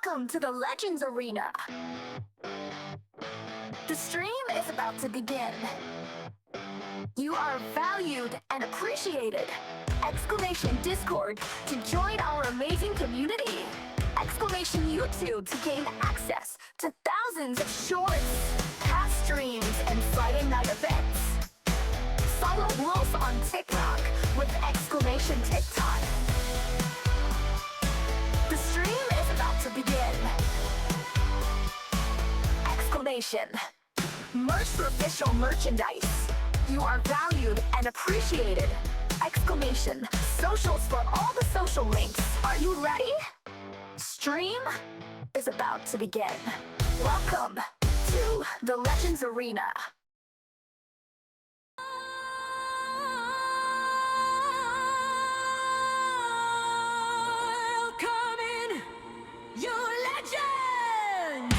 Welcome to the Legends Arena. The stream is about to begin. You are valued and appreciated. Exclamation Discord to join our amazing community. Exclamation YouTube to gain access to thousands of shorts, past streams, and Friday night events. Follow Wolf on TikTok with exclamation TikTok. The stream is about to begin. Exclamation. Merch for official merchandise. You are valued and appreciated. Exclamation. Socials for all the social links. Are you ready? Stream is about to begin. Welcome to the Legends Arena. Welcoming your legends!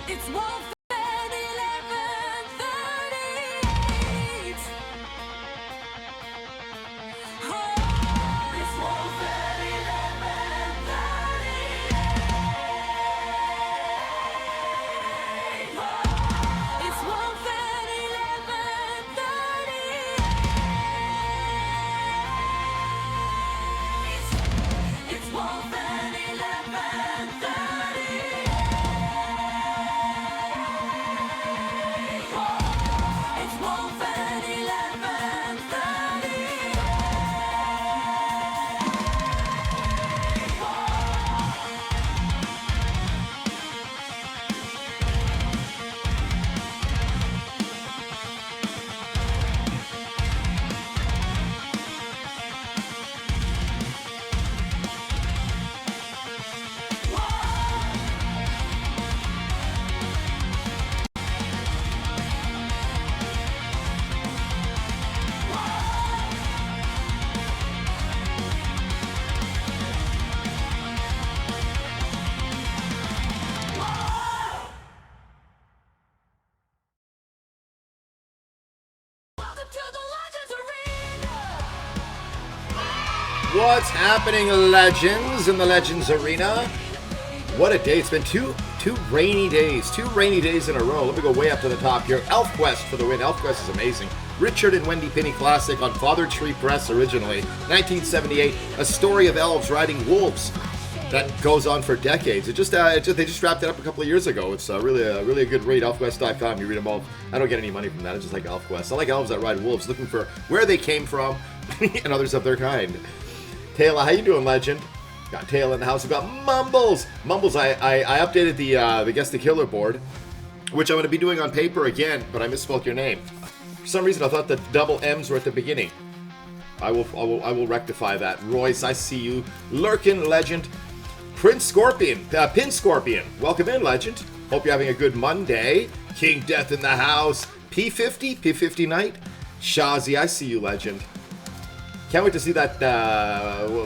It's Wolf at 11:38. Oh, it's Wolf at 11:38. Oh, it's Wolf at 11:38. It's Wolf at 11:38. It's Wolf at 11:30. Welcome to the Legends Arena! What's happening, legends, in the Legends Arena? What a day. It's been two rainy days. 2 rainy days in a row. Let me go way up to the top here. Elf Quest for the win. Elf Quest is amazing. Richard and Wendy Penny Classic on Father Tree Press originally. 1978. A story of elves riding wolves. That goes on for decades. They just wrapped it up a couple of years ago. It's really a good read. Elfquest.com. You read them all. I don't get any money from that. I just like Elfquest. I like elves that ride wolves, looking for where they came from and others of their kind. Taylor, how you doing, legend? Got Taylor in the house. We've got Mumbles. Mumbles, I updated the Guess the Killer board, which I'm going to be doing on paper again, but I misspelled your name. For some reason, I thought the double M's were at the beginning. I will rectify that. Royce, I see you. Lurkin, legend. Prince Scorpion, Pin Scorpion. Welcome in, legend. Hope you're having a good Monday. King Death in the house. P50 Knight. Shazi, I see you, legend. Can't wait to see that,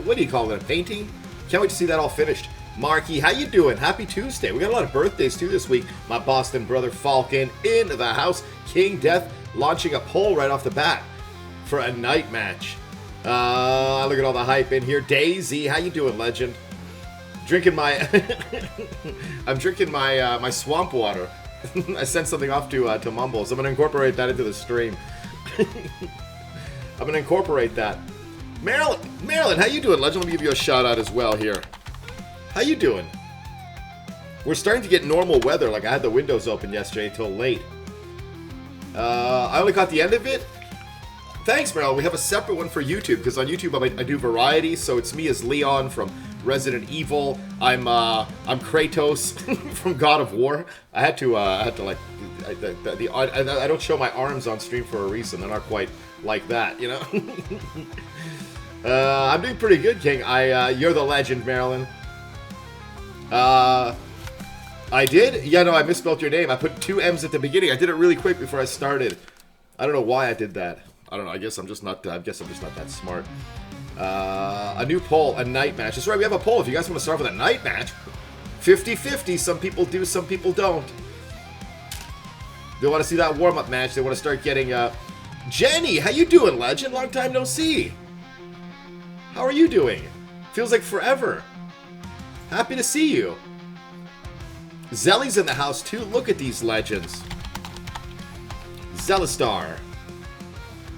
what do you call it, a painting? Can't wait to see that all finished. Marky, how you doing? Happy Tuesday. We got a lot of birthdays, too, this week. My Boston brother, Falcon, in the house. King Death launching a poll right off the bat for a night match. Look at all the hype in here. Daisy, how you doing, legend? Drinking my, I'm drinking my swamp water. I sent something off to Mumbles. I'm gonna incorporate that into the stream. I'm gonna incorporate that. Marilyn, how you doing, legend? Let me give you a shout out as well here. How you doing? We're starting to get normal weather. Like I had the windows open yesterday till late. I only caught the end of it. Thanks, Marilyn. We have a separate one for YouTube because on YouTube I do variety. So it's me as Leon from Resident Evil. I'm Kratos from God of War. I had to like, I don't show my arms on stream for a reason. They're not quite like that, you know. I'm doing pretty good, King. You're the legend, Marilyn. I did? Yeah, no, I misspelled your name. I put 2 M's at the beginning. I did it really quick before I started. I don't know why I did that. I don't know. I guess I'm just not that smart. A new poll, a night match. That's right, we have a poll. If you guys want to start with a night match, 50-50. Some people do, some people don't. They want to see that warm-up match. They want to start getting Jenny, how you doing, legend? Long time no see. How are you doing? Feels like forever. Happy to see you. Zelly's in the house too. Look at these legends. Zellistar.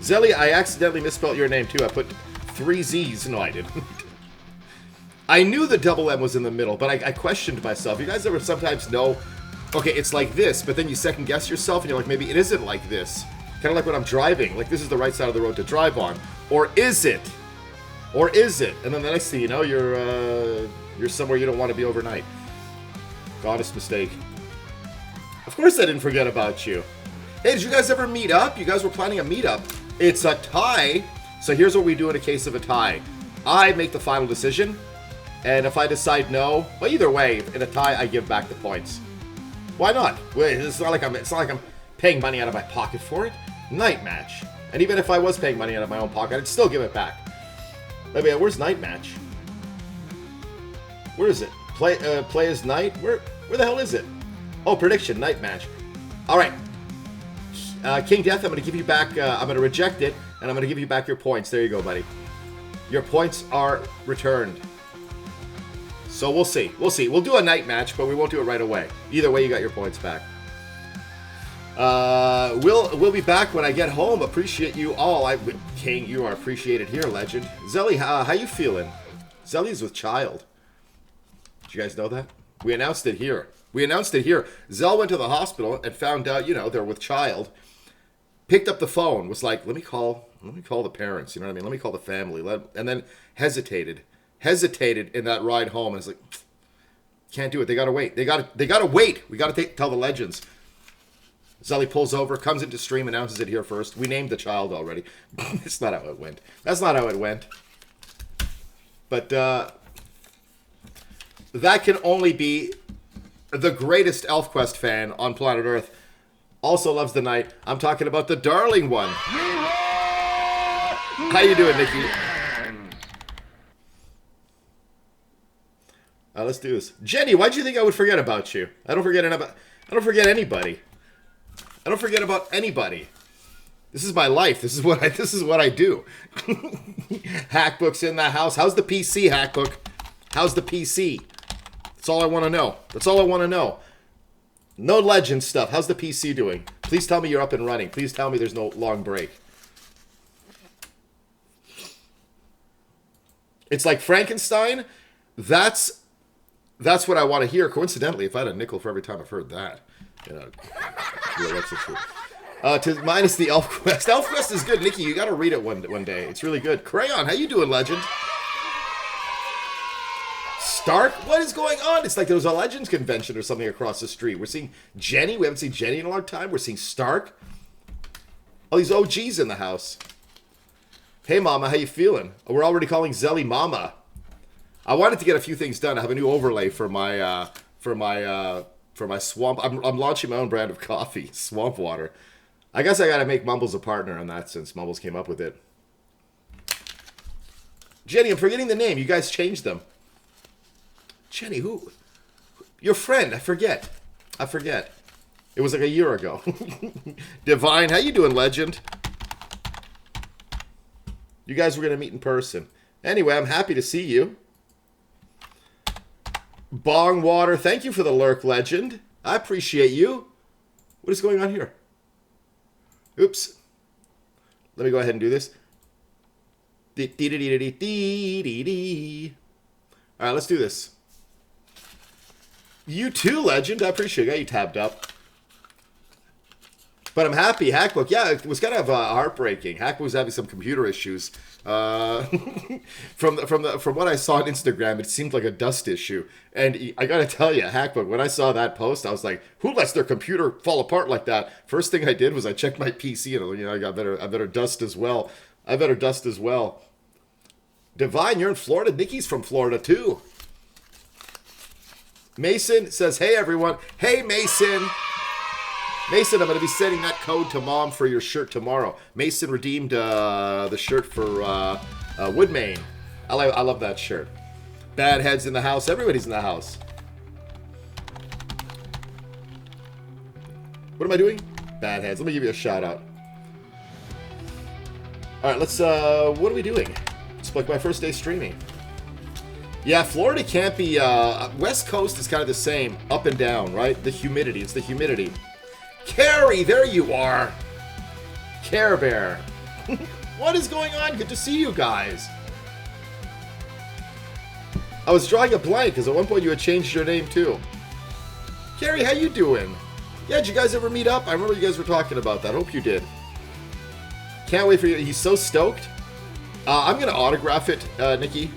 Zelly, I accidentally misspelled your name too. I put 3 Z's. No, I didn't. I knew the double M was in the middle, but I questioned myself. You guys ever sometimes know, okay, it's like this, but then you second guess yourself and you're like, maybe it isn't like this. Kind of like when I'm driving, like this is the right side of the road to drive on. Or is it? Or is it? And then the next thing you know, you're somewhere you don't want to be overnight. Honest mistake. Of course I didn't forget about you. Hey, did you guys ever meet up? You guys were planning a meetup. It's a tie. So here's what we do in a case of a tie. I make the final decision. And if I decide no, well, either way, in a tie, I give back the points. Why not? It's not like I'm paying money out of my pocket for it. Night match. And even if I was paying money out of my own pocket, I'd still give it back. I mean, where's night match? Where is it? Play as night? Where the hell is it? Oh, prediction, night match. All right. King Death, I'm going to give you back, I'm going to reject it, and I'm going to give you back your points. There you go, buddy. Your points are returned. So we'll see. We'll see. We'll do a night match, but we won't do it right away. Either way, you got your points back. We'll be back when I get home. Appreciate you all. King, you are appreciated here, legend. Zelly, how you feeling? Zelly's with child. Did you guys know that? We announced it here. Zell went to the hospital and found out, they're with child. Picked up the phone, was like, let me call the parents, you know what I mean? Let me call the family. And then hesitated in that ride home. And it's like, can't do it. They gotta wait. They gotta wait. We gotta tell the legends. Zelly pulls over, comes into stream, announces it here first. We named the child already. That's not how it went. But that can only be the greatest ElfQuest fan on planet Earth. Also loves the night. I'm talking about the darling one. How you doing, Nikki? Let's do this. Jenny, why'd you think I would forget about you? I don't forget anybody. I don't forget about anybody. This is my life. This is what I do. Hackbook's in the house. How's the PC, Hackbook? How's the PC? That's all I want to know. No legend stuff. How's the PC doing? Please tell me you're up and running. Please tell me there's no long break. It's like Frankenstein. That's what I want to hear. Coincidentally, if I had a nickel for every time I've heard that. To minus the ElfQuest. ElfQuest is good, Nikki. You got to read it one day. It's really good. Crayon, how you doing, legend? Stark? What is going on? It's like there was a Legends convention or something across the street. We're seeing Jenny. We haven't seen Jenny in a long time. We're seeing Stark. All these OGs in the house. Hey, Mama, how you feeling? Oh, we're already calling Zelly Mama. I wanted to get a few things done. I have a new overlay for my swamp. I'm launching my own brand of coffee, Swamp Water. I guess I got to make Mumbles a partner on that since Mumbles came up with it. Jenny, I'm forgetting the name. You guys changed them. Jenny, who? Your friend. I forget. It was like a year ago. Divine, how you doing, legend? You guys were going to meet in person. Anyway, I'm happy to see you. Bong Water, thank you for the lurk, legend. I appreciate you. What is going on here? Oops. Let me go ahead and do this. All right, let's do this. You too, legend. I appreciate it. I got you tabbed up. But I'm happy. Hackbook, yeah, it was kind of heartbreaking. Hackbook was having some computer issues. From what I saw on Instagram, it seemed like a dust issue. And I gotta tell you, Hackbook, when I saw that post, I was like, "Who lets their computer fall apart like that?" First thing I did was I checked my PC, and I better dust as well. Divine, you're in Florida. Nikki's from Florida too. Mason says, "Hey everyone, hey Mason." Mason, I'm going to be sending that code to Mom for your shirt tomorrow. Mason redeemed the shirt for Woodmain. I love that shirt. Bad Head's in the house. Everybody's in the house. What am I doing? Bad Heads. Let me give you a shout out. All right, let's, what are we doing? It's like my first day streaming. Yeah, Florida can't be, West Coast is kind of the same, up and down, right? The humidity, it's the humidity. Carrie, there you are. Care Bear. What is going on? Good to see you guys. I was drawing a blank because at one point you had changed your name too. Carrie, how you doing? Yeah, did you guys ever meet up? I remember you guys were talking about that. Hope you did. Can't wait for you. He's so stoked. I'm going to autograph it, Nikki.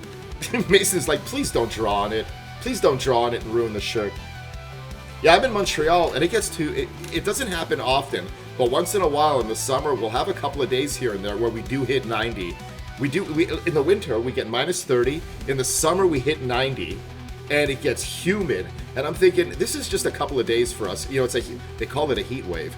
Mason's like, please don't draw on it. Please don't draw on it and ruin the shirt. Yeah, I'm in Montreal, and it gets to... It doesn't happen often, but once in a while in the summer, we'll have a couple of days here and there where we do hit 90. In the winter, we get minus 30. In the summer, we hit 90. And it gets humid. And I'm thinking, this is just a couple of days for us. You know, it's like, they call it a heat wave.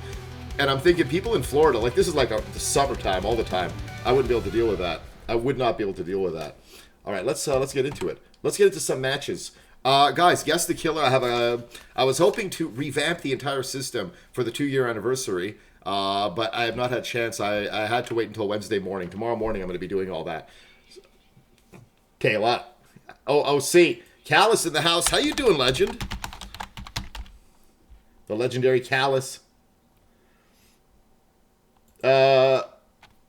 And I'm thinking, people in Florida, like, this is like the summertime all the time. I wouldn't be able to deal with that. I would not be able to deal with that. All right, let's get into it. Let's get into some matches. Guys, Guess the Killer. I was hoping to revamp the entire system for the 2-year anniversary, but I have not had a chance. I had to wait until Wednesday morning. Tomorrow morning, I'm going to be doing all that. Kayla. OOC. Callus in the house. How you doing, legend? The legendary Callus.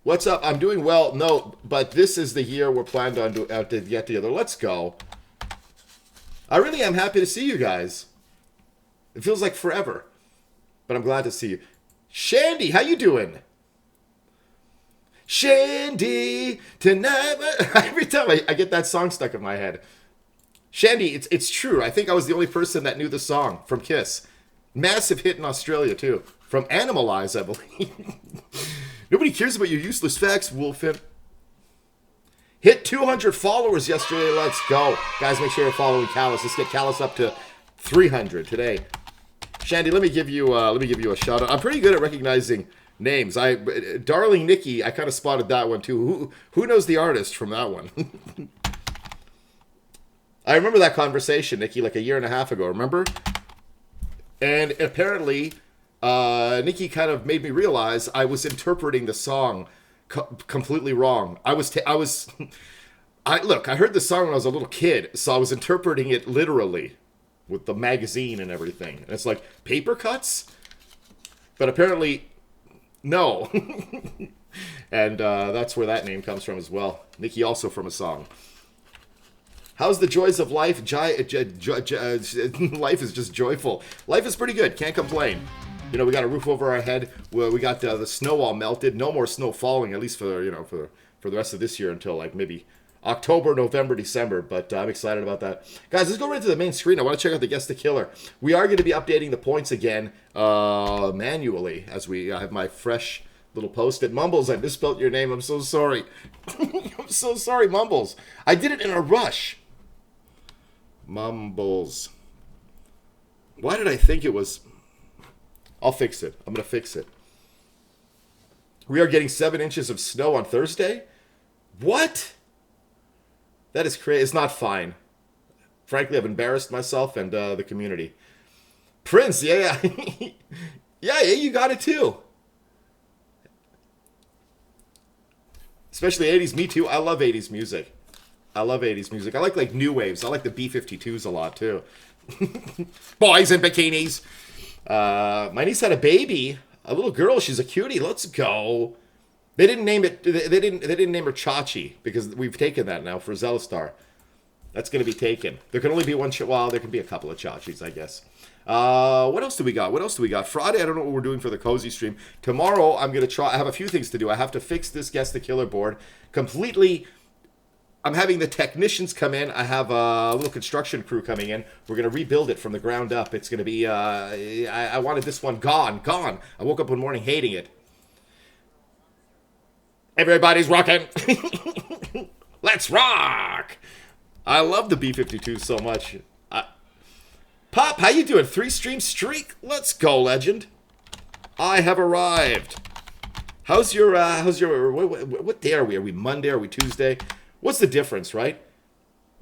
What's up? I'm doing well. No, but this is the year we're planned on to get together. Let's go. I really am happy to see you guys. It feels like forever, but I'm glad to see you. Shandy, how you doing? Shandy, tonight. Every time I get that song stuck in my head. Shandy, it's true. I think I was the only person that knew the song from Kiss. Massive hit in Australia, too. From Animalize, I believe. Nobody cares about your useless facts, Wolfin. Hit 200 followers yesterday. Let's go. Guys, make sure you're following Callus. Let's get Callus up to 300 today. Shandy, let me give you a shout out. I'm pretty good at recognizing names. Darling Nikki, I kind of spotted that one too. Who knows the artist from that one? I remember that conversation, Nikki, like a year and a half ago, remember? And apparently, Nikki kind of made me realize I was interpreting the song completely wrong. I heard the song when I was a little kid, so I was interpreting it literally with the magazine and everything. And it's like, paper cuts? But apparently, no. And that's where that name comes from as well. Nikki also from a song. How's the joys of life? Life is just joyful. Life is pretty good. Can't complain. You know, we got a roof over our head. We got the snow all melted. No more snow falling, at least for the rest of this year until like maybe October, November, December. But I'm excited about that. Guys, let's go right to the main screen. I want to check out the Guess the Killer. We are going to be updating the points again manually as we have my fresh little post-it. Mumbles, I misspelled your name. I'm so sorry. I'm so sorry, Mumbles. I did it in a rush. Mumbles. Why did I think it was... I'll fix it. I'm going to fix it. We are getting 7 inches of snow on Thursday? What? That is crazy. It's not fine. Frankly, I've embarrassed myself and the community. Prince, yeah. Yeah, you got it too. Especially 80s. Me too. I love 80s music. I like new waves. I like the B-52s a lot too. Boys in bikinis. My niece had a baby, a little girl. She's a cutie. Let's go. They didn't name it. They didn't name her Chachi because we've taken that now for Zelistar. That's going to be taken. There can only be one. Well, there can be a couple of Chachis, I guess. What else do we got? Friday, I don't know what we're doing for the cozy stream. Tomorrow, I'm going to try. I have a few things to do. I have to fix this Guess the Killer board completely. I'm having the technicians come in. I have a little construction crew coming in. We're going to rebuild it from the ground up. It's going to be, I wanted this one gone. I woke up one morning hating it. Everybody's rocking. Let's rock. I love the B-52 so much. Pop, how you doing? 3-stream streak? Let's go, legend. I have arrived. How's your, what day are we? Are we Monday? Are we Tuesday? What's the difference, right?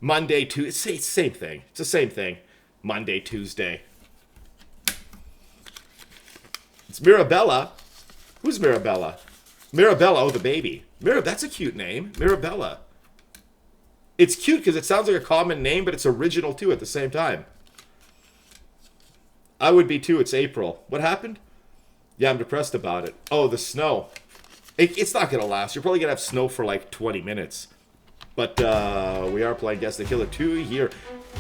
Monday, Tuesday, it's the same thing. It's the same thing. Monday, Tuesday. It's Mirabella. Who's Mirabella? Mirabella, oh, the baby. That's a cute name. Mirabella. It's cute because it sounds like a common name, but it's original too at the same time. I would be too. It's April. What happened? Yeah, I'm depressed about it. Oh, the snow. It's not going to last. You're probably going to have snow for like 20 minutes. But we are playing Guess the Killer 2 here.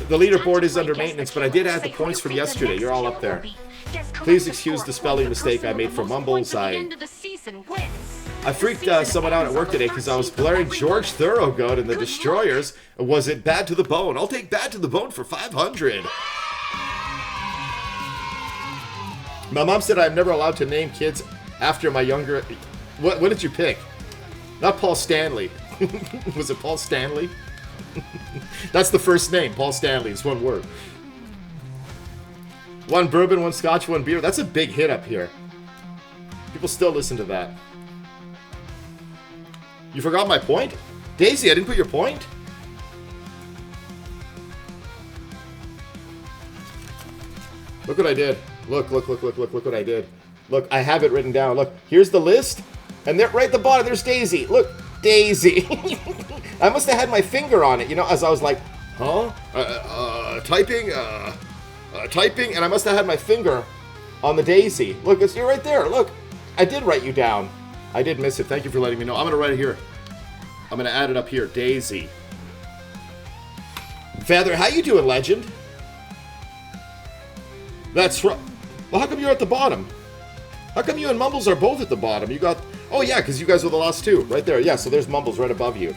The leaderboard is under maintenance, but I did add the points from yesterday. You're all up there. Please excuse the spelling mistake I made for Mumbles. I freaked someone out at work today because I was blaring George Thorogood and the Destroyers. Was it Bad to the Bone? I'll take Bad to the Bone for 500. My mom said I'm never allowed to name kids after my younger... What did you pick? Not Paul Stanley. Was it Paul Stanley? That's the first name, Paul Stanley. It's one word. One bourbon, one scotch, one beer. That's a big hit up here. People still listen to that. You forgot my point? Daisy, I didn't put your point? Look what I did. Look what I did. Look, I have it written down. Look, here's the list. And there, right at the bottom, there's Daisy. Look, Daisy. I must have had my finger on it, you know, as I was like, huh? Typing, and I must have had my finger on the Daisy. Look, you're right there. Look, I did write you down. I did miss it. Thank you for letting me know. I'm going to write it here. I'm going to add it up here. Daisy. Feather, how you doing, legend? That's right. Well, how come you're at the bottom? How come you and Mumbles are both at the bottom? You got... Oh, yeah, because you guys were the last two. Right there. Yeah, so there's Mumbles right above you.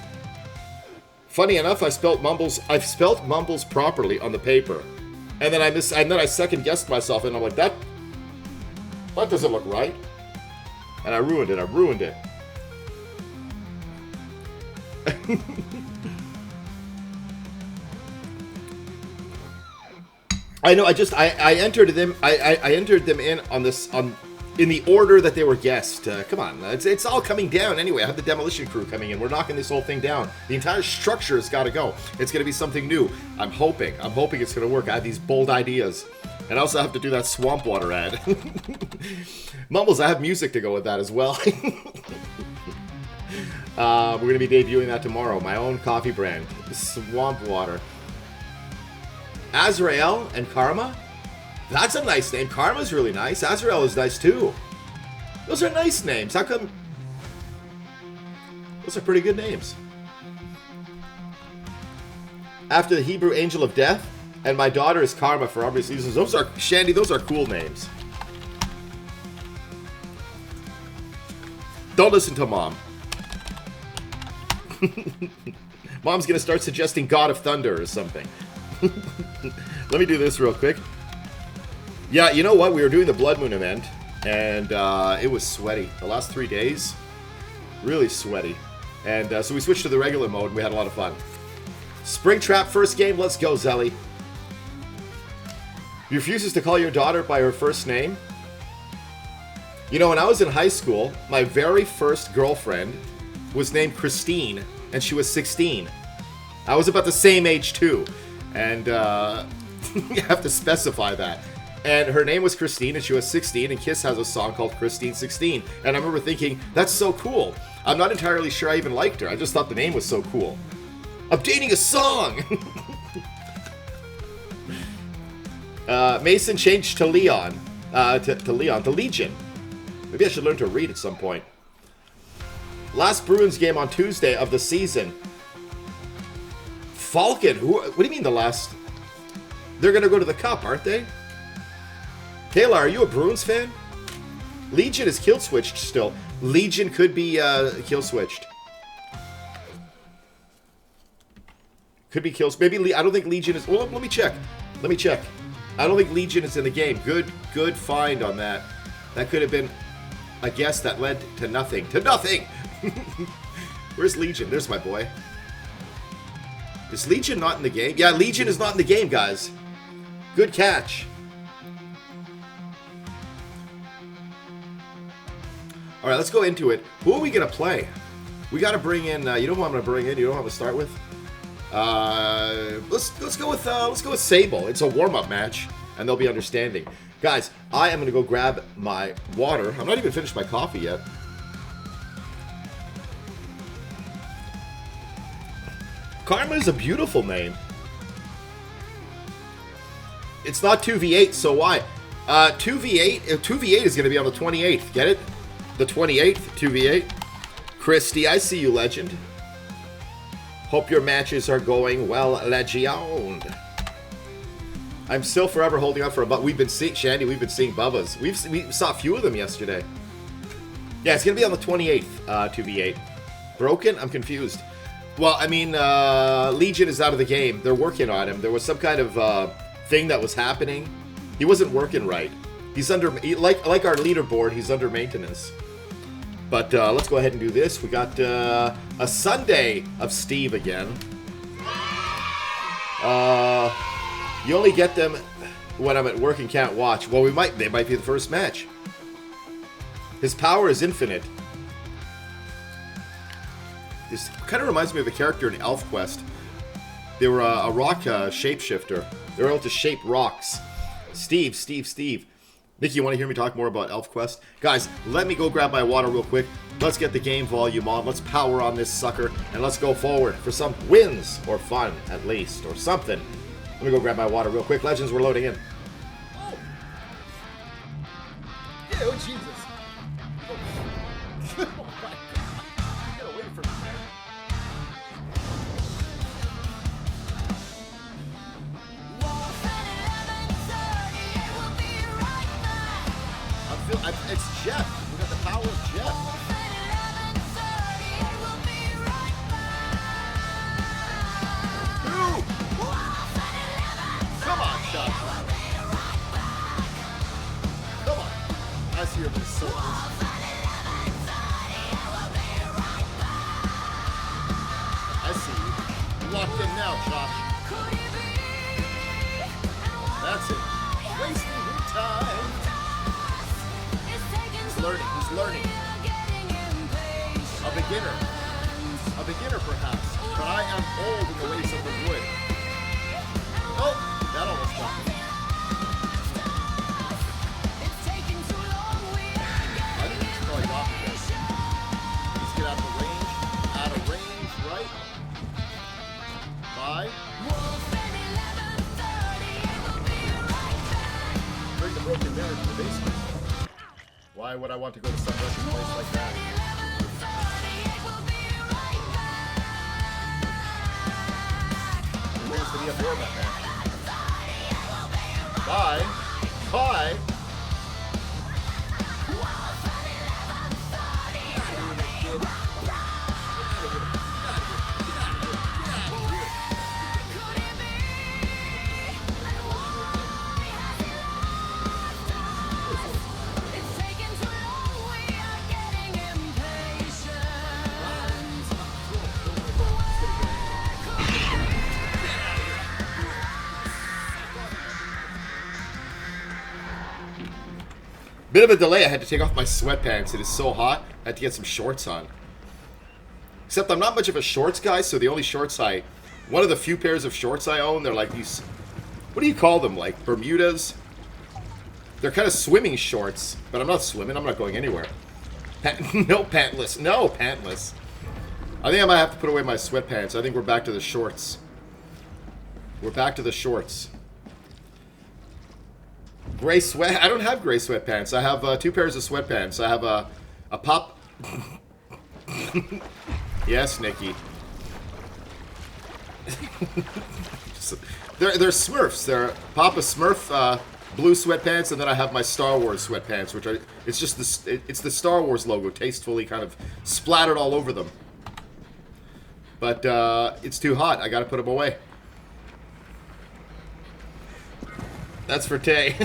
Funny enough, I've spelt Mumbles properly on the paper. And then I second-guessed myself, and I'm like, that doesn't look right. And I ruined it. I know. I entered them. I entered them in in the order that they were guessed. Come on, it's all coming down anyway. I have the demolition crew coming in. We're knocking this whole thing down. The entire structure has got to go. It's going to be something new. I'm hoping it's going to work. I have these bold ideas, and I also have to do that swamp water ad. Mumbles, I have music to go with that as well. We're going to be debuting that tomorrow. My own coffee brand, Swamp Water. Azrael and Karma? That's a nice name. Karma's really nice. Azrael is nice too. Those are nice names. How come? Those are pretty good names. After the Hebrew Angel of Death, and my daughter is Karma for obvious reasons. Those are, Shandy, those are cool names. Don't listen to Mom. Mom's gonna start suggesting God of Thunder or something. Let me do this real quick. Yeah, you know what? We were doing the Blood Moon event, and it was sweaty. The last 3 days, really sweaty. And so we switched to the regular mode, and we had a lot of fun. Springtrap first game. Let's go, Zelly. You refuses to call your daughter by her first name? You know, when I was in high school, my very first girlfriend was named Christine, and she was 16. I was about the same age, too. And you have to specify that. And her name was Christine, and she was 16, and Kiss has a song called Christine 16. And I remember thinking, that's so cool. I'm not entirely sure I even liked her. I just thought the name was so cool. I'm dating a song! Mason changed to Leon. To Legion. Maybe I should learn to read at some point. Last Bruins game on Tuesday of the season. Falcon? What do you mean the last? They're going to go to the Cup, aren't they? Taylor, are you a Bruins fan? Legion is kill switched still. Legion could be kill switched. Could be kills. Maybe I don't think Legion is. Well, let me check. I don't think Legion is in the game. Good find on that. That could have been a guess that led to nothing. To nothing! Where's Legion? There's my boy. Is Legion not in the game? Yeah, Legion is not in the game, guys. Good catch. All right, let's go into it. Who are we going to play? We got to bring in, you know who I'm going to bring in? You know who I'm going to start with? Let's go with Sable. It's a warm-up match, and they'll be understanding. Guys, I am going to go grab my water. I'm not even finished my coffee yet. Karma is a beautiful name. It's not 2v8, so why? 2v8 is going to be on the 28th. Get it? The 28th, 2v8. Christy, I see you, legend. Hope your matches are going well, Legion. I'm still forever holding up for a but. We've been seeing Shandy. We've been seeing Bubba's. We saw a few of them yesterday. Yeah, it's gonna be on the 28th, 2v8. Broken? I'm confused. Well, I mean, Legion is out of the game. They're working on him. There was some kind of thing that was happening. He wasn't working right. He's under like our leaderboard. He's under maintenance. But let's go ahead and do this. We got a Sunday of Steve again. You only get them when I'm at work and can't watch. Well, they might be the first match. His power is infinite. This kind of reminds me of a character in ElfQuest. They were a rock shapeshifter. They were able to shape rocks. Steve. Nikki, you want to hear me talk more about ElfQuest? Guys, let me go grab my water real quick. Let's get the game volume on. Let's power on this sucker. And let's go forward for some wins. Or fun, at least. Or something. Let me go grab my water real quick. Legends, we're loading in. Oh! Yeah, oh, Jesus. Oh, my God. Get away from me. It's Jeff. We got the power of Jeff. Ooh. Come on, Chuck. Come on. I see your little circles. I see you. Locked in now, Josh. That's it. Wasting your time. He's learning. A beginner perhaps, but I am old in the ways of the wood. Oh, that almost got me. I think it's probably off again. Let's get out of range, right? Bye. Bring the broken mirror to the basement. Why would I want to go to some Russian place like that? It appears to be a format match. Bye. Bye. Bit of a delay. I had to take off my sweatpants. It is so hot. I had to get some shorts on. Except I'm not much of a shorts guy, so the only shorts one of the few pairs of shorts I own, they're like these, what do you call them? Like Bermudas? They're kind of swimming shorts, but I'm not swimming. I'm not going anywhere. No, pantless. No, pantless. I think I might have to put away my sweatpants. I think we're back to the shorts. We're back to the shorts. Gray sweat. I don't have gray sweatpants. I have 2 pairs of sweatpants. I have a pop. Yes, Nikki. They're Smurfs. They're Papa Smurf blue sweatpants, and then I have my Star Wars sweatpants, which are it's the Star Wars logo tastefully kind of splattered all over them. But it's too hot. I got to put them away. That's for Tay.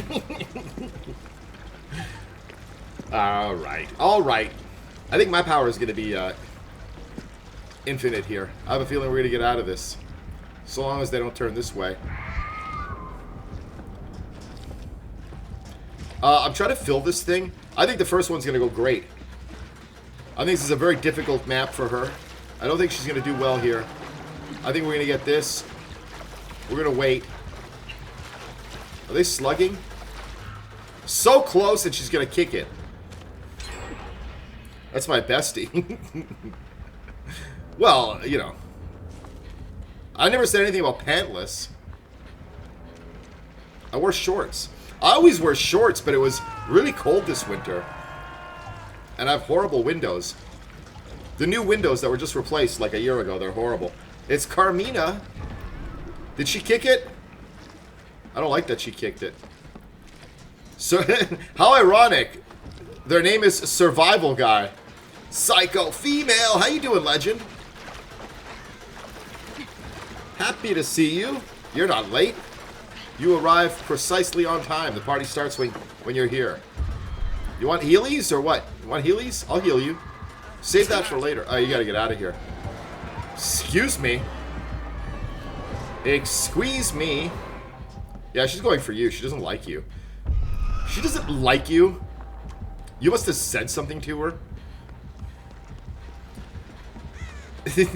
All right. I think my power is going to be infinite here. I have a feeling we're going to get out of this. So long as they don't turn this way. I'm trying to fill this thing. I think the first one's going to go great. I think this is a very difficult map for her. I don't think she's going to do well here. I think we're going to get this. We're going to wait. Are they slugging? So close that she's going to kick it. That's my bestie. Well, you know. I never said anything about pantless. I wore shorts. I always wear shorts, but it was really cold this winter. And I have horrible windows. The new windows that were just replaced like a year ago, they're horrible. It's Carmina. Did she kick it? I don't like that she kicked it. So, how ironic. Their name is Survival Guy. Psycho Female. How you doing, legend? Happy to see you. You're not late. You arrive precisely on time. The party starts when you're here. You want healies or what? You want healies? I'll heal you. Save that for later. Oh, you gotta get out of here. Excuse me. Excuse me. Yeah, she's going for you. She doesn't like you. She doesn't like you. You must have said something to her.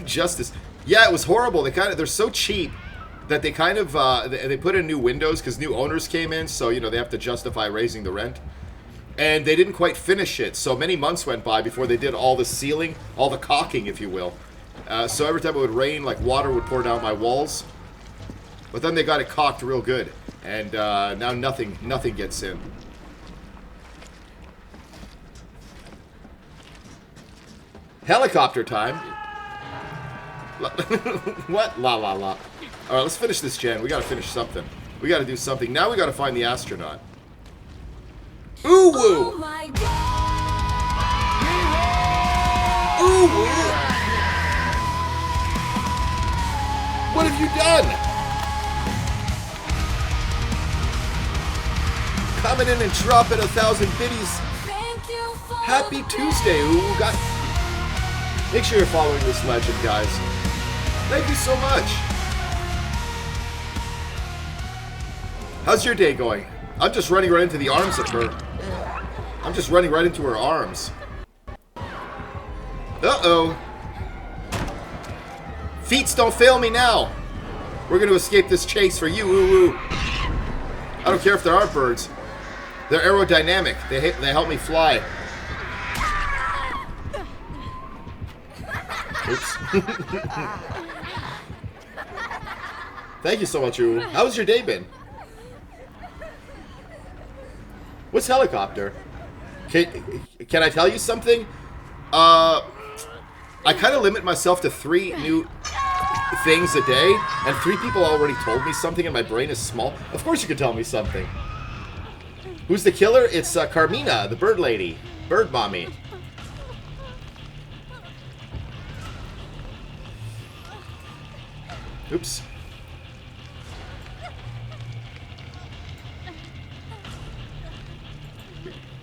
Justice. Yeah, it was horrible. They're so cheap that they kind of they put in new windows because new owners came in, so you know they have to justify raising the rent. And they didn't quite finish it, so many months went by before they did all the sealing, all the caulking, if you will. So every time it would rain, like water would pour down my walls. But then they got it caulked real good, and now nothing gets in. Helicopter time. What? La la la. Alright, let's finish this gen. We gotta finish something. We gotta do something. Now we gotta find the astronaut. Ooh woo! Oh my god! Ooh woo! What have you done? Coming in and dropping 1,000 biddies. Thank you for Happy Tuesday, ooh. Make sure you're following this legend, guys. Thank you so much. How's your day going? I'm just running right into the arms of her. I'm just running right into her arms. Uh-oh. Feats don't fail me now. We're going to escape this chase for you, ooh-ooh. I don't care if there are birds. They're aerodynamic. They help me fly. Oops. Thank you so much, ooh. How's your day been? What's helicopter? Can I tell you something? I kind of limit myself to 3 new things a day, and 3 people already told me something, and my brain is small. Of course you can tell me something. Who's the killer? It's Carmina, the bird lady. Bird mommy. Oops.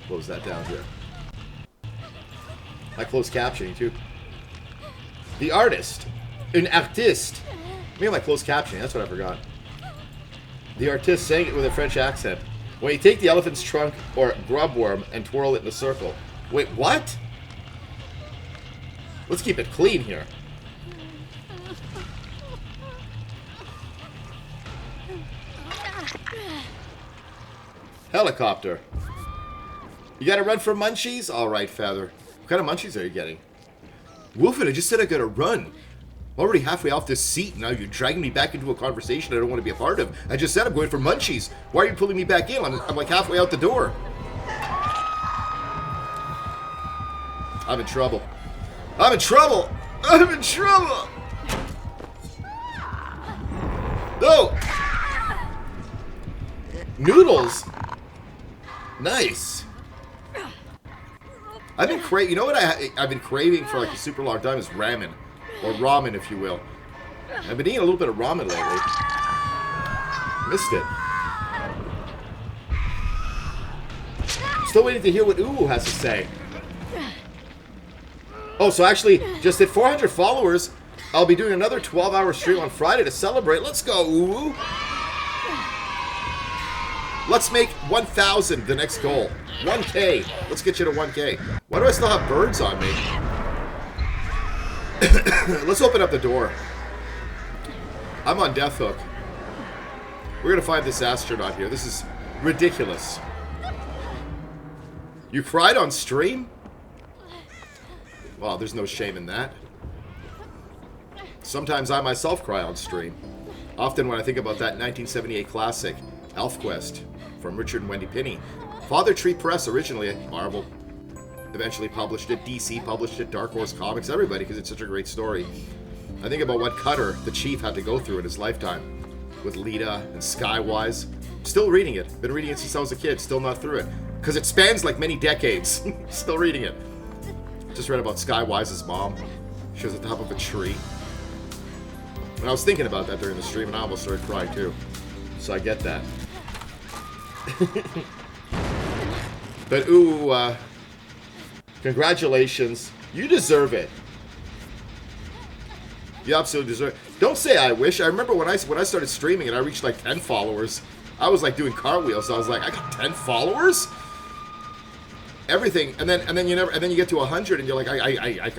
Close that down here. I close captioning too. The artist. An artiste. Maybe my closed captioning, that's what I forgot. The artist sang it with a French accent. When you take the elephant's trunk or grub worm and twirl it in a circle. Wait, what? Let's keep it clean here. Helicopter. You gotta run for munchies? Alright, Feather. What kind of munchies are you getting? Wolfin, I just said I gotta run. I'm already halfway off this seat, and now you're dragging me back into a conversation I don't want to be a part of. I just said I'm going for munchies. Why are you pulling me back in? I'm like halfway out the door. I'm in trouble. I'm in trouble! I'm in trouble! No! Noodles! Nice. I've been craving. You know what I've been craving for like a super long time is ramen, or ramen, if you will. I've been eating a little bit of ramen lately. Missed it. Still waiting to hear what Uwu has to say. Oh, so actually, just at 400 followers, I'll be doing another 12-hour stream on Friday to celebrate. Let's go, Uwu. Let's make 1,000 the next goal. 1K. Let's get you to 1K. Why do I still have birds on me? Let's open up the door. I'm on Death Hook. We're going to find this astronaut here. This is ridiculous. You cried on stream? Well, there's no shame in that. Sometimes I myself cry on stream. Often when I think about that 1978 classic, ElfQuest, from Richard and Wendy Pinney. Father Tree Press originally, Marvel, eventually published it, DC published it, Dark Horse Comics, everybody, because it's such a great story. I think about what Cutter, the Chief, had to go through in his lifetime with Lita and Skywise. Still reading it. Been reading it since I was a kid, still not through it. Because it spans like many decades. Still reading it. Just read about Skywise's mom. She was at the top of a tree. And I was thinking about that during the stream, and I almost started crying too. So I get that. But ooh, congratulations. You deserve it. You absolutely deserve it. Don't say I wish. I remember when I started streaming and I reached like 10 followers. I was like doing cartwheels. I was like, I got 10 followers? Everything, and then you get to 100 and you're like, I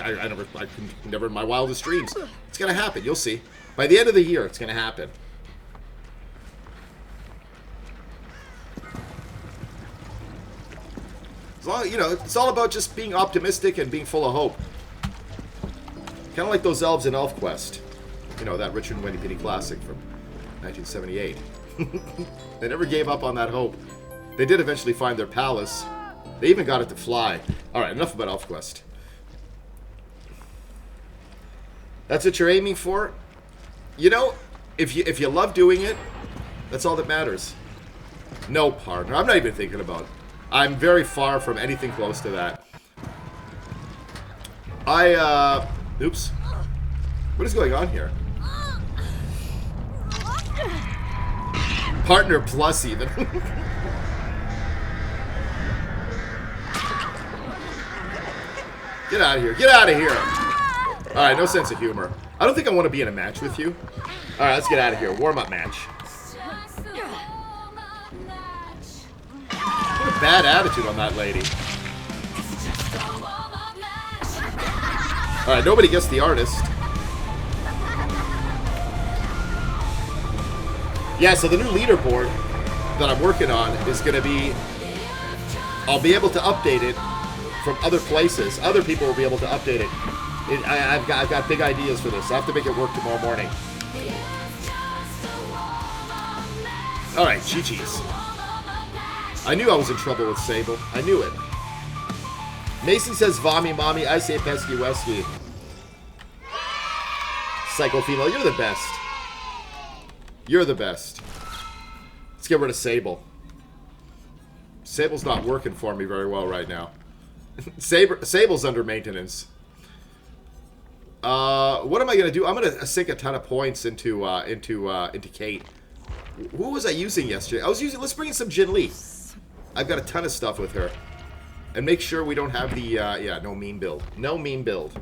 never in my wildest dreams. It's gonna happen. You'll see. By the end of the year, it's gonna happen. As long, you know, it's all about just being optimistic and being full of hope. Kind of like those elves in ElfQuest. You know, that Richard and Wendy Pinney classic from 1978. They never gave up on that hope. They did eventually find their palace. They even got it to fly. Alright, enough about ElfQuest. That's what you're aiming for? You know, if you love doing it, that's all that matters. No, partner. I'm not even thinking about it. I'm very far from anything close to that. Oops. What is going on here? Partner plus, even. Get out of here. Get out of here. Alright, no sense of humor. I don't think I want to be in a match with you. Alright, let's get out of here. Warm-up match. What a bad attitude on that lady. Alright, nobody gets the artist. Yeah, so the new leaderboard that I'm working on is going to be... I'll be able to update it from other places. Other people will be able to update it. I've got big ideas for this. I have to make it work tomorrow morning. Alright, GG's. I knew I was in trouble with Sable. I knew it. Mason says, Vommy, Mommy. I say Pesky Wesky. Psycho Female, you're the best. You're the best. Let's get rid of Sable. Sable's not working for me very well right now. Sable's under maintenance. What am I gonna do? I'm gonna sink a ton of points into Kate. Who was I using yesterday? I was using. Let's bring in some Jin Lee. I've got a ton of stuff with her, and make sure we don't have the yeah, no meme build. No meme build.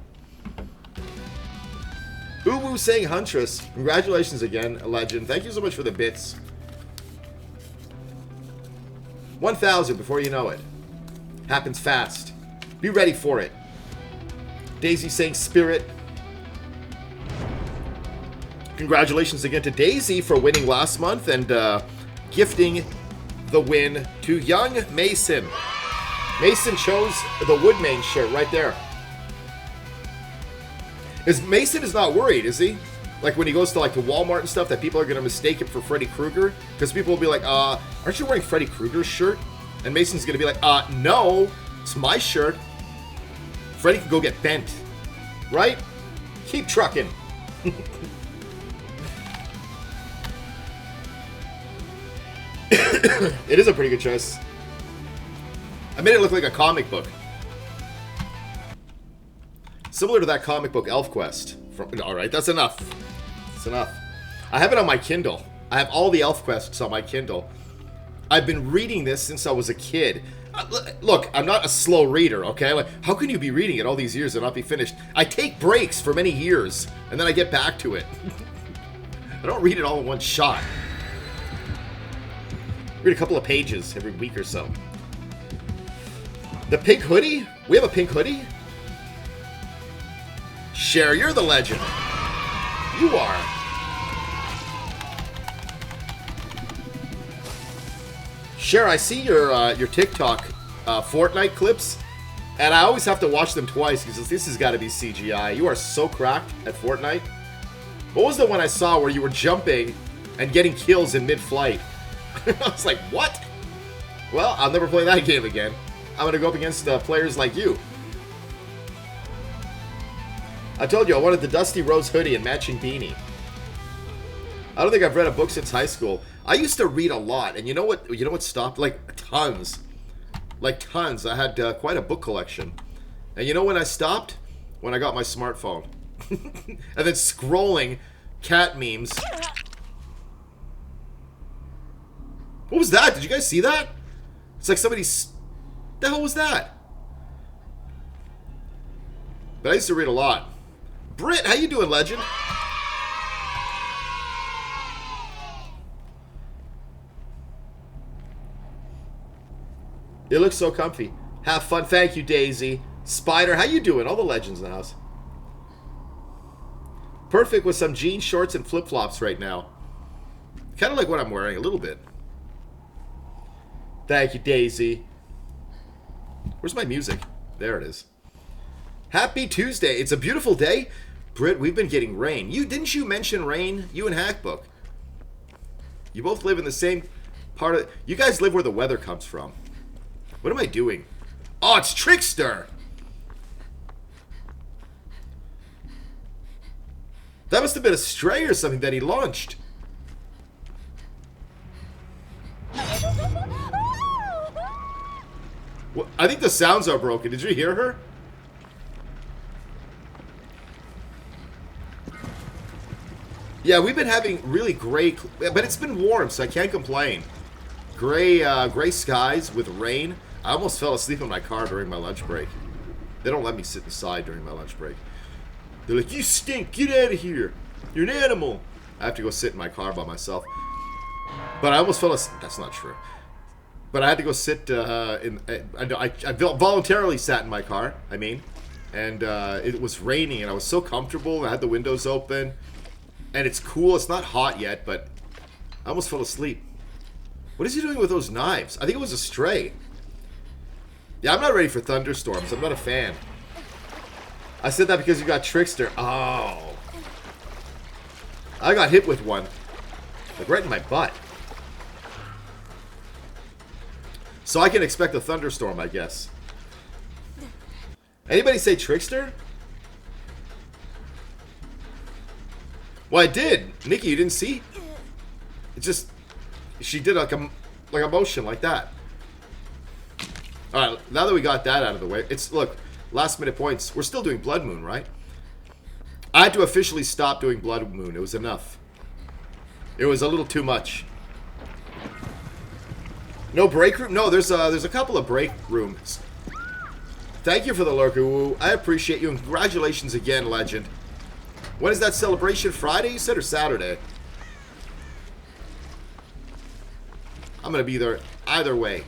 Uwu saying Huntress. Congratulations again, legend. Thank you so much for the bits. 1,000 before you know it. Happens fast. Be ready for it. Daisy saying Spirit. Congratulations again to Daisy for winning last month and gifting the win to young Mason. Mason chose the Woodmain shirt right there. Mason is not worried, is he? Like when he goes to Walmart and stuff, that people are going to mistake him for Freddy Krueger? Because people will be like, aren't you wearing Freddy Krueger's shirt? And Mason's going to be like, no, it's my shirt. Freddy could go get bent. Right? Keep trucking. It is a pretty good choice. I made it look like a comic book. Similar to that comic book ElfQuest. Alright, that's enough. That's enough. I have it on my Kindle. I have all the ElfQuests on my Kindle. I've been reading this since I was a kid. Look, I'm not a slow reader, okay? Like, how can you be reading it all these years and not be finished? I take breaks for many years, and then I get back to it. I don't read it all in one shot. Read a couple of pages every week or so. The pink hoodie? We have a pink hoodie? Cher, you're the legend. You are. Cher, I see your TikTok Fortnite clips, and I always have to watch them twice because this has got to be CGI. You are so cracked at Fortnite. What was the one I saw where you were jumping and getting kills in mid-flight? I was like, what? Well, I'll never play that game again. I'm going to go up against players like you. I told you I wanted the Dusty Rose hoodie and matching beanie. I don't think I've read a book since high school. I used to read a lot, and you know what? You know what stopped? Like tons, I had quite a book collection, and you know when I stopped? When I got my smartphone, and then scrolling cat memes. What was that? Did you guys see that? It's like somebody's. The hell was that? But I used to read a lot. Britt, how you doing, legend? It looks so comfy. Have fun. Thank you, Daisy. Spider, how you doing? All the legends in the house. Perfect with some jeans, shorts, and flip-flops right now. Kind of like what I'm wearing, a little bit. Thank you, Daisy. Where's my music? There it is. Happy Tuesday. It's a beautiful day. Britt, we've been getting rain. Didn't you mention rain? You and Hackbook. You both live in the same part of... You guys live where the weather comes from. What am I doing? Oh, it's Trickster! That must have been a stray or something that he launched. Well, I think the sounds are broken. Did you hear her? Yeah, we've been having really gray... But it's been warm, so I can't complain. Gray skies with rain. I almost fell asleep in my car during my lunch break. They don't let me sit inside during my lunch break. They're like, you stink, get out of here. You're an animal. I have to go sit in my car by myself. But I almost fell asleep. That's not true. But I had to go sit I voluntarily sat in my car, and it was raining, and I was so comfortable. I had the windows open, and it's cool. It's not hot yet, but I almost fell asleep. What is he doing with those knives? I think it was a stray. Yeah, I'm not ready for thunderstorms. I'm not a fan. I said that because you got Trickster. Oh. I got hit with one. Like right in my butt. So I can expect a thunderstorm, I guess. Anybody say Trickster? Well, I did. Nikki, you didn't see? It just... She did like a motion like that. Alright, now that we got that out of the way, look, last minute points. We're still doing Blood Moon, right? I had to officially stop doing Blood Moon. It was enough. It was a little too much. No break room? No, there's a couple of break rooms. Thank you for the lurker woo. I appreciate you, and congratulations again, legend. When is that celebration? Friday, you said, or Saturday? I'm gonna be there either way.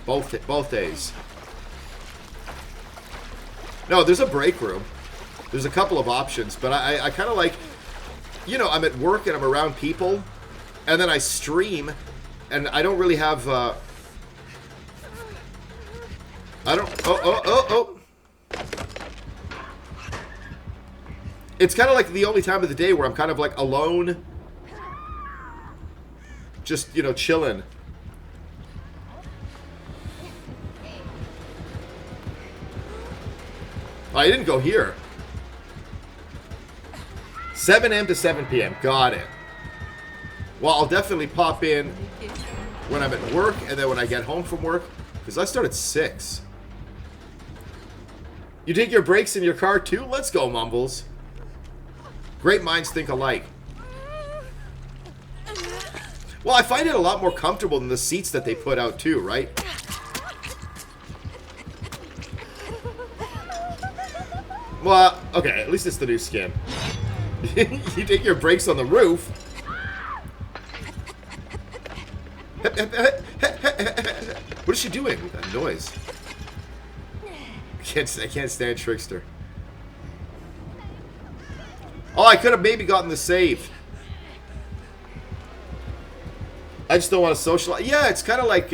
Both days. No, there's a break room. There's a couple of options, but I kind of like, you know, I'm at work and I'm around people, and then I stream, and I don't really have, It's kind of like the only time of the day where I'm kind of like alone, just, you know, chilling. Oh, I didn't go here. 7 a.m. to 7 p.m. Got it. Well, I'll definitely pop in when I'm at work and then when I get home from work, because I start at 6. You take your breaks in your car too? Let's go, Mumbles. Great minds think alike. Well, I find it a lot more comfortable than the seats that they put out too, right? Well, okay, at least it's the new skin. You take your breaks on the roof. What is she doing with that noise? I can't stand Trickster. Oh, I could have maybe gotten the save. I just don't want to socialize. Yeah, it's kind of like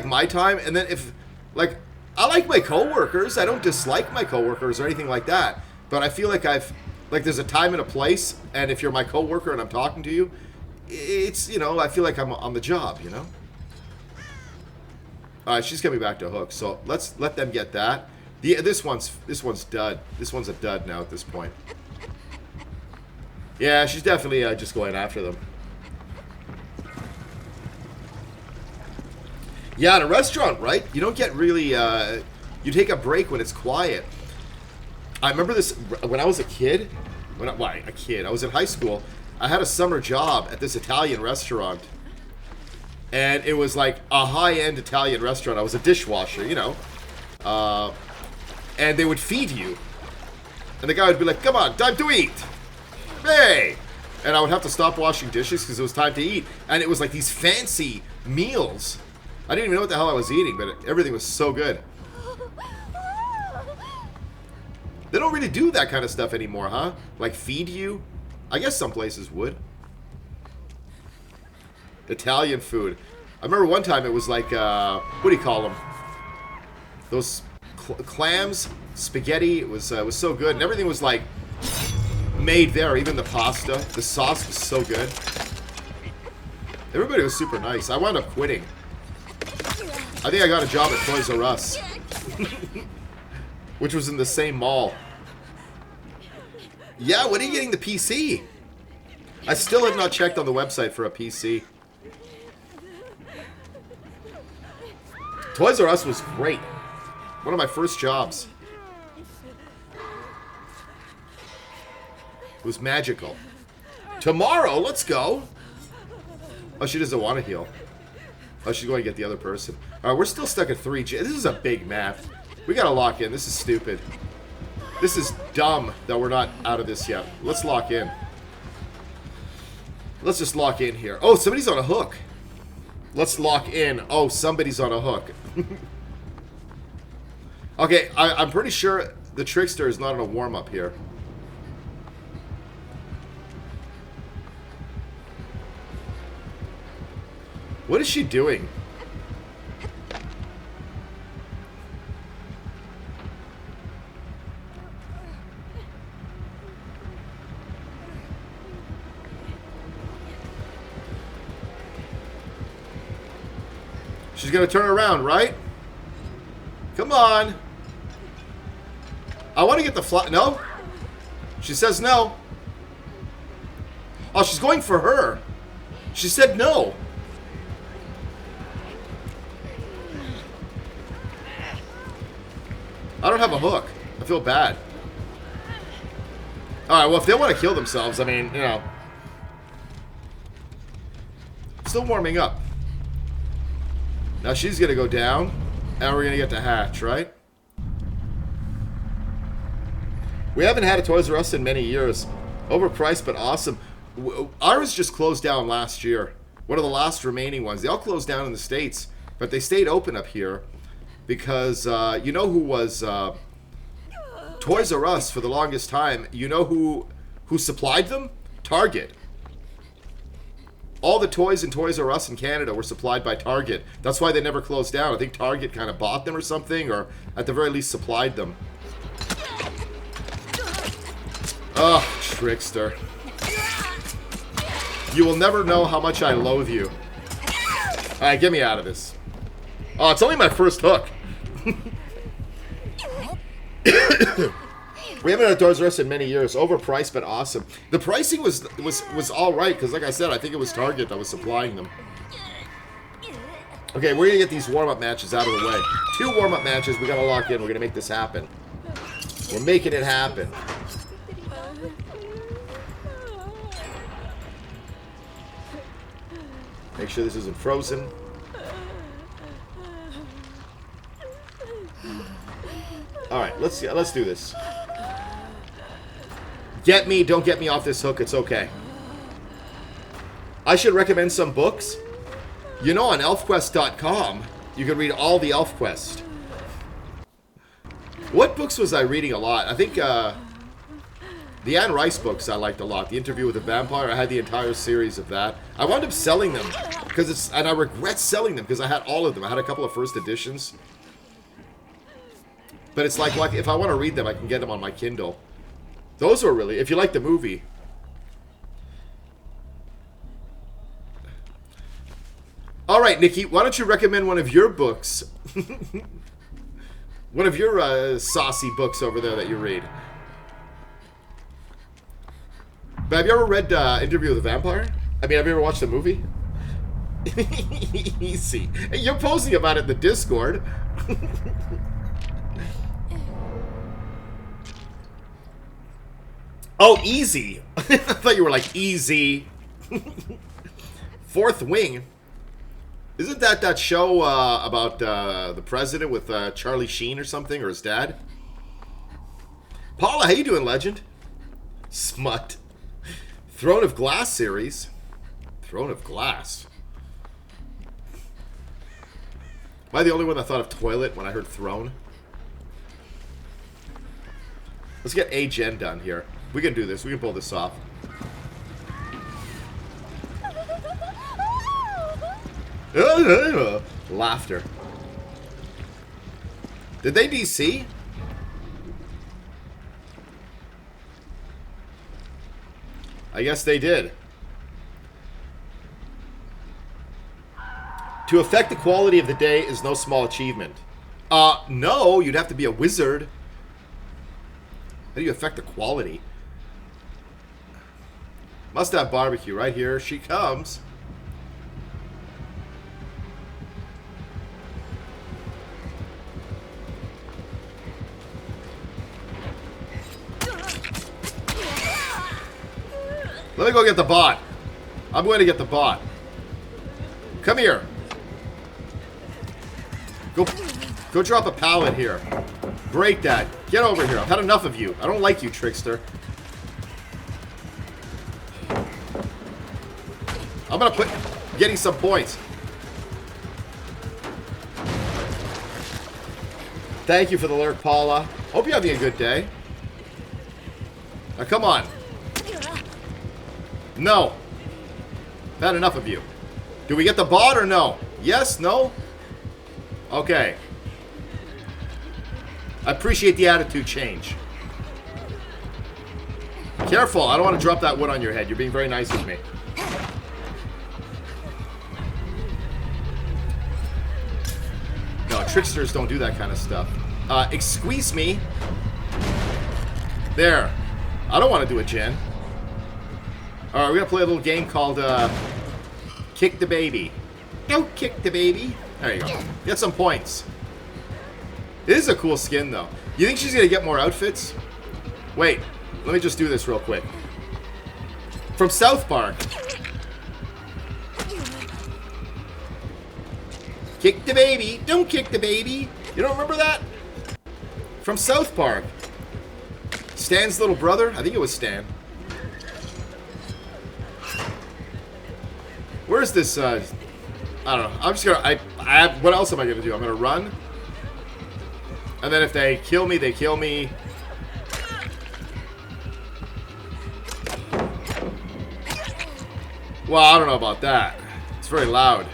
my time. And then if, like, I like my coworkers. I don't dislike my coworkers or anything like that. But I feel like I've Like, there's a time and a place, and if you're my coworker and I'm talking to you, it's, you know, I feel like I'm on the job, you know? Alright, she's coming back to hook, so let's let them get that. This one's dud. This one's a dud now at this point. Yeah, she's definitely just going after them. Yeah, in a restaurant, right? You don't get really, you take a break when it's quiet. I remember this when I was a kid. I was in high school. I had a summer job at this Italian restaurant. And it was like a high-end Italian restaurant. I was a dishwasher, you know. And they would feed you. And the guy would be like, come on, time to eat. Hey! And I would have to stop washing dishes because it was time to eat. And it was like these fancy meals. I didn't even know what the hell I was eating, but everything was so good. They don't really do that kind of stuff anymore, huh? Like feed you? I guess some places would. Italian food. I remember one time it was like, what do you call them? Those clams, spaghetti. It was so good, and everything was like made there. Even the pasta, the sauce was so good. Everybody was super nice. I wound up quitting. I think I got a job at Toys R Us, which was in the same mall. Yeah, when are you getting the PC? I still have not checked on the website for a PC. Toys R Us was great. One of my first jobs. It was magical. Tomorrow, let's go. Oh, she doesn't want to heal. Oh, she's going to get the other person. Alright, we're still stuck at 3G. This is a big map. We gotta lock in. This is stupid. This is dumb that we're not out of this yet. Let's lock in. Let's just lock in here. Oh, somebody's on a hook. Let's lock in. Oh, somebody's on a hook. Okay, I'm pretty sure the trickster is not on a warm-up here. What is she doing? She's gonna turn around, right? Come on. I want to get the fly. No? She says no. Oh, she's going for her. She said no. I don't have a hook. I feel bad. Alright, well, if they want to kill themselves, I mean, you know. Still warming up. Now she's going to go down, and we're going to get to hatch, right? We haven't had a Toys R Us in many years. Overpriced, but awesome. Ours just closed down last year. One of the last remaining ones. They all closed down in the States, but they stayed open up here because, you know who was Toys R Us for the longest time? You know who supplied them? Target. All the toys in Toys R Us in Canada were supplied by Target. That's why they never closed down. I think Target kind of bought them or something, or at the very least supplied them. Oh, trickster. You will never know how much I loathe you. Alright, get me out of this. Oh, it's only my first hook. We haven't had Toys R Us in many years. Overpriced, but awesome. The pricing was all right, because like I said, I think it was Target that was supplying them. Okay, we're going to get these warm-up matches out of the way. 2 warm-up matches. We got to lock in. We're going to make this happen. We're making it happen. Make sure this isn't frozen. Alright, let's do this. Get me, don't get me off this hook, it's okay. I should recommend some books. You know, on elfquest.com, you can read all the ElfQuest. What books was I reading a lot? I think, the Anne Rice books I liked a lot. The Interview with the Vampire, I had the entire series of that. I wound up selling them, and I regret selling them, because I had all of them. I had a couple of first editions. But it's like if I want to read them, I can get them on my Kindle. Those were really, if you like the movie. All right, Nikki, why don't you recommend one of your books? One of your saucy books over there that you read. But have you ever read Interview with a Vampire? I mean, have you ever watched the movie? Easy. Hey, you're posting about it in the Discord. Oh, easy. I thought you were like, easy. Fourth Wing. Isn't that show about the president with Charlie Sheen or something, or his dad? Paula, how you doing, legend? Smut. Throne of Glass series. Throne of Glass. Am I the only one that thought of toilet when I heard throne? Let's get a gen done here. We can do this. We can pull this off. Laughter. Did they DC? I guess they did. To affect the quality of the day is no small achievement. No, you'd have to be a wizard. How do you affect the quality? Must have barbecue right here. She comes. Let me go get the bot. I'm going to get the bot. Come here. Go drop a pallet here. Break that. Get over here. I've had enough of you. I don't like you, trickster. I'm gonna put getting some points. Thank you for the lurk, Paula. Hope you're having a good day. Now come on. No. I've had enough of you. Do we get the bot or no? Yes? No? Okay. I appreciate the attitude change. Careful, I don't want to drop that wood on your head. You're being very nice with me. No, tricksters don't do that kind of stuff. Excuse me. There. I don't want to do a gen. Alright, we're going to play a little game called Kick the Baby. Don't kick the baby. There you go. Get some points. It is a cool skin, though. You think she's going to get more outfits? Wait. Let me just do this real quick. From South Park. Kick the baby. Don't kick the baby. You don't remember that? From South Park. Stan's little brother? I think it was Stan. Where's this, I don't know. I'm just gonna, what else am I gonna do? I'm gonna run. And then if they kill me, they kill me. Well, I don't know about that. It's very loud.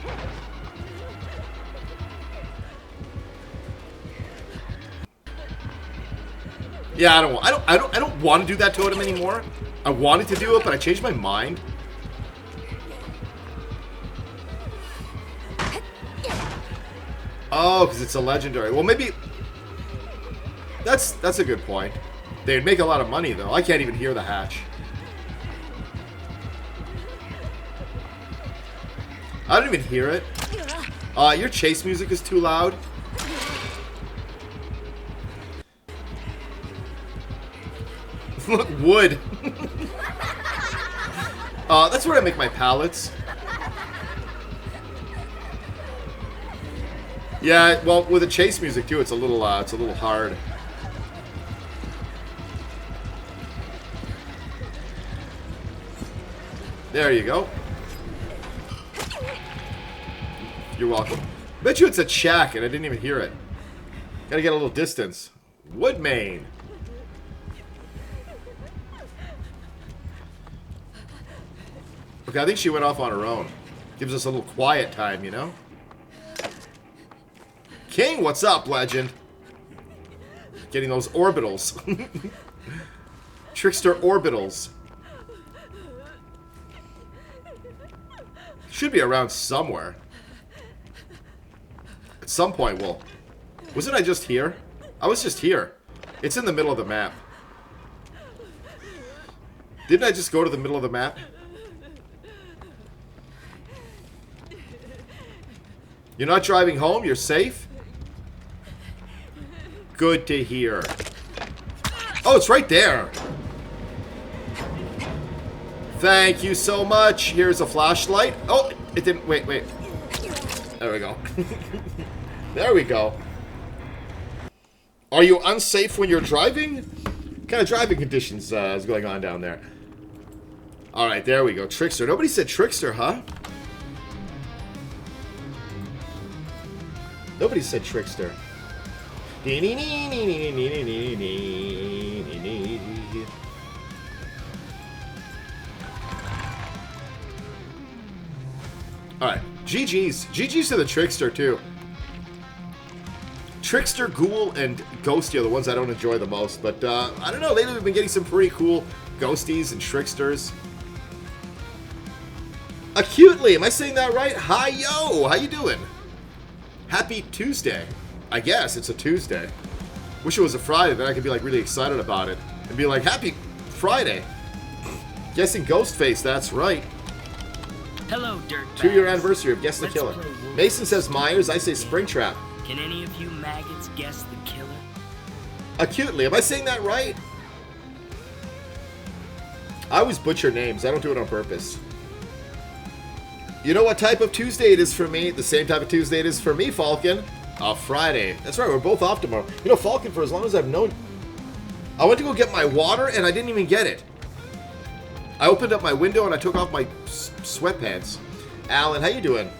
Yeah, I don't want to do that totem anymore. I wanted to do it, but I changed my mind. Oh, because it's a legendary. Well, maybe that's a good point. They'd make a lot of money though. I can't even hear the hatch. I don't even hear it. Your chase music is too loud. Look, wood. That's where I make my pallets. Yeah, well, with the chase music too, it's a little hard. There you go. You're welcome. Bet you it's a shack and I didn't even hear it. Gotta get a little distance. Woodmane. Okay, I think she went off on her own. Gives us a little quiet time, you know? King, what's up, legend? Getting those orbitals. Trickster Orbitals. Should be around somewhere. At some point, well... Wasn't I just here? I was just here. It's in the middle of the map. Didn't I just go to the middle of the map? You're not driving home? You're safe? Good to hear. Oh, it's right there. Thank you so much. Here's a flashlight. Oh, it didn't. Wait. There we go. There we go. Are you unsafe when you're driving? What kind of driving conditions is going on down there? Alright, there we go. Trickster. Nobody said Trickster, huh? Nobody said Trickster. Alright. GG's. GG's to the Trickster, too. Trickster, Ghoul, and Ghosty are the ones I don't enjoy the most. But, I don't know. Lately we've been getting some pretty cool Ghosties and Tricksters. Acutely. Am I saying that right? Hi, yo. How you doing? Happy Tuesday. I guess it's a Tuesday. Wish it was a Friday, then I could be like really excited about it. And be like, happy Friday. Guessing Ghostface, that's right. Hello, Dirt 2-year anniversary of Guess the Killer. Mason says Myers, I say Springtrap. Can any of you maggots guess the killer? Acutely, am I saying that right? I always butcher names, I don't do it on purpose. You know what type of Tuesday it is for me? The same type of Tuesday it is for me, Falcon. Friday. That's right, we're both off tomorrow. You know, Falcon, for as long as I've known... I went to go get my water, and I didn't even get it. I opened up my window, and I took off my sweatpants. Alan, how you doing?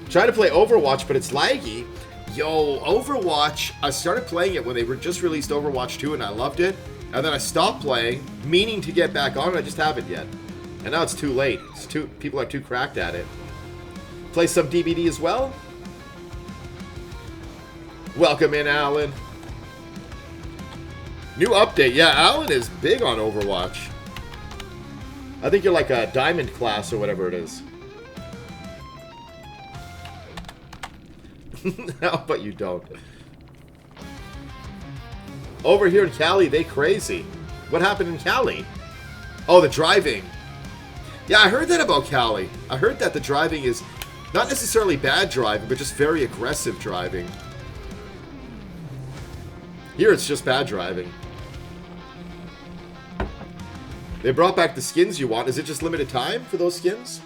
Trying to play Overwatch, but it's laggy. Yo, Overwatch, I started playing it when they just released Overwatch 2, and I loved it. And then I stopped playing, meaning to get back on, and I just haven't yet. And now it's too late. People are too cracked at it. Play some DBD as well? Welcome in, Alan. New update. Yeah, Alan is big on Overwatch. I think you're like a diamond class or whatever it is. How about you don't? Over here in Cali, they crazy. What happened in Cali? Oh, the driving. Yeah, I heard that about Cali. I heard that the driving is not necessarily bad driving, but just very aggressive driving. Here it's just bad driving. They brought back the skins you want. Is it just limited time for those skins?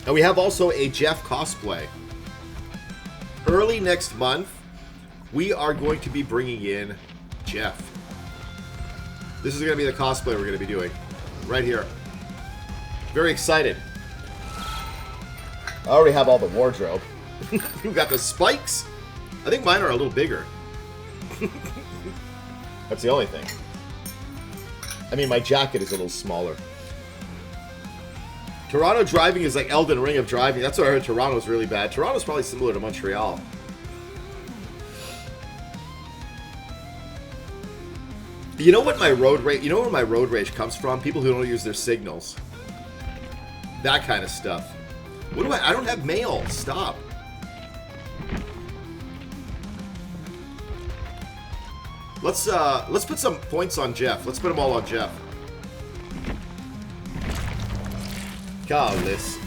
And we have also a Jeff cosplay. Early next month, we are going to be bringing in Jeff. This is going to be the cosplay we're going to be doing. Right here. Very excited. I already have all the wardrobe. We've got the spikes. I think mine are a little bigger. That's the only thing. I mean, my jacket is a little smaller. Toronto driving is like Elden Ring of driving. That's what I heard. Toronto's really bad. Toronto's probably similar to Montreal. You know what my road rage? You know where my road rage comes from? People who don't use their signals. That kind of stuff. What do I don't have mail. Stop. Let's put some points on Jeff. Let's put them all on Jeff. Carlos.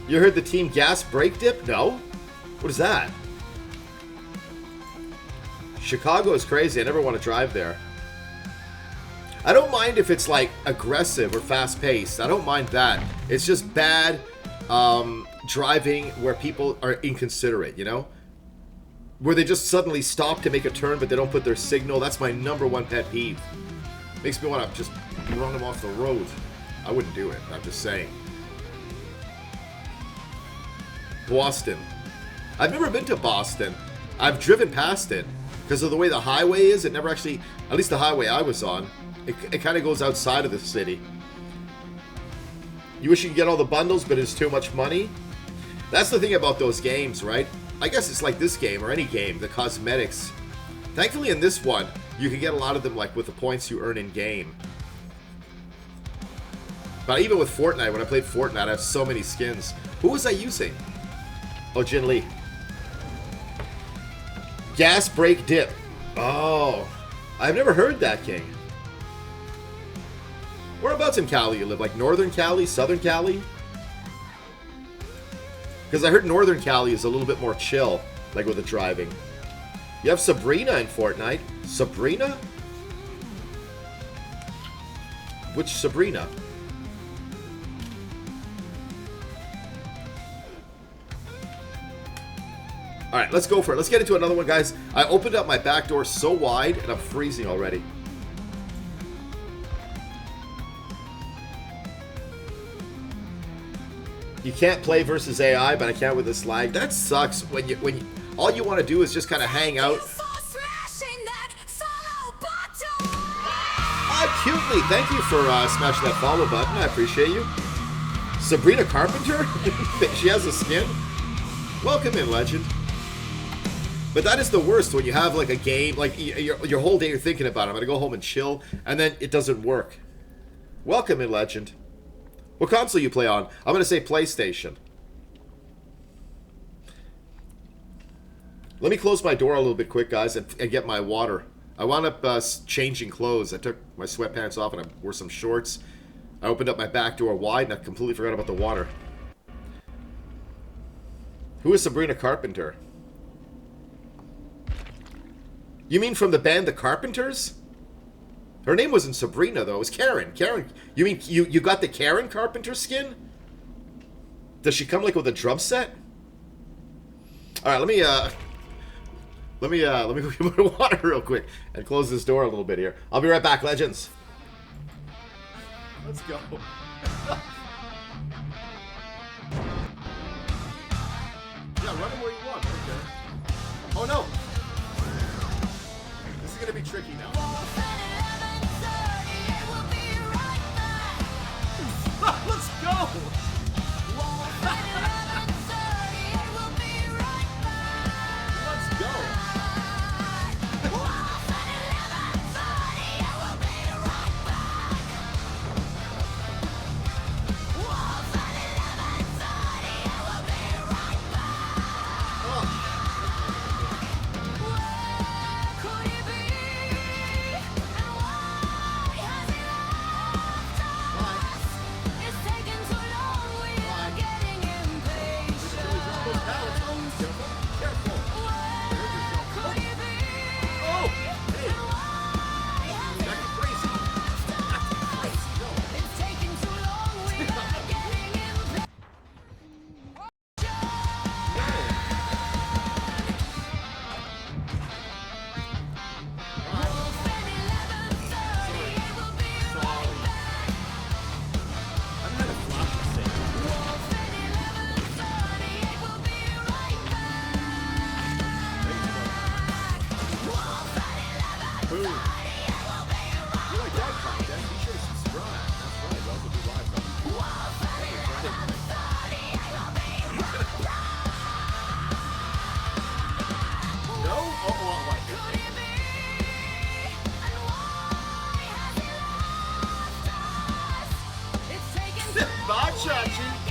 You heard the Team Gas brake dip? No? What is that? Chicago is crazy. I never want to drive there. I don't mind if it's like aggressive or fast paced. I don't mind that. It's just bad driving where people are inconsiderate, you know? Where they just suddenly stop to make a turn but they don't put their signal. That's my #1 pet peeve. Makes me want to just run them off the road. I wouldn't do it. I'm just saying. Boston. I've never been to Boston. I've driven past it. Because of the way the highway is, it never actually... At least the highway I was on. It kind of goes outside of the city. You wish you could get all the bundles, but it's too much money? That's the thing about those games, right? I guess it's like this game or any game, the cosmetics. Thankfully in this one, you can get a lot of them like with the points you earn in game. But even with Fortnite, when I played Fortnite, I have so many skins. Who was I using? Oh, Jin Lee. Gas brake dip. Oh, I've never heard that, King. Whereabouts in Cali you live? Like Northern Cali, Southern Cali? Because I heard Northern Cali is a little bit more chill, like with the driving. You have Sabrina in Fortnite. Sabrina? Which Sabrina? Alright, let's go for it. Let's get into another one, guys. I opened up my back door so wide, and I'm freezing already. You can't play versus AI, but I can with this lag. That sucks when you all you want to do is just kind of hang out. Cutely, thank you for smashing that follow button. I appreciate you. Sabrina Carpenter? She has a skin? Welcome in, legend. But that is the worst when you have like a game, like your whole day you're thinking about it. I'm going to go home and chill, and then it doesn't work. Welcome in, legend. What console you play on? I'm going to say PlayStation. Let me close my door a little bit quick, guys, and get my water. I wound up changing clothes. I took my sweatpants off and I wore some shorts. I opened up my back door wide and I completely forgot about the water. Who is Sabrina Carpenter? You mean from the band The Carpenters? Her name wasn't Sabrina, though. It was Karen. Karen. You mean you got the Karen Carpenter skin? Does she come like with a drum set? All right, let me go get my water real quick and close this door a little bit here. I'll be right back, legends. Let's go. Yeah, run them where you want. Okay. Oh no! This is gonna be tricky now. Let's go! Let's go!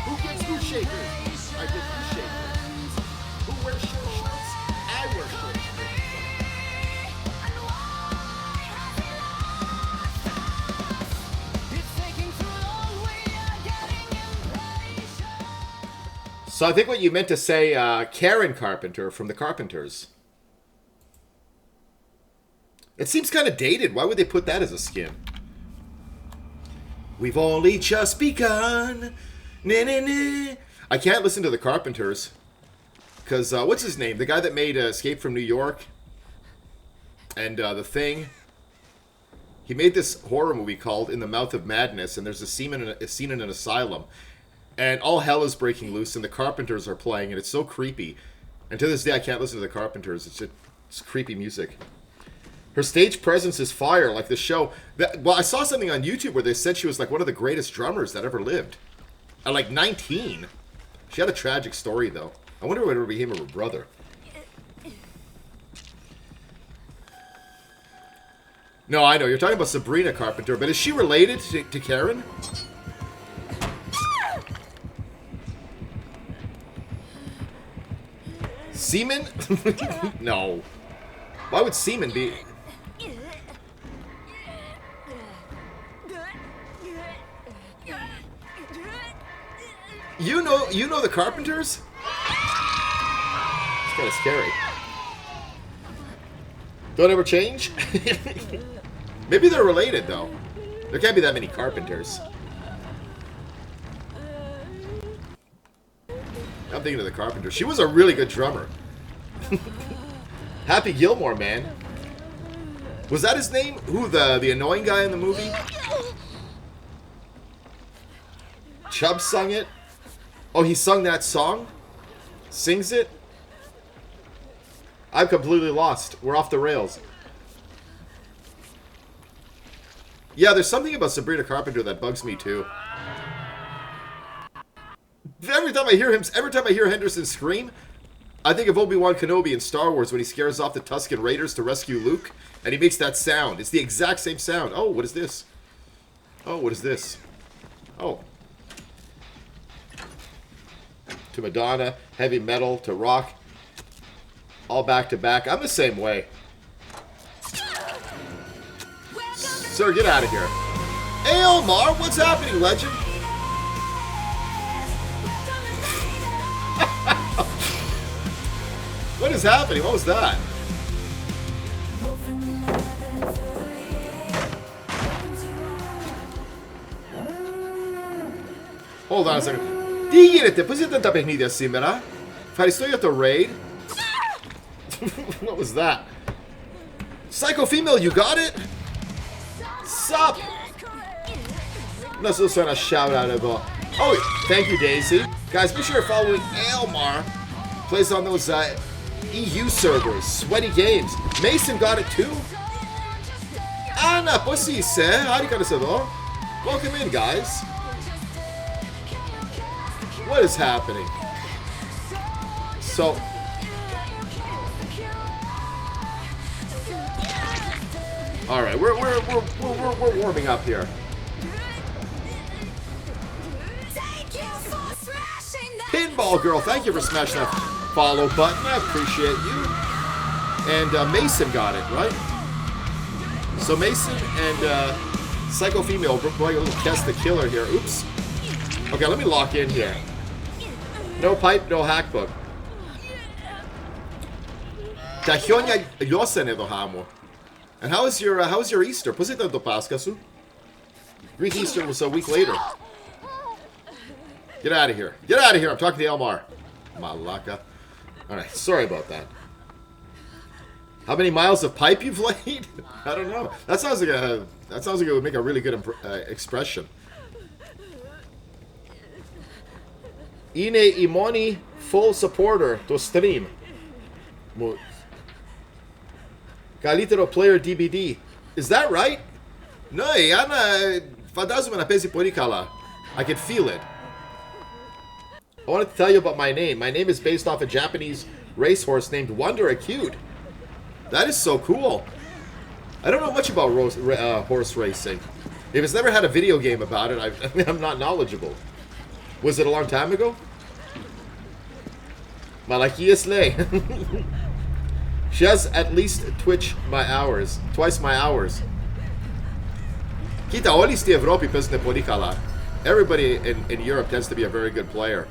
Who gets who shakers? I get who shakers. Who wears short shorts? I wear short shorts. So I think what you meant to say, Karen Carpenter from The Carpenters. It seems kind of dated. Why would they put that as a skin? We've only just begun. Nah, nah, nah. I can't listen to The Carpenters. Because, what's his name? The guy that made Escape from New York. And The Thing. He made this horror movie called In the Mouth of Madness. And there's a scene in an asylum. And all hell is breaking loose. And the Carpenters are playing. And it's so creepy. And to this day, I can't listen to the Carpenters. It's creepy music. Her stage presence is fire, like the show. Well, I saw something on YouTube where they said she was like one of the greatest drummers that ever lived. At like 19. She had a tragic story, though. I wonder what became of her brother. No, I know. You're talking about Sabrina Carpenter, but is she related to Karen? Seaman? No. Why would Seaman be... You know the Carpenters? It's kind of scary. Don't ever change? Maybe they're related, though. There can't be that many Carpenters. I'm thinking of the Carpenters. She was a really good drummer. Happy Gilmore, man. Was that his name? Who, the annoying guy in the movie? Chubb sung it? Oh, he sung that song? Sings it? I'm completely lost. We're off the rails. Yeah, there's something about Sabrina Carpenter that bugs me too. Every time I hear Henderson scream, I think of Obi-Wan Kenobi in Star Wars when he scares off the Tusken Raiders to rescue Luke, and he makes that sound. It's the exact same sound. Oh, what is this? Oh, what is this? Oh. To Madonna, heavy metal, to rock. All back to back. I'm the same way. Sir, get out of here. Hey, Omar, what's happening, legend? What is happening? What was that? Hold on a second. Τι γίνεται, πώς ήταν τα παιχνίδια σήμερα? Ευχαριστώ για το raid. What was that? Psycho Female, you got it? Sup? Let's send a shout out about. Oh, thank you, Daisy. Guys, be sure you're following Elmar. Plays on those EU servers. Sweaty games. Mason got it too. Anna, pussy, sir. Arigato. Welcome in, guys. What is happening? So. All right, we're warming up here. Pinball Girl, thank you for smashing that follow button. I appreciate you. And Mason got it, right? So Mason and Psycho Female, we're going a little Test the Killer here. Oops. Okay, let me lock in here. No pipe, no hack book. Tahyonya Yosen edo hamo. And how was your Easter? Pusita do Paskasu? Greek Easter was a week later. Get out of here. Get out of here. I'm talking to Elmar. Malaka. Alright, sorry about that. How many miles of pipe you've laid? I don't know. That sounds like it would make a really good expression. Ine Imoni, full supporter to stream. Kalitero player DBD. Is that right? No, Ana fantazma na pesi porikala. I can feel it. I wanted to tell you about my name. My name is based off a Japanese racehorse named Wonder Acute. That is so cool. I don't know much about horse racing. If it's never had a video game about it, I'm not knowledgeable. Was it a long time ago? Malakia Slay. She has at least twice my hours. Kita olisti Evropi pesne ponikala. Everybody in Europe tends to be a very good player.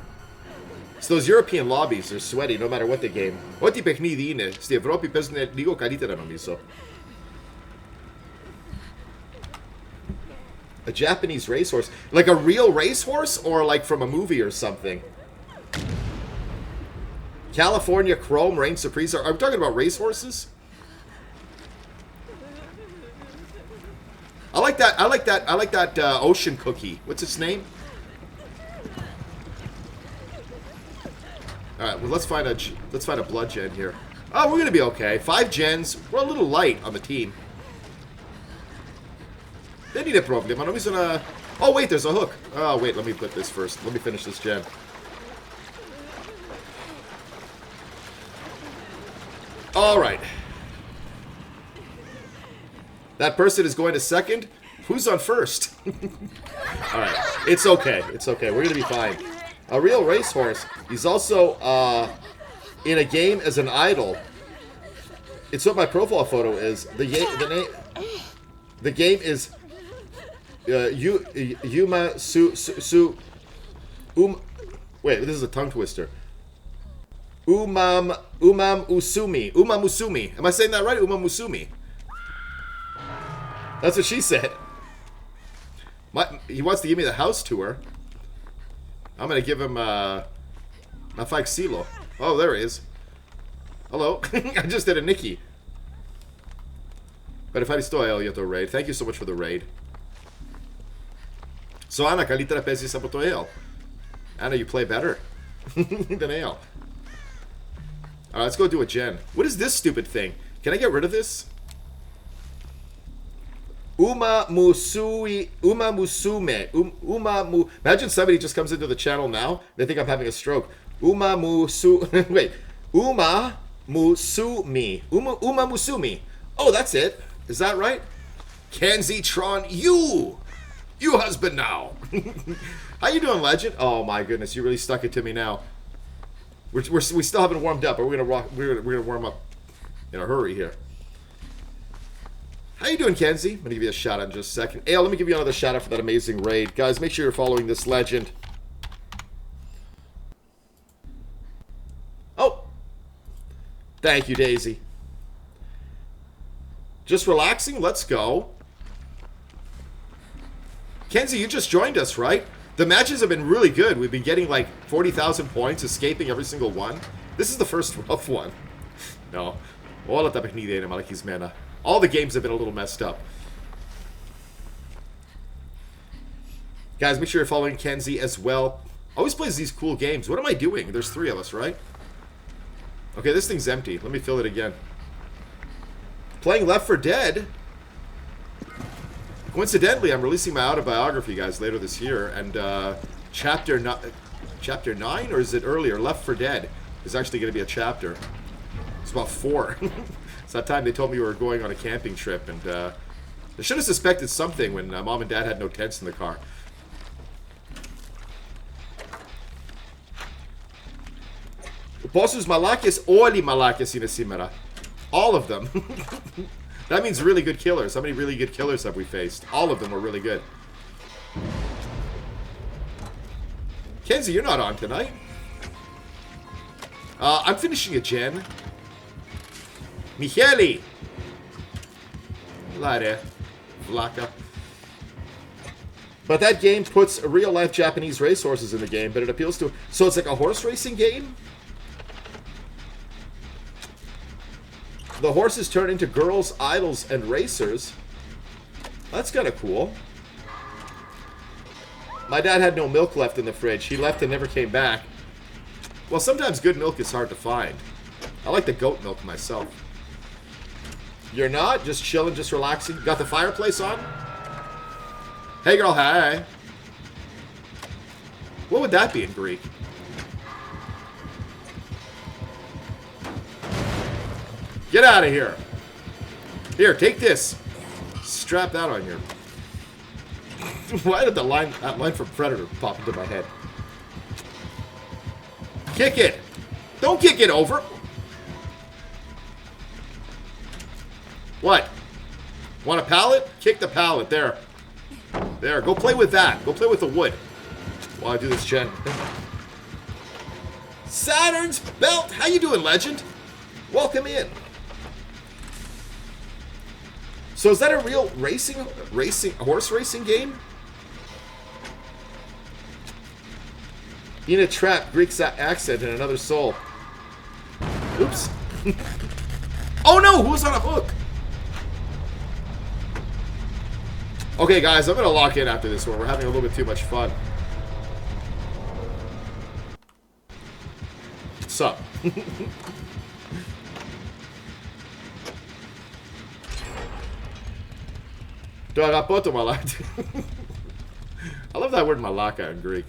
So those European lobbies are sweaty no matter what the game. Ό,τι παιχνίδι είναι, στη Ευρώπη παίζουν λίγο καλύτερα νομίζω. A Japanese racehorse. Like a real racehorse or like from a movie or something? California Chrome Reign Surprise. Are we talking about racehorses? I like that ocean cookie. What's its name? All right, well let's find a blood gen here. Oh, we're gonna be okay. 5 gens. We're a little light on the team. They need a problem. Oh wait, there's a hook. Oh wait, let me put this first. Let me finish this gen. All right. That person is going to second. Who's on first? Alright. It's okay. It's okay. We're going to be fine. A real racehorse. He's also in a game as an idol. It's what my profile photo is. The game is Yuma wait, this is a tongue twister. Umamusumi. Am I saying that right? Umamusumi. That's what she said. He wants to give me the house tour. I'm gonna give him a Silo. Oh, there he is. Hello. I just did a Nikki. But if I still to raid. Thank you so much for the raid. So Anna, kalita na pesi sa Potoel. Anna, you play better than Ale. Alright, let's go do a gen. What is this stupid thing? Can I get rid of this? Umamusume. Imagine somebody just comes into the channel now. They think I'm having a stroke. Wait. Umamusumi. Oh, that's it. Is that right? Kenzie-tron, you husband now. How you doing, Legend? Oh my goodness, you really stuck it to me now. We still haven't warmed up, but we're gonna warm up in a hurry here. How you doing, Kenzie? I'm gonna give you a shout out in just a second. Ale, let me give you another shout out for that amazing raid, guys. Make sure you're following this legend. Oh, thank you, Daisy. Just relaxing? Let's go. Kenzie, you just joined us, right? The matches have been really good. We've been getting like 40,000 points, escaping every single one. This is the first rough one. No. All the games have been a little messed up. Guys, make sure you're following Kenzie as well. Always plays these cool games. What am I doing? There's 3 of us, right? Okay, this thing's empty. Let me fill it again. Playing Left 4 Dead. Coincidentally, I'm releasing my autobiography, guys, later this year, and chapter 9, or is it earlier? Left 4 Dead is actually going to be a chapter. It's about 4. It's that time they told me we were going on a camping trip, and they should have suspected something when Mom and Dad had no tents in the car. Bosses malakis, oli malakis inasimera. All of them. That means really good killers. How many really good killers have we faced? All of them were really good. Kenzie, you're not on tonight. I'm finishing a gen. Micheli! Lare. Vlaka. But that game puts real-life Japanese racehorses in the game, but it appeals to... So it's like a horse racing game? The horses turn into girls, idols, and racers. That's kind of cool. My dad had no milk left in the fridge. He left and never came back. Well, sometimes good milk is hard to find. I like the goat milk myself. You're not? Just chilling, just relaxing? Got the fireplace on? Hey, girl, hey. What would that be in Greek? Get out of here. Here, take this. Strap that on your... Why did that line from Predator pop into my head? Kick it. Don't kick it over. What? Want a pallet? Kick the pallet. There. There. Go play with that. Go play with the wood. While I do this, Jen. Saturn's Belt. How you doing, Legend? Welcome in. So is that a real horse racing game? In a trap, Greek accent and another soul. Oops. Oh no, who's on a hook? Okay guys, I'm gonna lock in after this one. We're having a little bit too much fun. Sup? I love that word malaka in Greek.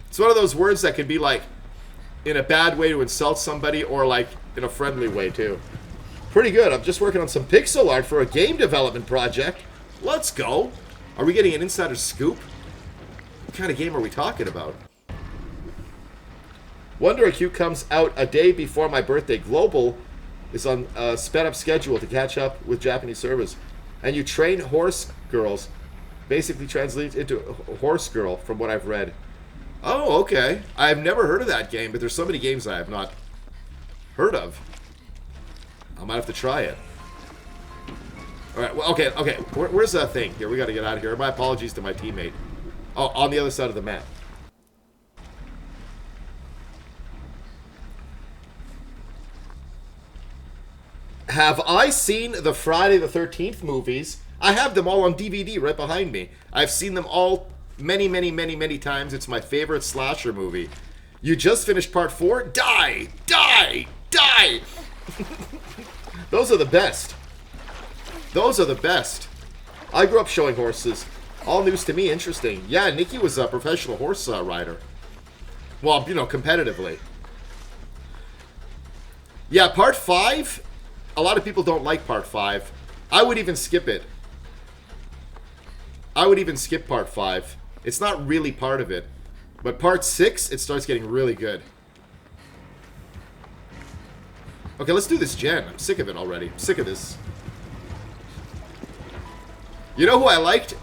It's one of those words that can be like in a bad way to insult somebody or like in a friendly way too. Pretty good. I'm just working on some pixel art for a game development project. Let's go. Are we getting an insider scoop? What kind of game are we talking about? Wonder IQ comes out a day before my birthday. Global is on a sped up schedule to catch up with Japanese servers. And you train horse girls. Basically translates into horse girl from what I've read. Oh, okay. I've never heard of that game, but there's so many games I have not heard of. I might have to try it. Alright, well, okay. Where's that thing? Here, we gotta get out of here. My apologies to my teammate. Oh, on the other side of the map. Have I seen the Friday the 13th movies? I have them all on DVD right behind me. I've seen them all many times. It's my favorite slasher movie. You just finished part 4? Die! Die! Die! Those are the best. Those are the best. I grew up showing horses. All news to me, interesting. Yeah, Nikki was a professional horse rider. Well, you know, competitively. Yeah, part 5, a lot of people don't like part 5. I would even skip it. I would even skip part 5. It's not really part of it. But part 6, it starts getting really good. Okay, let's do this gen. I'm sick of it already. I'm sick of this. You know who I liked?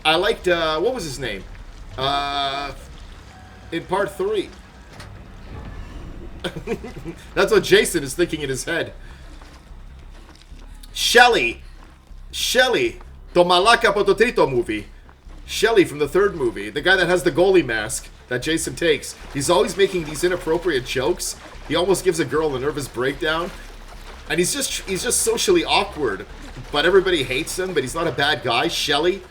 I liked, what was his name? In part 3. That's what Jason is thinking in his head. Shelly. The Malaka Pototrito movie. Shelly from the 3rd movie. The guy that has the goalie mask that Jason takes. He's always making these inappropriate jokes. He almost gives a girl a nervous breakdown. And he's just socially awkward. But everybody hates him, but he's not a bad guy. Shelly.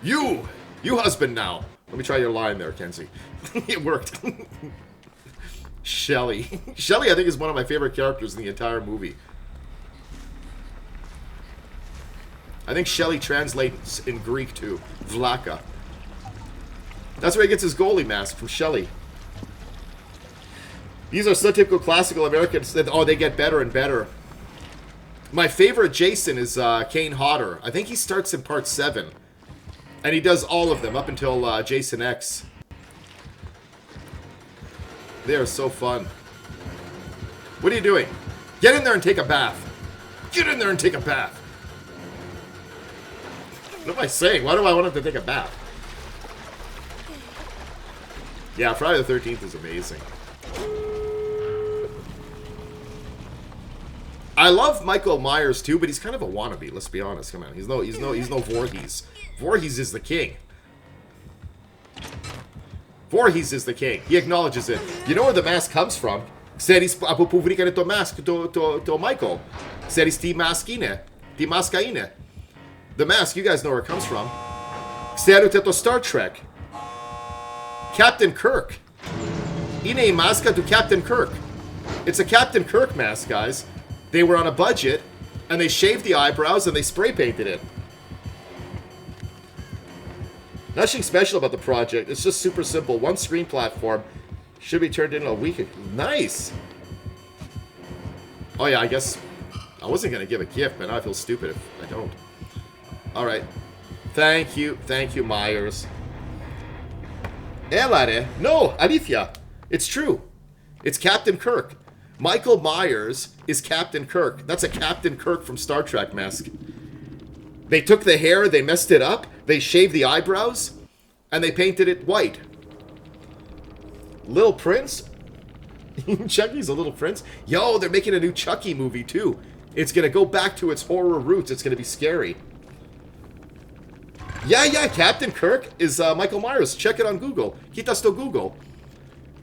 You husband now. Let me try your line there, Kenzie. It worked. Shelly. Shelly, I think, is one of my favorite characters in the entire movie. I think Shelly translates in Greek too. Vlaka. That's where he gets his goalie mask, from Shelly. These are so typical classical Americans that, oh, they get better and better. My favorite Jason is Kane Hodder. I think he starts in part 7. And he does all of them up until Jason X. They are so fun. What are you doing? Get in there and take a bath. Get in there and take a bath. What am I saying? Why do I want him to take a bath? Yeah, Friday the 13th is amazing. I love Michael Myers too, but he's kind of a wannabe. Let's be honest. Come on, he's no Voorhees. Voorhees is the king. Voorhees is the king. He acknowledges it. You know where the mask comes from? Seris apupublica nito mask to Michael. Seris ti maskine. Ti maskaine. The mask, you guys know where it comes from. Seru teto Star Trek. Captain Kirk. Ine maska to Captain Kirk. It's a Captain Kirk mask, guys. They were on a budget, and they shaved the eyebrows, and they spray painted it. Nothing special about the project. It's just super simple. One screen platform. Should be turned in a week. Nice! Oh yeah, I guess I wasn't going to give a gift, but now I feel stupid if I don't. Alright. Thank you, Myers. Elare. No, Alicia. It's true. It's Captain Kirk. Michael Myers is Captain Kirk. That's a Captain Kirk from Star Trek mask. They took the hair, they messed it up, they shaved the eyebrows, and they painted it white. Little Prince? Chucky's a Little Prince? Yo, they're making a new Chucky movie too. It's gonna go back to its horror roots. It's gonna be scary. Yeah, Captain Kirk is Michael Myers. Check it on Google. Kita sto Google.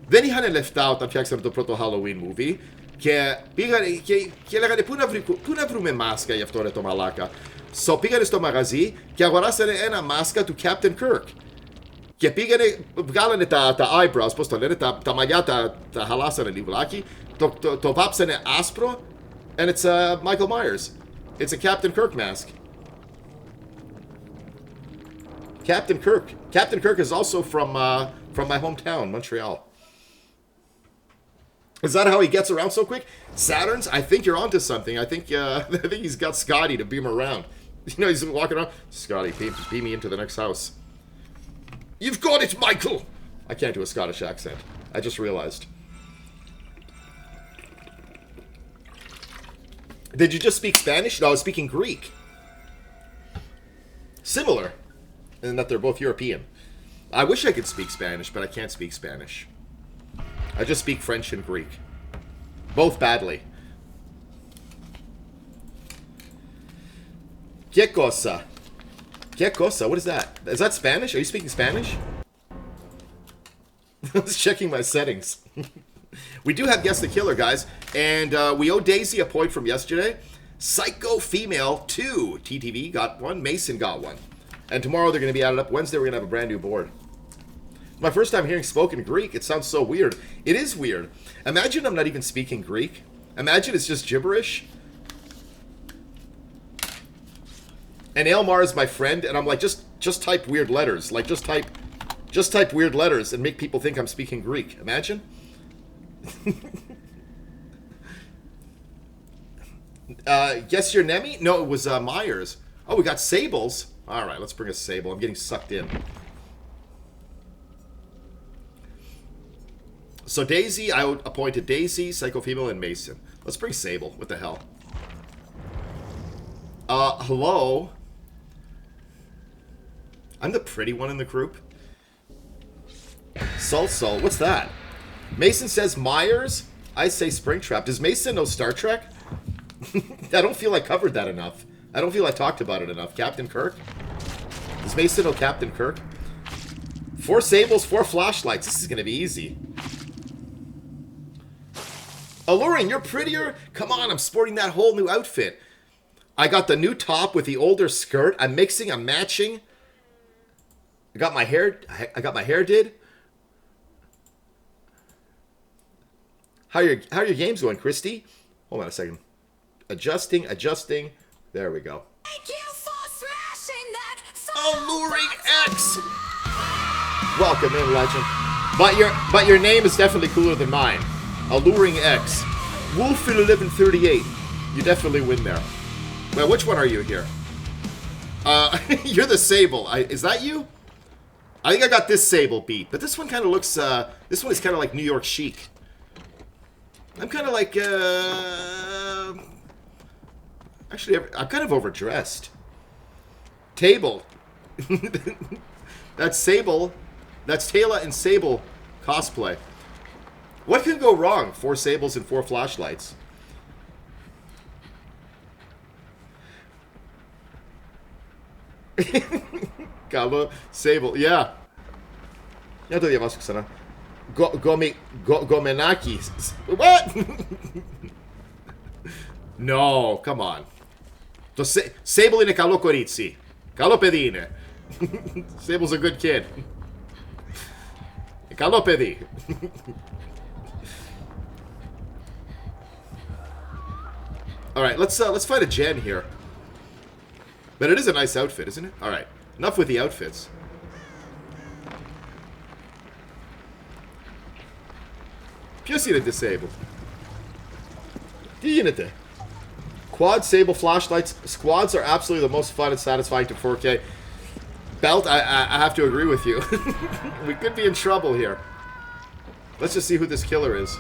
Then he had left out ang check do proto Halloween movie. Ke lagane puna vrume maska yaftore to malaka. So pigane sto magazi, ke agora sene ena maska to Captain Kirk. Ke pigane galane ta eyebrows, posto lene ta magliata ta halasane li vlaki, to papsene aspro, and it's Michael Myers. It's a Captain Kirk mask. Captain Kirk. Captain Kirk is also from my hometown, Montreal. Is that how he gets around so quick? Saturn's, I think you're onto something. I think I think he's got Scotty to beam around. You know, he's walking around. Scotty, beam me into the next house. You've got it, Michael! I can't do a Scottish accent. I just realized. Did you just speak Spanish? No, I was speaking Greek. Similar, in that they're both European. I wish I could speak Spanish, but I can't speak Spanish. I just speak French and Greek. Both badly. Que cosa? Que cosa? What is that? Is that Spanish? Are you speaking Spanish? I was checking my settings. We do have Guess the Killer, guys. And we owe Daisy a point from yesterday. Psycho Female 2. TTV got one. Mason got one. And tomorrow they're going to be added up. Wednesday we're going to have a brand new board. My first time hearing spoken Greek. It sounds so weird. It is weird. Imagine I'm not even speaking Greek. Imagine it's just gibberish. And Elmar is my friend, and I'm like, just type weird letters. Like, just type weird letters and make people think I'm speaking Greek. Imagine. Guess your Nemi? No, it was Myers. Oh, we got Sables. All right, let's bring a Sable. I'm getting sucked in. So Daisy, I appointed Daisy, Psycho Female, and Mason. Let's bring Sable. What the hell? Hello? I'm the pretty one in the group. Sol. What's that? Mason says Myers. I say Springtrap. Does Mason know Star Trek? I don't feel I covered that enough. I don't feel I talked about it enough. Captain Kirk? Does Mason know Captain Kirk? 4 Sables, 4 flashlights. This is going to be easy. Alluring, you're prettier? Come on, I'm sporting that whole new outfit. I got the new top with the older skirt. I'm mixing, I'm matching. I got my hair did. How are your games going, Christy? Hold on a second. Adjusting. There we go. Thank you for smashing that. Alluring X. Welcome in, legend. But your name is definitely cooler than mine. Alluring X. Wolf in 1138. You definitely win there. Well, which one are you here? You're the Sable. Is that you? I think I got this Sable beat, but this one kind of looks. This one is kind of like New York chic. I'm kind of like. Actually, I'm kind of overdressed. Table. That's Sable. That's Taylor and Sable cosplay. What could go wrong? 4 Sables and 4 flashlights. Galo, Sable, yeah. Ja to je vas kusana. Gomenaki. What? No, come on. To Sable in a Kalokorizi. Kalopedine. Sable's a good kid. Kalopedi. All right, let's find a Jen here. But it is a nice outfit, isn't it? All right, enough with the outfits. Piacere disabled. Dinete. Quad Sable flashlights. Squads are absolutely the most fun and satisfying to 4K. Belt, I have to agree with you. We could be in trouble here. Let's just see who this killer is.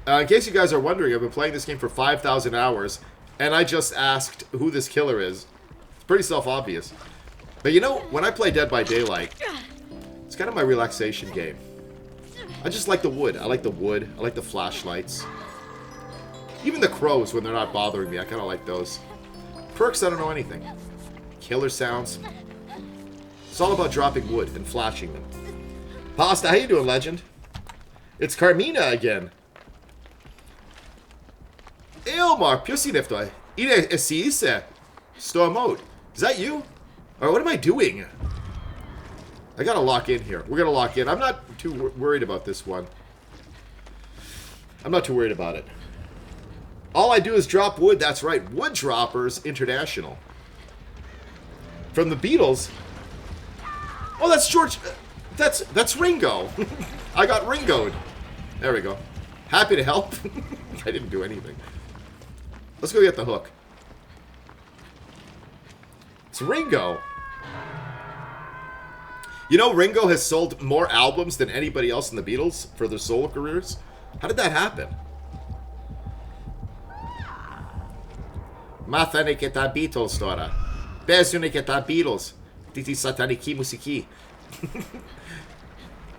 In case you guys are wondering, I've been playing this game for 5,000 hours, and I just asked who this killer is. It's pretty self-obvious. But you know, when I play Dead by Daylight, it's kind of my relaxation game. I just like the wood. I like the wood. I like the flashlights. Even the crows, when they're not bothering me, I kind of like those. Perks, I don't know anything. Killer sounds. It's all about dropping wood and flashing them. Pasta, how you doing, legend? It's Carmina again. Elmar, Piosinefto. Ire Esise. Storm mode. Is that you? Or what am I doing? I gotta lock in here. We're gonna lock in. I'm not too worried about this one. I'm not too worried about it. All I do is drop wood. That's right. Wood Droppers International. From the Beatles. Oh, that's George. That's Ringo. I got Ringo'd. There we go. Happy to help. I didn't do anything. Let's go get the hook. It's Ringo. You know, Ringo has sold more albums than anybody else in the Beatles for their solo careers. How did that happen? Mathane que ta Beatles, Dora. Bezune que ta Beatles. Titi sataniki musiki.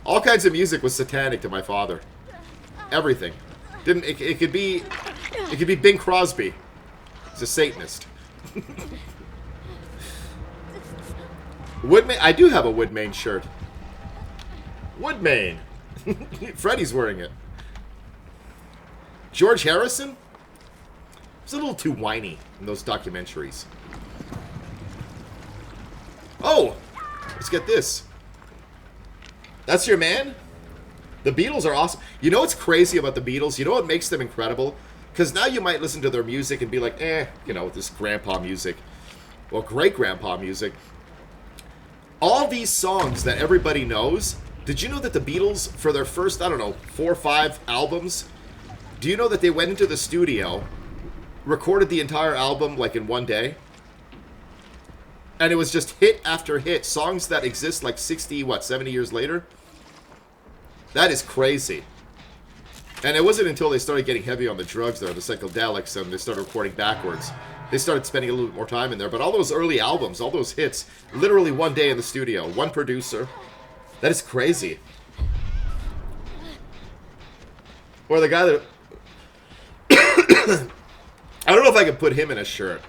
All kinds of music was satanic to my father. Everything. It could be Bing Crosby. He's a Satanist. Woodmain. I do have a Woodmain shirt. Woodmain. Freddie's wearing it. George Harrison? He's a little too whiny in those documentaries. Oh! Let's get this. That's your man? The Beatles are awesome. You know what's crazy about the Beatles? You know what makes them incredible? Because now you might listen to their music and be like, you know, this grandpa music. Well, great-grandpa music. All these songs that everybody knows, did you know that the Beatles, for their first, I don't know, 4 or 5 albums, do you know that they went into the studio, recorded the entire album, like, in one day? And it was just hit after hit, songs that exist, like, 70 years later? That is crazy. And it wasn't until they started getting heavy on the drugs, the psychedelics, and they started recording backwards. They started spending a little bit more time in there. But all those early albums, all those hits, literally one day in the studio, one producer. That is crazy. Or the guy that... I don't know if I could put him in a shirt.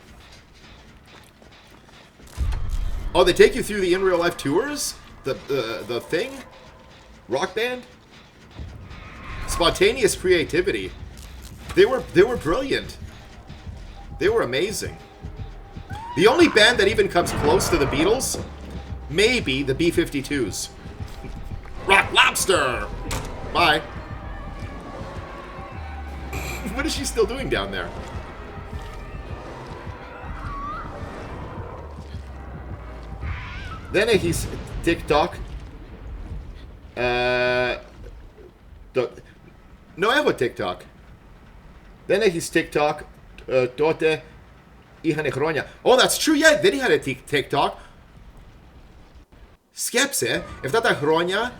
Oh, they take you through the in real life tours? The thing? Rock band? Spontaneous creativity. They were brilliant. They were amazing. The only band that even comes close to the Beatles, maybe the B-52s. Rock Lobster! Bye. What is she still doing down there? Then he's TikTok. No evo TikTok. Then he's TikTok. Tote ihan hronia. Oh, that's true. Yeah, then he had a TikTok. Skepse, αυτά χρόνια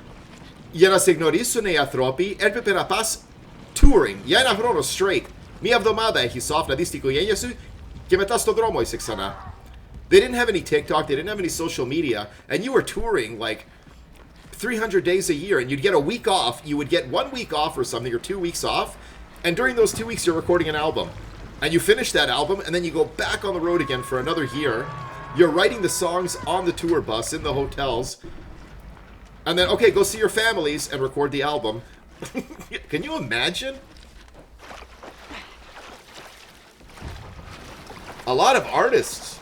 για να σε γνωρίσουν οι άνθρωποι έπρεπε να πας touring για ένα χρόνο straight. Μία εβδομάδα έχεις off να δεις την οικογένεια σου και μετά στον δρόμο είσαι ξανά. They didn't have any TikTok, they didn't have any social media, and you were touring like 300 days a year, and you'd get a week off. You would get 1 week off or something, or 2 weeks off, and during those 2 weeks you're recording an album. And you finish that album, and then you go back on the road again for another year. You're writing the songs on the tour bus, in the hotels. And then, okay, go see your families and record the album. Can you imagine? A lot of artists.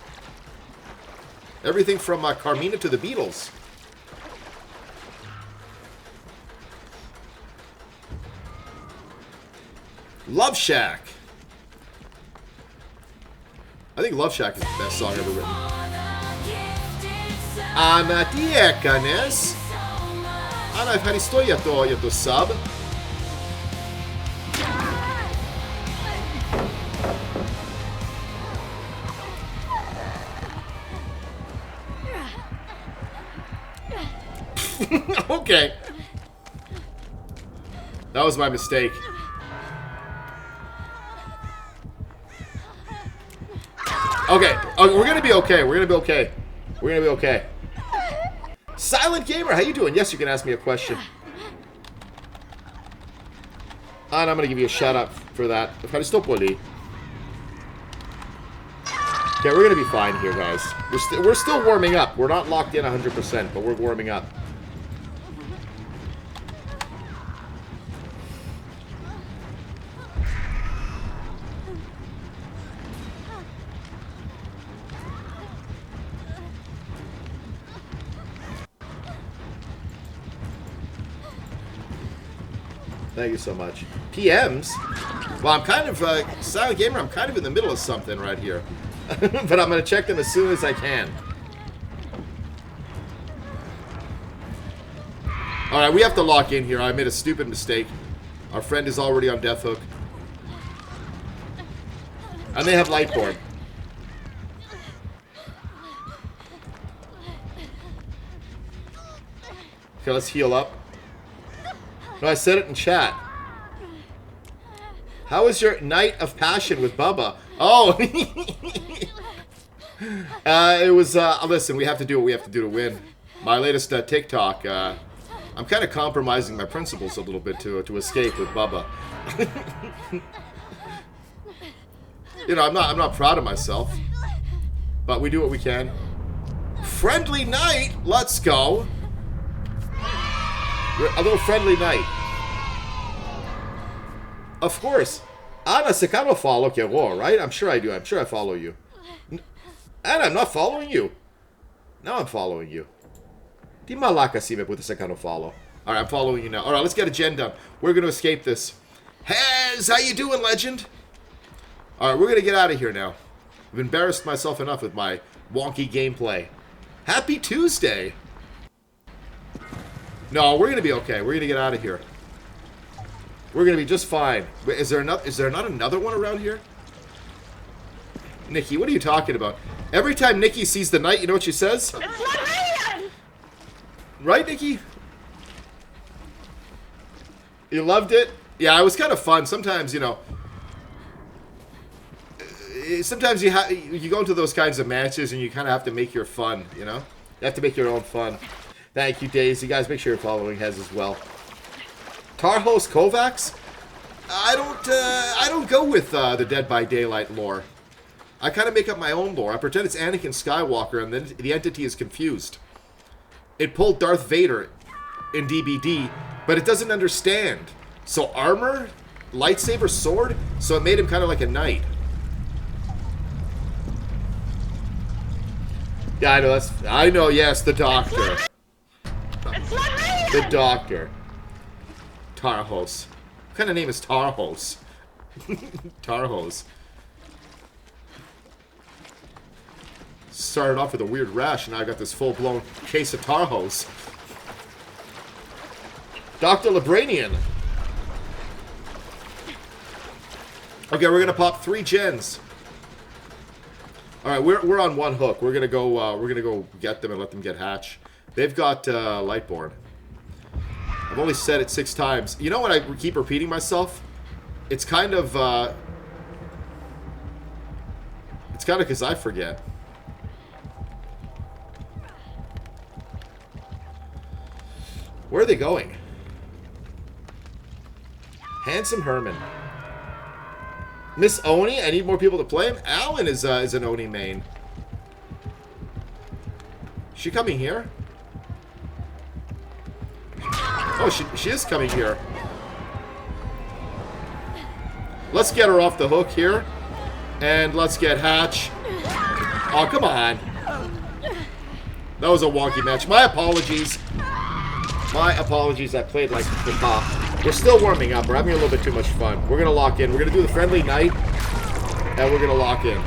Everything from Carmina to the Beatles. Love Shack. I think Love Shack is the best song ever written. Ana, τι έκανες? Ana, ευχαριστώ για το sub. Okay. That was my mistake. Okay, we're gonna be okay. We're gonna be okay. We're gonna be okay. Silent Gamer, how you doing? Yes, you can ask me a question. And I'm gonna give you a shout out for that. Okay, we're gonna be fine here, guys. We're still warming up. We're not locked in 100%, but we're warming up. Thank you so much. PMs? Well, I'm kind of, Silent Gamer, I'm kind of in the middle of something right here. But I'm going to check them as soon as I can. Alright, we have to lock in here. I made a stupid mistake. Our friend is already on Death Hook. And they have Lightborn. Okay, let's heal up. No, I said it in chat. How was your night of passion with Bubba? Oh! It was, listen, we have to do what we have to do to win. My latest TikTok, I'm kind of compromising my principles a little bit to escape with Bubba. You know, I'm not proud of myself, but we do what we can. Friendly night, let's go. A little friendly night. Of course. Anna, se cano follow que war, right? I'm sure I do. I'm sure I follow you. Anna, I'm not following you. Now I'm following you. Di malaka si me puta se cano follow. Alright, I'm following you now. Alright, let's get a gen done. We're going to escape this. Hez, how you doing, legend? Alright, we're going to get out of here now. I've embarrassed myself enough with my wonky gameplay. Happy Tuesday! No, we're going to be okay. We're going to get out of here. We're going to be just fine. Wait, is there not another one around here? Nikki, what are you talking about? Every time Nikki sees the knight, you know what she says? Right, Nikki? You loved it? Yeah, it was kind of fun. Sometimes, you know... Sometimes you go into those kinds of matches and you kind of have to make your fun, you know? You have to make your own fun. Thank you, Daisy. Guys, make sure you're following Hez as well. Tarhos Kovacs? I don't go with the Dead by Daylight lore. I kind of make up my own lore. I pretend it's Anakin Skywalker and then the entity is confused. It pulled Darth Vader in DBD, but it doesn't understand. So armor, lightsaber, sword, so it made him kind of like a knight. Yeah, I know, yes, the doctor. The doctor. Tarhos. What kind of name is Tarhos? Tarhos. Started off with a weird rash, and now I got this full-blown case of Tarhos. Dr. Libranian. Okay, we're gonna pop 3 gens. All right, we're on one hook. We're gonna go get them and let them get hatch. They've got Lightborn. I've only said it 6 times. You know what I keep repeating myself? It's kind of because I forget. Where are they going? Handsome Herman. Miss Oni, I need more people to play him. Alan is an Oni main. She coming here? Oh, she is coming here. Let's get her off the hook here. And let's get Hatch. Oh, come on. That was a wonky match. My apologies. My apologies, I played like the top. We're still warming up. We're having a little bit too much fun. We're going to lock in. We're going to do the friendly night. And we're going to lock in.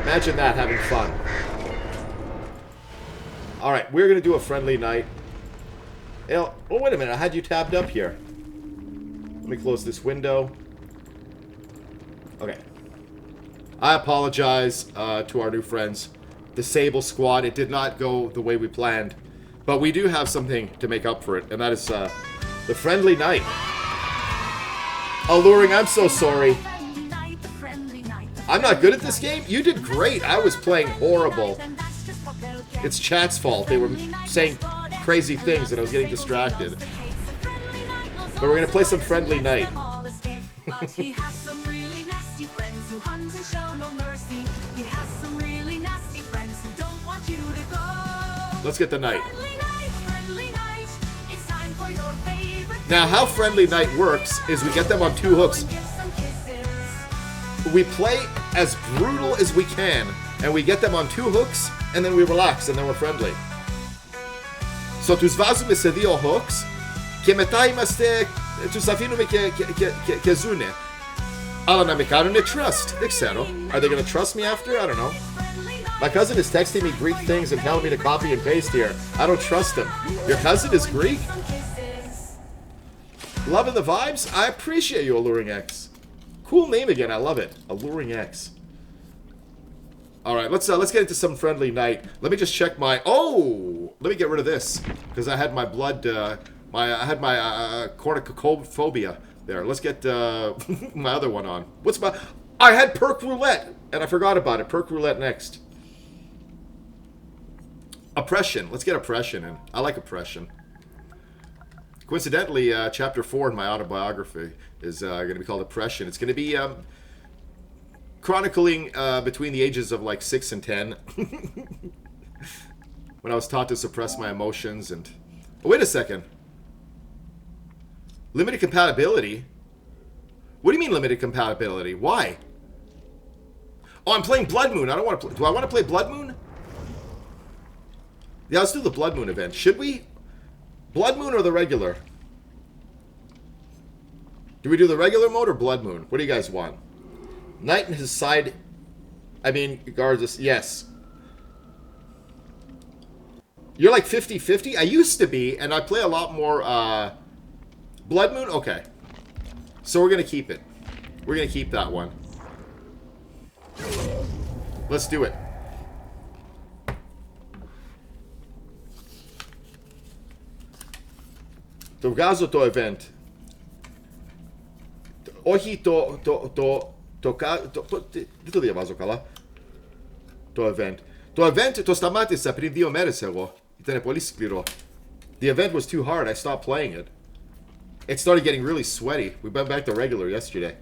Imagine that, having fun. Alright, we're going to do a friendly night. Oh, wait a minute. I had you tabbed up here. Let me close this window. Okay. I apologize to our new friends. The Sable Squad. It did not go the way we planned. But we do have something to make up for it. And that is the friendly night. Alluring, I'm so sorry. I'm not good at this game? You did great. I was playing horrible. It's chat's fault. They were saying crazy things and I was getting distracted. But we're going to play some friendly night. Let's get the night. Now, how friendly night works is we get them on 2 hooks. We play as brutal as we can, and we get them on 2 hooks, and then we relax, and then we're friendly. So, tu svazumi sedio hooks, que metaimaste, tu safinume que zune. Alanamikanu trust. Are they going to trust me after? I don't know. My cousin is texting me Greek things and telling me to copy and paste here. I don't trust him. Your cousin is Greek? Loving the vibes? I appreciate you, Alluring X. Cool name again. I love it. Alluring X. All right, let's get into some friendly night. Let me just check my... Oh! Let me get rid of this. Because I had my blood... I had my cornucophobia there. Let's get my other one on. What's my... I had Perk Roulette! And I forgot about it. Perk Roulette next. Oppression. Let's get Oppression in. I like Oppression. Coincidentally, chapter 4 in my autobiography is going to be called Oppression. It's going to be chronicling between the ages of like 6 and 10. When I was taught to suppress my emotions and... Oh, wait a second. Limited compatibility? What do you mean limited compatibility? Why? Oh, I'm playing Blood Moon. I don't want to play... Do I want to play Blood Moon? Yeah, let's do the Blood Moon event. Should we? Blood Moon or the regular? Do we do the regular mode or Blood Moon? What do you guys want? Knight and his side... I mean, regardless, yes. You're like 50-50? I used to be, and I play a lot more, Blood Moon? Okay. So we're going to keep it. We're going to keep that one. Let's do it. Το βγάζω το event. Όχι δεν το διαβάζω καλά. Το event. Το event το σταμάτησα πριν 2 μέρες εγώ. Ήταν πολύ σκληρό. The event was too hard. I stopped playing it. It started getting really sweaty. We went back to regular yesterday.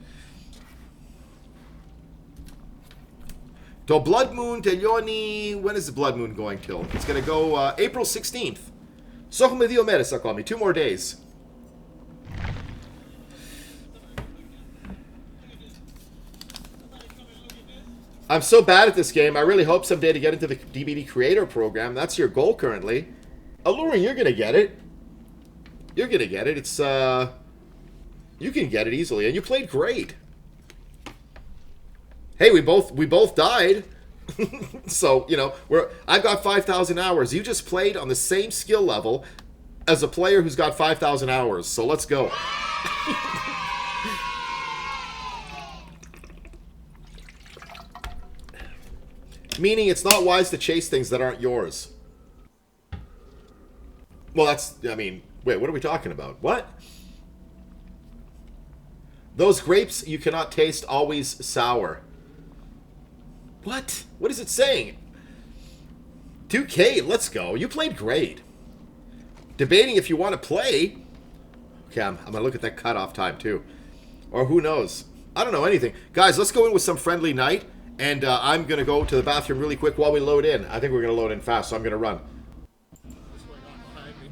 Το Blood Moon τελειώνει... When is the Blood Moon going till? It's going to go April 16th. So έχουμε 2 μέρες ακόμη. 2 more days. I'm so bad at this game. I really hope someday to get into the DBD Creator program. That's your goal currently. Alluring, you're going to get it. You're going to get it. It's, you can get it easily. And you played great. Hey, we both died. So, you know, I've got 5,000 hours. You just played on the same skill level as a player who's got 5,000 hours. So let's go. Meaning it's not wise to chase things that aren't yours. Well, that's, I mean, wait, what are we talking about? What? Those grapes you cannot taste, always sour. What? What is it saying? 2K, let's go. You played great. Debating if you want to play. Okay, I'm going to look at that cutoff time too. Or who knows? I don't know anything. Guys, let's go in with some friendly night. And I'm going to go to the bathroom really quick while we load in. I think we're going to load in fast, so I'm going to run. What's going on behind me?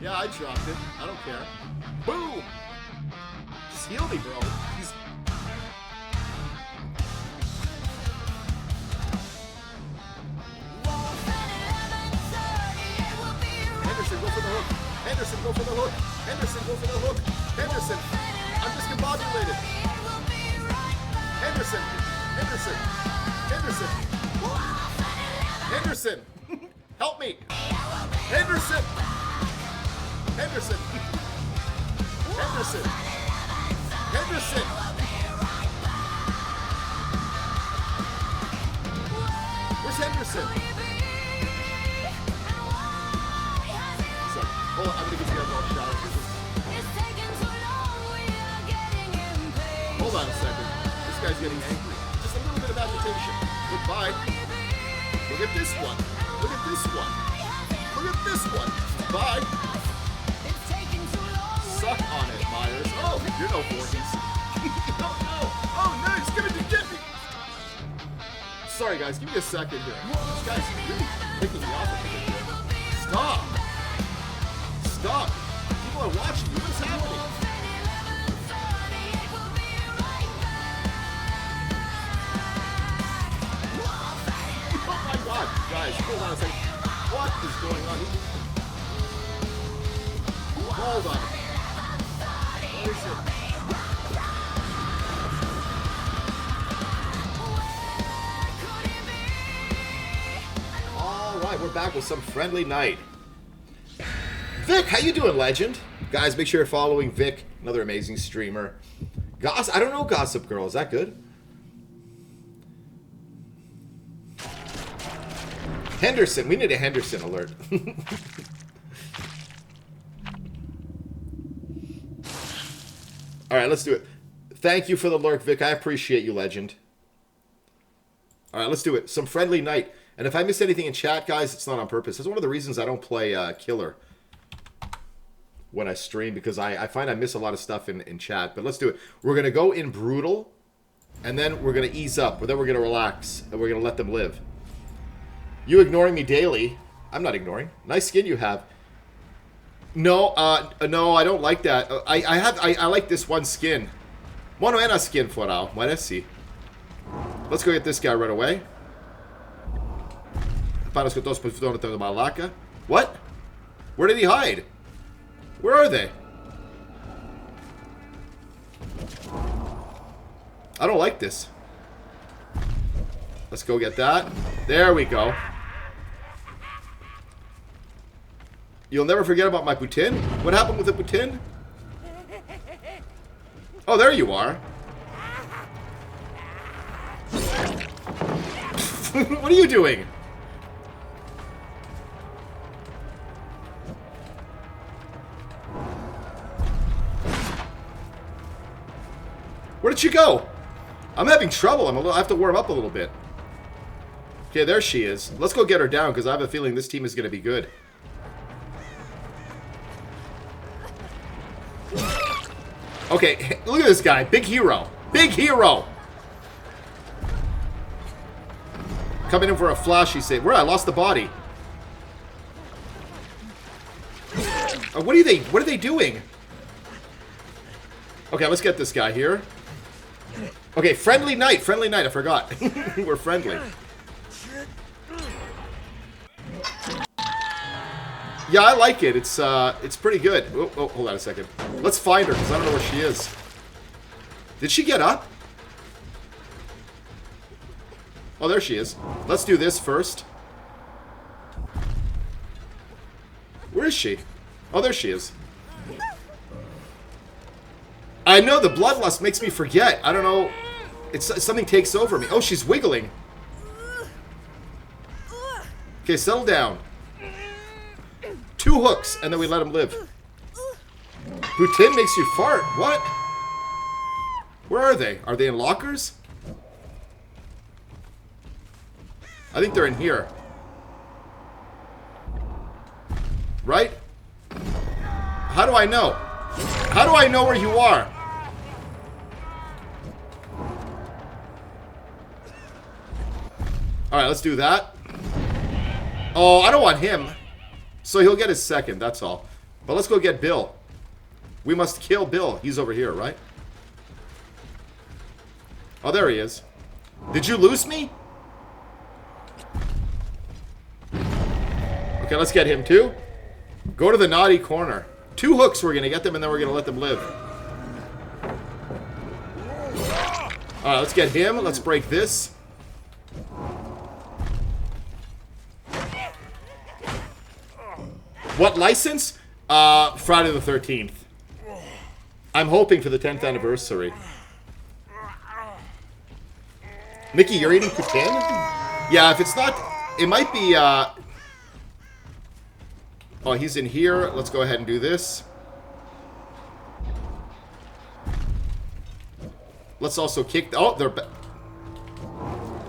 Yeah, I dropped it. I don't care. Boom! Just heal me, bro. He's... Henderson, go for the hook. Henderson, go for the hook. Henderson, go for the hook. Henderson, I'm discombobulated. Henderson, Henderson, Henderson, Henderson, help me, Henderson, Henderson, Henderson, Henderson. Where's Henderson? So, hold on, I'm gonna get you guys all shot. Hold on a second. This guy's getting angry. Just a little bit of agitation. Goodbye. Look at this one. Look at this one. Look at this one. Bye. Suck on it, Myers. Oh, you're no Voorhees. Oh, no, he's gonna get me. Sorry, guys. Give me a second here. This guy's really picking me off a bit here. Stop. Stop. People are watching you. What's happening? Guys, hold on a second. What is going on? Hold on. Listen. All right, we're back with some friendly night. Vic, how you doing, legend? Guys, make sure you're following Vic, another amazing streamer. I don't know Gossip Girl. Is that good? Henderson. We need a Henderson alert. All right, let's do it. Thank you for the lurk, Vic. I appreciate you, legend. All right, let's do it. Some friendly night. And if I miss anything in chat, guys, it's not on purpose. That's one of the reasons I don't play Killer when I stream, because I find I miss a lot of stuff in chat. But let's do it. We're going to go in brutal, and then we're going to ease up. Then we're going to relax, and we're going to let them live. You ignoring me daily. I'm not ignoring. Nice skin you have. No, no, I don't like that. I like this one skin. Mono ena skin for now. Let's go get this guy right away. What? Where did he hide? Where are they? I don't like this. Let's go get that. There we go. You'll never forget about my Putin? What happened with the Putin? Oh, there you are. What are you doing? Where did she go? I'm having trouble. I have to warm up a little bit. Okay, there she is. Let's go get her down, because I have a feeling this team is going to be good. Okay, look at this guy. Big hero. Big hero. Coming in for a flashy save. Where? I lost the body. What are they doing? Okay, let's get this guy here. Okay, friendly night. Friendly night. I forgot. We're friendly. Yeah, I like it. It's pretty good. Oh, hold on a second. Let's find her, because I don't know where she is. Did she get up? Oh, there she is. Let's do this first. Where is she? Oh, there she is. I know, the bloodlust makes me forget. I don't know. Something takes over me. Oh, she's wiggling. Okay, settle down. 2 hooks, and then we let him live. Putin makes you fart. What? Where are they? Are they in lockers? I think they're in here. Right? How do I know? How do I know where you are? Alright, let's do that. Oh, I don't want him. So he'll get his second, that's all. But let's go get Bill. We must kill Bill. He's over here, right? Oh, there he is. Did you lose me? Okay, let's get him too. Go to the naughty corner. 2 hooks, we're going to get them, and then we're going to let them live. Alright, let's get him. Let's break this. What license? Friday the 13th. I'm hoping for the 10th anniversary. Mickey, you're eating poutine? Yeah, if it's not... It might be... Oh, he's in here. Let's go ahead and do this. Let's also kick... Oh,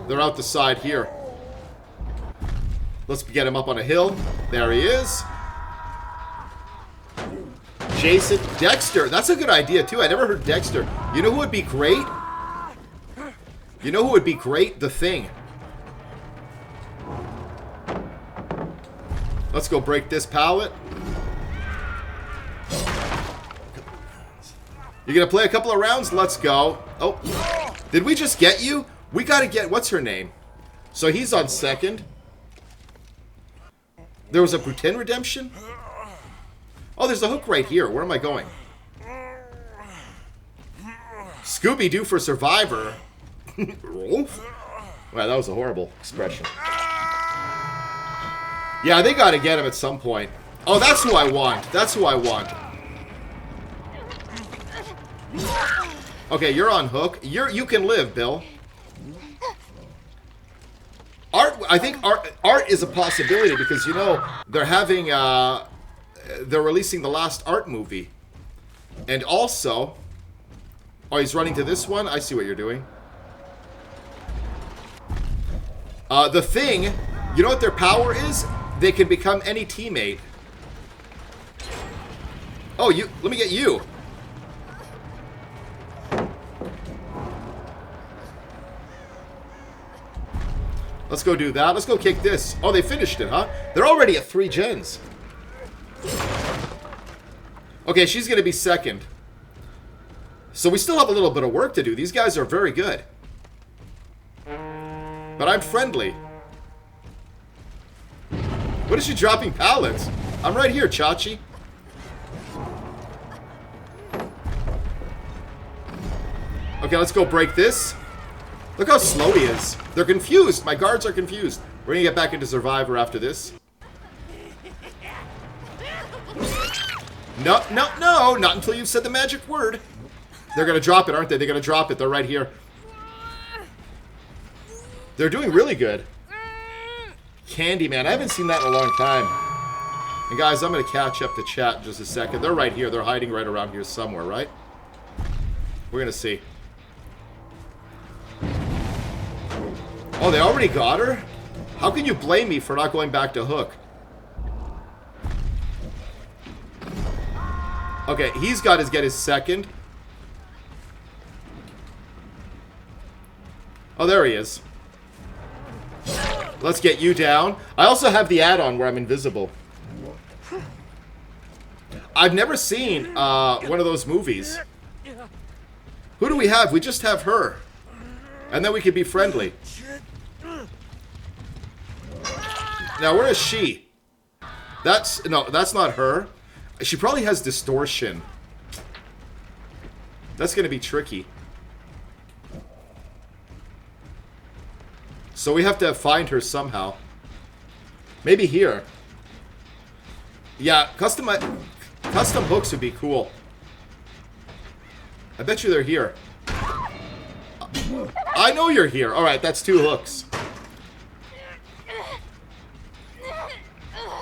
they're out the side here. Let's get him up on a hill. There he is. Jason, Dexter. That's a good idea, too. I never heard Dexter. You know who would be great? You know who would be great? The Thing. Let's go break this pallet. You gonna play a couple of rounds? Let's go. Oh, did we just get you? We gotta get... What's her name? So he's on second. There was a Putin redemption? Oh, there's a hook right here. Where am I going? Scooby-Doo for Survivor. Wow, that was a horrible expression. Yeah, they gotta get him at some point. Oh, that's who I want. That's who I want. Okay, you're on hook. You can live, Bill. Art, I think art is a possibility because, you know, they're having, they're releasing the last Art movie. And also, oh, he's running to this one? I see what you're doing. The Thing, you know what their power is? They can become any teammate. Oh, let me get you. Let's go do that. Let's go kick this. Oh, they finished it, huh? They're already at 3 gens. Okay, she's going to be second. So we still have a little bit of work to do. These guys are very good. But I'm friendly. What is she dropping pallets? I'm right here, Chachi. Okay, let's go break this. Look how slow he is. They're confused. My guards are confused. We're going to get back into Survivor after this. No, no, no. Not until you've said the magic word. They're going to drop it, aren't they? They're going to drop it. They're right here. They're doing really good. Candyman. I haven't seen that in a long time. And guys, I'm going to catch up to chat in just a second. They're right here. They're hiding right around here somewhere, right? We're going to see. Oh, they already got her? How can you blame me for not going back to Hook? Okay, he's got to get his second. Oh, there he is. Let's get you down. I also have the add-on where I'm invisible. I've never seen one of those movies. Who do we have? We just have her. And then we could be friendly. Now, where is she? No, that's not her. She probably has distortion. That's going to be tricky. So we have to find her somehow. Maybe here. Yeah, custom hooks would be cool. I bet you they're here. I know you're here. Alright, that's 2 hooks.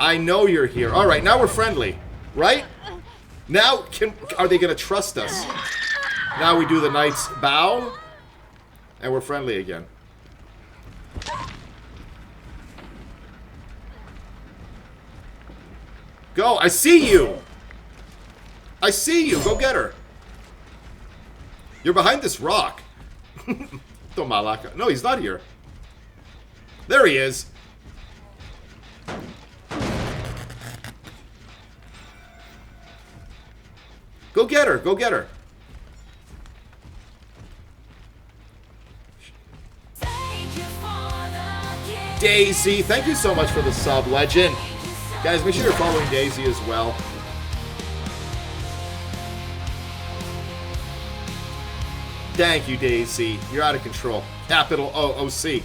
I know you're here. Alright, now we're friendly. Right? Now, are they going to trust us? Now we do the knight's bow. And we're friendly again. Go. I see you. I see you. Go get her. You're behind this rock. Tomalaka. No, he's not here. There he is. Go get her. Go get her. Daisy, thank you so much for the sub, legend. Guys, make sure you're following Daisy as well. Thank you, Daisy. You're out of control. Capital OOC.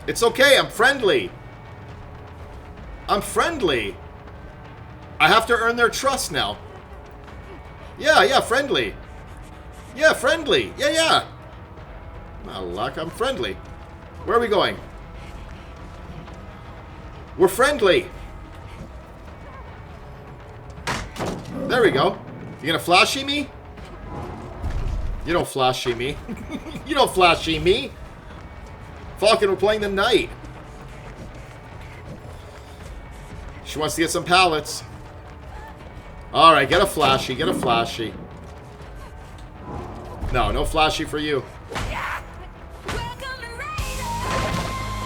It's okay, I'm friendly. I'm friendly. I have to earn their trust now. Yeah, friendly. Yeah, friendly. Yeah. Oh, luck, I'm friendly. Where are we going? We're friendly. There we go. You gonna flashy me? You don't flashy me. You don't flashy me. Falcon, we're playing the knight. She wants to get some pallets. Alright, get a flashy, get a flashy. No flashy for you.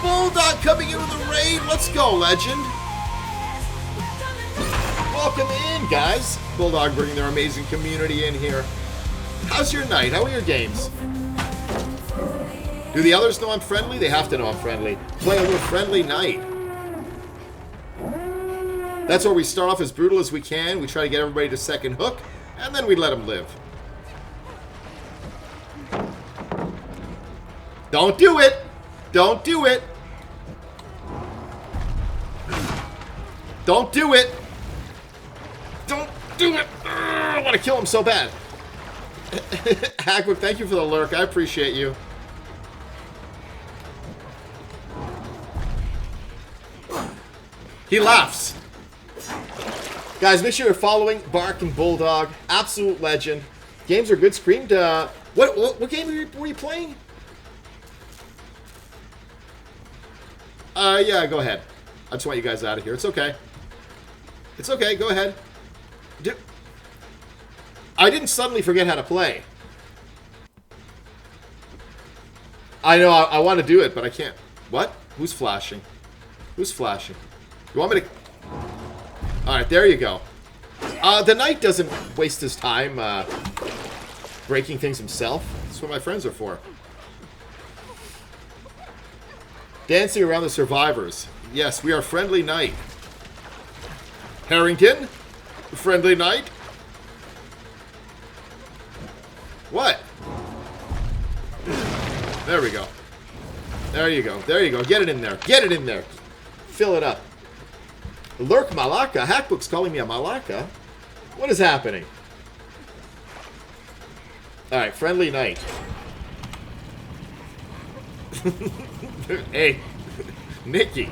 Bulldog coming in with a raid. Let's go, legend. Welcome in, guys. Bulldog bringing their amazing community in here. How's your night? How are your games? Do the others know I'm friendly? They have to know I'm friendly. Play a little friendly night. That's where we start off as brutal as we can. We try to get everybody to second hook, and then we let them live. Don't do it. Don't do it. Don't do it. Don't do it. I want to kill him so bad. Hackbook, thank you for the lurk. I appreciate you. He laughs. Guys, make sure you're following Bark and Bulldog. Absolute legend. Games are good. Screamed. What game were you playing? Yeah, go ahead. I just want you guys out of here. It's okay. It's okay. Go ahead. I didn't suddenly forget how to play. I know I want to do it, but I can't. What? Who's flashing? Who's flashing? You want me to... Alright, there you go. The knight doesn't waste his time breaking things himself. That's what my friends are for. Dancing around the survivors. Yes, we are friendly knight. Harrington? Friendly knight? What? There we go. There you go. There you go. Get it in there. Get it in there. Fill it up. Lurk Malaka. Hackbook's calling me a Malaka. What is happening? Alright, friendly knight. Hey, Nikki.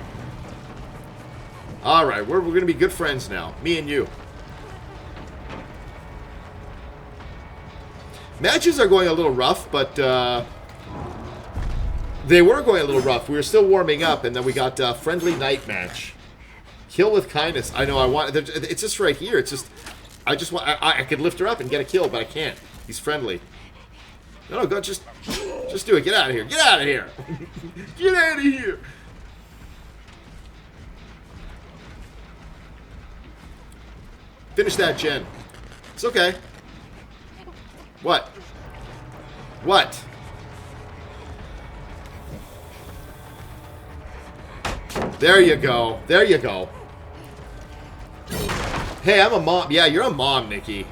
Alright, we're going to be good friends now. Me and you. Matches are going a little rough, but they were going a little rough. We were still warming up, and then we got friendly knight match. Kill with kindness. I know I want... It's just right here. It's just... I just want... I could lift her up and get a kill, but I can't. He's friendly. No, go just do it. Get out of here. Get out of here. Get out of here. Finish that, Jen. It's okay. What? What? There you go. There you go. Hey, I'm a mom. Yeah, you're a mom, Nikki.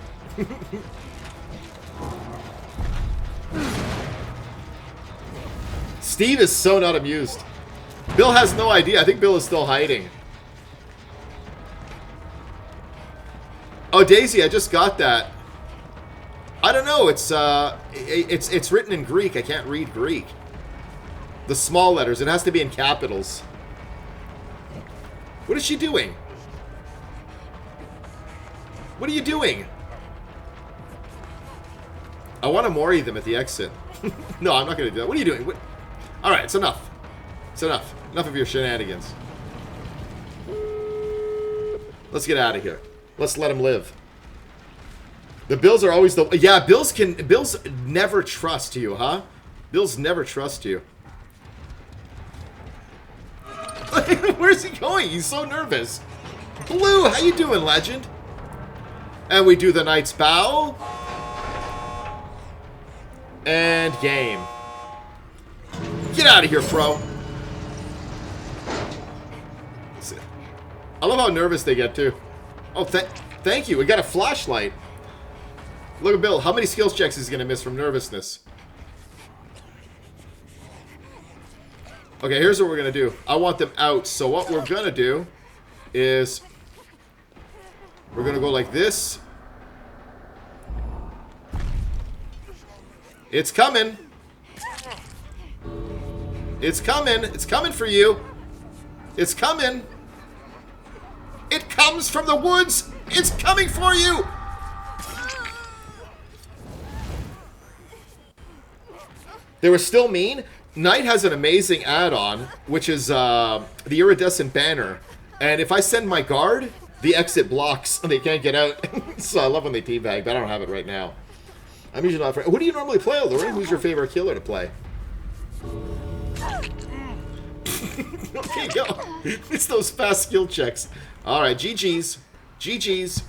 Steve is so not amused. Bill has no idea. I think Bill is still hiding. Oh, Daisy, I just got that. I don't know. It's written in Greek. I can't read Greek. The small letters. It has to be in capitals. What is she doing? What are you doing? I want to mori them at the exit. No, I'm not going to do that. What are you doing? Alright, it's enough. It's enough. Enough of your shenanigans. Let's get out of here. Let's let them live. The Bills are always the... Yeah, Bills never trust you, huh? Bills never trust you. Where's he going? He's so nervous. Blue, how you doing, legend? And we do the Knight's Bow. And game. Get out of here, bro. I love how nervous they get, too. Oh, thank you. We got a flashlight. Look at Bill. How many skills checks is he going to miss from nervousness? Okay, here's what we're going to do. I want them out. So what we're going to do is... We're going to go like this. It's coming. It's coming. It's coming for you. It's coming. It comes from the woods. It's coming for you. They were still mean. Knight has an amazing add-on, which is the iridescent banner. And if I send my guard, the exit blocks and they can't get out. So I love when they teabag, but I don't have it right now. I'm usually not afraid. Who do you normally play, Lorraine? Who's your favorite killer to play? Okay, go. It's those fast skill checks. Alright, GG's. GG's.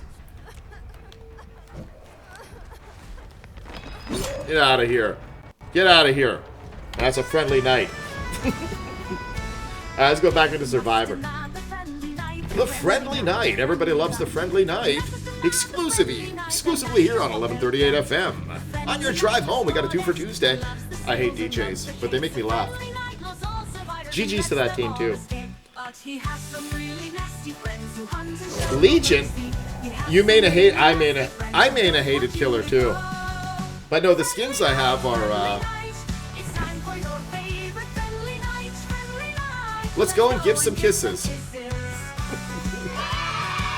Get out of here. Get out of here. That's a friendly knight. Let's go back into Survivor. The Friendly Knight. Everybody loves the Friendly Knight. Exclusively here on 1138 FM. On your drive home, we got a 2 for Tuesday. I hate DJs, but they make me laugh. GG's to that team too. Legion? You main a hate, I main a hated killer too. But no, the skins I have are let's go and give some kisses.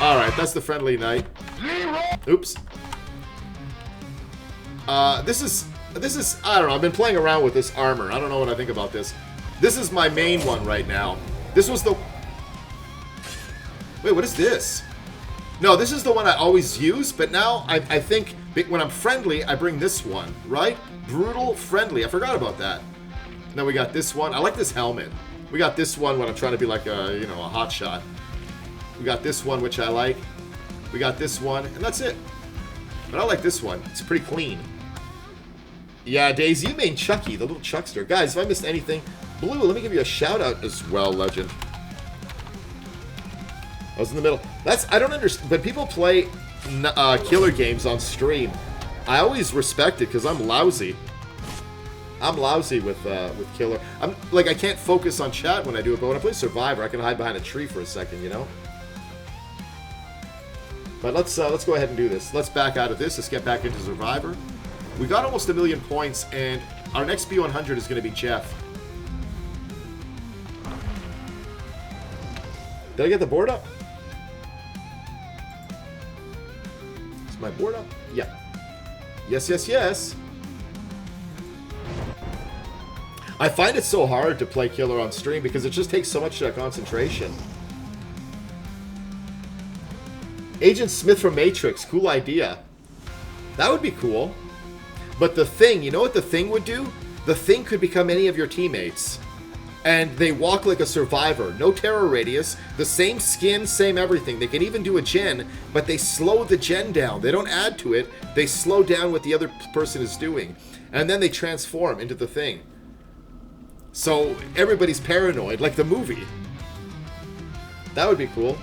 Alright, that's the friendly knight. Oops. This is, I don't know, I've been playing around with this armor. I don't know what I think about this. This is my main one right now. This was the... Wait, what is this? No, this is the one I always use, but now I think when I'm friendly, I bring this one, right? Brutal friendly. I forgot about that. Now we got this one. I like this helmet. We got this one when I'm trying to be like a, you know, a hot shot. We got this one, which I like. We got this one, and that's it. But I like this one. It's pretty clean. Yeah, Daisy, you main Chucky, the little Chuckster. Guys, if I missed anything, Blue, let me give you a shout out as well, Legend. I was in the middle. I don't understand. When people play killer games on stream, I always respect it because I'm lousy. I'm lousy with killer. I can't focus on chat when I do it, but when I play Survivor, I can hide behind a tree for a second, you know? But let's go ahead and do this. Let's back out of this. Let's get back into Survivor. We got almost 1 million points, and our next B100 is going to be Jeff. Did I get the board up? Is my board up? Yeah. Yes, yes, yes. I find it so hard to play killer on stream because it just takes so much concentration. Agent Smith from Matrix, cool idea. That would be cool. But the Thing, you know what the Thing would do? The Thing could become any of your teammates. And they walk like a survivor. No terror radius. The same skin, same everything. They can even do a gen, but they slow the gen down. They don't add to it. They slow down what the other person is doing. And then they transform into the Thing. So everybody's paranoid, like the movie. That would be cool.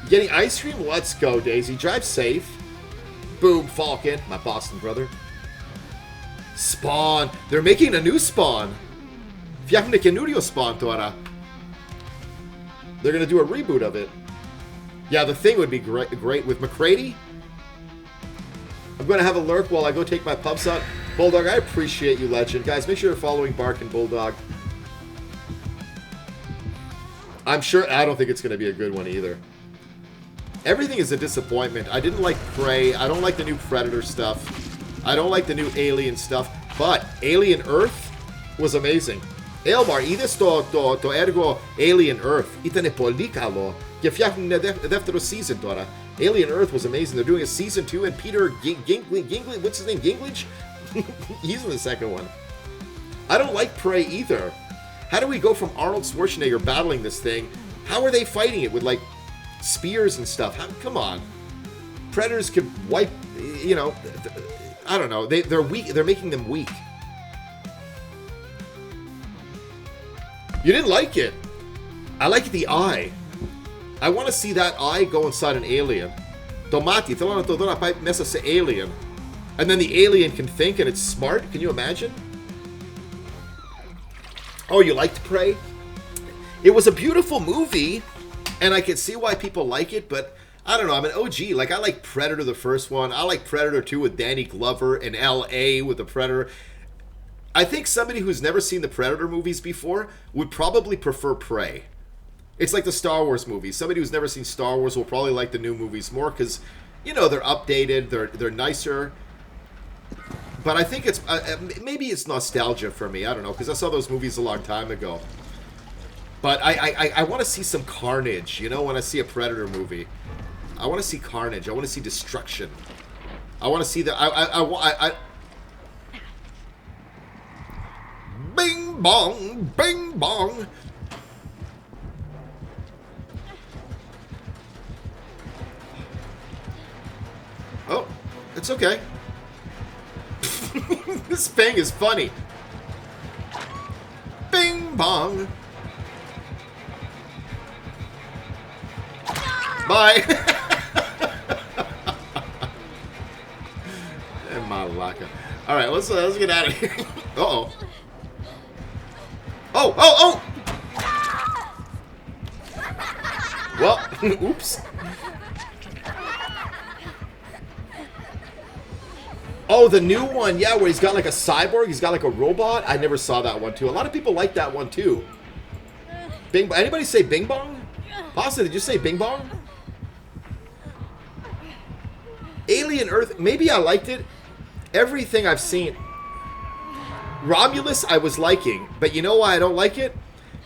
Getting ice cream? Let's go, Daisy. Drive safe. Boom, Falcon. My Boston brother. Spawn. They're making a new Spawn. Fiachne Kenurio Spawn, Tora. They're going to do a reboot of it. Yeah, the Thing would be great with McCready. I'm going to have a lurk while I go take my pubs out. Bulldog, I appreciate you, Legend. Guys, make sure you're following Bark and Bulldog. I'm sure... I don't think it's going to be a good one either. Everything is a disappointment. I didn't like Prey. I don't like the new Predator stuff. I don't like the new Alien stuff. But Alien Earth was amazing. Elmar, ides to ergo Alien Earth. Itane polikalo. Gefiachne deftero season, Dora. Alien Earth was amazing. They're doing a season 2, and Peter Gingley, what's his name? Ginglage? He's in the second one. I don't like Prey either. How do we go from Arnold Schwarzenegger battling this thing? How are they fighting it with, like, spears and stuff? Come on. Predators could wipe, you know, I don't know. They're weak. They're making them weak. You didn't like it. I like the eye. I want to see that eye go inside an alien. Tomati, mesa sa alien. And then the alien can think and it's smart. Can you imagine? Oh, you liked Prey? It was a beautiful movie, and I can see why people like it, but I don't know. I'm an OG. Like, I like Predator, the first one. I like Predator 2 with Danny Glover in L.A. with the Predator. I think somebody who's never seen the Predator movies before would probably prefer Prey. It's like the Star Wars movies. Somebody who's never seen Star Wars will probably like the new movies more because, you know, they're updated, they're nicer. But I think it's maybe it's nostalgia for me. I don't know, because I saw those movies a long time ago. But I want to see some carnage. You know, when I see a Predator movie, I want to see carnage. I want to see destruction. I want to see the I Bing bong, bing bong. Oh, it's okay. This thing is funny. Bing bong. Bye. And Malaka. All right, let's get out of here. Uh-oh. Oh, oh, oh! Well, oops. Oh, the new one, yeah, where he's got like a cyborg, he's got like a robot. I never saw that one too. A lot of people like that one too. Bing, anybody say Bing Bong? Pasta, did you say Bing Bong? Alien Earth, maybe I liked it. Everything I've seen. Romulus I was liking, but you know why I don't like it?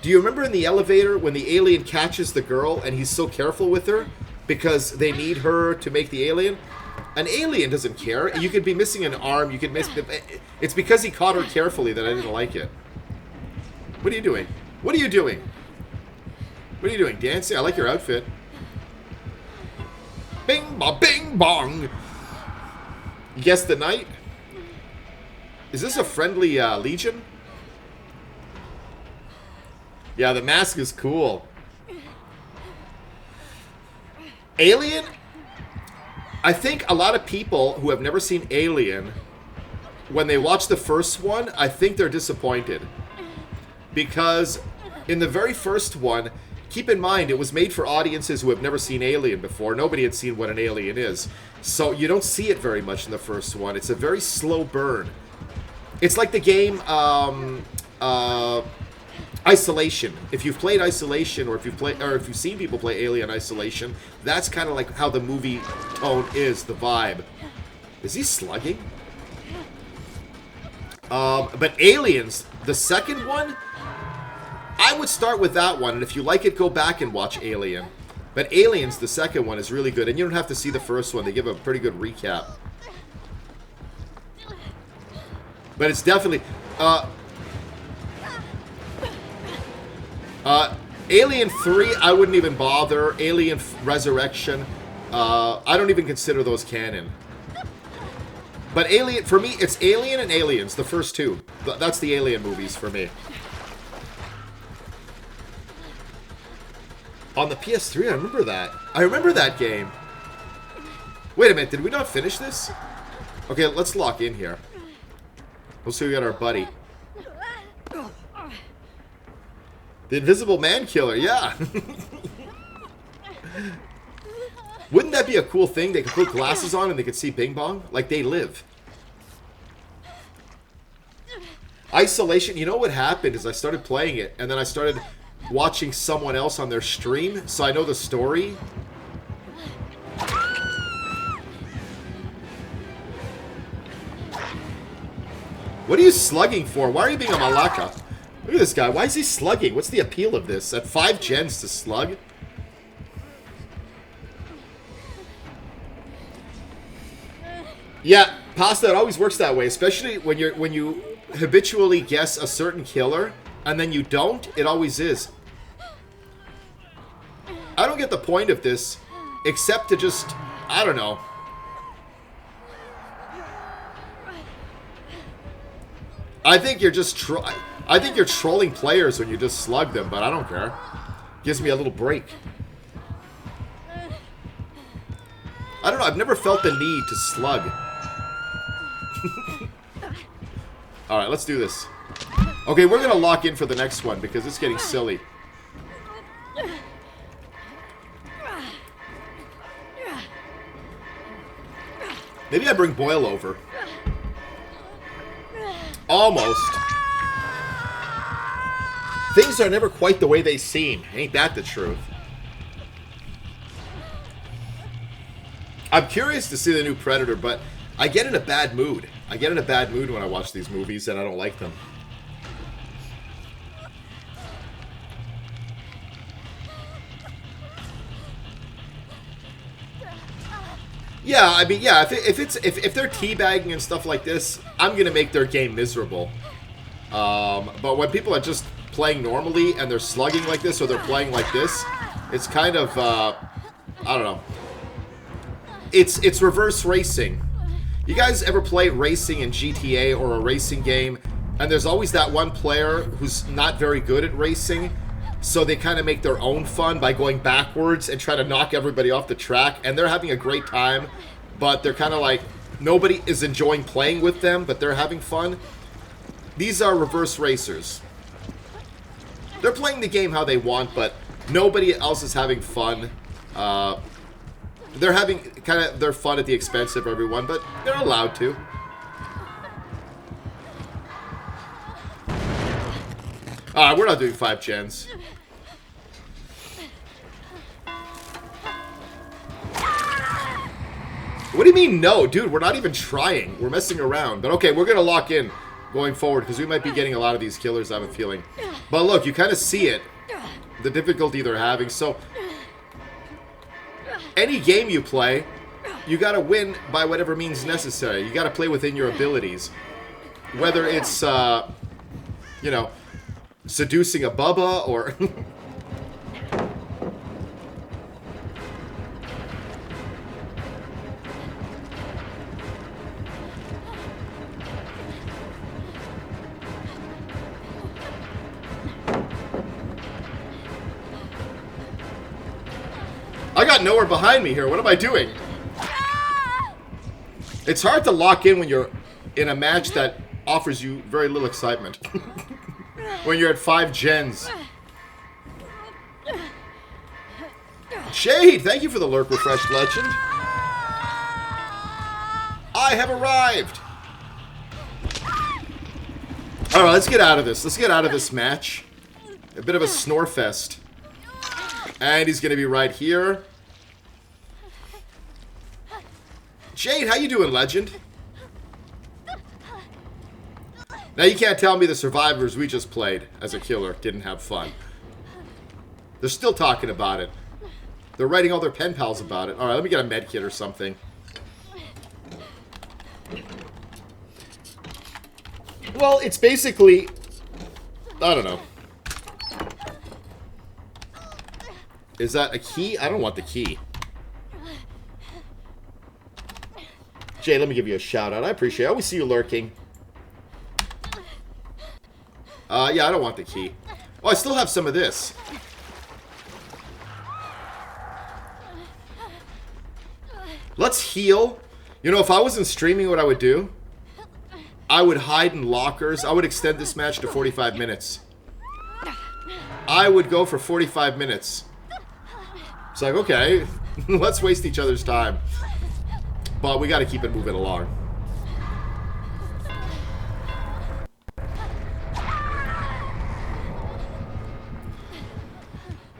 Do you remember in the elevator when the alien catches the girl and he's so careful with her because they need her to make the alien? An alien doesn't care. You could be missing an arm. You could miss... It's because he caught her carefully that I didn't like it. What are you doing? What are you doing? What are you doing? Dancing? I like your outfit. Bing, ba, bing, bong. Guess the night? Is this a friendly legion? Yeah, the mask is cool. Alien? I think a lot of people who have never seen Alien, when they watch the first one, I think they're disappointed. Because in the very first one, keep in mind, it was made for audiences who have never seen Alien before. Nobody had seen what an alien is. So you don't see it very much in the first one. It's a very slow burn. It's like the game Isolation. If you've played Isolation, or if you've seen people play Alien Isolation, that's kind of like how the movie tone is, the vibe. Is he slugging? But Aliens, the second one, I would start with that one, and if you like it, go back and watch Alien. But Aliens, the second one, is really good, and you don't have to see the first one. They give a pretty good recap. But it's definitely... Alien 3, I wouldn't even bother. Alien Resurrection, I don't even consider those canon. But Alien, for me, it's Alien and Aliens, the first two. That's the Alien movies for me. On the PS3, I remember that. I remember that game. Wait a minute, did we not finish this? Okay, let's lock in here. Let's see, we got our buddy. The Invisible Man Killer, yeah. Wouldn't that be a cool thing? They could put glasses on and they could see Bing Bong? Like they live. Isolation, you know what happened is I started playing it and then I started watching someone else on their stream, so I know the story. What are you slugging for? Why are you being a malaka? Look at this guy. Why is he slugging? What's the appeal of this? At 5 gens to slug? Yeah, Pasta, it always works that way, especially when you habitually guess a certain killer and then you don't. It always is. I don't get the point of this except to just, I don't know. I think you're just I think you're trolling players when you just slug them, but I don't care. Gives me a little break. I don't know, I've never felt the need to slug. Alright, let's do this. Okay, we're gonna lock in for the next one because it's getting silly. Maybe I bring Boyle over. Almost. Things are never quite the way they seem. Ain't that the truth? I'm curious to see the new Predator, but I get in a bad mood. I get in a bad mood when I watch these movies, and I don't like them. Yeah, I mean, yeah, if they're teabagging and stuff like this, I'm gonna make their game miserable. But when people are just playing normally and they're slugging like this or they're playing like this, it's kind of I don't know. It's reverse racing. You guys ever play racing in GTA or a racing game, and there's always that one player who's not very good at racing, so they kind of make their own fun by going backwards and try to knock everybody off the track, and they're having a great time, but they're kind of like, nobody is enjoying playing with them, but they're having fun. These are reverse racers. They're playing the game how they want, but nobody else is having fun. They're having kind of their fun at the expense of everyone, but they're allowed to. Alright, we're not doing 5 gens. What do you mean no? Dude, we're not even trying. We're messing around. But okay, we're going to lock in going forward because we might be getting a lot of these killers, I have a feeling. But look, you kind of see it. The difficulty they're having. So, any game you play, you got to win by whatever means necessary. You got to play within your abilities. Whether it's, you know, seducing a Bubba or... I got nowhere behind me here. What am I doing? It's hard to lock in when you're in a match that offers you very little excitement. When you're at 5 gens. Shade, thank you for the lurk refresh, legend. I have arrived. Alright, let's get out of this. Let's get out of this match. A bit of a snore fest. And he's going to be right here. Jade, how you doing, legend? Now, you can't tell me the survivors we just played as a killer didn't have fun. They're still talking about it. They're writing all their pen pals about it. Alright, let me get a med kit or something. Well, it's basically... I don't know. Is that a key? I don't want the key. Jay, let me give you a shout out. I appreciate it. I always see you lurking. Yeah, I don't want the key. Oh, I still have some of this. Let's heal. You know, if I wasn't streaming, what I would do? I would hide in lockers. I would extend this match to 45 minutes. I would go for 45 minutes. It's like, okay, let's waste each other's time. But we got to keep it moving along.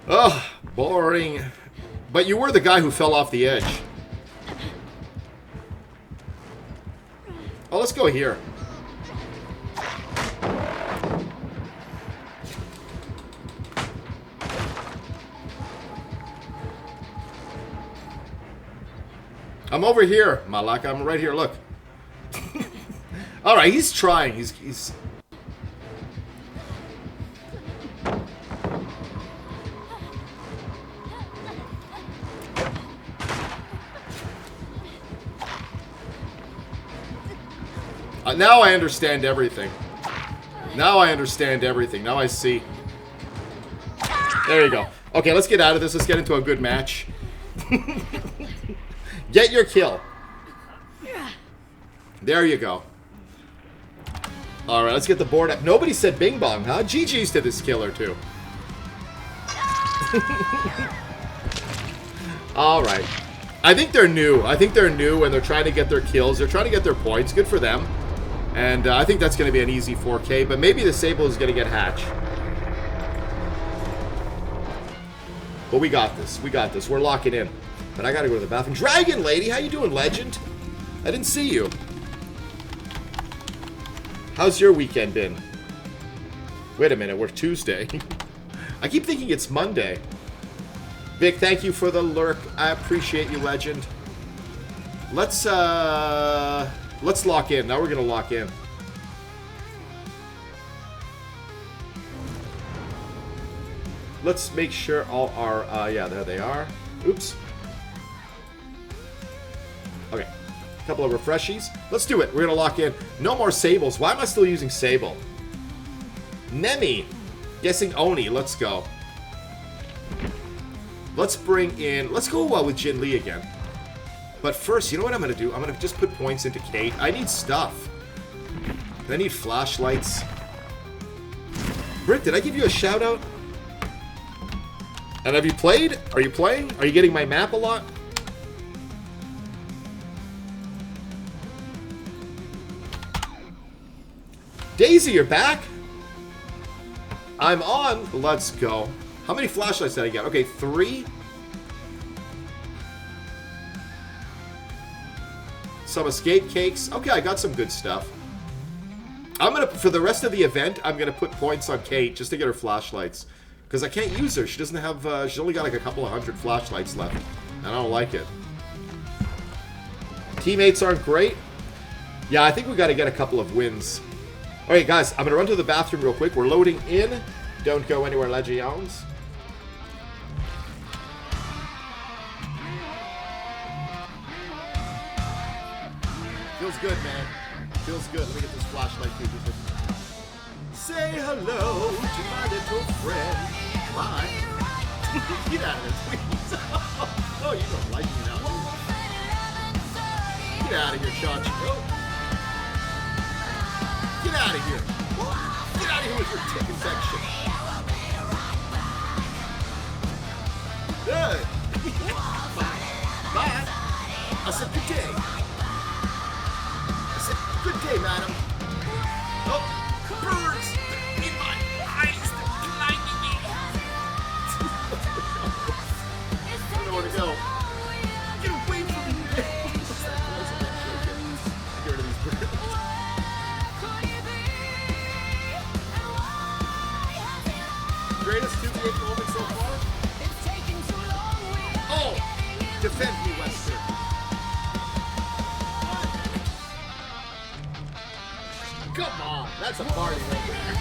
Ugh, boring. But you were the guy who fell off the edge. Oh, let's go here. I'm over here, Malak. I'm right here. Look. All right, he's trying. He's. Now I understand everything. Now I understand everything. Now I see. There you go. Okay, let's get out of this. Let's get into a good match. Get your kill. There you go. Alright, let's get the board up. Nobody said bing bong, huh? GG's to this killer, too. Alright. I think they're new. I think they're new and they're trying to get their kills. They're trying to get their points. Good for them. And I think that's going to be an easy 4K. But maybe the Sable is going to get Hatch. But we got this. We got this. We're locking in. But I gotta go to the bathroom. Dragon Lady, how you doing, legend? I didn't see you. How's your weekend been? Wait a minute, we're Tuesday. I keep thinking it's Monday. Vic, thank you for the lurk. I appreciate you, legend. Let's lock in. Now we're gonna lock in. Let's make sure all our, yeah, there they are. Oops. Okay, a couple of refreshies. Let's do it. We're gonna lock in. No more Sables. Why am I still using Sable? Nemi. Guessing Oni. Let's go. Let's bring in... Let's go with Jin Lee again. But first, you know what I'm gonna do? I'm gonna just put points into Kate. I need stuff. I need flashlights. Britt, did I give you a shout out? And have you played? Are you playing? Are you getting my map a lot? Daisy, you're back? I'm on. Let's go. How many flashlights did I get? Okay, 3. Some escape cakes. Okay, I got some good stuff. I'm gonna, for the rest of the event, I'm gonna put points on Kate just to get her flashlights. Because I can't use her. She doesn't have, she's only got like a couple of 100 flashlights left. And I don't like it. Teammates aren't great. Yeah, I think we gotta get a couple of wins. Alright guys, I'm gonna run to the bathroom real quick. We're loading in. Don't go anywhere, Legions. Feels good, man. Feels good. Let me get this flashlight too. Say hello to my little friend. Bye. Get out of this, please. Oh, you don't like me now, do you? Get out of here, Chachi. Oh. Get out of here. Get out of here with your tick infection. Good. Bye. Bye. I said good day. I said good day, madam. Oh, birds in my eyes. They're blinding me. I don't know where to go. Get away from me. What's that noise? I'm not joking. Get rid of these birds. Greatest 2v8 moment so far? Oh! Defend me, Wester. Come on! That's a party right there.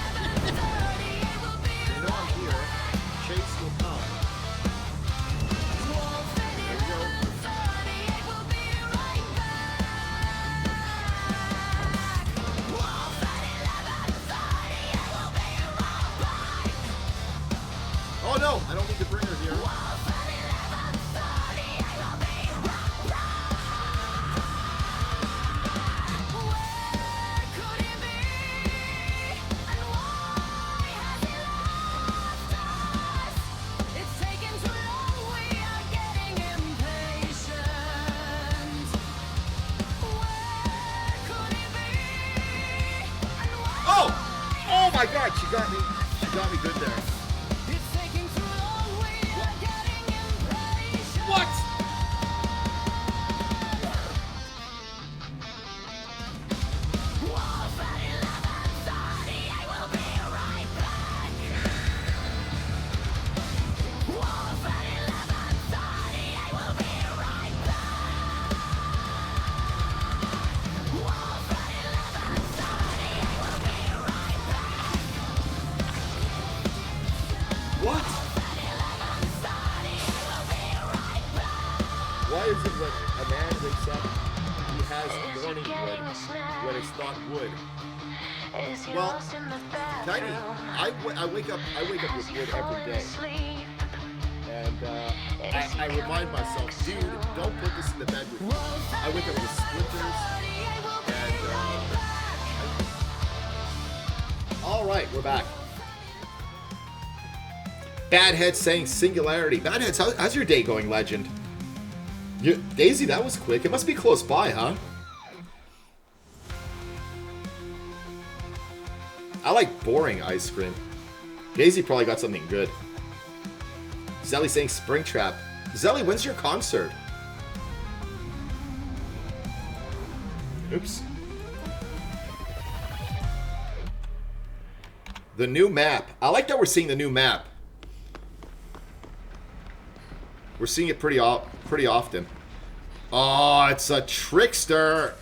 They know I'm here. Chase will come. There we go. Oh no, I don't need to bring her here. Oh my God, she got me good there. What? What? Why is it when a man wakes up, he has morning wood when it's not wood? Well, Tiny, I wake up with wood every day. And I remind myself, dude, don't put this in the bed with me. I wake up with splinters. And alright, we're back. Badhead saying singularity. Badheads, how's your day going, Legend? Daisy, that was quick. It must be close by, huh? I like boring ice cream. Daisy probably got something good. Zelly saying Springtrap. Zelly, when's your concert? Oops. The new map. I like that we're seeing the new map. We're seeing it pretty often. Oh, it's a trickster.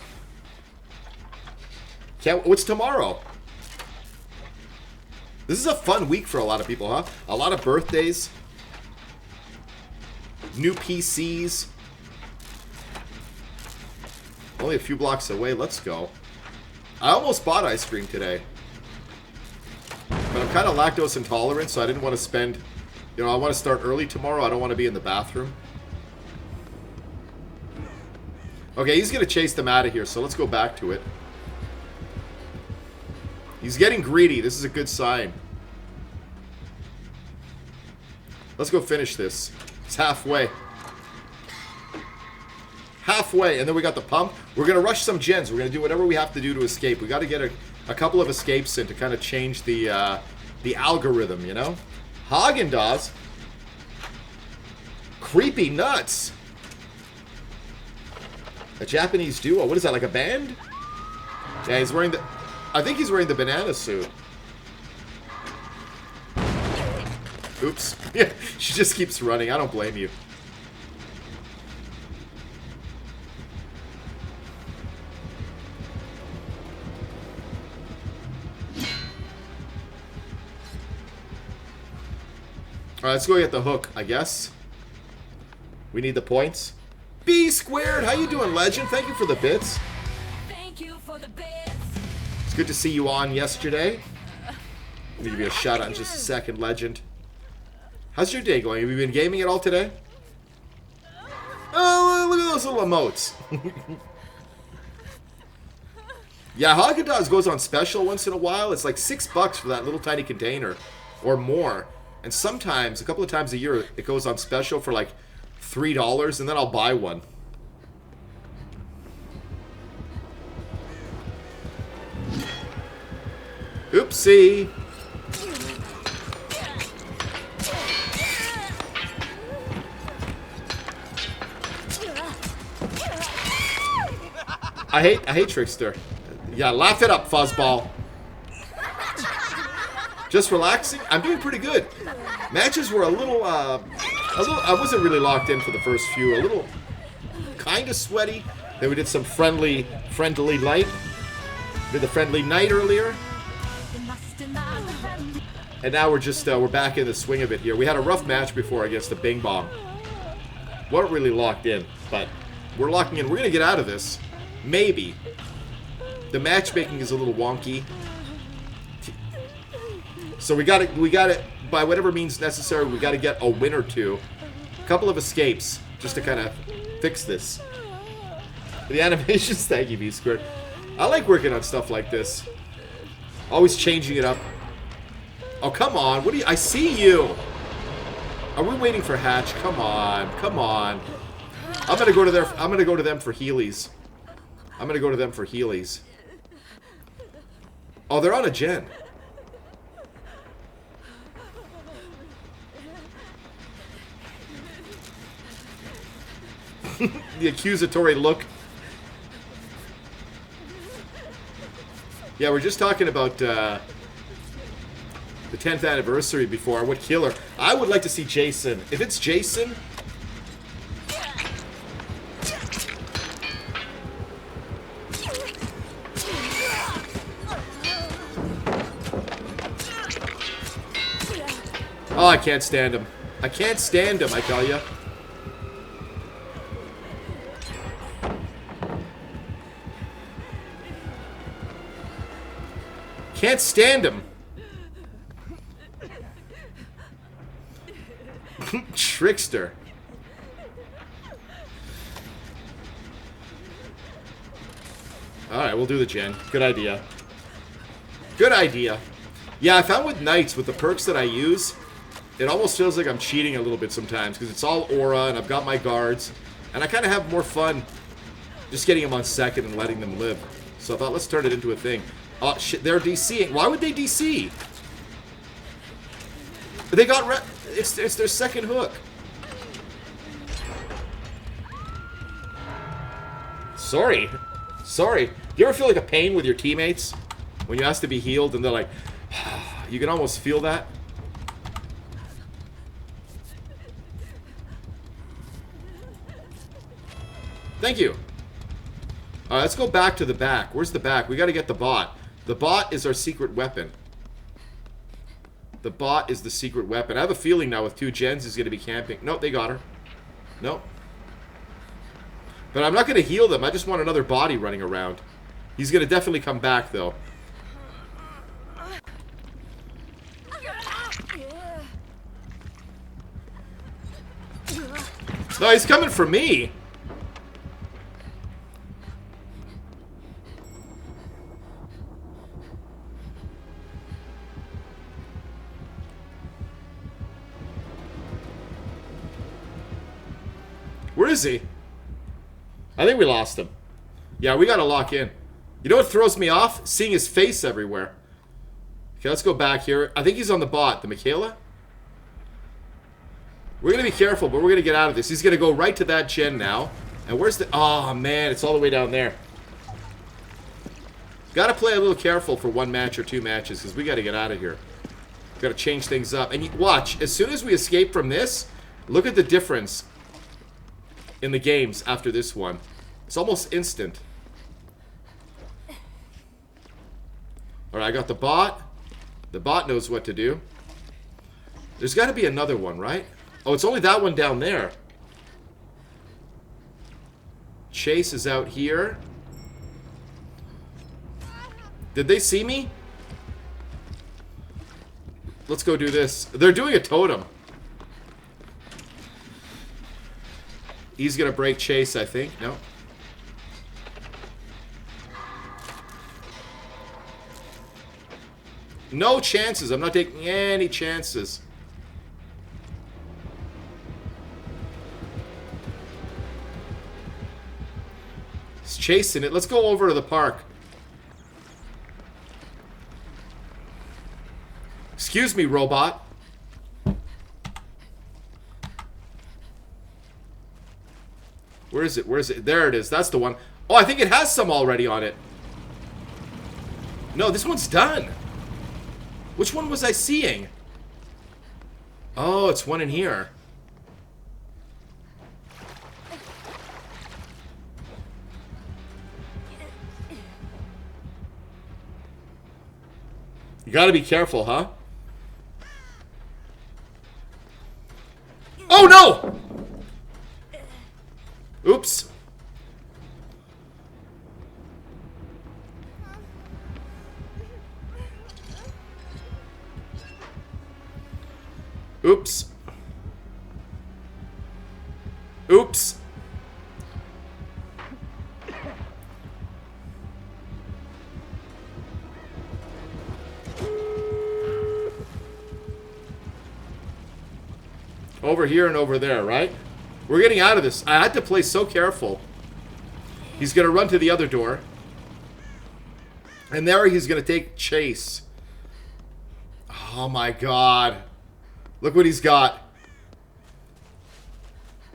What's tomorrow? This is a fun week for a lot of people, huh? A lot of birthdays. New PCs. Only a few blocks away. Let's go. I almost bought ice cream today. But I'm kind of lactose intolerant, so I didn't want to spend... You know, I want to start early tomorrow. I don't want to be in the bathroom. Okay, he's going to chase them out of here, so let's go back to it. He's getting greedy. This is a good sign. Let's go finish this. It's halfway. Halfway, and then we got the pump. We're going to rush some gens. We're going to do whatever we have to do to escape. We got to get a couple of escapes in to kind of change the algorithm, you know? Haagen-Dazs. Creepy nuts. A Japanese duo. What is that, like a band? Yeah, he's wearing the... I think he's wearing the banana suit. Oops. Yeah, she just keeps running. I don't blame you. Alright, let's go get the hook, I guess. We need the points. B squared! How you doing, legend? Thank you for the bits. Thank you for the bits. It's good to see you on yesterday. Let me give you a shout out in just a second, legend. How's your day going? Have you been gaming at all today? Oh, look at those little emotes. Yeah, Haagen-Dazs goes on special once in a while. It's like $6 for that little tiny container or more. And sometimes, a couple of times a year, it goes on special for like $3, and then I'll buy one. Oopsie. I hate Trickster. Yeah, laugh it up, fuzzball. Just relaxing. I'm doing pretty good. Matches were a little. I wasn't really locked in for the first few. A little, kind of sweaty. Then we did some friendly light. Did the friendly night earlier. And now we're back in the swing of it here. We had a rough match before against the Bing Bong. Weren't really locked in, but we're locking in. We're gonna get out of this. Maybe. The matchmaking is a little wonky. So we got it by whatever means necessary. We got to get a win or two, a couple of escapes, just to kind of fix this. The animations, thank you, V Squared. I like working on stuff like this. Always changing it up. Oh, come on! What do you? I see you. Are we waiting for Hatch? Come on, come on. I'm gonna go to their. I'm gonna go to them for Heelys. I'm gonna go to them for Heelys. Oh, they're on a gen. The accusatory look. Yeah, we're just talking about the 10th anniversary before. What killer? I would like to see Jason. If it's Jason... Oh, I can't stand him. I can't stand him, I tell ya. Can't stand him. Trickster. Alright, we'll do the gen. Good idea. Good idea. Yeah, I found with Knights, with the perks that I use, it almost feels like I'm cheating a little bit sometimes, because it's all aura, and I've got my guards, and I kind of have more fun just getting them on second and letting them live. So I thought, let's turn it into a thing. Oh, shit, they're DCing. Why would they DC? They got... It's their second hook. Sorry. Sorry. Do you ever feel like a pain with your teammates? When you ask to be healed and they're like... You can almost feel that. Thank you. Alright, let's go back to the back. Where's the back? We gotta get the bot. The bot is our secret weapon. The bot is the secret weapon. I have a feeling now with 2 gens he's gonna be camping. Nope, they got her. Nope. But I'm not gonna heal them. I just want another body running around. He's gonna definitely come back, though. No, he's coming for me. Where is he? I think we lost him. Yeah, we gotta lock in. You know what throws me off? Seeing his face everywhere. Okay, let's go back here. I think he's on the bot. The Michaela? We're gonna be careful, but we're gonna get out of this. He's gonna go right to that gen now. And where's the... Oh, man, it's all the way down there. Gotta play a little careful for one match or two matches, because we gotta get out of here. Gotta change things up. And watch, as soon as we escape from this, look at the difference in the games after this one. It's almost instant. Alright, I got the bot. The bot knows what to do. There's got to be another one, right? Oh, it's only that one down there. Chase is out here. Did they see me? Let's go do this. They're doing a totem. He's going to break Chase, I think. No. No chances. I'm not taking any chances. He's chasing it. Let's go over to the park. Excuse me, robot. Where is it? Where is it? There it is. That's the one. Oh, I think it has some already on it. No, this one's done. Which one was I seeing? Oh, it's one in here. You gotta be careful, huh? Oh, no! Oops. Oops. Oops. Over here and over there, right? We're getting out of this. I had to play so careful. He's going to run to the other door. And there he's going to take Chase. Oh my god. Look what he's got.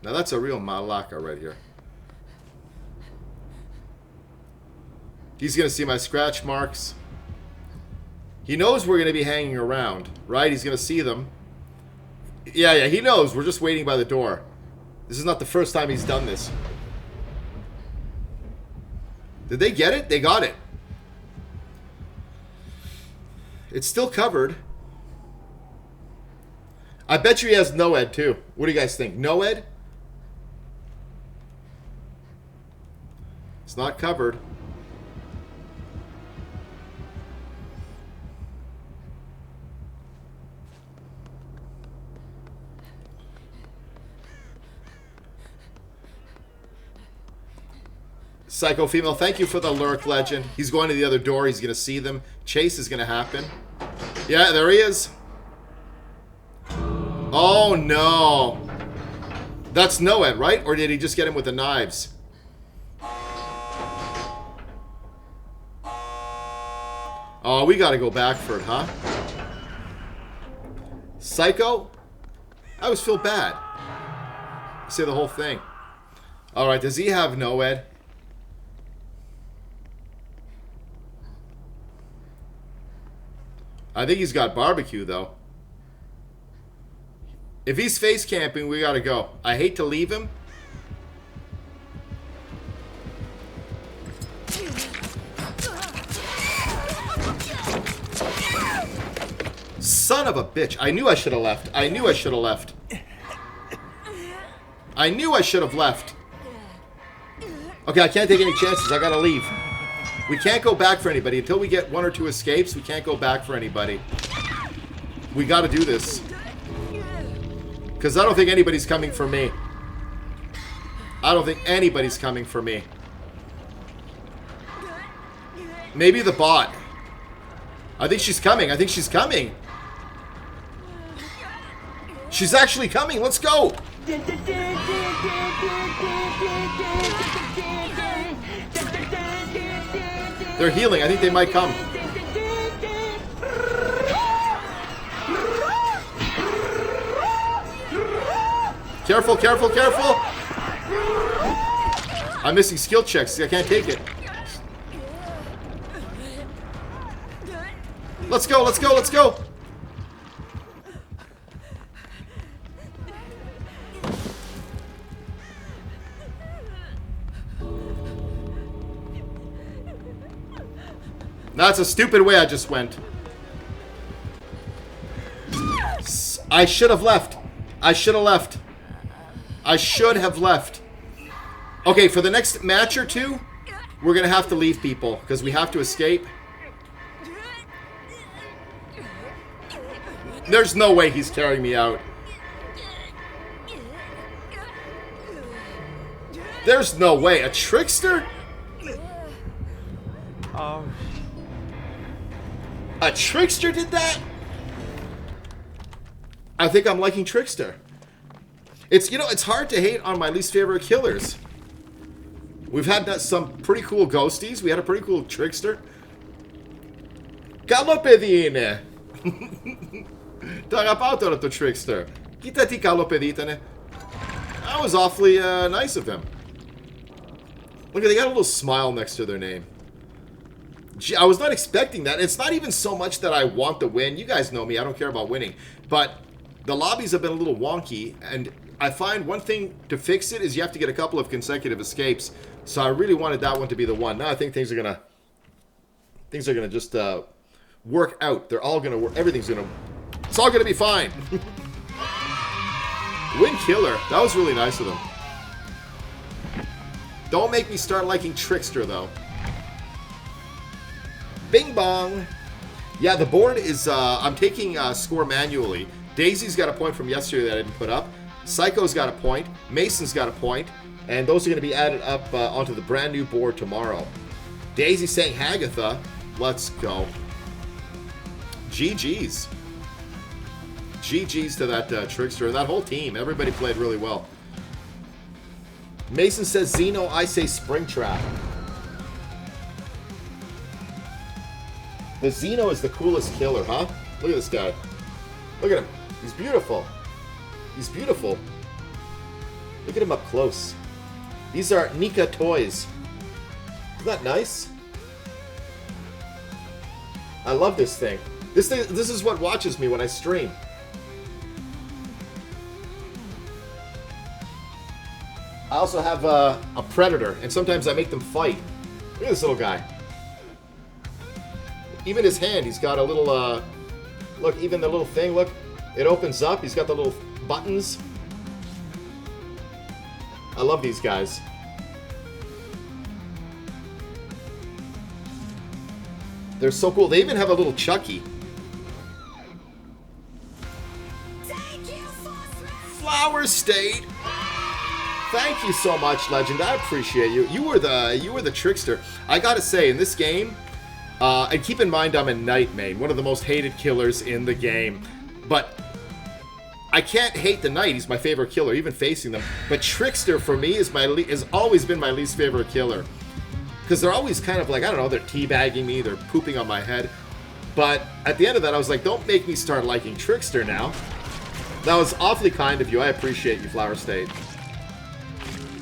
Now that's a real malaka right here. He's going to see my scratch marks. He knows we're going to be hanging around, right? He's going to see them. Yeah, he knows. We're just waiting by the door. This is not the first time he's done this. Did they get it? They got it. It's still covered. I bet you he has Noed too. What do you guys think? Noed? It's not covered. Psycho Female, thank you for the lurk, legend. He's going to the other door. He's going to see them. Chase is going to happen. Yeah, there he is. Oh, no. That's Noed, right? Or did he just get him with the knives? Oh, we got to go back for it, huh? Psycho? I always feel bad. Say the whole thing. All right, does he have Noed? I think he's got barbecue, though. If he's face camping, we gotta go. I hate to leave him. Son of a bitch. I knew I should have left. I knew I should have left. I knew I should have left. Okay, I can't take any chances. I gotta leave. We can't go back for anybody. Until we get one or two escapes, we can't go back for anybody. We gotta do this. Because I don't think anybody's coming for me. I don't think anybody's coming for me. Maybe the bot. I think she's coming. I think she's coming. She's actually coming. Let's go. They're healing. I think they might come. Careful, careful, careful! I'm missing skill checks. I can't take it. Let's go, let's go, let's go! That's a stupid way I just went. I should have left. I should have left. I should have left. Okay, for the next match or two, we're going to have to leave people because we have to escape. There's no way he's carrying me out. There's no way. A trickster? A trickster did that? I think I'm liking trickster. It's, you know, it's hard to hate on my least favorite killers. We've had some pretty cool ghosties. We had a pretty cool trickster. Kalopedine. Tagapautor to trickster. Kita ti kalopeditane. That was awfully nice of him. Look, they got a little smile next to their name. Gee, I was not expecting that. It's not even so much that I want to win. You guys know me. I don't care about winning. But the lobbies have been a little wonky, and I find one thing to fix it is you have to get a couple of consecutive escapes. So I really wanted that one to be the one. Now I think things are gonna just work out. They're all gonna work. It's all gonna be fine. Win killer. That was really nice of them. Don't make me start liking trickster though. Bing bong. Yeah, the board is, I'm taking score manually. Daisy's got a point from yesterday that I didn't put up. Psycho's got a point. Mason's got a point. And those are going to be added up onto the brand new board tomorrow. Daisy saying Hagatha. Let's go. GG's. GG's to that trickster and that whole team. Everybody played really well. Mason says Xeno, I say Springtrap. The Xeno is the coolest killer, huh? Look at this guy. Look at him. He's beautiful. He's beautiful. Look at him up close. These are Nika toys. Isn't that nice? I love this thing. This is what watches me when I stream. I also have a predator, and sometimes I make them fight. Look at this little guy. Even his hand, he's got a little, look, even the little thing, look, it opens up. He's got the little buttons. I love these guys. They're so cool. They even have a little Chucky. Flower State. Thank you so much, Legend. I appreciate you. You were the trickster. I gotta say, in this game, and keep in mind I'm a Night Main, one of the most hated killers in the game. But I can't hate the Knight. He's my favorite killer, even facing them. But Trickster, for me, has always been my least favorite killer. Because they're always kind of like, I don't know, they're teabagging me, they're pooping on my head. But at the end of that, I was like, don't make me start liking Trickster now. That was awfully kind of you. I appreciate you, Flower State.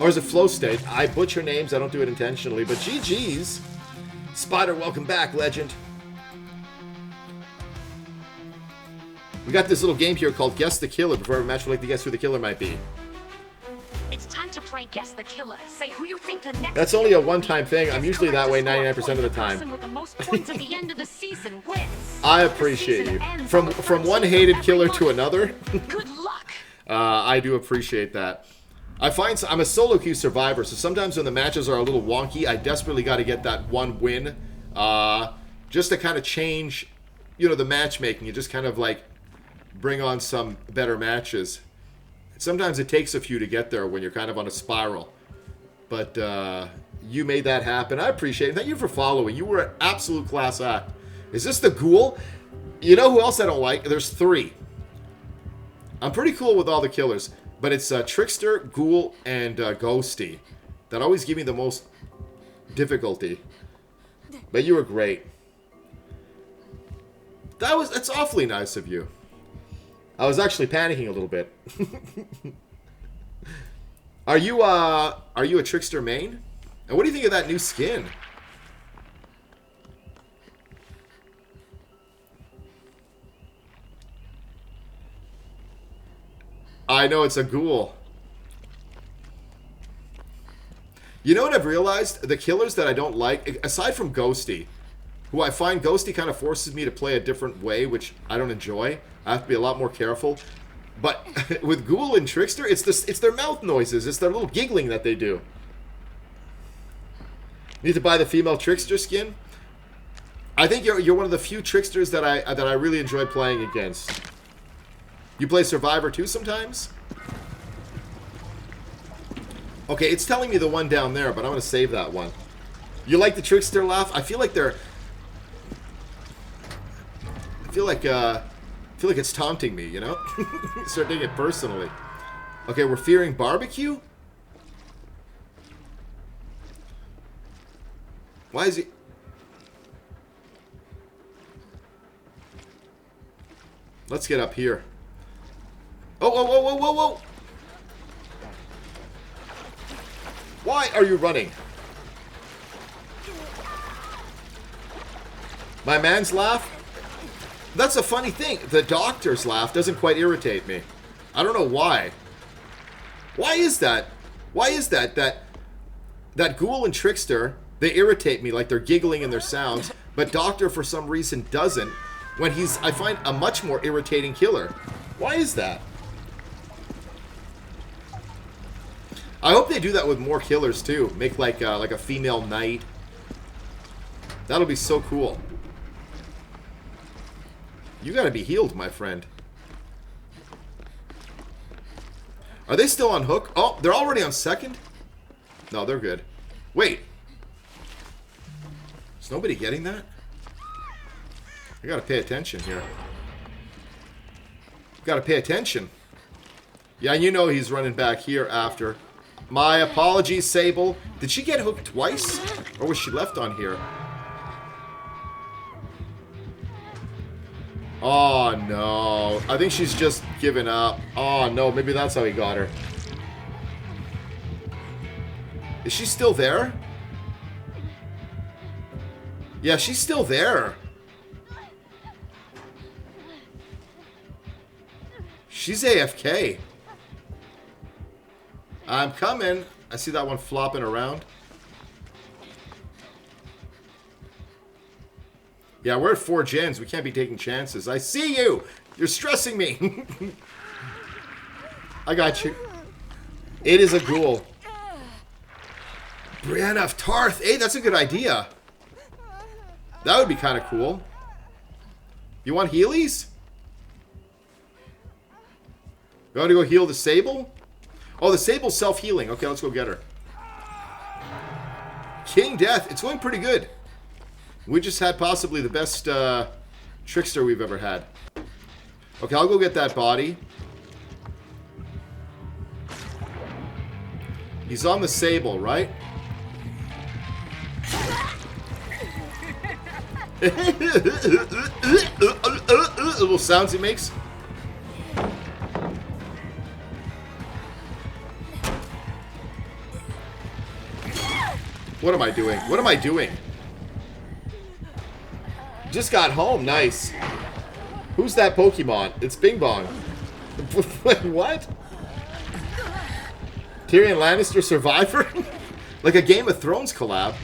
Or is it Flow State? I butcher names. I don't do it intentionally. But GG's. Spider, welcome back, Legend. We got this little game here called Guess the Killer. Before every match, we'd like to guess who the killer might be. It's time to play Guess the Killer. Say who you think the next. That's only a one-time thing. I'm usually that way 99% of the time. With the most points at the end of the season wins. I appreciate you. From one hated killer to another. Good luck. I do appreciate that. I find I'm a solo queue survivor, so sometimes when the matches are a little wonky, I desperately got to get that one win, just to kind of change, you know, the matchmaking. You just kind of like bring on some better matches. Sometimes it takes a few to get there when you're kind of on a spiral, but you made that happen. I appreciate it. Thank you for following. You were an absolute class act. Is this the ghoul? You know who else I don't like? There's three. I'm pretty cool with all the killers. But it's Trickster, Ghoul, and Ghosty that always give me the most difficulty. But you were great. That's awfully nice of you. I was actually panicking a little bit. Are you a Trickster main? And what do you think of that new skin? I know it's a ghoul. You know what I've realized? The killers that I don't like, aside from Ghosty, who I find Ghosty kind of forces me to play a different way, which I don't enjoy. I have to be a lot more careful. But with Ghoul and Trickster, it's their mouth noises. It's their little giggling that they do. Need to buy the female Trickster skin? I think you're one of the few Tricksters that I really enjoy playing against. You play Survivor too sometimes? Okay, it's telling me the one down there, but I'm going to save that one. You like the Trickster laugh? I feel like they're... I feel like it's taunting me, you know? Start taking it personally. Okay, we're fearing barbecue? Why is he... Let's get up here. Oh, whoa, whoa, whoa, whoa, whoa! Why are you running? My man's laugh? That's a funny thing. The doctor's laugh doesn't quite irritate me. I don't know why. Why is that? Why is that? That Ghoul and Trickster, they irritate me like they're giggling in their sounds, but Doctor for some reason doesn't when he's, I find, a much more irritating killer. Why is that? I hope they do that with more killers too. Make like a female knight. That'll be so cool. You gotta be healed, my friend. Are they still on hook? Oh, they're already on second? No, they're good. Wait. Is nobody getting that? I gotta pay attention here. Gotta pay attention. Yeah, you know he's running back here after. My apologies, Sable. Did she get hooked twice? Or was she left on here? Oh, no. I think she's just given up. Oh, no. Maybe that's how he got her. Is she still there? Yeah, she's still there. She's AFK. I'm coming. I see that one flopping around. Yeah, we're at 4 gens. We can't be taking chances. I see you. You're stressing me. I got you. It is a ghoul. Brianna of Tarth. Hey, that's a good idea. That would be kind of cool. You want healies? You want to go heal the Sable? Oh, the Sable's self-healing. Okay, let's go get her. King Death. It's going pretty good. We just had possibly the best Trickster we've ever had. Okay, I'll go get that body. He's on the Sable, right? Little sounds he makes. What am I doing? What am I doing? Just got home. Nice. Who's that Pokemon? It's Bing Bong. What? Tyrion Lannister Survivor? Like a Game of Thrones collab.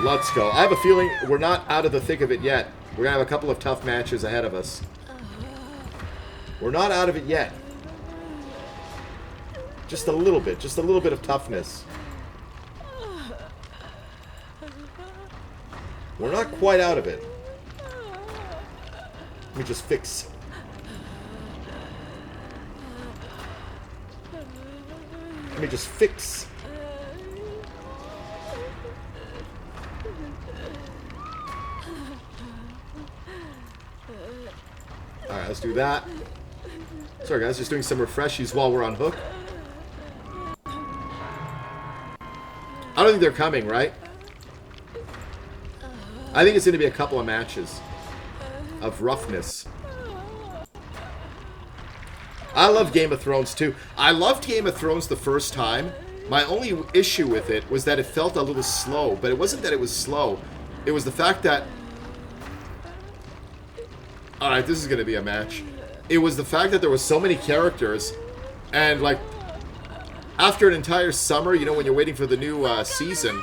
Let's go. I have a feeling we're not out of the thick of it yet. We're going to have a couple of tough matches ahead of us. We're not out of it yet. Just a little bit. Just a little bit of toughness. We're not quite out of it. Let me just fix. Let me just fix. Alright, let's do that. Sorry, guys, just doing some refreshies while we're on Hook. I don't think they're coming, right? I think it's going to be a couple of matches of roughness. I love Game of Thrones, too. I loved Game of Thrones the first time. My only issue with it was that it felt a little slow. But it wasn't that it was slow. It was the fact that... Alright, this is going to be a match. It was the fact that there was so many characters. And, like, after an entire summer, you know, when you're waiting for the new season...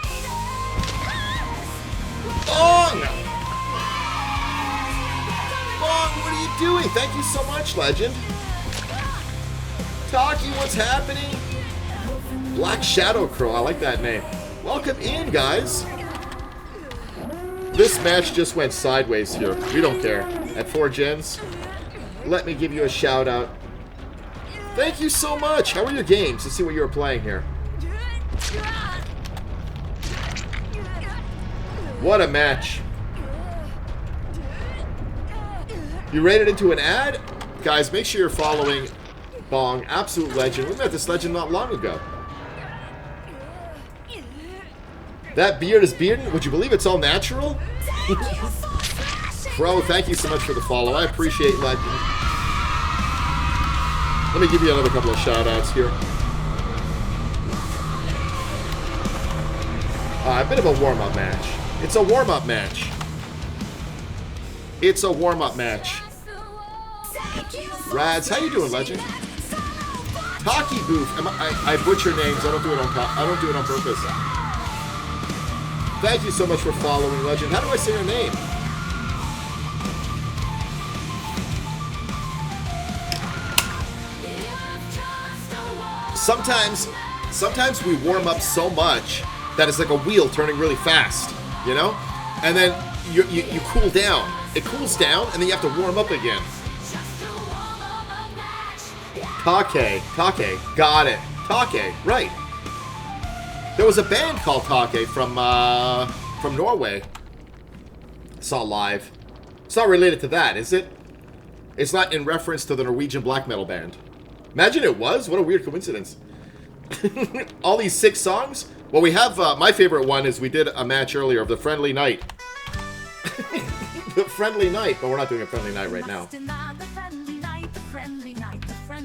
Bong! Bong, what are you doing? Thank you so much, Legend. Taki, what's happening? Black Shadow Crow, I like that name. Welcome in, guys. This match just went sideways here. We don't care. At 4 gens, let me give you a shout out. Thank you so much. How are your games? Let's see what you were playing here. What a match. You rated into an ad? Guys, make sure you're following Bong. Absolute legend. We met this legend not long ago. That beard is bearded? Would you believe it's all natural? Bro, thank you so much for the follow. I appreciate legend. Let me give you another couple of shout outs here. A bit of a warm-up match. It's a warm-up match. It's a warm-up match. Rads, how you doing, legend? Taki Booth. I butcher names. I don't do it on purpose. Thank you so much for following, legend. How do I say your name? Sometimes we warm up so much that it's like a wheel turning really fast, you know? And then you cool down. It cools down, and then you have to warm up again. Take, got it. Take, right. There was a band called Take from Norway. Saw live. It's not related to that, is it? It's not in reference to the Norwegian black metal band. Imagine it was. What a weird coincidence. All these 6 songs? Well, we have, my favorite one is we did a match earlier of the Friendly Night. The Friendly Night, but we're not doing a Friendly Night right now.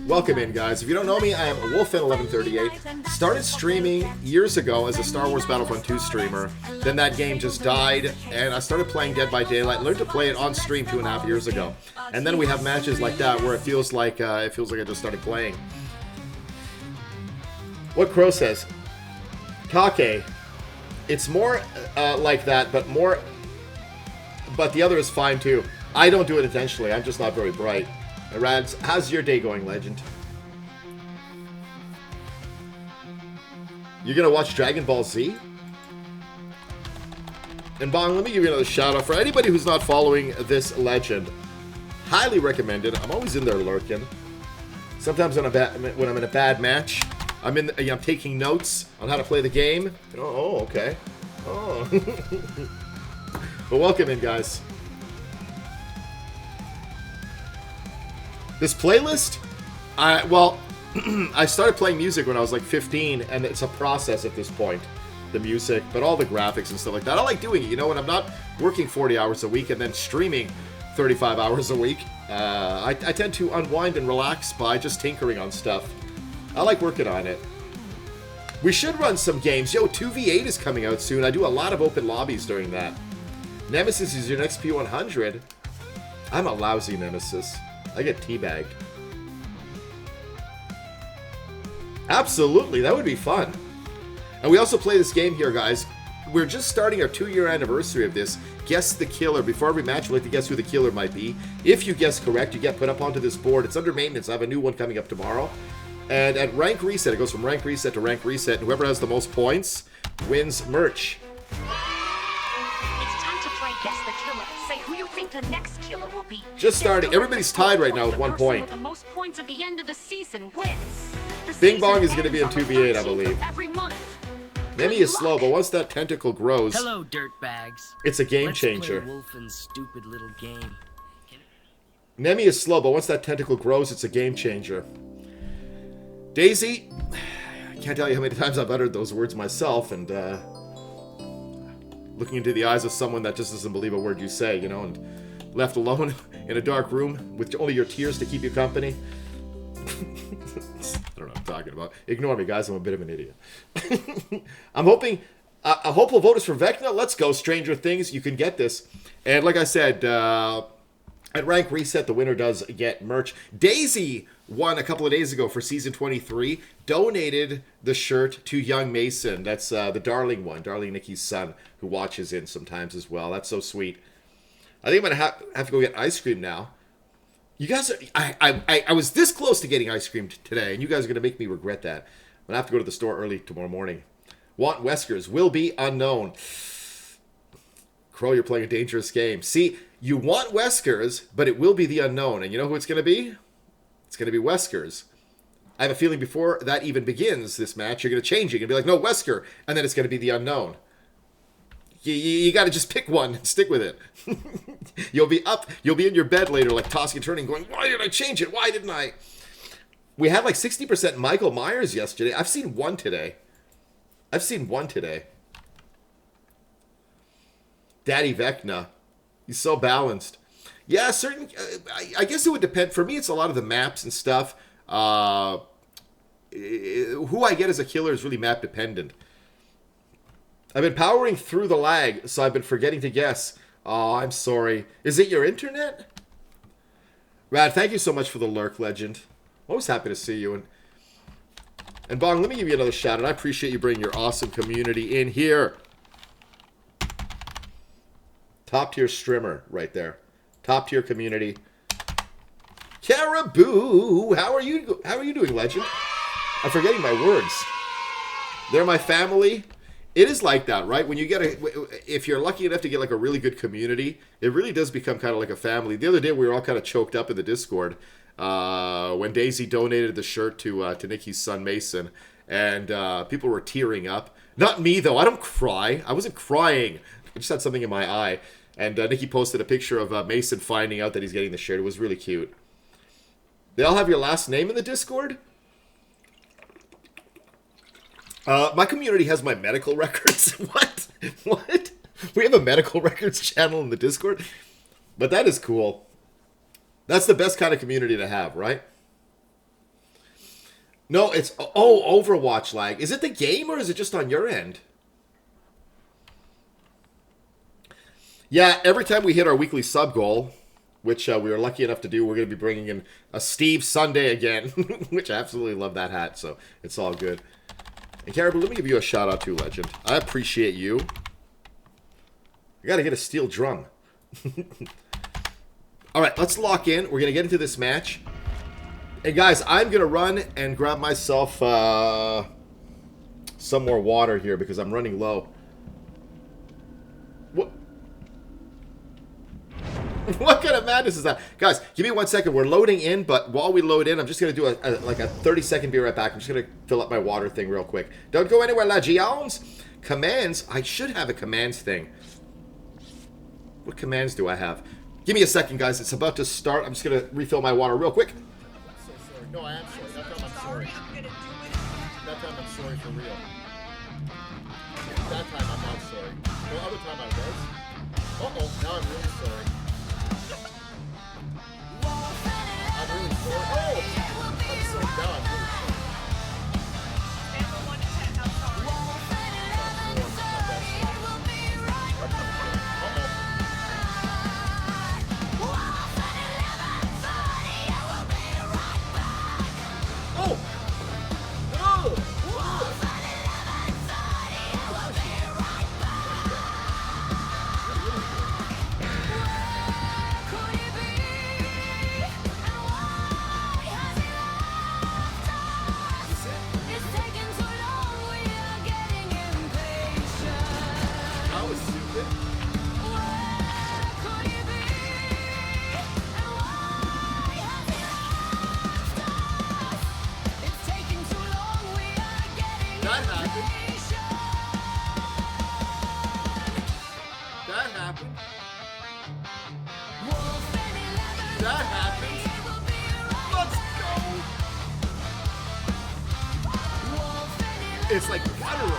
Welcome in, guys. If you don't know me, I am Wolfen1138. Started streaming years ago as a Star Wars Battlefront 2 streamer. Then that game just died, and I started playing Dead by Daylight. Learned to play it on stream 2.5 years ago. And then we have matches like that where it feels like I just started playing. What Crow says? Take. It's more like that, but the other is fine too. I don't do it intentionally. I'm just not very bright. Rads, how's your day going, legend? You're gonna watch Dragon Ball Z? And Bong, let me give you another shout out for anybody who's not following this legend. Highly recommended. I'm always in there lurking. Sometimes when I'm in a bad match, I'm taking notes on how to play the game. Oh, okay. Oh. But welcome in, guys. This playlist, I started playing music when I was like 15, and it's a process at this point, the music, but all the graphics and stuff like that. I like doing it, you know, when I'm not working 40 hours a week and then streaming 35 hours a week. I tend to unwind and relax by just tinkering on stuff. I like working on it. We should run some games. Yo, 2v8 is coming out soon. I do a lot of open lobbies during that. Nemesis is your next P100. I'm a lousy Nemesis. I get teabagged. Absolutely, that would be fun. And we also play this game here, guys. We're just starting our 2-year anniversary of this. Guess the killer. Before every match, we like to guess who the killer might be. If you guess correct, you get put up onto this board. It's under maintenance. I have a new one coming up tomorrow. And at rank reset, it goes from rank reset to rank reset. And whoever has the most points wins merch. It's time to play Guess the Killer. Say who you think the next killer will be. Just starting. Everybody's tied right now with 1 point. With the most points at the end of the season wins. Bing Bong is going to be in 2v8, I believe. Every month. Nemi is slow, but once that tentacle grows, Hello, dirtbags. it's a game Let's changer. play Wolfen's stupid little game. Nemi is slow, but once that tentacle grows, it's a game changer. Daisy, I can't tell you how many times I've uttered those words myself, and looking into the eyes of someone that just doesn't believe a word you say, you know, and left alone in a dark room with only your tears to keep you company. I don't know what I'm talking about. Ignore me, guys. I'm a bit of an idiot. I'm hoping... a hopeful vote is for Vecna. Let's go. Stranger Things. You can get this. And like I said, at Rank Reset, the winner does get merch. Daisy won a couple of days ago for Season 23. Donated the shirt to Young Mason. That's the Darling one. Darling Nikki's son, who watches in sometimes as well. That's so sweet. I think I'm going to have to go get ice cream now. You guys, I was this close to getting ice cream today, and you guys are going to make me regret that. I'm going to have to go to the store early tomorrow morning. Want Weskers will be unknown. Crow, you're playing a dangerous game. See, you want Weskers, but it will be the unknown. And you know who it's going to be? It's going to be Weskers. I have a feeling before that even begins, this match, you're going to change it. You're going to be like, no, Wesker. And then it's going to be the unknown. You got to just pick one and stick with it. You'll be up. You'll be in your bed later, like tossing and turning, going, why did I change it? Why didn't I? We had like 60% Michael Myers yesterday. I've seen one today. Daddy Vecna. He's so balanced. Yeah, certain... I guess it would depend. For me, it's a lot of the maps and stuff. Who I get as a killer is really map dependent. I've been powering through the lag, so I've been forgetting to guess. Oh, I'm sorry. Is it your internet? Rad, thank you so much for the lurk, legend. Always happy to see you. And Bong, let me give you another shout out. I appreciate you bringing your awesome community in here. Top tier streamer right there. Top tier community. Caribou, how are you doing, legend? I'm forgetting my words. They're my family. It is like that, right? When you get if you're lucky enough to get like a really good community, it really does become kind of like a family. The other day we were all kind of choked up in the Discord when Daisy donated the shirt to Nikki's son Mason, and people were tearing up. Not me though. I don't cry. I wasn't crying. I just had something in my eye. And Nikki posted a picture of Mason finding out that he's getting the shirt. It was really cute. They all have your last name in the Discord? My community has my medical records. What? What? We have a medical records channel in the Discord? But that is cool. That's the best kind of community to have, right? No, it's... Oh, Overwatch lag. Is it the game or is it just on your end? Yeah, every time we hit our weekly sub goal, which we were lucky enough to do, we're going to be bringing in a Steve Sunday again, which I absolutely love that hat, so it's all good. And Caribou, let me give you a shout out too, legend. I appreciate you. I got to get a steel drum. All right, let's lock in. We're going to get into this match. And guys, I'm going to run and grab myself some more water here because I'm running low. What? What kind of madness is that? Guys, give me 1 second. We're loading in, but while we load in, I'm just going to do a 30-second be right back. I'm just going to fill up my water thing real quick. Don't go anywhere, Legions. Commands. I should have a commands thing. What commands do I have? Give me a second, guys. It's about to start. I'm just going to refill my water real quick. I'm so sorry. No, I am sorry. That time I'm sorry. That time I'm sorry for real. That time I'm not sorry. The other time I was. Uh-oh, now I'm really sorry. I'm really sorry. Oh! I'm sorry. Now I'm really sorry. Number 1 to 10, how sorry? Oh! Oh! That was stupid. That happened. That happened. That happened. It's like guttural.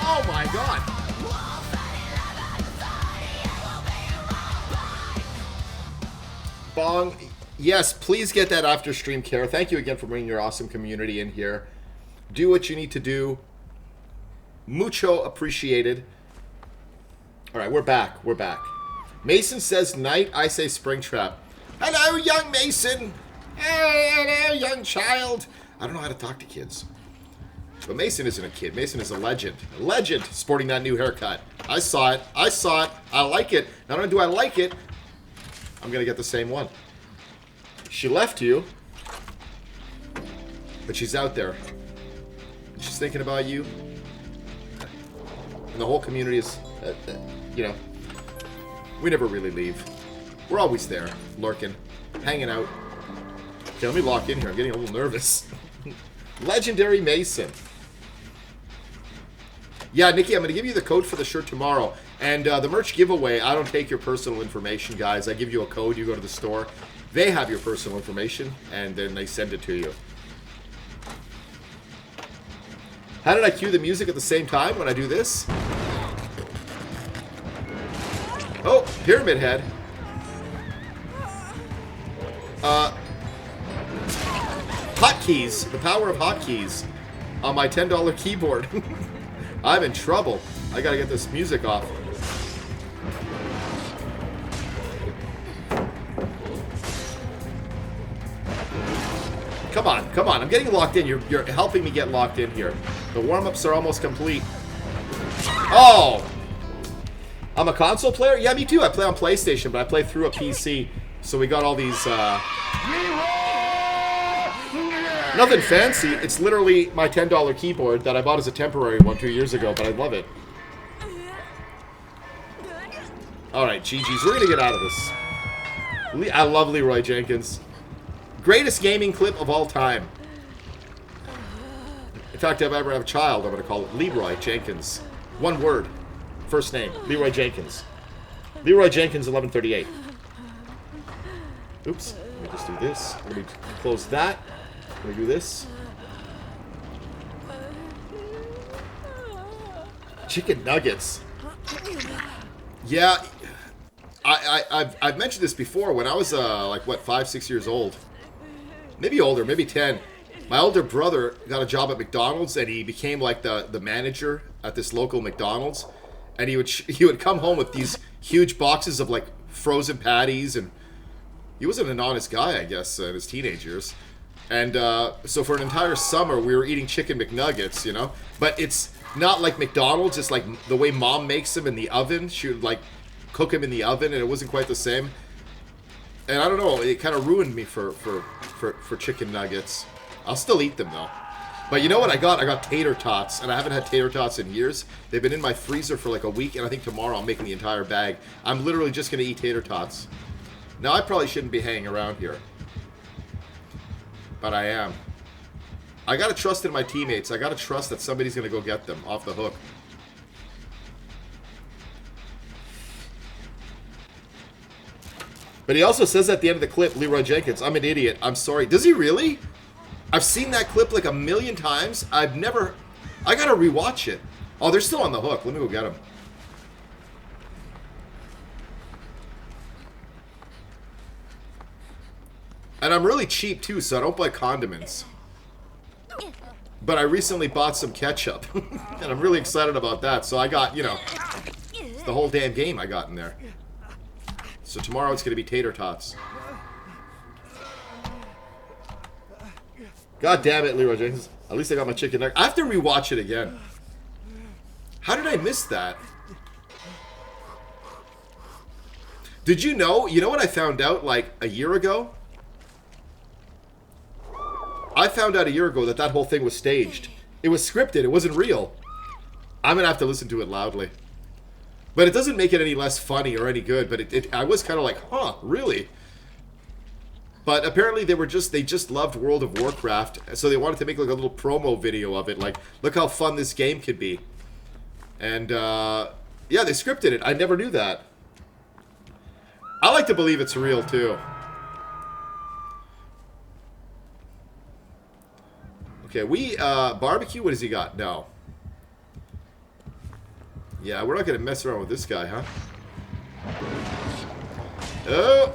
Oh my god. Bong, yes, please get that after stream care. Thank you again for bringing your awesome community in here. Do what you need to do. Mucho appreciated. All right, we're back. We're back. Mason says night. I say Springtrap. Hello, young Mason. Hello, young child. I don't know how to talk to kids. But Mason isn't a kid. Mason is a legend. A legend sporting that new haircut. I saw it. I saw it. I like it. Not only do I like it, I'm going to get the same one. She left you, but she's out there. She's thinking about you. And the whole community is, you know, we never really leave. We're always there, lurking, hanging out. Okay, let me lock in here. I'm getting a little nervous. Legendary Mason. Yeah, Nikki, I'm going to give you the code for the shirt tomorrow. And the merch giveaway, I don't take your personal information, guys. I give you a code. You go to the store. They have your personal information, and then they send it to you. How did I cue the music at the same time when I do this? Oh, Pyramid Head. Hotkeys. The power of hotkeys on my $10 keyboard. I'm in trouble. I gotta get this music off. Come on, come on. I'm getting locked in. You're helping me get locked in here. The warm-ups are almost complete. Oh! I'm a console player? Yeah, me too. I play on PlayStation, but I play through a PC. So we got all these, nothing fancy. It's literally my $10 keyboard that I bought as a temporary one 2 years ago, but I love it. Alright, GG's. We're gonna get out of this. I love Leroy Jenkins. Greatest gaming clip of all time. In fact, if I ever have a child, I'm going to call it Leroy Jenkins. One word. First name. Leroy Jenkins. Leroy Jenkins, 1138. Oops. Let me just do this. Let me close that. Let me do this. Chicken nuggets. Yeah. I've mentioned this before. When I was, like, what, 5, 6 years old. Maybe older, maybe 10. My older brother got a job at McDonald's, and he became like the manager at this local McDonald's. And he would come home with these huge boxes of like frozen patties, and he wasn't an honest guy, I guess, in his teenage years. And so for an entire summer, we were eating chicken McNuggets, you know. But it's not like McDonald's. It's like the way Mom makes them in the oven. She would like cook them in the oven, and it wasn't quite the same. And I don't know, it kind of ruined me for chicken nuggets. I'll still eat them, though. But you know what I got? I got tater tots, and I haven't had tater tots in years. They've been in my freezer for like a week, and I think tomorrow I'm making the entire bag. I'm literally just going to eat tater tots. Now, I probably shouldn't be hanging around here. But I am. I got to trust in my teammates. I got to trust that somebody's going to go get them off the hook. But he also says at the end of the clip, Leroy Jenkins, I'm an idiot. I'm sorry. Does he really? I've seen that clip like 1,000,000 times. I gotta rewatch it. Oh, they're still on the hook. Let me go get them. And I'm really cheap too, so I don't buy condiments. But I recently bought some ketchup. And I'm really excited about that. So I got, you know, it's the whole damn game I got in there. So tomorrow it's going to be tater tots. God damn it, Leroy Jenkins. At least I got my chicken nugget. I have to rewatch it again. How did I miss that? Did you know? You know what I found out like a year ago? I found out a year ago that whole thing was staged. It was scripted. It wasn't real. I'm going to have to listen to it loudly. But it doesn't make it any less funny or any good. But I was kind of like, huh, really? But apparently they just loved World of Warcraft. So they wanted to make like a little promo video of it. Like, look how fun this game could be. And, yeah, they scripted it. I never knew that. I like to believe it's real, too. Okay, barbecue, what has he got? No. Yeah, we're not going to mess around with this guy, huh? Oh!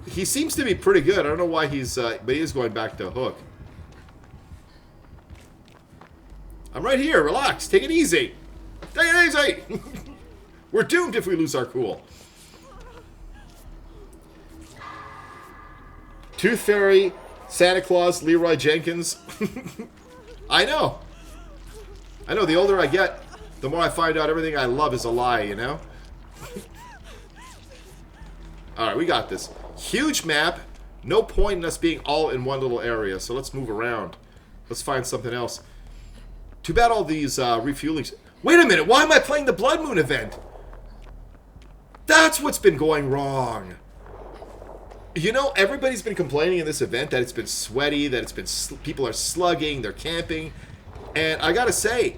He seems to be pretty good. I don't know why he's, but he is going back to hook. I'm right here. Relax. Take it easy. Take it easy. We're doomed if we lose our cool. Tooth Fairy, Santa Claus, Leroy Jenkins. I know. I know. The older I get, the more I find out everything I love is a lie, you know? Alright, we got this. Huge map. No point in us being all in one little area, so let's move around. Let's find something else. Too bad all these refuelings... Wait a minute, why am I playing the Blood Moon event? That's what's been going wrong. You know, everybody's been complaining in this event that it's been sweaty, that it's been... people are slugging, they're camping. And I gotta say,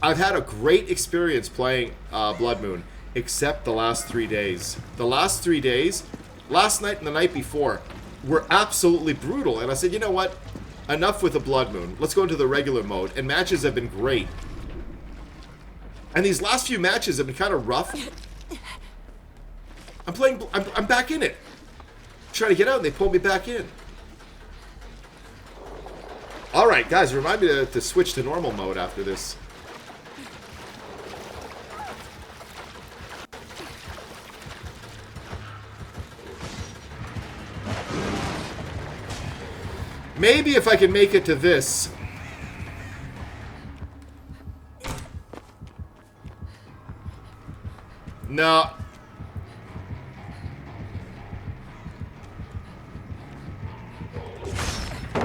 I've had a great experience playing Blood Moon, except the last 3 days. The last 3 days, last night and the night before, were absolutely brutal. And I said, you know what? Enough with the Blood Moon. Let's go into the regular mode. And matches have been great. And these last few matches have been kind of rough. I'm back in it. Trying to get out and they pulled me back in. Alright, guys, remind me to switch to normal mode after this. Maybe if I can make it to this. No.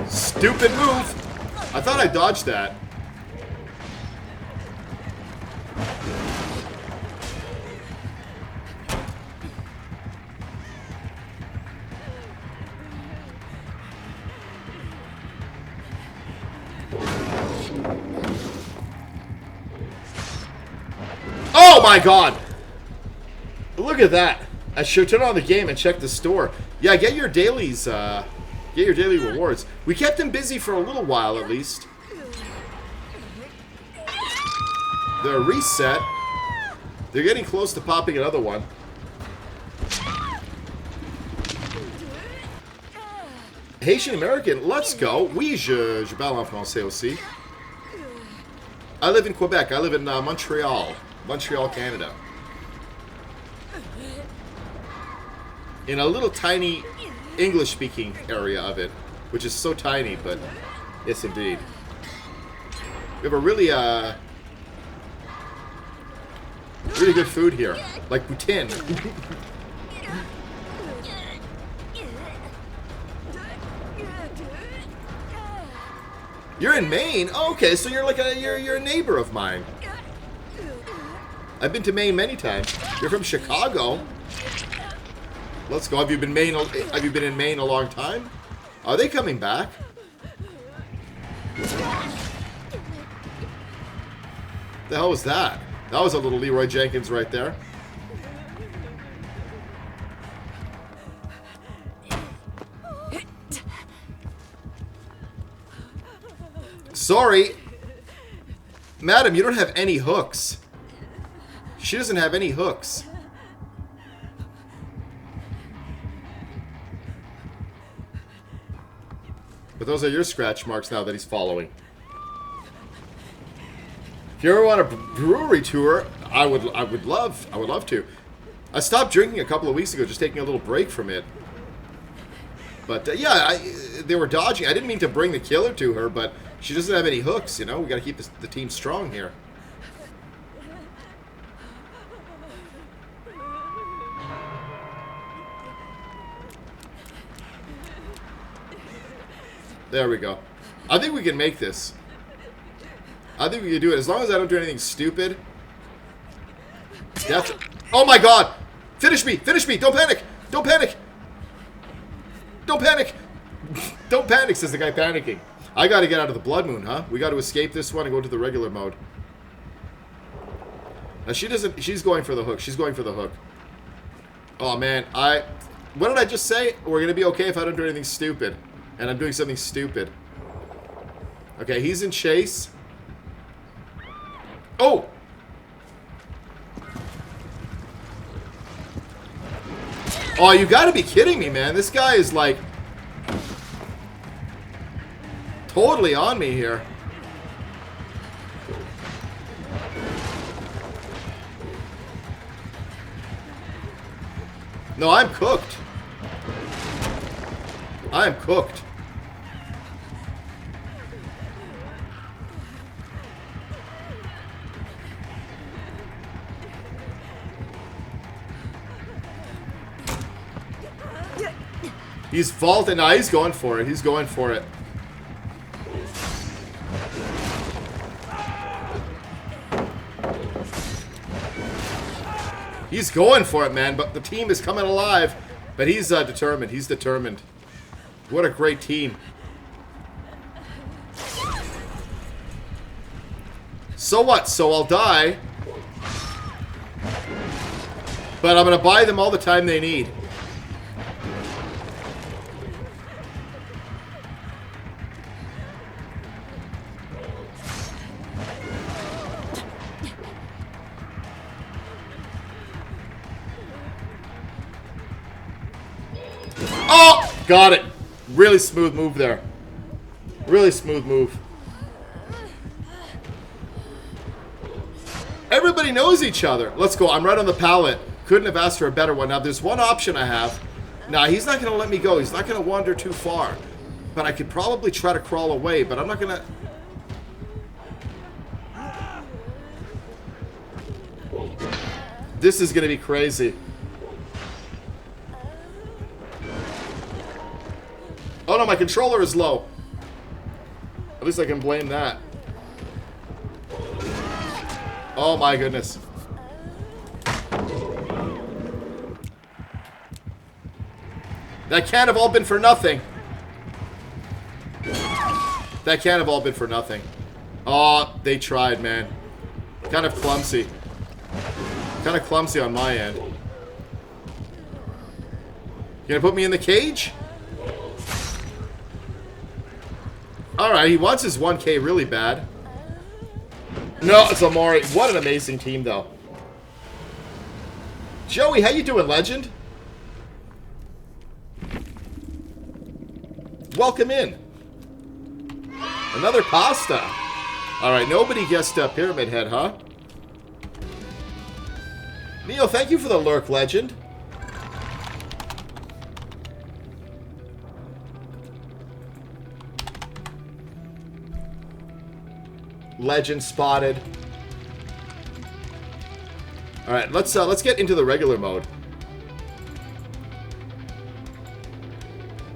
Stupid move. I thought I dodged that. Oh my god! Look at that. I should turn on the game and check the store. Yeah, get your dailies, get your daily rewards. We kept him busy for a little while at least. They're reset. They're getting close to popping another one. Haitian American, let's go. Oui, je parle en français aussi. I live in Quebec. I live in Montreal. Montreal, Canada. In a little tiny English-speaking area of it, which is so tiny, but yes, indeed. We have a really, really good food here, like poutine. You're in Maine? Oh, okay, so you're like you're a neighbor of mine. I've been to Maine many times. You're from Chicago. Let's go. Have you been in Maine a long time? Are they coming back? The hell was that? That was a little Leroy Jenkins right there. Sorry. Madam, you don't have any hooks. She doesn't have any hooks. But those are your scratch marks now that he's following. If you ever want a brewery tour, I would love to. I stopped drinking a couple of weeks ago, just taking a little break from it. But yeah, they were dodging. I didn't mean to bring the killer to her, but she doesn't have any hooks, you know? We got to keep the team strong here. There we go. I think we can make this. I think we can do it. As long as I don't do anything stupid. Oh my god! Finish me! Finish me! Don't panic! Don't panic! Don't panic! Don't panic, says the guy panicking. I gotta get out of the Blood Moon, huh? We gotta escape this one and go to the regular mode. Now she doesn't... She's going for the hook. She's going for the hook. Oh man, what did I just say? We're gonna be okay if I don't do anything stupid. And I'm doing something stupid. Okay, he's in chase. Oh! Oh, you gotta be kidding me, man. This guy is like... totally on me here. No, I'm cooked. I am cooked. He's vaulting. No, he's going for it. He's going for it. He's going for it, man. But the team is coming alive. But he's determined. He's determined. What a great team. So what? So I'll die. But I'm going to buy them all the time they need. Oh! Got it. Really smooth move there. Really smooth move. Everybody knows each other. Let's go. I'm right on the pallet. Couldn't have asked for a better one. Now, there's one option I have. Now, he's not going to let me go. He's not going to wander too far. But I could probably try to crawl away, but I'm not going to... This is going to be crazy. Oh no, my controller is low. At least I can blame that. Oh my goodness. That can't have all been for nothing. That can't have all been for nothing. Oh, they tried, man. Kind of clumsy. Kind of clumsy on my end. You gonna put me in the cage? Alright, he wants his 1K really bad. No, it's Amari. What an amazing team, though. Joey, how you doing, legend? Welcome in. Another pasta. Alright, nobody guessed Pyramid Head, huh? Neo, thank you for the lurk, legend. Legend spotted. All right, let's get into the regular mode.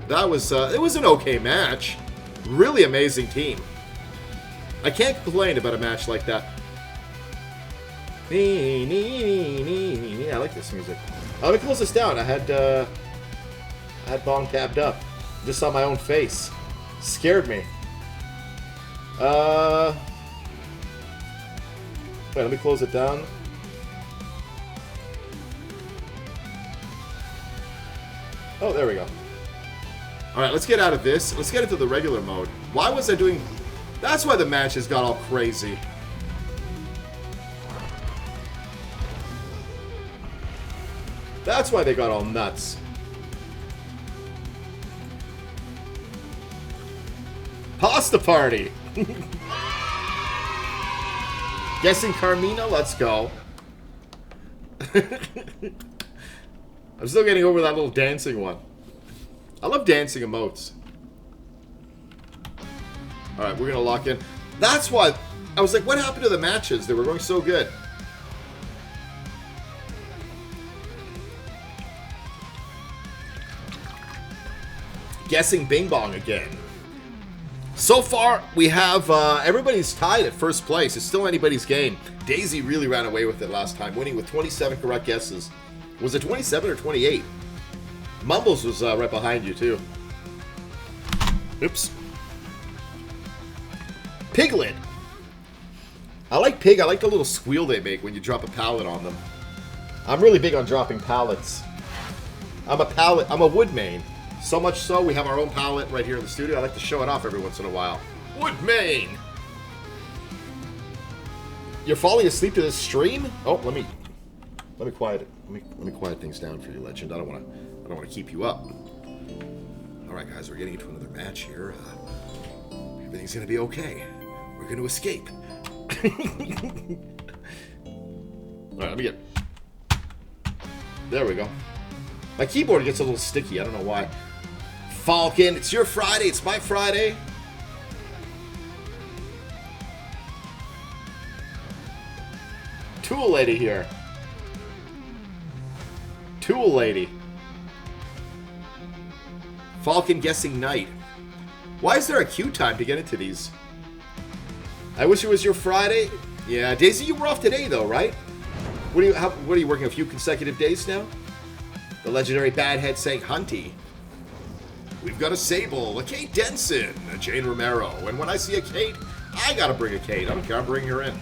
That was it was an okay match. Really amazing team. I can't complain about a match like that. I like this music. Let me close this down. I had Bong tabbed up. Just saw my own face. Scared me. Wait, let me close it down. Oh, there we go. Alright, let's get out of this. Let's get into the regular mode. Why was I doing... That's why the matches got all crazy. That's why they got all nuts. Pasta party! Guessing Carmina? Let's go. I'm still getting over that little dancing one. I love dancing emotes. Alright, we're gonna lock in. That's why I was like, what happened to the matches? They were going so good. Guessing Bing Bong again. So far, we have everybody's tied at first place. It's still anybody's game. Daisy really ran away with it last time, winning with 27 correct guesses. Was it 27 or 28? Mumbles was right behind you, too. Oops. Piglet. I like Pig. I like the little squeal they make when you drop a pallet on them. I'm really big on dropping pallets. I'm a wood main. So much so, we have our own palette right here in the studio. I like to show it off every once in a while. Wood, Maine! You're falling asleep to this stream? Oh, let me quiet it. Let me quiet things down for you, Legend. I don't want to keep you up. All right, guys, we're getting into another match here. Everything's gonna be okay. We're gonna escape. All right, let me get. There we go. My keyboard gets a little sticky. I don't know why. Falcon, it's your Friday. It's my Friday. Tool Lady here. Tool Lady. Falcon guessing night. Why is there a queue time to get into these? I wish it was your Friday. Yeah, Daisy, you were off today though, right? What are you working a few consecutive days now? The legendary Badhead saying Hunty. We've got a Sable, a Kate Denson, a Jane Romero, and when I see a Kate, I gotta bring a Kate. I don't care, I'm bringing her in.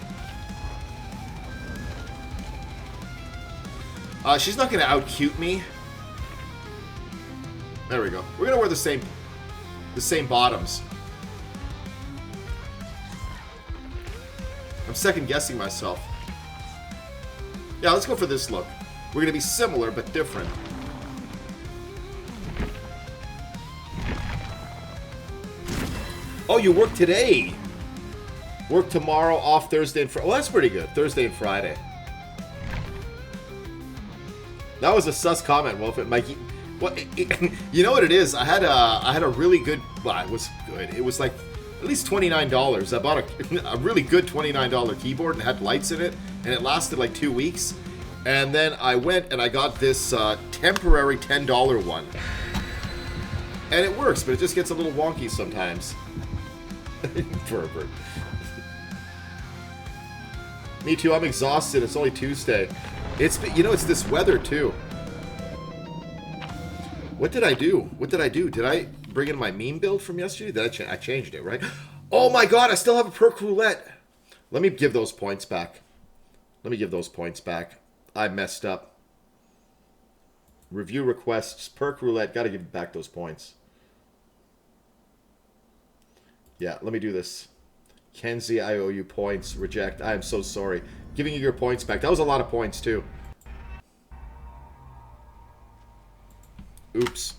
She's not gonna out-cute me. There we go. We're gonna wear the same bottoms. I'm second guessing myself. Yeah, let's go for this look. We're gonna be similar but different. Oh, you work today. Work tomorrow, off Thursday and Friday. Well, that's pretty good. Thursday and Friday. That was a sus comment, Wolf. Mikey. Well, you know what it is? I had a really good. Well, it was good. It was like at least $29. I bought a really good $29 keyboard and it had lights in it, and it lasted like 2 weeks. And then I went and I got this temporary $10 one, and it works, but it just gets a little wonky sometimes. Pervert. Me too. I'm exhausted. It's only Tuesday. It's this weather too. What did I do? What did I do? Did I bring in my meme build from yesterday? I changed it, right? Oh my god, I still have a perk roulette. Let me give those points back. I messed up. Review requests, perk roulette. Gotta give back those points. Yeah, let me do this. Kenzie, I owe you points. Reject. I am so sorry. Giving you your points back. That was a lot of points, too. Oops.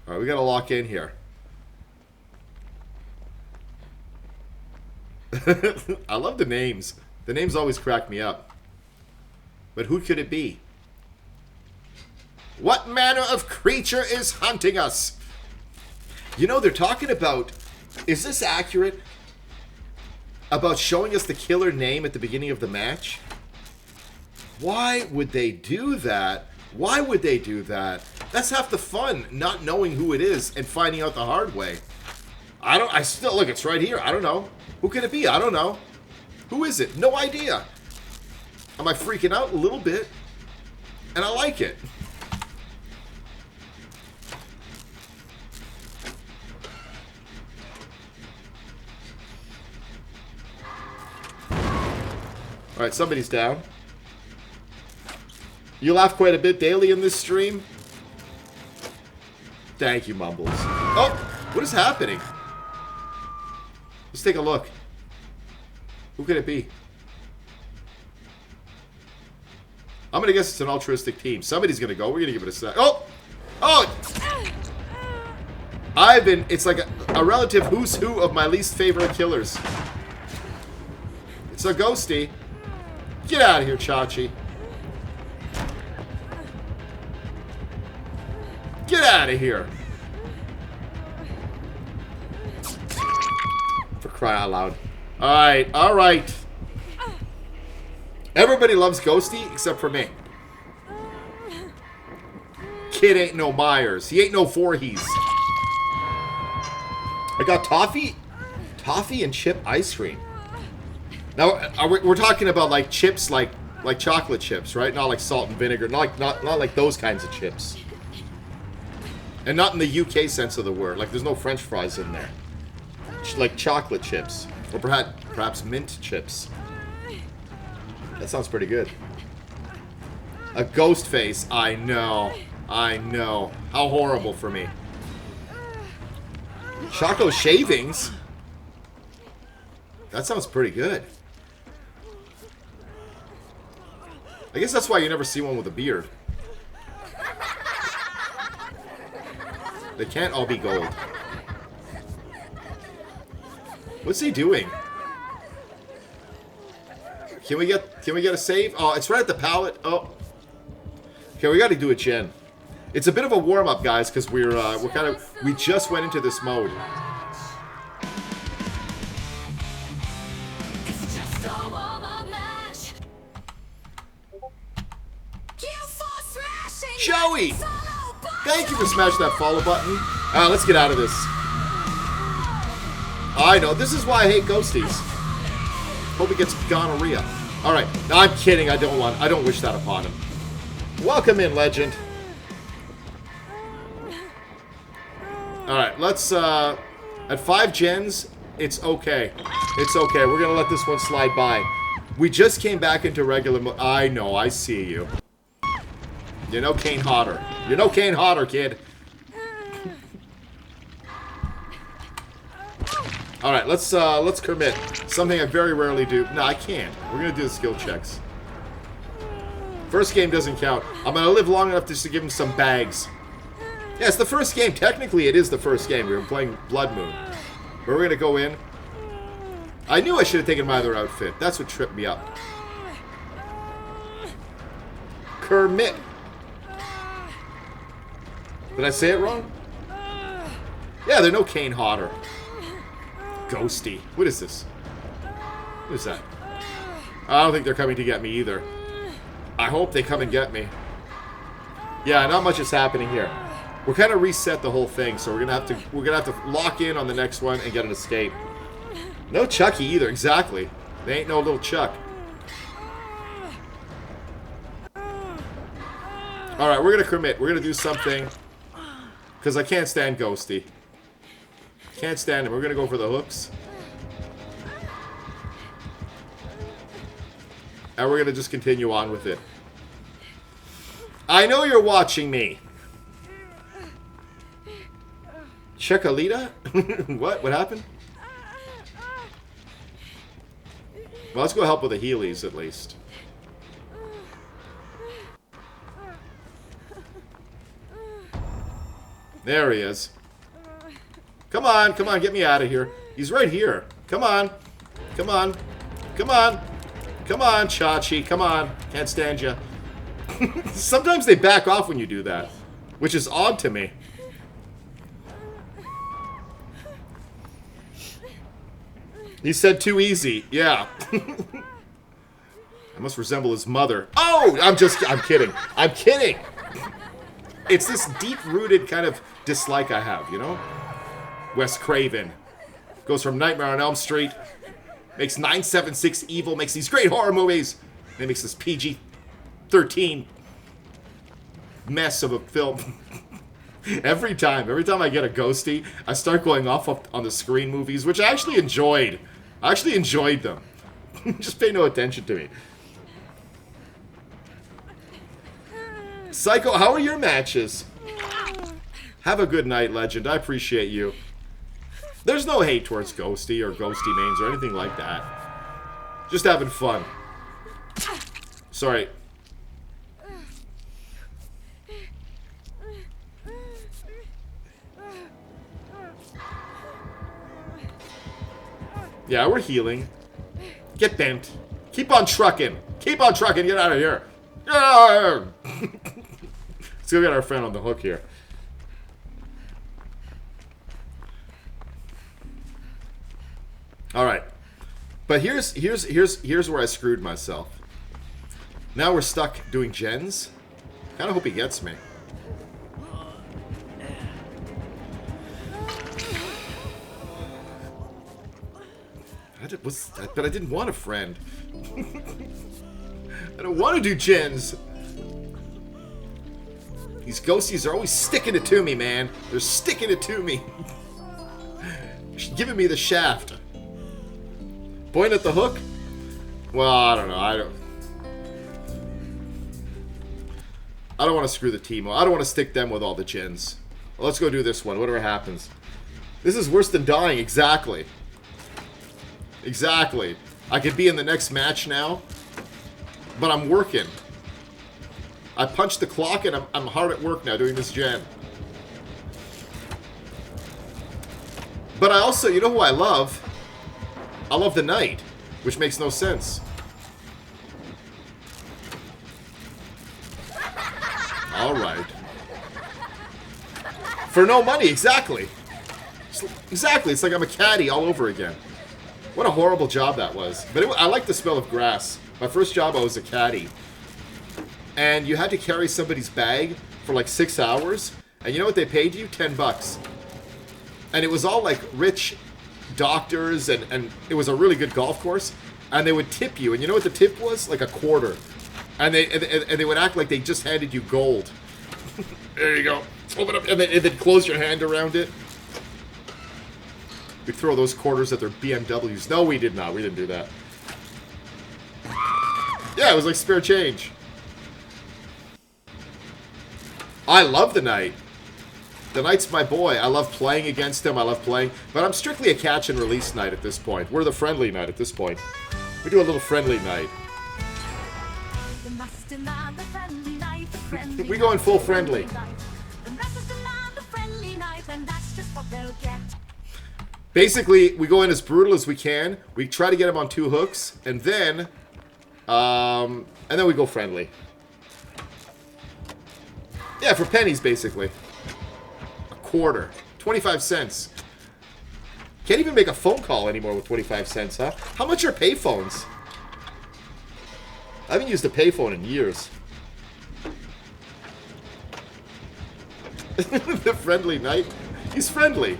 All right, we got to lock in here. I love the names. The names always crack me up. But who could it be? What manner of creature is hunting us? You know, they're talking about... Is this accurate? About showing us the killer name at the beginning of the match? Why would they do that? Why would they do that? That's half the fun, not knowing who it is and finding out the hard way. I still, look, it's right here. I don't know. Who could it be? I don't know. Who is it? No idea. Am I freaking out? A little bit. And I like it. Alright, somebody's down. You laugh quite a bit daily in this stream. Thank you, Mumbles. Oh, what is happening? Let's take a look. Who could it be? I'm gonna guess it's an altruistic team. Somebody's gonna go. We're gonna give it a sec. Oh! Oh! It's like a relative who's who of my least favorite killers. It's a ghosty. Get out of here, Chachi. Get out of here. For crying out loud. Alright, alright. Everybody loves Ghosty except for me. Kid ain't no Myers. He ain't no Voorhees. I got toffee and chip ice cream. Now, we're talking about like chips, like chocolate chips, right? Not like salt and vinegar, not like those kinds of chips. And not in the UK sense of the word. Like there's no French fries in there. Like chocolate chips, or perhaps mint chips. That sounds pretty good. A ghost face. I know. How horrible for me. Choco shavings? That sounds pretty good. I guess that's why you never see one with a beard. They can't all be gold. What's he doing? Can we get a save? Oh, it's right at the pallet. Oh. Okay, we got to do a gen. It's a bit of a warm up, guys, because we just went into this mode. Joey! Thank you for smashing that follow button. Let's get out of this. I know, this is why I hate ghosties. Hope he gets gonorrhea. Alright, no, I'm kidding, I don't wish that upon him. Welcome in, legend. Alright, let's, at 5 gens, it's okay. It's okay, we're gonna let this one slide by. We just came back into regular mode. I know, I see you. You know Kane Hodder. You know Kane Hodder, kid. Alright, let's commit. Something I very rarely do. No, I can't. We're gonna do the skill checks. First game doesn't count. I'm gonna live long enough just to give him some bags. Yeah, it's the first game. Technically, it is the first game. We were playing Blood Moon. But we're gonna go in. I knew I should have taken my other outfit. That's what tripped me up. Kermit. Did I say it wrong? Yeah, they're no Kane Hodder. Ghosty. What is this? What is that? I don't think they're coming to get me either. I hope they come and get me. Yeah, not much is happening here. We're kind of reset the whole thing, so we're gonna have to lock in on the next one and get an escape. No Chucky either, exactly. They ain't no little Chuck. Alright, we're gonna commit. We're gonna do something. Because I can't stand Ghosty. Can't stand him. We're gonna go for the hooks. And we're gonna just continue on with it. I know you're watching me. Chekalita? What? What happened? Well, let's go help with the Heelys at least. There he is. Come on, come on, get me out of here. He's right here. Come on. Come on. Come on. Come on, Chachi. Come on. Can't stand you. Sometimes they back off when you do that, which is odd to me. He said too easy. Yeah. I must resemble his mother. Oh, I'm kidding. I'm kidding. It's this deep-rooted kind of dislike I have, you know? Wes Craven. Goes from Nightmare on Elm Street, makes 976 Evil, makes these great horror movies, and he makes this PG-13 mess of a film. Every time I get a ghosty, I start going off on the Screen movies, which I actually enjoyed. I actually enjoyed them. Just pay no attention to me. Psycho, how are your matches? Have a good night, legend. I appreciate you. There's no hate towards Ghosty or Ghosty mains or anything like that. Just having fun. Sorry. Yeah, we're healing. Get bent. Keep on trucking. Keep on trucking. Get out of here. Let's go get our friend on the hook here. All right, but here's where I screwed myself. Now we're stuck doing gens. Kind of hope he gets me. But I didn't want a friend. I don't want to do gens. These ghosties are always sticking it to me, man. They're sticking it to me. Giving me the shaft. Point at the hook? Well, I don't know. I don't want to screw the team. I don't want to stick them with all the gens. Well, let's go do this one. Whatever happens. This is worse than dying. Exactly. Exactly. I could be in the next match now, but I'm working. I punched the clock and I'm hard at work now doing this gen. But I also, you know who I love? I love the knight, which makes no sense. Alright. For no money, exactly. Exactly, it's like I'm a caddy all over again. What a horrible job that was. But I like the smell of grass. My first job, I was a caddy. And you had to carry somebody's bag for like 6 hours. And you know what they paid you? $10. And it was all like rich doctors, and it was a really good golf course. And they would tip you. And you know what the tip was? Like a quarter. And they would act like they just handed you gold. There you go. Open up, and then close your hand around it. We'd throw those quarters at their BMWs. No, we did not. We didn't do that. Yeah, it was like spare change. I love the knight. The knight's my boy. I love playing against him. I love playing. But I'm strictly a catch and release knight at this point. We're the friendly knight at this point. We do a little friendly knight. We go in full friendly. Basically, we go in as brutal as we can. We try to get him on 2 hooks, and then we go friendly. Yeah, for pennies, basically. A quarter. 25 cents. Can't even make a phone call anymore with 25 cents, huh? How much are payphones? I haven't used a payphone in years. The friendly knight. He's friendly.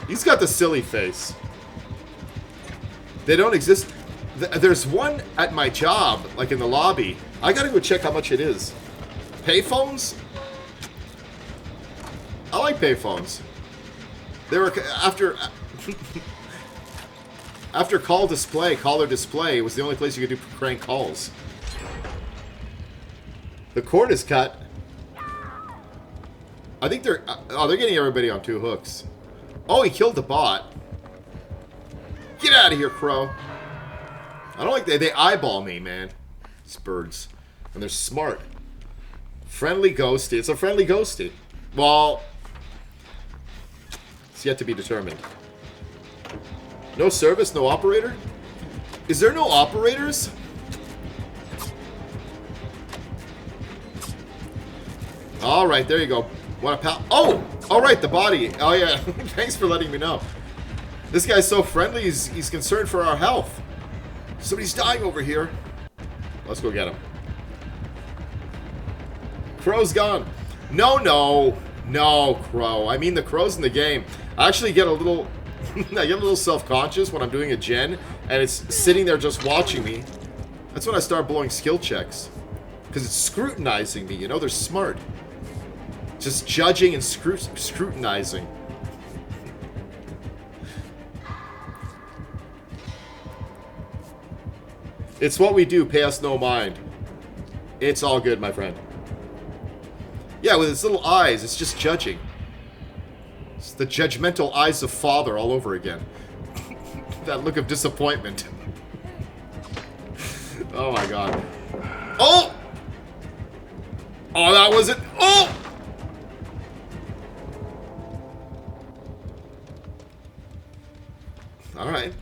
He's got the silly face. They don't exist. There's one at my job, like in the lobby. I gotta go check how much it is. Payphones? I like payphones. They were after after caller display was the only place you could do crank calls. The cord is cut. I think they're getting everybody on 2 hooks. Oh, he killed the bot. Get out of here, Crow. I don't like they eyeball me, man. These birds. And they're smart. Friendly ghosty. It's a friendly ghosty. Well, it's yet to be determined. No service, no operator? Is there no operators? Alright, there you go. What a pal. Oh! Alright, the body. Oh, yeah. Thanks for letting me know. This guy's so friendly, he's concerned for our health. Somebody's dying over here. Let's go get him. Crow's gone. No, no. No, Crow. I mean, the Crow's in the game. I actually get a little... I get a little self-conscious when I'm doing a gen, and it's sitting there just watching me. That's when I start blowing skill checks. Because it's scrutinizing me, you know? They're smart. Just judging and scrutinizing. It's what we do. Pay us no mind. It's all good, my friend. Yeah, with its little eyes, it's just judging. It's the judgmental eyes of father all over again. That look of disappointment. Oh my god. Oh! Oh, that was it. Oh! Alright.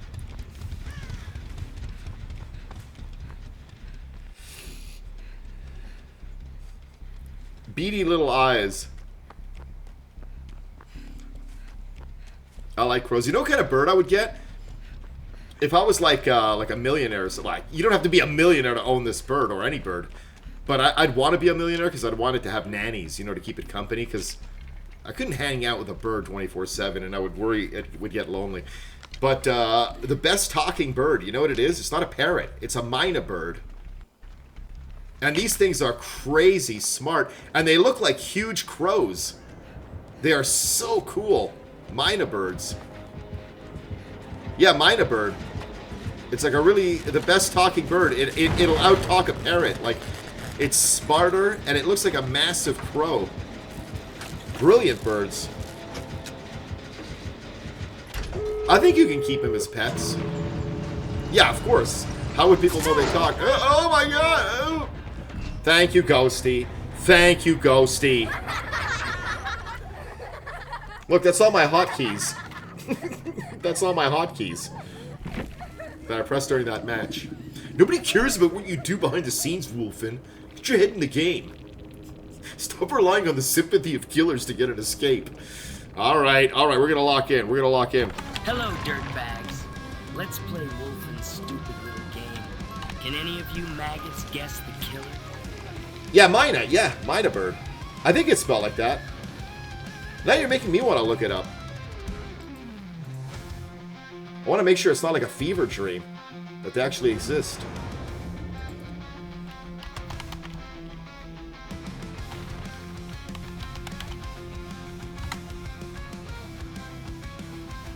Beady little eyes. I like crows. You know what kind of bird I would get? If I was like a millionaire, so like, you don't have to be a millionaire to own this bird or any bird, but I'd want to be a millionaire because I'd want it to have nannies, you know, to keep it company, because I couldn't hang out with a bird 24/7 and I would worry it would get lonely. But the best talking bird, you know what it is? It's not a parrot. It's a myna bird. And these things are crazy smart, and they look like huge crows. They are so cool. Myna birds. Yeah, myna bird. It's like the best talking bird. It'll out-talk a parrot. Like, it's smarter, and it looks like a massive crow. brilliant birds. I think you can keep them as pets. Yeah, of course. How would people know they talk? Oh my god! Oh. Thank you, Ghosty. Thank you, Ghosty. Look, that's all my hotkeys. That's all my hotkeys that I pressed during that match. Nobody cares about what you do behind the scenes, Wolfen. Get your head in the game. Stop relying on the sympathy of killers to get an escape. Alright, we're gonna lock in. We're gonna lock in. Hello, dirtbags. Let's play Wolfen's stupid little game. Can any of you maggots guess the killer? Yeah, Mina. Yeah, Mina bird. I think it's spelled like that. Now you're making me want to look it up. I want to make sure it's not like a fever dream. That they actually exist.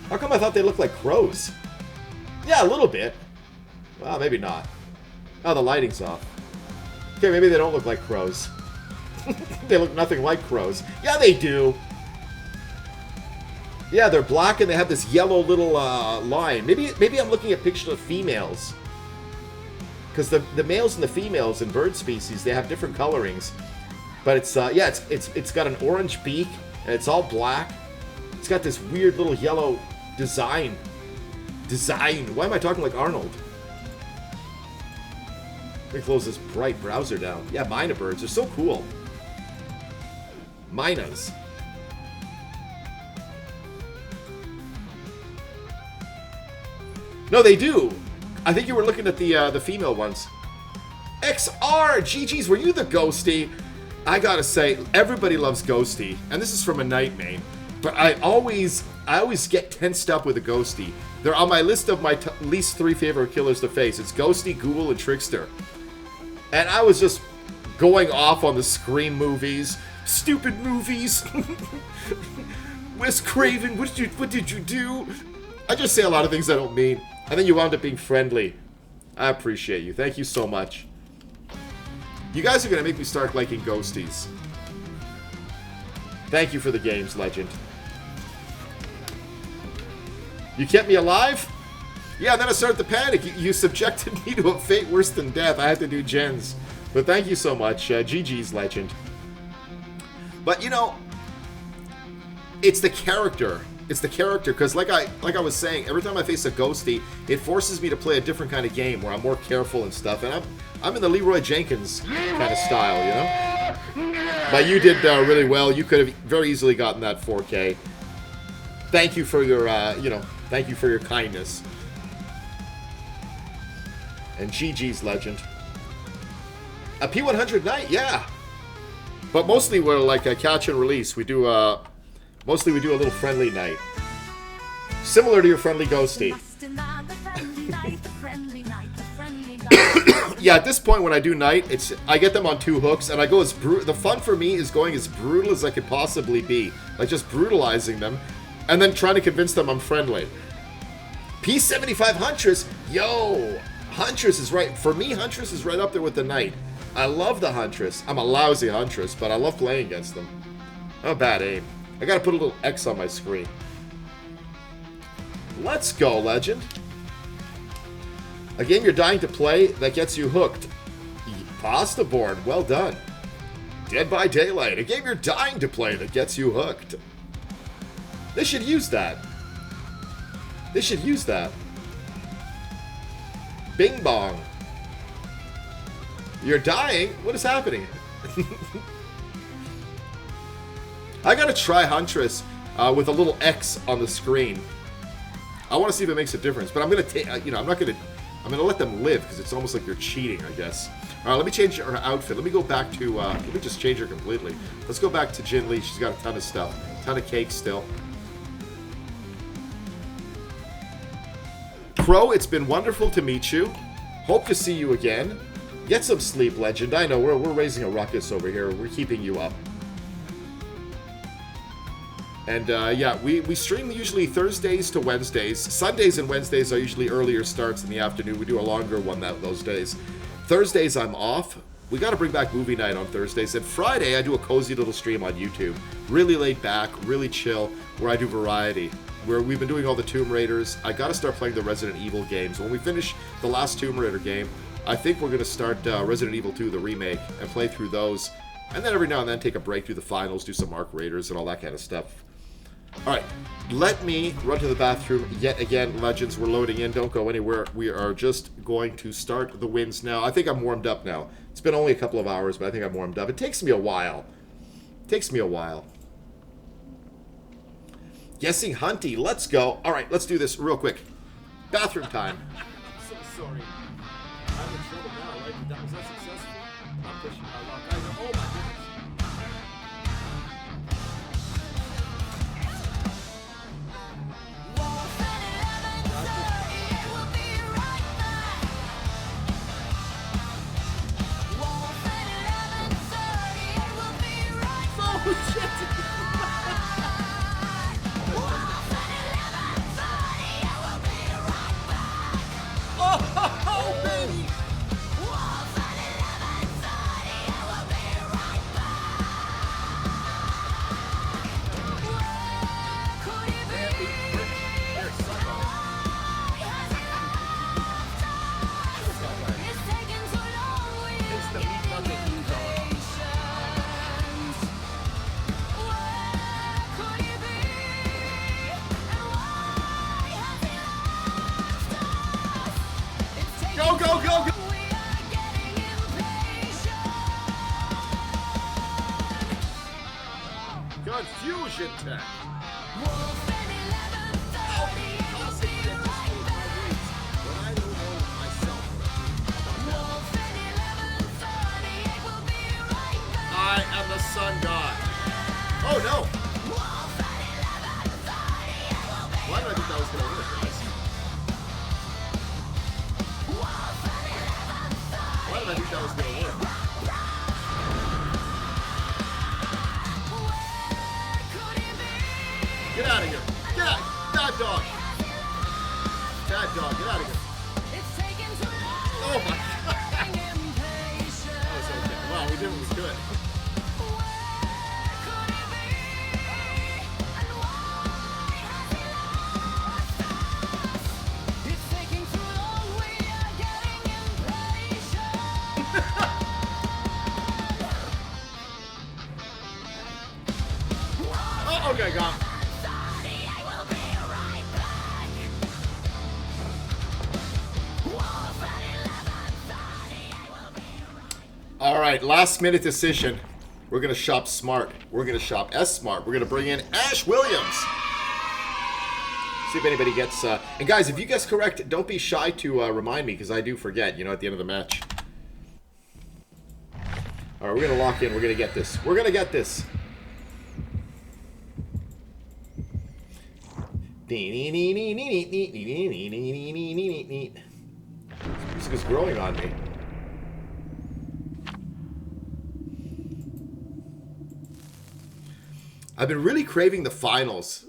How come I thought they looked like crows? Yeah, a little bit. Well, maybe not. Oh, the lighting's off. Okay, maybe they don't look like crows. They look nothing like crows. Yeah, they do. Yeah, they're black and they have this yellow little line. Maybe I'm looking at pictures of females. Because the males and the females in bird species, they have different colorings. But it's yeah, it's got an orange beak and it's all black. It's got this weird little yellow design. Why am I talking like Arnold? Let me close this bright browser down. Yeah, Mina birds are so cool. Minas. No, they do. I think you were looking at the female ones. XR! GG's, were you the Ghosty? I gotta say, everybody loves Ghosty. And this is from a night main. But I always get tensed up with a Ghosty. They're on my list of my least 3 favorite killers to face. It's Ghosty, Ghoul, and Trickster. And I was just going off on the Scream movies. Stupid movies. Wes Craven, what did you do? I just say a lot of things I don't mean. And then you wound up being friendly. I appreciate you. Thank you so much. You guys are going to make me start liking Ghosties. Thank you for the games, Legend. You kept me alive? Yeah, and then I started to panic. You subjected me to a fate worse than death. I had to do gens. But thank you so much. GG's, Legend. But, you know, it's the character. It's the character, because like I was saying, every time I face a Ghosty, it forces me to play a different kind of game where I'm more careful and stuff. And I'm in the Leroy Jenkins kind of style, you know? But you did really well. You could have very easily gotten that 4K. Thank you for your, thank you for your kindness. And GG's, Legend. A P100 night, yeah. But mostly we're like a catch and release. We do mostly we do a little friendly night. Similar to your friendly Ghosty. Yeah, at this point when I do night, I get them on 2 hooks, and I go as the fun for me is going as brutal as I could possibly be. Like just brutalizing them, and then trying to convince them I'm friendly. P75 Huntress, yo! Huntress is right, for me Huntress is right up there with the Knight. I love the Huntress. I'm a lousy Huntress, but I love playing against them. Oh, bad aim. I gotta put a little X on my screen. Let's go, Legend. A game you're dying to play that gets you hooked. Pasta board, well done. Dead by Daylight, a game you're dying to play that gets you hooked. They should use that. They should use that. Bing bong. You're dying? What is happening? I gotta try Huntress with a little X on the screen. I want to see if it makes a difference, but I'm gonna take, I'm gonna let them live because it's almost like you're cheating, I guess. All right, let me change her outfit. Let me go back to, let me just change her completely. Let's go back to Jin Lee. She's got a ton of stuff, ton of cake still. Crow, it's been wonderful to meet you. Hope to see you again. Get some sleep, Legend. I know we're raising a ruckus over here. We're keeping you up. And yeah, we stream usually Thursdays to Wednesdays. Sundays and Wednesdays are usually earlier starts in the afternoon. We do a longer one those days. Thursdays I'm off, We got to bring back movie night on Thursdays. And Friday, I do a cozy little stream on YouTube. Really laid back, really chill, where I do variety. Where we've been doing all the Tomb Raiders. I got to start playing the Resident Evil games. When we finish the last Tomb Raider game, I think we're going to start Resident Evil 2, the remake, and play through those. And then every now and then take a break, do the finals, do some Arc Raiders, and all that kind of stuff. Alright, let me run to the bathroom yet again, Legends. We're loading in. Don't go anywhere. We are just going to start the wins now. I think I'm warmed up now. It's been only a couple of hours, but I think I'm warmed up. It takes me a while. Guessing Hunty, let's go. Alright, let's do this real quick. Bathroom time. I'm so sorry. I'm in trouble now, right? That was unsuccessful. I'm pushing my luck. Oh my goodness. Oh, baby! Go, go, go, go! Confusion tech. I am the sun god. Oh no! Why did I think that was gonna work, guys? Why did I think that was gonna work? Get out of here! Get out! Bad dog! Bad dog, get out of here! Oh my god! That was okay. Wow, we did what we could. Oh, okay, got him. All right, last minute decision. We're going to shop smart. We're going to shop S-Smart. We're going to bring in Ash Williams. See if anybody gets... and guys, if you guess correct, don't be shy to remind me, because I do forget, at the end of the match. All right, we're going to lock in. We're going to get this. We're going to get this. Music is growing on me. I've been really craving the finals.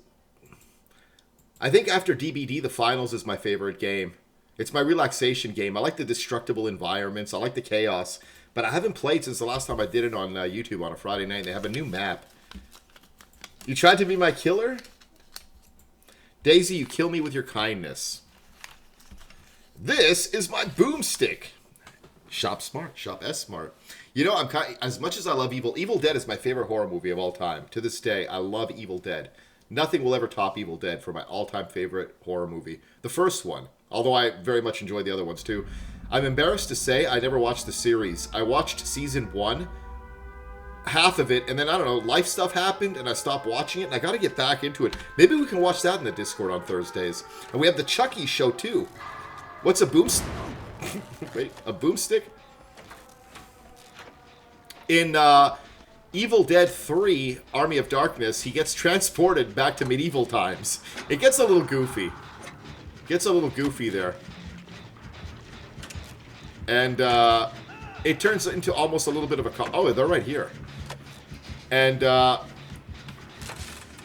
I think after DBD, the finals is my favorite game. It's my relaxation game. I like the destructible environments. I like the chaos. But I haven't played since the last time I did it on YouTube on a Friday night. They have a new map. You tried to be my killer? Daisy, you kill me with your kindness. This is my boomstick. Shop smart. Shop S-Smart. I'm as much as I love Evil Dead is my favorite horror movie of all time. To this day, I love Evil Dead. Nothing will ever top Evil Dead for my all-time favorite horror movie. The first one, although I very much enjoy the other ones too. I'm embarrassed to say I never watched the series. I watched season 1, half of it, and then, I don't know, life stuff happened, and I stopped watching it, and I gotta get back into it. Maybe we can watch that in the Discord on Thursdays. And we have the Chucky show too. What's a boomstick? Wait, a boomstick? In Evil Dead 3, Army of Darkness, he gets transported back to medieval times. It gets a little goofy. Gets a little goofy there. And it turns into almost a little bit of a... Oh, they're right here. And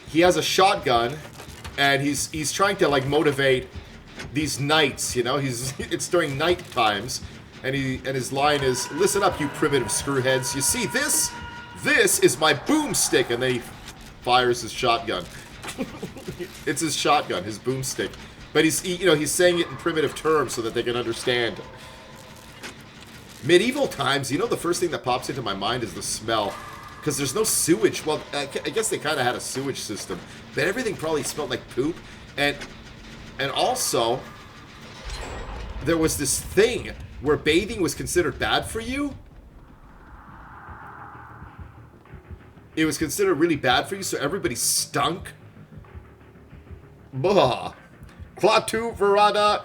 he has a shotgun, and he's trying to, like, motivate these knights, It's during night times. And his line is, "Listen up, you primitive screwheads. You see this? This is my boomstick." And then he fires his shotgun. It's his shotgun, his boomstick. But he's saying it in primitive terms so that they can understand. Medieval times, the first thing that pops into my mind is the smell. Because there's no sewage. Well, I guess they kind of had a sewage system. But everything probably smelled like poop. And also, there was this thing where bathing was considered bad for you. It was considered really bad for you, so everybody stunk. Blah. Klaatu Verada.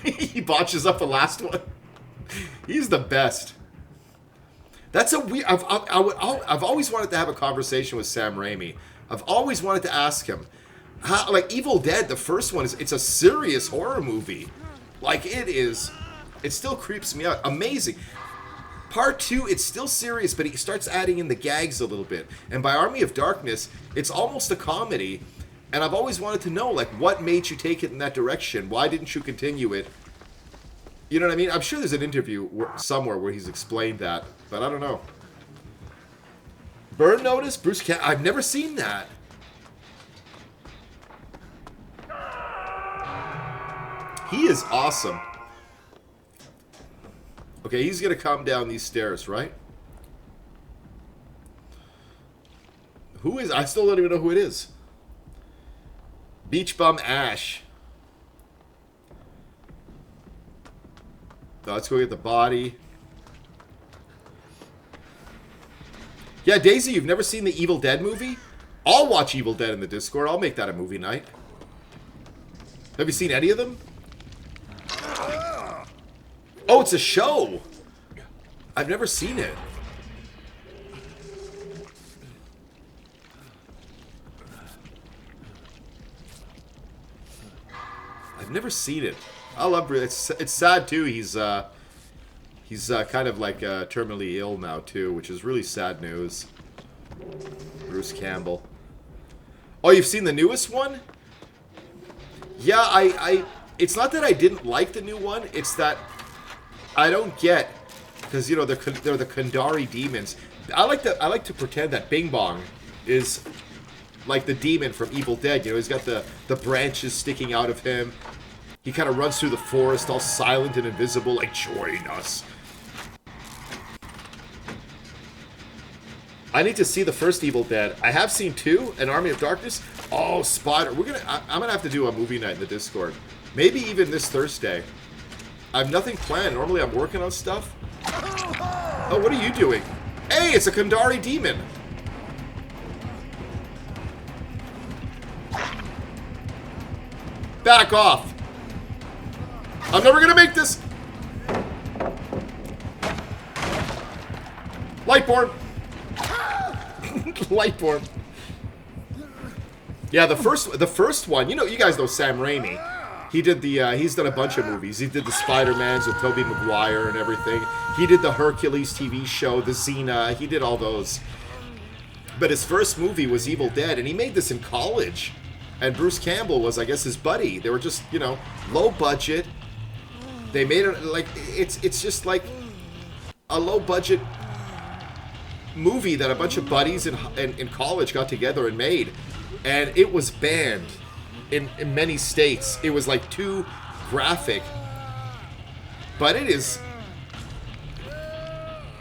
He botches up the last one. He's the best. That's a weird... I've always wanted to have a conversation with Sam Raimi. I've always wanted to ask him. How, like, Evil Dead, the first one, it's a serious horror movie. Like, it is... It still creeps me out. Amazing. Part 2, it's still serious, but he starts adding in the gags a little bit. And by Army of Darkness, it's almost a comedy. And I've always wanted to know, like, what made you take it in that direction? Why didn't you continue it? You know what I mean? I'm sure there's an interview somewhere where he's explained that, but I don't know. Burn Notice? Bruce Campbell? I've never seen that. He is awesome. Okay, he's going to come down these stairs, right? Who is... I still don't even know who it is. Beach Bum Ash. No, let's go get the body. Yeah, Daisy, you've never seen the Evil Dead movie? I'll watch Evil Dead in the Discord. I'll make that a movie night. Have you seen any of them? Oh, it's a show! I've never seen it. I've never seen it. I love Bruce. It's sad too. He's kind of like terminally ill now too, which is really sad news. Bruce Campbell. Oh, you've seen the newest one? Yeah, it's not that I didn't like the new one. It's that I don't get, because they're the Kandari demons. I like to pretend that Bing Bong is like the demon from Evil Dead. He's got the branches sticking out of him. He kind of runs through the forest all silent and invisible, like, join us. I need to see the first Evil Dead. I have seen 2, an Army of Darkness. Oh, Spider. I'm gonna have to do a movie night in the Discord. Maybe even this Thursday. I have nothing planned. Normally I'm working on stuff. Oh, what are you doing? Hey, it's a Kandari demon. Back off. I'm never gonna make this. Lightborn. Lightborn. Yeah, the first one. You guys know Sam Raimi. He did he's done a bunch of movies. He did the Spider-Mans with Tobey Maguire and everything. He did the Hercules TV show, the Xena. He did all those. But his first movie was Evil Dead, and he made this in college. And Bruce Campbell was, I guess, his buddy. They were just, low budget. They made it like it's just like a low budget movie that a bunch of buddies in college got together and made, and it was banned in many states. It was like too graphic, but it is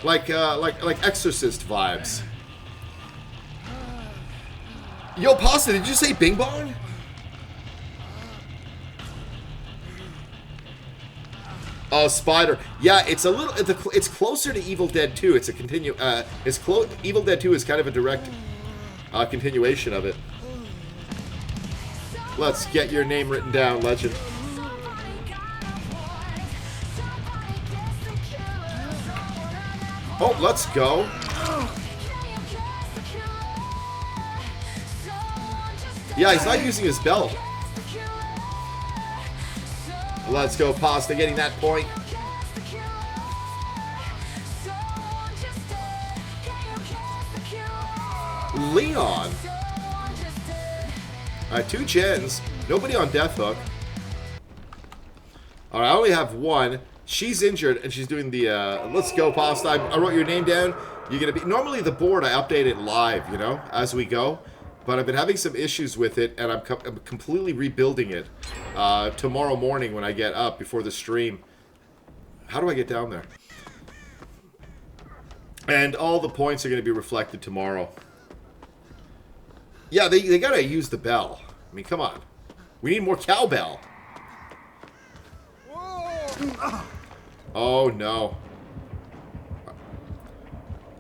like Exorcist vibes. Yo, Pasta, did you say Bing Bong? Oh, Spider. Yeah, it's a little. It's closer to Evil Dead 2. It's a Evil Dead 2 is kind of a direct continuation of it. Let's get your name written down, legend. Oh, let's go. Yeah, he's not using his belt. Let's go, Pasta, getting that point. Leon. Alright, 2 gens. Nobody on Death Hook. Alright, I only have 1. she's injured, and she's doing the, let's go, pasta. I wrote your name down. You're going to be... Normally, the board, I update it live, you know, as we go. But I've been having some issues with it, and I'm completely rebuilding it tomorrow morning when I get up before the stream. How do I get down there? And all the points are going to be reflected tomorrow. Yeah, they got to use the bell. I mean, come on. We need more cowbell. Oh, no.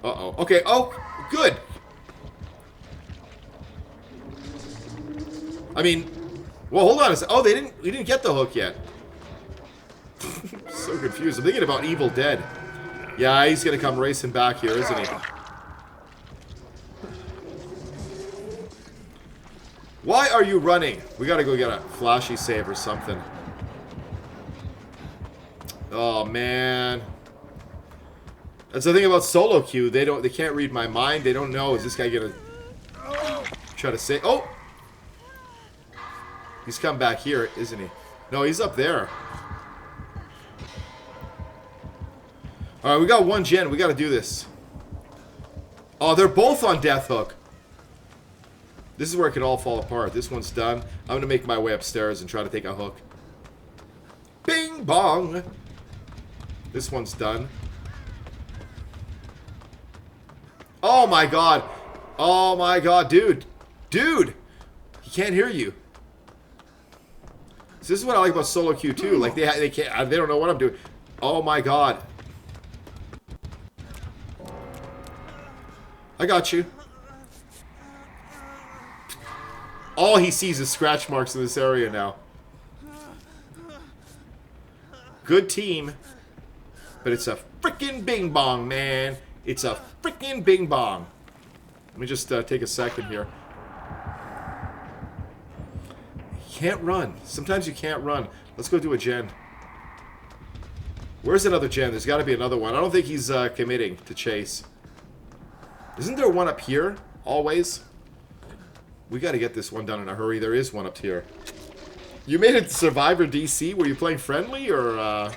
Uh-oh. Okay, oh, good. I mean, well, hold on a second. Oh, we didn't get the hook yet. So confused. I'm thinking about Evil Dead. Yeah, he's gonna come racing back here, isn't he? Why are you running? We gotta go get a flashy save or something. Oh, man. That's the thing about solo queue. They can't read my mind. They don't know. Is this guy gonna try to save? Oh! He's come back here, isn't he? No, he's up there. Alright, we got one gen. We gotta do this. Oh, they're both on death hook. This is where it can all fall apart. This one's done. I'm gonna make my way upstairs and try to take a hook. Bing bong! This one's done. Oh my god. Oh my god, dude. Dude! He can't hear you. So this is what I like about solo queue too. Like they don't know what I'm doing. Oh my god. I got you. All he sees is scratch marks in this area now. Good team. But it's a freaking bing bong, man. It's a freaking bing bong. Let me just take a second here. Can't run. Sometimes you can't run. Let's go do a gen. Where's another gen? There's got to be another one. I don't think he's committing to chase. Isn't there one up here? Always? We got to get this one done in a hurry. There is one up here. You made it Survivor DC? Were you playing friendly or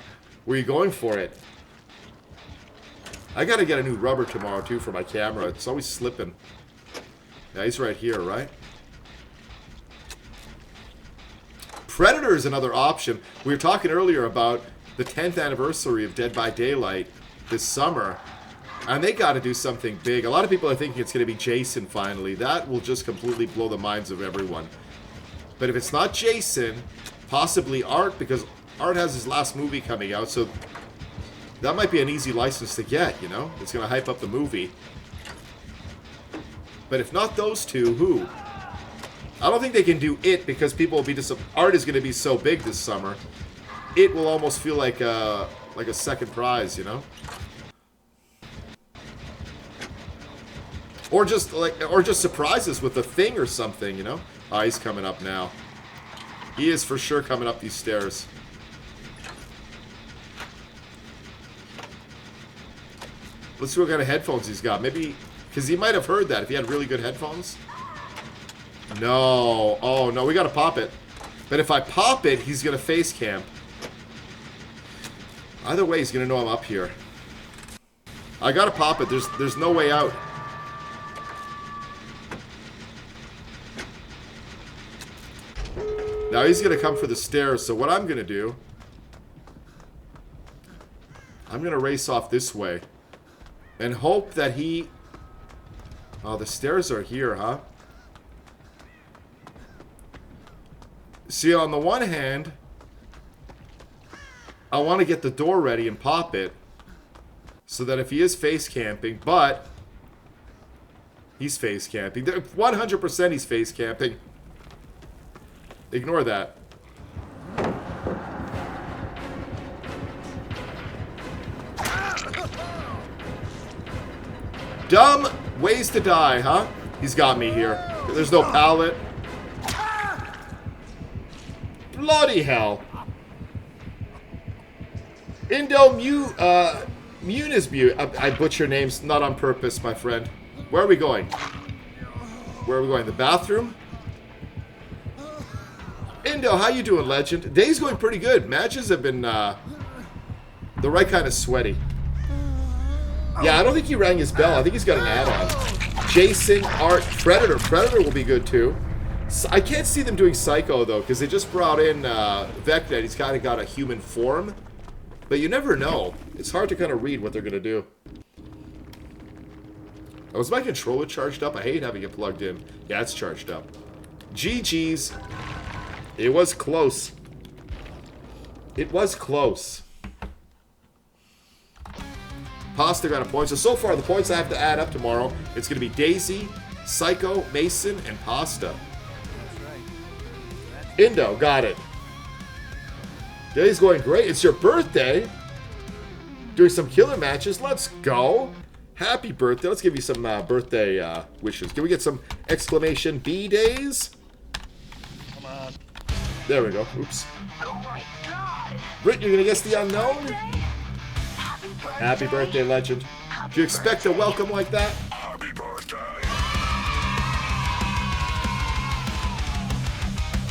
were you going for it? I got to get a new rubber tomorrow too for my camera. It's always slipping. Yeah, he's right here, right? Predator is another option. We were talking earlier about the 10th anniversary of Dead by Daylight this summer. And they got to do something big. A lot of people are thinking it's going to be Jason finally. That will just completely blow the minds of everyone. But if it's not Jason, possibly Art, because Art has his last movie coming out. So that might be an easy license to get, you know? It's going to hype up the movie. But if not those two, who? I don't think they can do It because people will be Art is going to be so big this summer. It will almost feel like a second prize, you know? Or just surprise us with a thing or something, you know? Ah, he's coming up now. He is for sure coming up these stairs. Let's see what kind of headphones he's got. Maybe because he might have heard that if he had really good headphones. No. Oh, no, we gotta pop it. But if I pop it, he's gonna face camp. Either way, he's gonna know I'm up here. I gotta pop it. There's no way out. Now he's gonna come for the stairs, so what I'm gonna do... I'm gonna race off this way. And hope that he... Oh, the stairs are here, huh? See, on the one hand, I want to get the door ready and pop it. So that if he is face camping, but... He's face camping. 100% he's face camping. Ignore that. Dumb ways to die, huh? He's got me here. There's no pallet. Bloody hell. Munisbu. I butcher names, not on purpose, my friend. Where are we going? Where are we going? The bathroom? Indo, how you doing, legend? Day's going pretty good. Matches have been The right kind of sweaty. Yeah, I don't think he rang his bell. I think he's got an add-on. Jason, Art, Predator. Predator will be good too. So I can't see them doing Psycho though, because they just brought in Vecna. He's kind of got a human form. But you never know. It's hard to kind of read what they're going to do. Oh, was my controller charged up? I hate having it plugged in. Yeah, it's charged up. GG's. It was close. It was close. Pasta got a point. So far, the points I have to add up tomorrow, it's going to be Daisy, Psycho, Mason, and Pasta. Indo, got it. Day's going great. It's your birthday. Doing some killer matches. Let's go. Happy birthday. Let's give you some birthday wishes. Can we get some exclamation B days? Come on. There we go. Oops. Oh my god! Britt, you're going to guess the unknown? Happy birthday, legend. Do you expect a welcome like that? Happy birthday.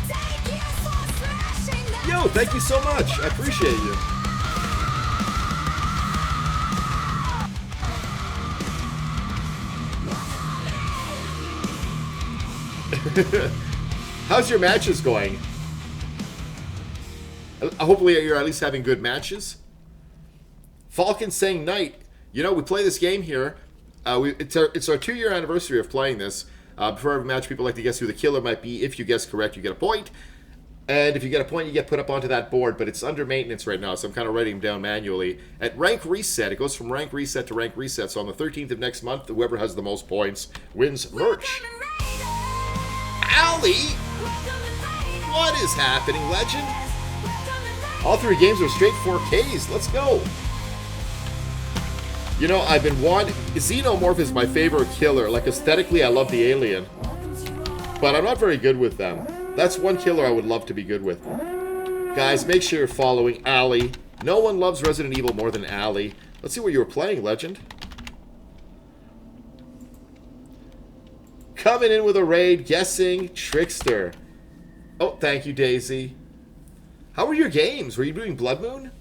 Thank you for smashing that! Yo, thank you so much. I appreciate you. How's your matches going? Hopefully you're at least having good matches. Falcon saying night. You know, we play this game here. It's our 2-year anniversary of playing this. Before every match, people like to guess who the killer might be. If you guess correct, you get a point. And if you get a point, you get put up onto that board. But it's under maintenance right now, so I'm kind of writing them down manually. At rank reset, it goes from rank reset to rank reset. So on the 13th of next month, whoever has the most points wins merch. Allie! What is happening, legend? All 3 games are straight 4Ks. Let's go. You know, I've been wanting... Xenomorph is my favorite killer. Like, aesthetically, I love the alien. But I'm not very good with them. That's one killer I would love to be good with. Guys, make sure you're following Allie. No one loves Resident Evil more than Allie. Let's see what you were playing, legend. Coming in with a raid, guessing Trickster. Oh, thank you, Daisy. How were your games? Were you doing Blood Moon?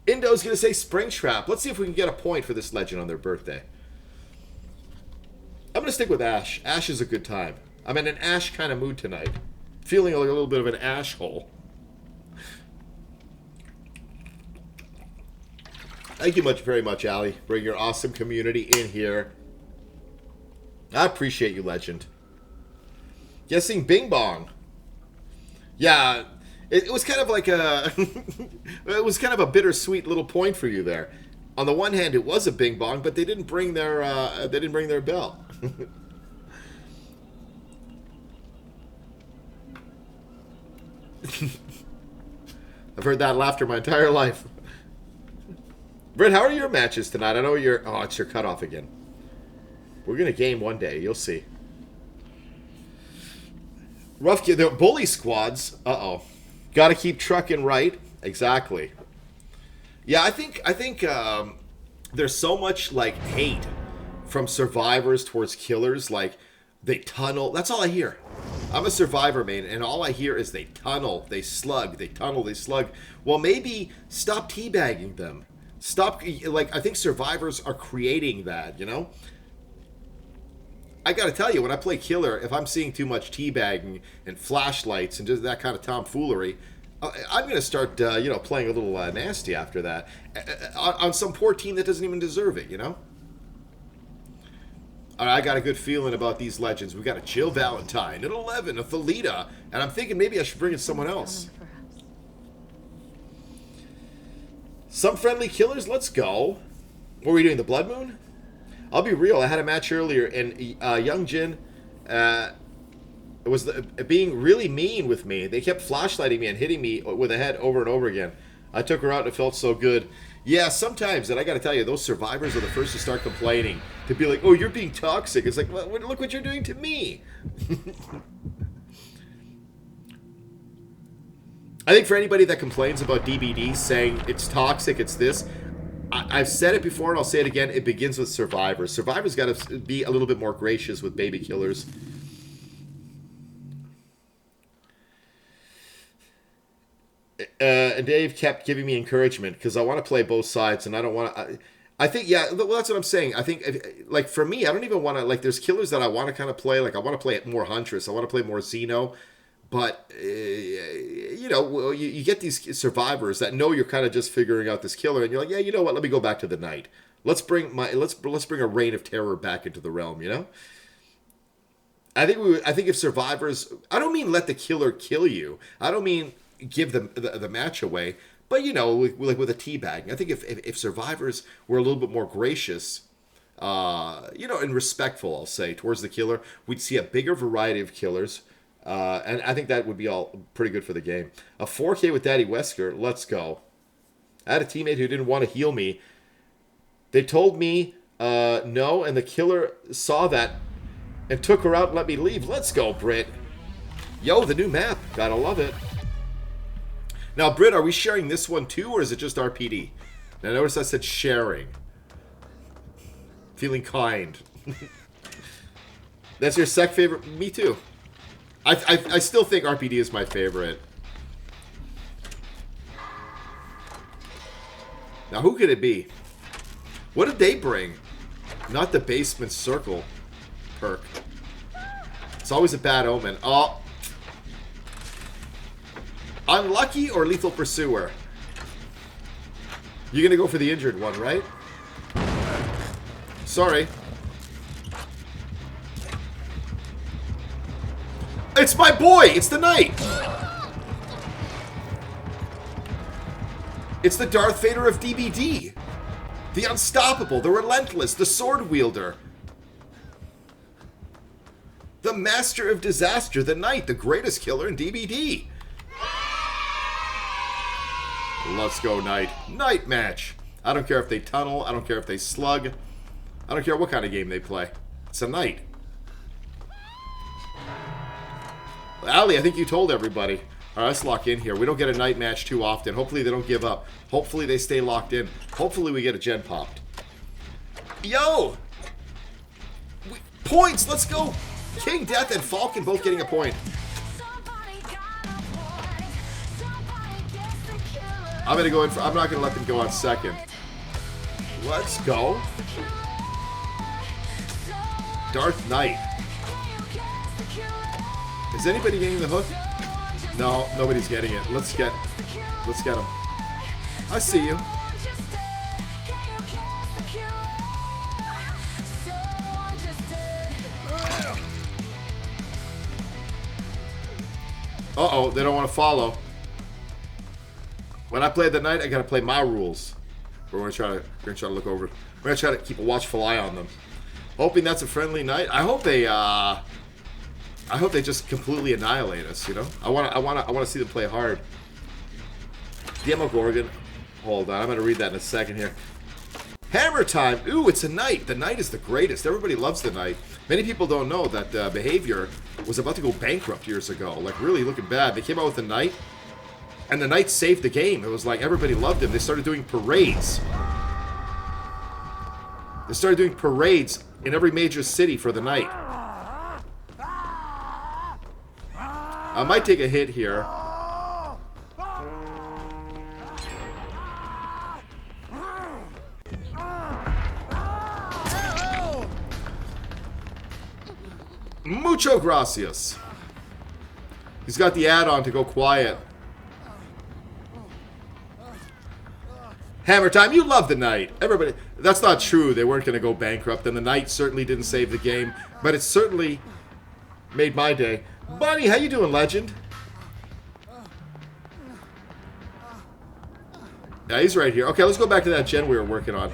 Indo's going to say Springtrap. Let's see if we can get a point for this legend on their birthday. I'm going to stick with Ash. Ash is a good time. I'm in an Ash kind of mood tonight. Feeling like a little bit of an Ash hole. Thank you very much, Allie. Bring your awesome community in here. I appreciate you, legend. Guessing Bing Bong. Yeah, it was kind of like a... it was kind of a bittersweet little point for you there. On the one hand, it was a Bing Bong, but they didn't bring their bell. I've heard that laughter my entire life. Britt, how are your matches tonight? I know you're... Oh, it's your cutoff again. We're going to game one day. You'll see. Rough... The bully squads. Uh-oh. Got to keep trucking right. Exactly. Yeah, I think there's so much, like, hate from survivors towards killers. Like, they tunnel. That's all I hear. I'm a survivor, man, and all I hear is they tunnel, they slug, they tunnel, they slug. Well, maybe stop teabagging them. Stop, like, I think survivors are creating that, you know? I gotta tell you, when I play killer, if I'm seeing too much teabagging and flashlights and just that kind of tomfoolery, I'm gonna start, you know, playing a little nasty after that. On some poor team that doesn't even deserve it, you know? All right, I got a good feeling about these legends. We got a Jill Valentine at 11, a Thalita, and I'm thinking maybe I should bring in someone else. Some friendly killers, let's go. What were we doing, the Blood Moon? I'll be real, I had a match earlier, and Young Jin was being really mean with me. They kept flashlighting me and hitting me with a head over and over again. I took her out and it felt so good. Yeah, sometimes, and I got to tell you, those survivors are the first to start complaining. To be like, oh, you're being toxic. It's like, well, look what you're doing to me. I think for anybody that complains about DBD saying it's toxic, it's this, I've said it before and I'll say it again, it begins with survivors. Survivors got to be a little bit more gracious with baby killers. And Dave kept giving me encouragement because I want to play both sides, and I don't want to. I think, yeah, well, that's what I'm saying. I think, like, for me, I don't even want to, like, there's killers that I want to kind of play. Like, I want to play more Huntress. I want to play more Xeno. But, you know, you get these survivors that know you're kind of just figuring out this killer, and you're like, yeah, you know what, let me go back to the Knight. Let's bring a reign of terror back into the realm, you know? I think if survivors, I don't mean let the killer kill you. I don't mean give the match away. But, you know, like with a teabagging, I think if survivors were a little bit more gracious, you know, and respectful, I'll say, towards the killer, we'd see a bigger variety of killers. And I think that would be all pretty good for the game. A 4K with Daddy Wesker, let's go. I had a teammate who didn't want to heal me. They told me no, and the killer saw that and took her out and let me leave. Let's go, Britt. Yo, the new map. Gotta love it. Now, Britt, are we sharing this one too, or is it just RPD? Now, notice I said sharing. Feeling kind. That's your sec favorite? Me too. I still think RPD is my favorite. Now, who could it be? What did they bring? Not the basement circle perk. It's always a bad omen. Oh. Unlucky or Lethal Pursuer? You're going to go for the injured one, right? Sorry. It's my boy! It's the Knight! It's the Darth Vader of DBD. The unstoppable, the relentless, the sword wielder. The master of disaster, the Knight, the greatest killer in DBD. Let's go, Knight. Knight match. I don't care if they tunnel. I don't care if they slug. I don't care what kind of game they play. It's a Knight. Ali, I think you told everybody. All right, let's lock in here. We don't get a Knight match too often. Hopefully they don't give up. Hopefully they stay locked in. Hopefully we get a gen popped. Yo! Points! Let's go! King Death and Falcon both getting a point. I'm gonna go in for, I'm not gonna let them go on second. Let's go. Darth Knight. Is anybody getting the hook? No, nobody's getting it. Let's get him. I see you. Uh-oh, they don't want to follow. When I play the Knight, I gotta play my rules. We're gonna try to look over. We're gonna try to keep a watchful eye on them. Hoping that's a friendly Knight. I hope they just completely annihilate us, you know? I wanna see them play hard. Demogorgon. Hold on, I'm gonna read that in a second here. Hammer time! Ooh, it's a Knight. The Knight is the greatest. Everybody loves the Knight. Many people don't know that Behavior was about to go bankrupt years ago. Like, really looking bad. They came out with the Knight, and the Knight saved the game. It was like everybody loved him. They started doing parades. They started doing parades in every major city for the Knight. I might take a hit here. Mucho gracias. He's got the add-on to go quiet. Hammer time. You love the Knight. Everybody. That's not true. They weren't going to go bankrupt, and the Knight certainly didn't save the game, but it certainly made my day. Bunny, how you doing, legend? Yeah, he's right here. Okay, let's go back to that gen we were working on.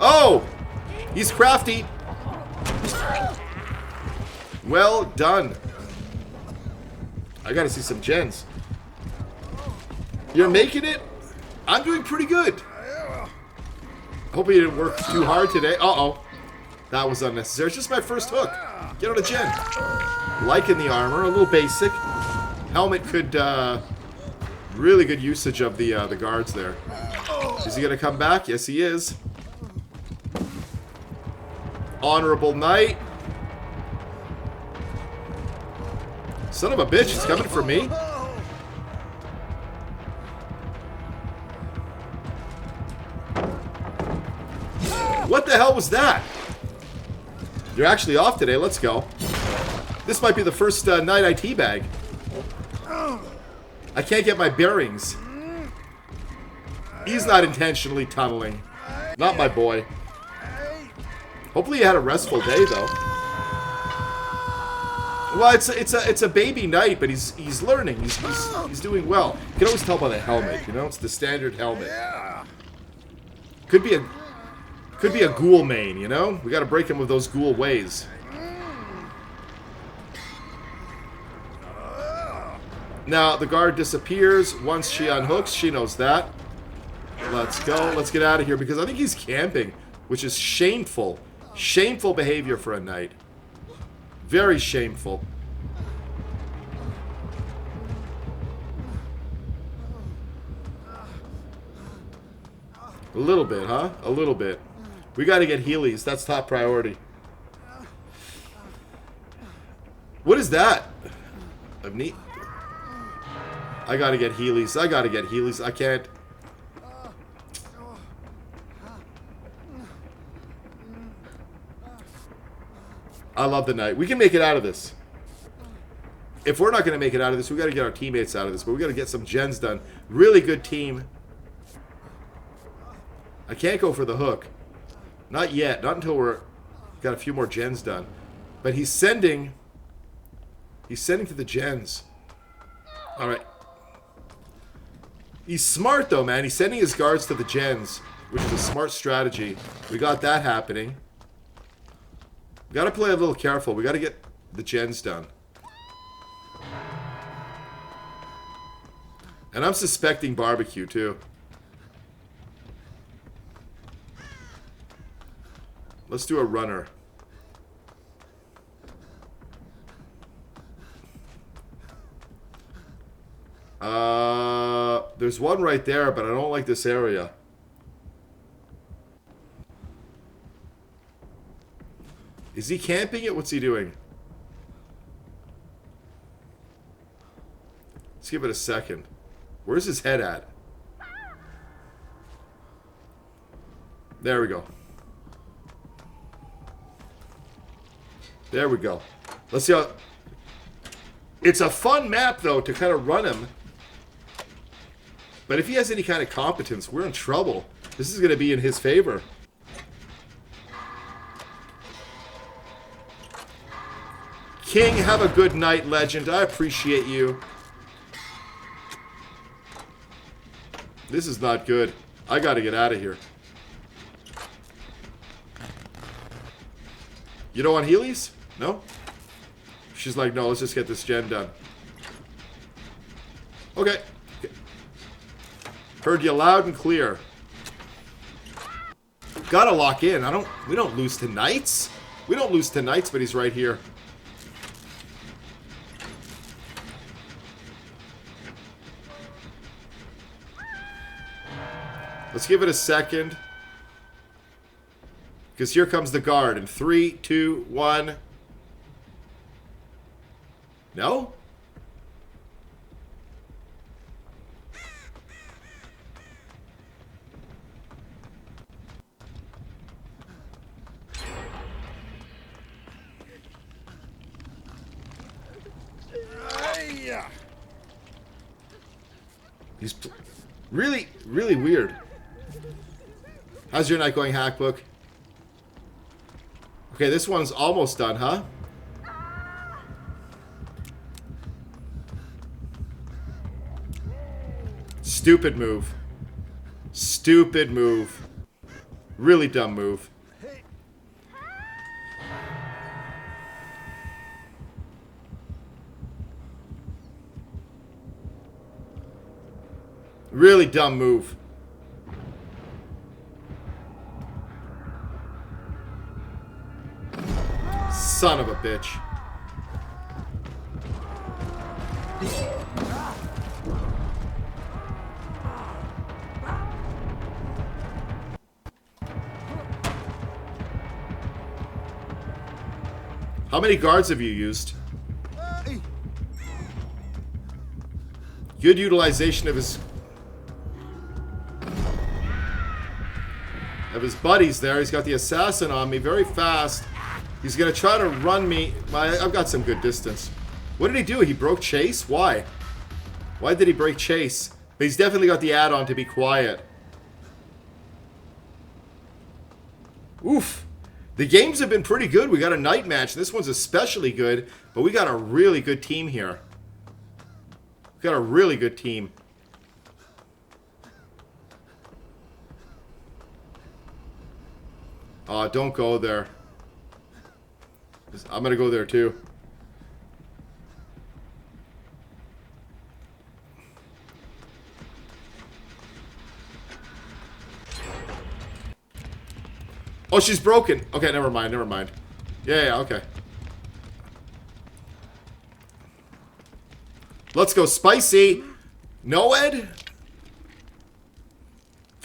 Oh! He's crafty. Well done. I gotta see some gens. You're making it? I'm doing pretty good. Hope you didn't work too hard today. Uh-oh. That was unnecessary. It's just my first hook. Get on a gen. Liking the armor. A little basic. Helmet could, really good usage of the guards there. Is he gonna come back? Yes, he is. Honorable Knight. Son of a bitch, he's coming for me. What the hell was that? You're actually off today. Let's go. This might be the first night I teabag. I can't get my bearings. He's not intentionally tunneling. Not my boy. Hopefully you had a restful day, though. Well, it's a baby night, but he's learning. He's doing well. You can always tell by the helmet. You know, it's the standard helmet. Could be a ghoul main. You know, we got to break him with those ghoul ways. Now the guard disappears once she unhooks. She knows that. Let's go. Let's get out of here because I think he's camping, which is shameful. Shameful behavior for a knight. Very shameful. A little bit, huh? A little bit. We got to get Heelys. That's top priority. What is that? I got to get Heelys. I got to get Heelys. I can't. I love the night. We can make it out of this. If we're not going to make it out of this, we got to get our teammates out of this. But we got to get some gens done. Really good team. I can't go for the hook. Not yet. Not until we're got a few more gens done. But he's sending. He's sending to the gens. All right. He's smart though, man. He's sending his guards to the gens, which is a smart strategy. We got that happening. We got to play a little careful. We got to get the gens done. And I'm suspecting barbecue too. Let's do a runner. There's one right there, but I don't like this area. Is he camping it? What's he doing? Let's give it a second. Where's his head at? There we go. There we go. Let's see how... It's a fun map, though, to kind of run him. But if he has any kind of competence, we're in trouble. This is going to be in his favor. King, have a good night, legend. I appreciate you. This is not good. I got to get out of here. You don't want Heelys? No? She's like, no, let's just get this gen done. Okay. Heard you loud and clear. Gotta lock in. We don't lose to knights. We don't lose to knights, but he's right here. Let's give it a second. Because here comes the guard in 3, 2, 1. No? He's really, really weird. How's your night going, Hackbook? Okay, this one's almost done, huh? Stupid move. Stupid move. Really dumb move. Really dumb move. Son of a bitch. How many guards have you used? Good utilization of of his buddies there. He's got the assassin on me very fast. He's going to try to run me. I've got some good distance. What did he do? He broke chase? Why? Why did he break chase? But he's definitely got the add-on to be quiet. Oof. The games have been pretty good. We got a night match. This one's especially good. But we got a really good team here. We got a really good team. Don't go there. I'm gonna go there too. Oh, she's broken. Okay, never mind, never mind. Yeah, okay. Let's go spicy. No, Ed?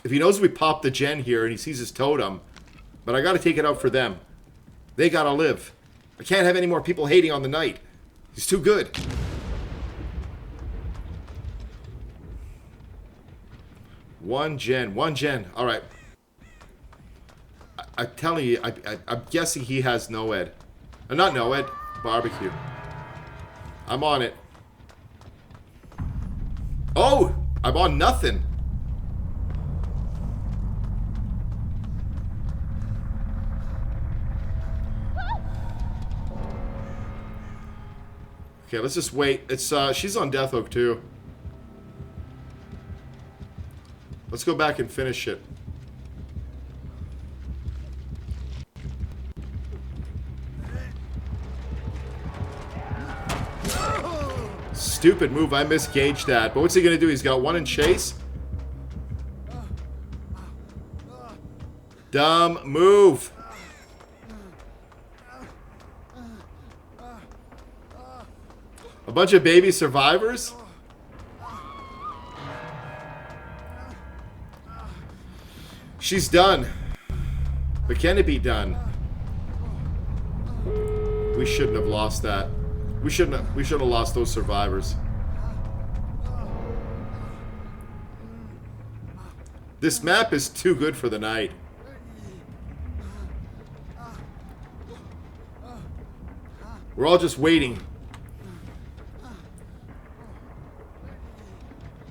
If he knows we popped the gen here and he sees his totem, but I gotta take it out for them. They gotta live. I can't have any more people hating on the knight. He's too good. One gen. Alright. I'm telling you, I'm guessing he has Noed. Not Noed, barbecue. I'm on it. Oh! I'm on nothing. Okay, let's just wait. It's she's on Death Oak too. Let's go back and finish it. Stupid move. I misgauged that. But what's he gonna do? He's got one in chase. Dumb move. A bunch of baby survivors? She's done. But can it be done? We shouldn't have lost that. We shouldn't have lost those survivors. This map is too good for the night. We're all just waiting.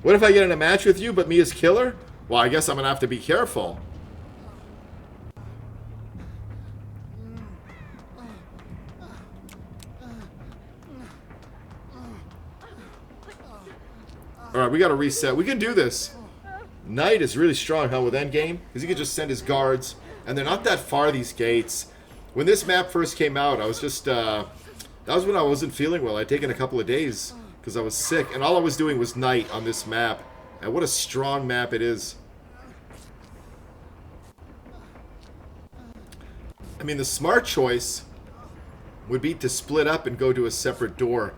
What if I get in a match with you, but me as killer? Well, I guess I'm gonna have to be careful. Alright, we gotta reset. We can do this. Knight is really strong, huh, with endgame? Because he can just send his guards. And they're not that far, these gates. When this map first came out, I was just, that was when I wasn't feeling well. I'd taken a couple of days because I was sick. And all I was doing was Knight on this map. And what a strong map it is. I mean, the smart choice would be to split up and go to a separate door.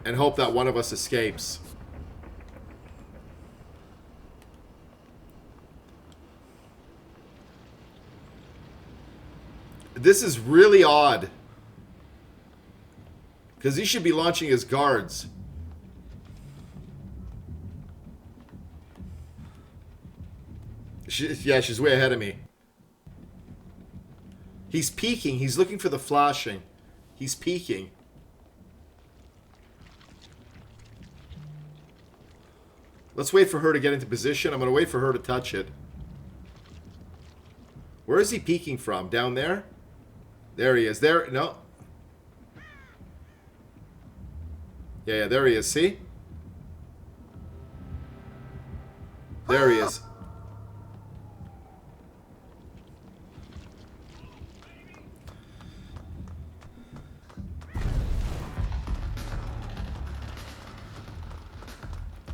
And hope that one of us escapes. This is really odd. Because he should be launching his guards. Yeah, she's way ahead of me. He's peeking. He's looking for the flashing. He's peeking. Let's wait for her to get into position. I'm going to wait for her to touch it. Where is he peeking from? Down there? There he is. There. No. Yeah, there he is. See? There he is.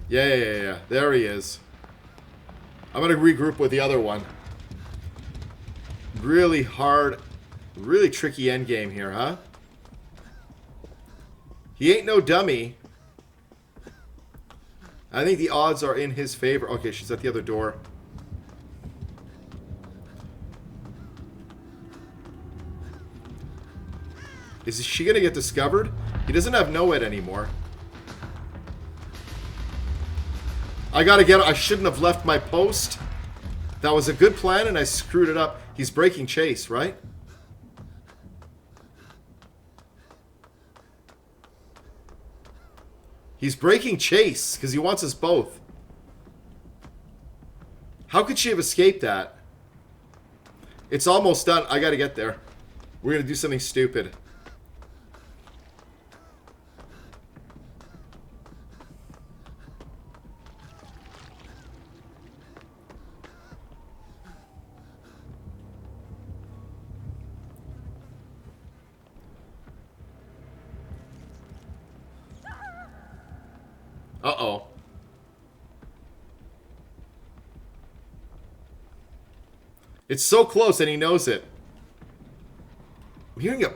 Yeah. There he is. I'm going to regroup with the other one. Really hard, really tricky endgame here, huh? He ain't no dummy. I think the odds are in his favor. Okay, she's at the other door. Is she going to get discovered? He doesn't have Noed anymore. I gotta get... I shouldn't have left my post. That was a good plan, and I screwed it up. He's breaking chase, right? He's breaking chase, because he wants us both. How could she have escaped that? It's almost done. I gotta get there. We're gonna do something stupid. Uh-oh. It's so close, and he knows it. I'm hearing a...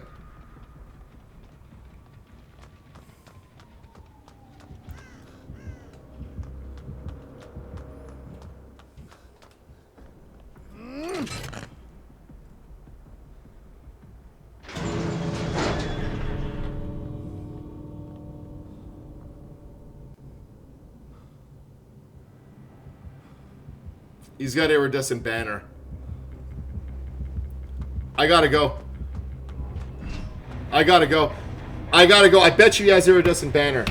He's got iridescent banner. I gotta go. I gotta go. I gotta go. I bet you he has iridescent banner.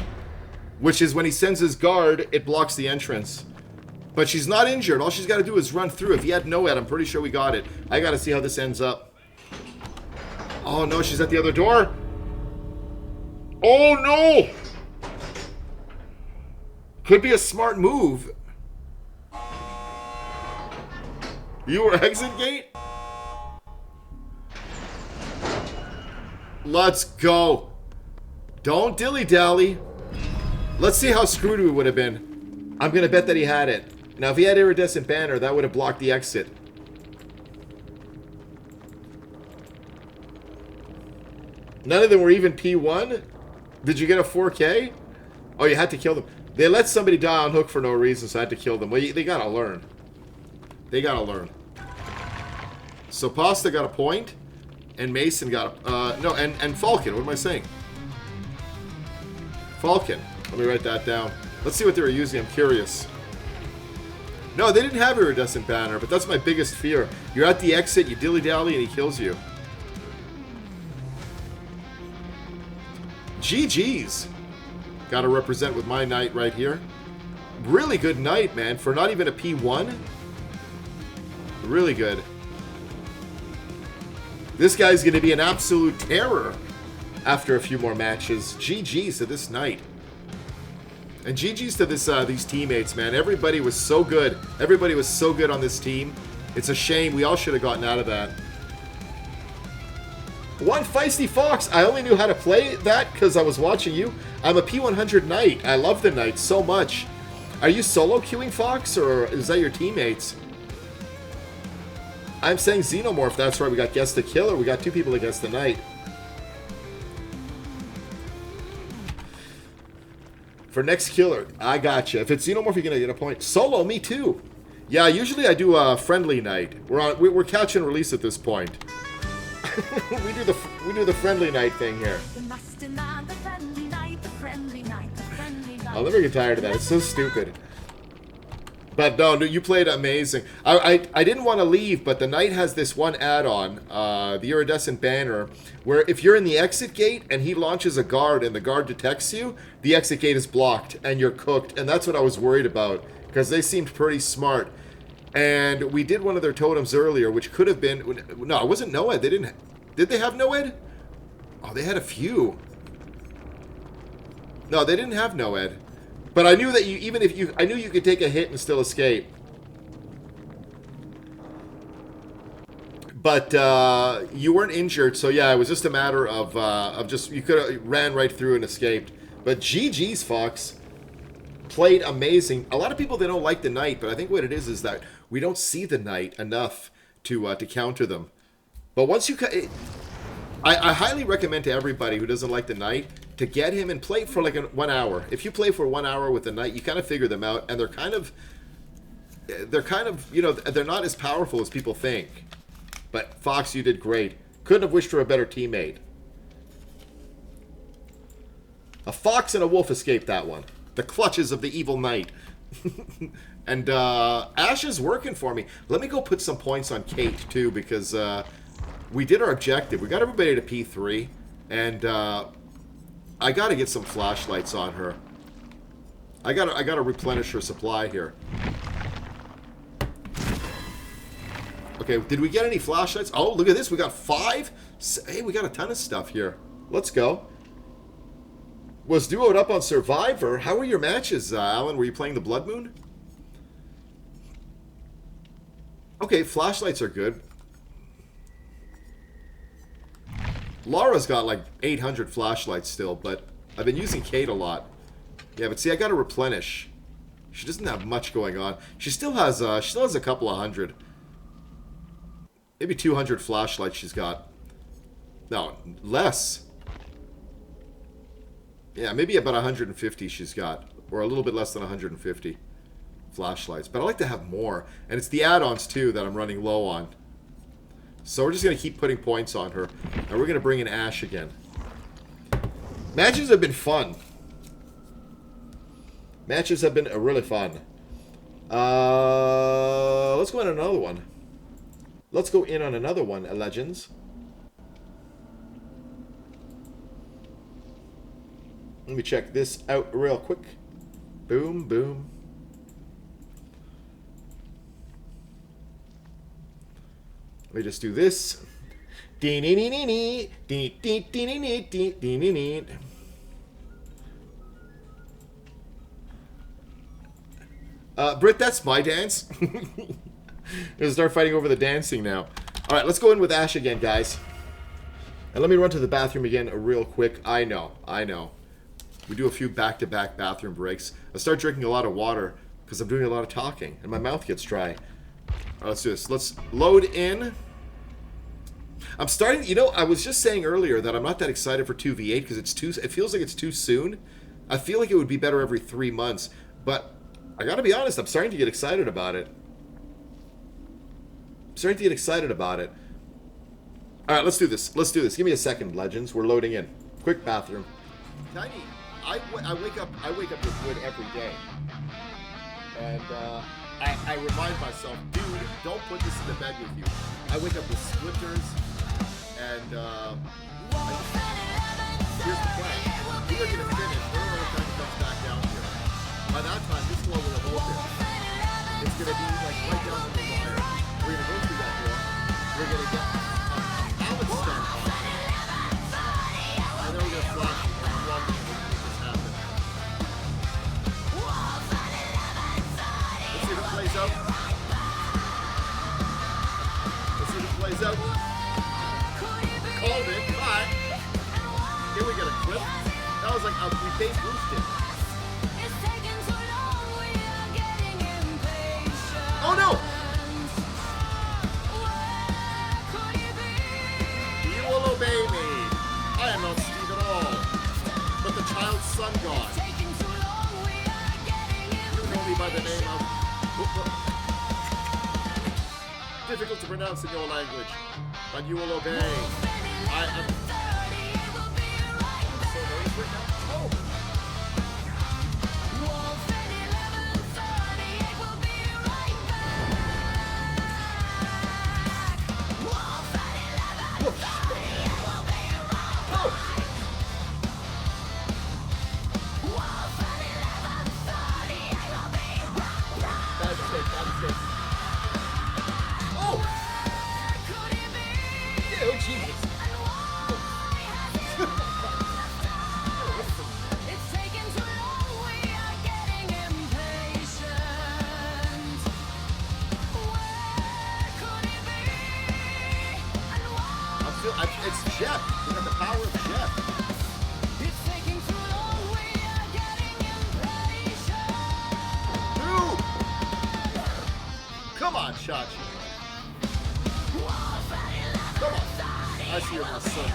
Which is when he sends his guard, it blocks the entrance. But she's not injured. All she's gotta do is run through. If he had no-ed, I'm pretty sure we got it. I gotta see how this ends up. Oh no, she's at the other door. Oh no! Could be a smart move. You were exit gate? Let's go. Don't dilly-dally. Let's see how screwed we would have been. I'm going to bet that he had it. Now, if he had iridescent banner, that would have blocked the exit. None of them were even P1? Did you get a 4K? Oh, you had to kill them. They let somebody die on hook for no reason, so I had to kill them. Well, they got to learn. They got to learn. So Pasta got a point, and Mason got a... no, and Falcon. What am I saying? Falcon. Let me write that down. Let's see what they were using. I'm curious. No, they didn't have iridescent banner, but that's my biggest fear. You're at the exit, you dilly-dally, and he kills you. GG's. Gotta represent with my knight right here. Really good knight, man, for not even a P1. Really good. This guy's going to be an absolute terror after a few more matches. GG's to this knight. And GG's to this these teammates, man. Everybody was so good. Everybody was so good on this team. It's a shame. We all should have gotten out of that. One Feisty Fox. I only knew how to play that because I was watching you. I'm a P100 knight. I love the knight so much. Are you solo queuing, Fox, or is that your teammates? I'm saying Xenomorph. That's right. We got Guess the Killer. We got two people against the Knight. For next killer, I gotcha. If it's Xenomorph, you're gonna get a point. Solo, me too. Yeah, usually I do a friendly night. We're catch and release at this point. we do the friendly night thing here. I'll never get tired of that. It's so stupid. But no, you played amazing. I didn't want to leave, but the Knight has this one add-on, the Iridescent Banner, where if you're in the exit gate and he launches a guard and the guard detects you, the exit gate is blocked and you're cooked. And that's what I was worried about, because they seemed pretty smart. And we did one of their totems earlier, which could have been... No, it wasn't Noed. They didn't... Did they have Noed? Oh, they had a few. No, they didn't have Noed. But I knew that I knew you could take a hit and still escape. But you weren't injured, so yeah, it was just a matter of just, you could have ran right through and escaped. But GG's, Fox. Played amazing. A lot of people, they don't like the Knight, but I think what it is that we don't see the Knight enough to counter them. But once you... I highly recommend to everybody who doesn't like the Knight to get him and play for like 1 hour. If you play for 1 hour with the Knight, you kind of figure them out, and they're kind of, you know, they're not as powerful as people think. But Fox, you did great. Couldn't have wished for a better teammate. A fox and a wolf escaped that one. The clutches of the evil Knight. And Ash is working for me. Let me go put some points on Kate, too, because we did our objective. We got everybody to P3, and I got to get some flashlights on her. I gotta replenish her supply here. Okay, did we get any flashlights? Oh, look at this. We got 5. Hey, we got a ton of stuff here. Let's go. Was duoed up on Survivor. How were your matches, Alan? Were you playing the Blood Moon? Okay, flashlights are good. Laura's got like 800 flashlights still, but I've been using Kate a lot. Yeah, but see, I gotta replenish. She doesn't have much going on. She still has a couple of hundred. Maybe 200 flashlights she's got. No, less. Yeah, maybe about 150 she's got. Or a little bit less than 150 flashlights. But I like to have more. And it's the add-ons, too, that I'm running low on. So we're just going to keep putting points on her. And we're going to bring in Ash again. Matches have been fun. Matches have been really fun. Let's go on another one. Let's go in on another one, Legends. Let me check this out real quick. Boom, boom. Let me just do this. Britt, that's my dance. Gonna start fighting over the dancing now. Alright, let's go in with Ash again, guys. And let me run to the bathroom again real quick. I know. We do a few back-to-back bathroom breaks. I start drinking a lot of water because I'm doing a lot of talking and my mouth gets dry. Alright, let's do this. Let's load in. I'm starting, you know, I was just saying earlier that I'm not that excited for 2v8 because it feels like it's too soon. I feel like it would be better every 3 months, but I gotta be honest, I'm starting to get excited about it. Alright, let's do this. Give me a second, Legends. We're loading in. Quick bathroom. Tiny, I wake up with wood every day. And I remind myself, dude, don't put this in the bed with you. I wake up with splinters, and here's the plan. We are going to finish. We're going to come back down here. By that time, this door will have opened. It's going to be like right down on the wire. We're going to go through that door. We're going to get Alex start on. And then we're going to flash and walk in and make this happen. Let's see if it plays out. Out. Called it. Bye. Here we get a clip. That was like we Babe Ruthed it. Oh no! You will obey me. I am not Steve at all, but the child's son god. You know me by the name of. Difficult to pronounce in your language, but you will obey. I am so nervous right now. Oh! It's Jeff. We got the power of Jeff. Dude! Come on, Chachi. Come on. I see your muscles.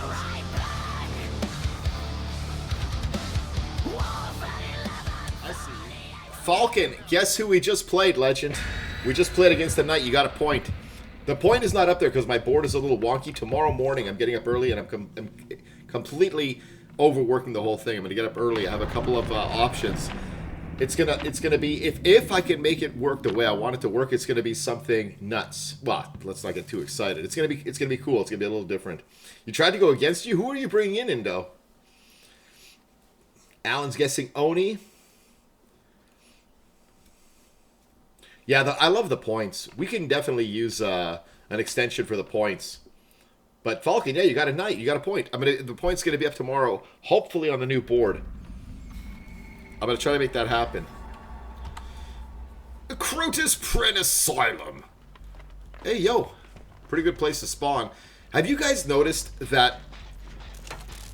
I see you. Falcon, guess who we just played, Legend? We just played against the Knight. You got a point. The point is not up there because my board is a little wonky. Tomorrow morning, I'm getting up early and I'm completely overworking the whole thing. I'm going to get up early. I have a couple of options. It's gonna be if I can make it work the way I want it to work, it's gonna be something nuts. Well, let's not get too excited. It's gonna be cool. It's gonna be a little different. You tried to go against you. Who are you bringing in, Indo? Alan's guessing Oni. Yeah, I love the points. We can definitely use an extension for the points. But Falcon, yeah, you got a knight. You got a point. The point's gonna be up tomorrow, hopefully on the new board. I'm going to try to make that happen. The Crotus Pren Asylum. Hey, yo. Pretty good place to spawn. Have you guys noticed that...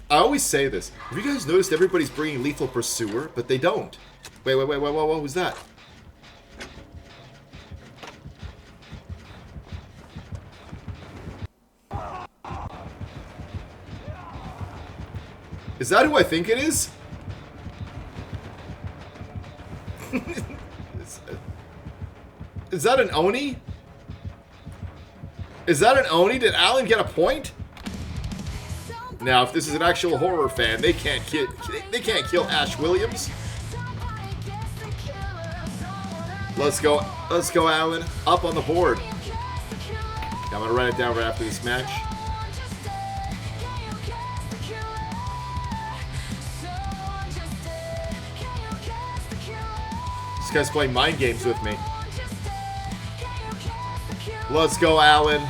I always say this. Have you guys noticed everybody's bringing Lethal Pursuer, but they don't? Wait. What was that? Is that who I think it is? Is that an Oni? Is that an Oni? Did Alan get a point? Now, if this is an actual horror fan, they can't kill Ash Williams. Let's go, Alan. Up on the board. I'm gonna write it down right after this match. This guy's playing mind games with me. Let's go, Alan.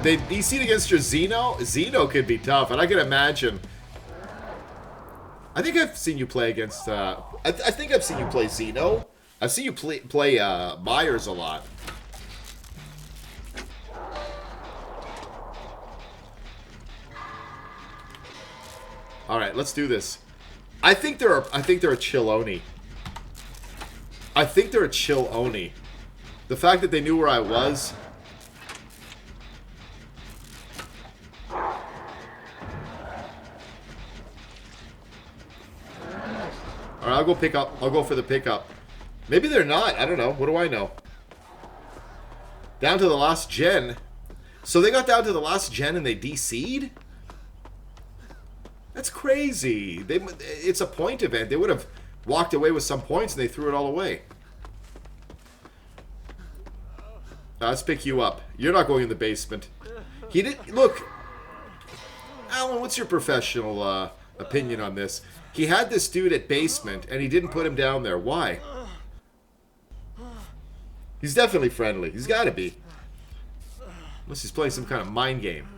They DC'd against your Xeno? Xeno could be tough, and I can imagine. I think I've seen you play against... I think I've seen you play Xeno. I've seen you play Myers a lot. All right, let's do this. I think they're a chill Oni. I think they're a chill Oni. The fact that they knew where I was. All right, I'll go pick up. I'll go for the pickup. Maybe they're not. I don't know. What do I know? Down to the last gen. So they got down to the last gen and they DC'd? That's crazy. It's a point event. They would have walked away with some points and they threw it all away. Let's pick you up. You're not going in the basement. He did. Look, Alan, what's your professional opinion on this? He had this dude at basement and he didn't put him down there. Why? He's definitely friendly. He's got to be. Unless he's playing some kind of mind game.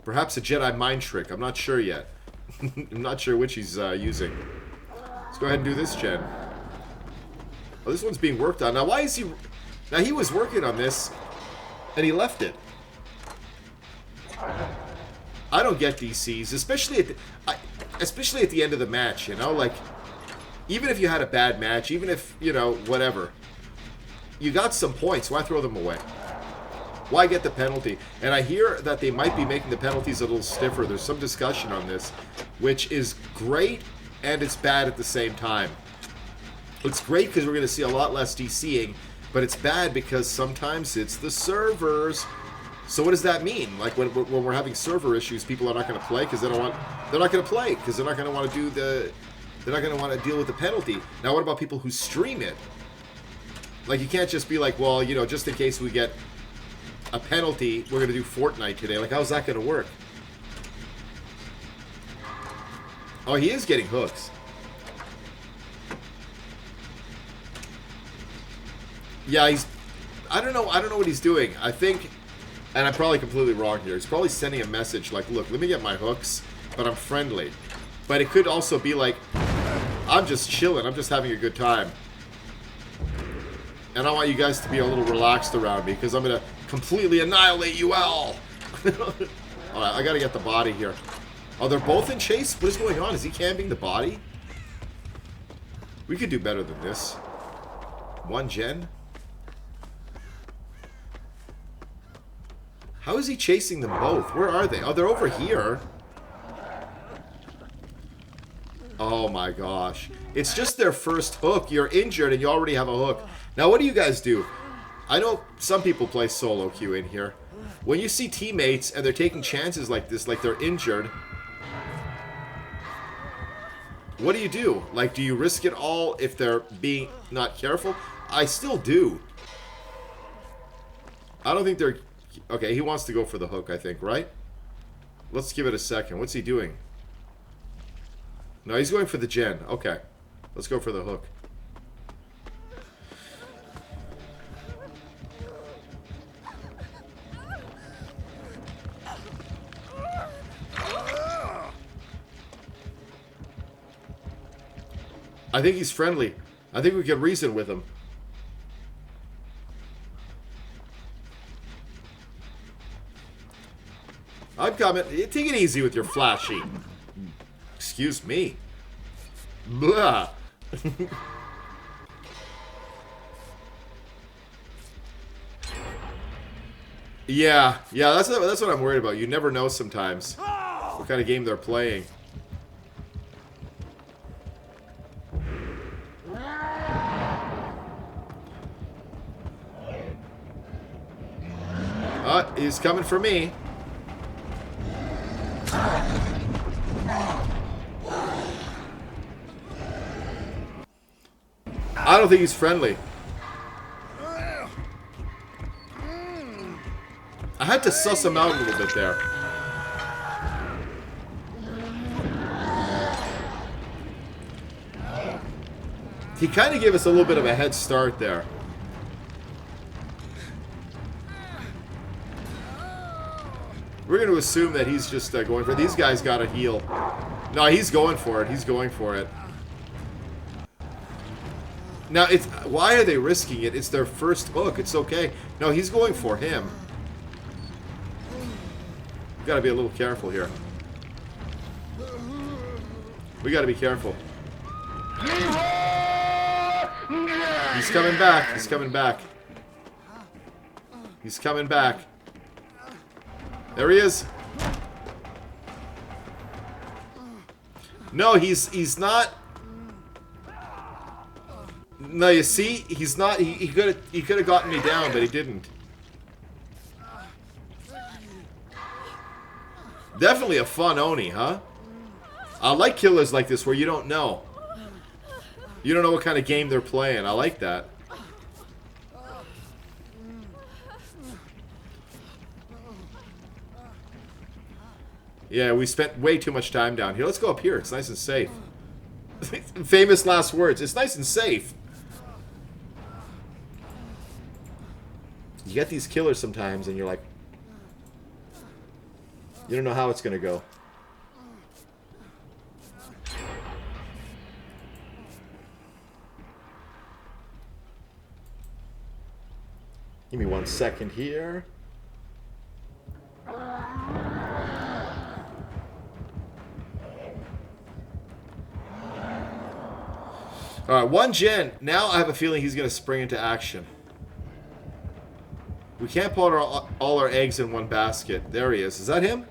Perhaps a Jedi mind trick. I'm not sure yet. I'm not sure which he's using. Let's go ahead and do this gen. Oh, this one's being worked on. Now, why is he... Now, he was working on this, and he left it. I don't get DCs, especially at the end of the match, you know? Like, even if you had a bad match, even if, you know, whatever. You got some points. Why throw them away? Why get the penalty? And I hear that they might be making the penalties a little stiffer. There's some discussion on this, which is great and it's bad at the same time. It's great because we're going to see a lot less DCing, but it's bad because sometimes it's the servers. So what does that mean? Like when we're having server issues, people are not going to play because they're not going to play because they're not going to want to they're not going to want to deal with the penalty. Now, what about people who stream it? Like, you can't just be like, well, you know, just in case we get a penalty, we're going to do Fortnite today. Like, how's that going to work? Oh, he is getting hooks. Yeah, he's... I don't know what he's doing. I think, and I'm probably completely wrong here, he's probably sending a message like, look, let me get my hooks, but I'm friendly. But it could also be like, I'm just chilling, I'm just having a good time. And I want you guys to be a little relaxed around me, because I'm going to completely annihilate you all. Alright, I got to get the body here. Oh, they're both in chase? What is going on? Is he camping the body? We could do better than this. One gen? How is he chasing them both? Where are they? Oh, they're over here. Oh my gosh. It's just their first hook. You're injured and you already have a hook. Now, what do you guys do? I know some people play solo queue in here. when you see teammates and they're taking chances like this, like they're injured, what do? Like, do you risk it all if they're being not careful? I still do. I don't think they're... Okay, he wants to go for the hook, I think, right? Let's give it a second. What's he doing? No, he's going for the gen. Okay. Let's go for the hook. I think he's friendly. I think we can reason with him. I'm coming. Take it easy with your flashy. Excuse me. Blah. Yeah, that's what I'm worried about. You never know sometimes what kind of game they're playing. He's coming for me. I don't think he's friendly. I had to suss him out a little bit there. He kind of gave us a little bit of a head start there. We're going to assume that he's just going for it. These guys got to heal. No, he's going for it. He's going for it. Now, it's why are they risking it? It's their first hook. It's okay. No, he's going for him. We got to be a little careful here. We got to be careful. He's coming back. He's coming back. He's coming back. There he is. No, he's not. No, you see, he's not. He could have gotten me down, but he didn't. Definitely a fun Oni, huh? I like killers like this where you don't know. You don't know what kind of game they're playing. I like that. Yeah, we spent way too much time down here. Let's go up here. It's nice and safe. Famous last words. It's nice and safe. You get these killers sometimes and you're like... You don't know how it's going to go. Give me 1 second here. Alright, 1 gen. Now I have a feeling he's going to spring into action. We can't put all our eggs in one basket. There he is. Is that him?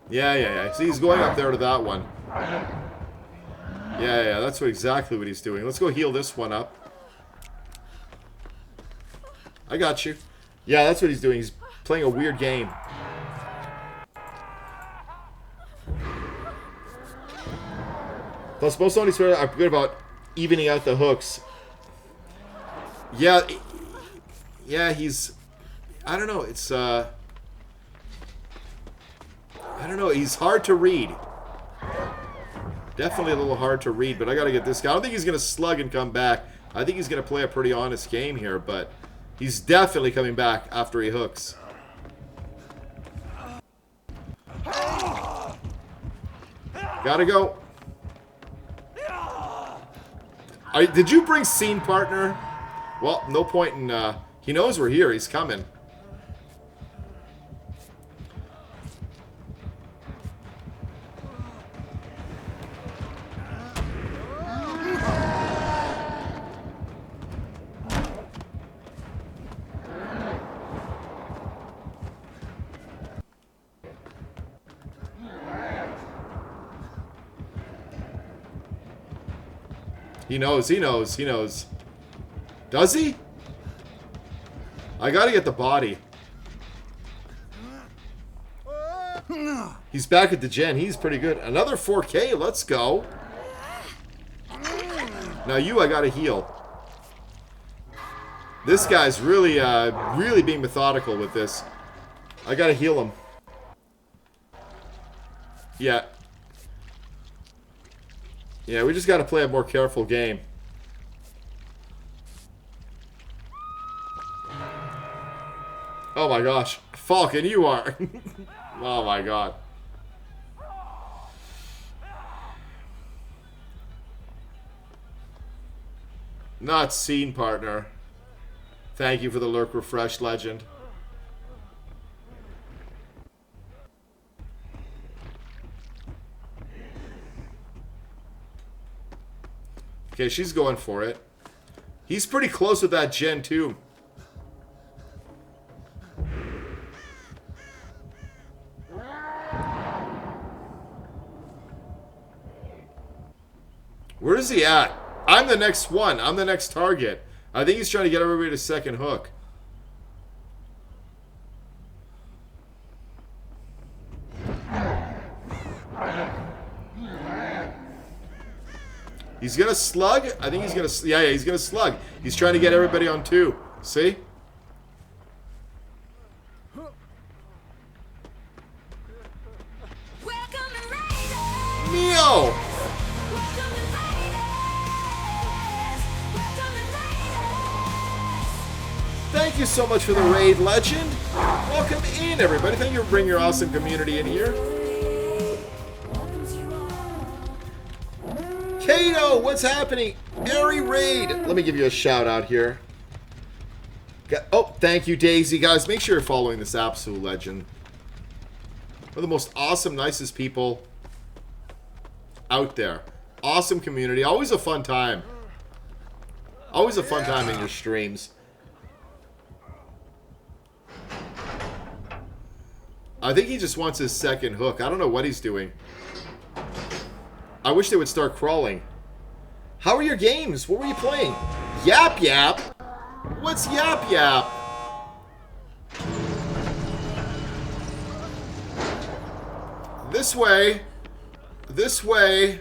Yeah. See, he's going up there to that one. Yeah, that's exactly what he's doing. Let's go heal this one up. I got you. Yeah, that's what he's doing. He's playing a weird game. Plus, most Onis are good about evening out the hooks. Yeah, he's... I don't know, it's, I don't know, he's hard to read. Definitely a little hard to read, but I gotta get this guy. I don't think he's gonna slug and come back. I think he's gonna play a pretty honest game here, but he's definitely coming back after he hooks. Gotta go. Did you bring scene partner? Well, no point in... he knows we're here. He's coming. He knows, he knows, he knows. Does he? I gotta get the body. He's back at the gen. He's pretty good. Another 4K. Let's go. Now you, I gotta heal. This guy's really, really being methodical with this. I gotta heal him. Yeah. Yeah, we just gotta play a more careful game. Oh my gosh. Falcon, you are. Oh my god. Not seen, partner. Thank you for the lurk refresh, legend. Okay, she's going for it. He's pretty close with that gen too. Where is he at? I'm the next one. I'm the next target. I think he's trying to get everybody to second hook. He's gonna slug? I think he's gonna... Yeah, he's gonna slug. He's trying to get everybody on 2. See? Neo! Thank you so much for the raid, legend. Welcome in, everybody. Thank you for bringing your awesome community in here. Kato, what's happening? Airy raid. Let me give you a shout out here. Oh, thank you, Daisy. Guys, make sure you're following this absolute legend. One of the most awesome, nicest people out there. Awesome community. Always a fun time. Always a fun time in your streams. I think he just wants his second hook. I don't know what he's doing. I wish they would start crawling. How are your games? What were you playing? Yap Yap? What's Yap Yap? This way. This way.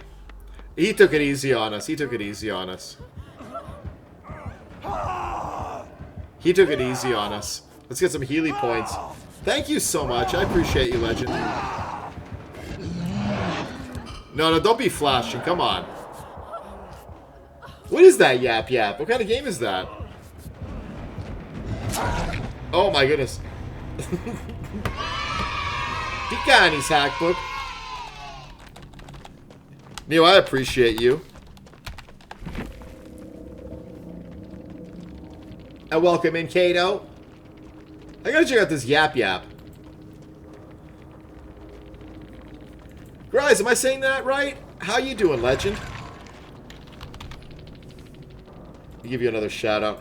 He took it easy on us. He took it easy on us. He took it easy on us. Let's get some Healy points. Thank you so much. I appreciate you, legend. No, don't be flashing. Come on. What is that Yap Yap? What kind of game is that? Oh my goodness. Tikani's hackbook. Neo, I appreciate you. And welcome in, Kato. I gotta check out this Yap Yap. Guys, am I saying that right? How you doing, legend? I'll give you another shout out.